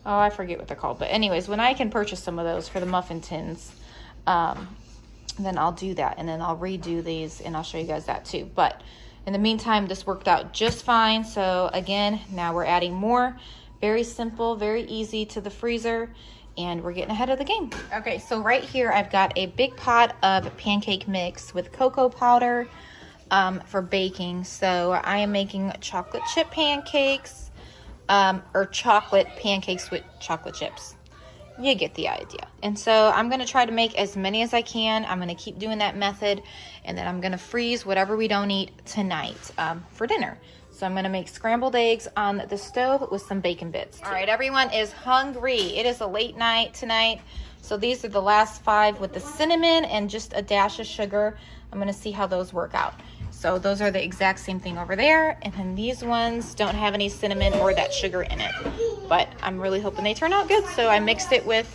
oh, I forget what they're called. But anyways, when I can purchase some of those for the muffin tins, then I'll do that. And then I'll redo these and I'll show you guys that too. But in the meantime, this worked out just fine. So again, now we're adding more. Very simple, very easy to the freezer. And we're getting ahead of the game. Okay, so right here, I've got a big pot of pancake mix with cocoa powder for baking. So I am making chocolate chip pancakes, or chocolate pancakes with chocolate chips. You get the idea. And so I'm gonna try to make as many as I can. I'm gonna keep doing that method, and then I'm gonna freeze whatever we don't eat tonight for dinner. So I'm gonna make scrambled eggs on the stove with some bacon bits. All right, everyone is hungry. It is a late night tonight. So these are the last 5 with the cinnamon and just a dash of sugar. I'm gonna see how those work out. So those are the exact same thing over there. And then these ones don't have any cinnamon or that sugar in it. But I'm really hoping they turn out good. So I mixed it with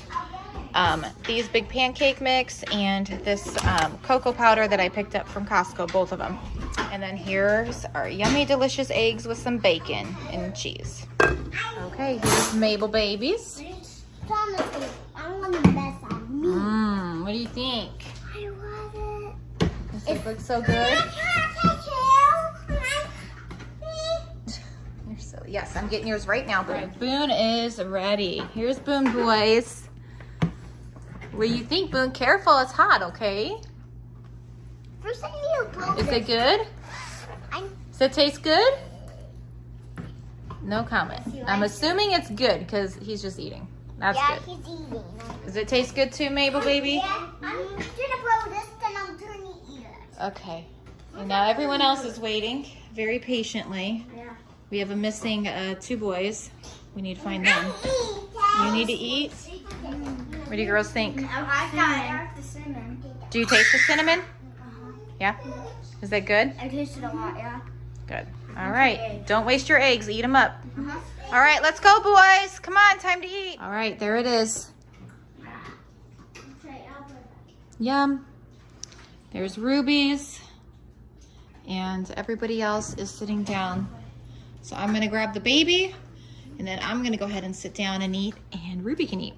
these big pancake mix and this cocoa powder that I picked up from Costco, both of them. And then here's our yummy, delicious eggs with some bacon and cheese. Okay, here's Mabel babies. I want the best on me. What do you think? I love it. Does it look so good? You're silly. Yes, I'm getting yours right now, Boone. Boone is ready. Here's Boone, boys. What do you think, Boone? Careful, it's hot, okay? First I need to blow Is it good? Does it taste good? No comment. I'm assuming it's good because he's just eating. That's good. Yeah, he's eating. Does it taste good too, Mabel, baby? Yeah, I'm gonna blow this, then I'm gonna eat it. Okay. And now everyone else is waiting very patiently. Yeah. We have a missing 2 boys. We need to find them. You need to eat? What do you girls think? I got the cinnamon. Do you taste the cinnamon? Yeah? Is that good? I tasted a lot, yeah. Good. All right. Don't waste your eggs. Eat them up. All right, let's go, boys. Come on, time to eat. All right, there it is. Yum. There's Ruby's. And everybody else is sitting down. So I'm going to grab the baby. And then I'm going to go ahead and sit down and eat. And Ruby can eat.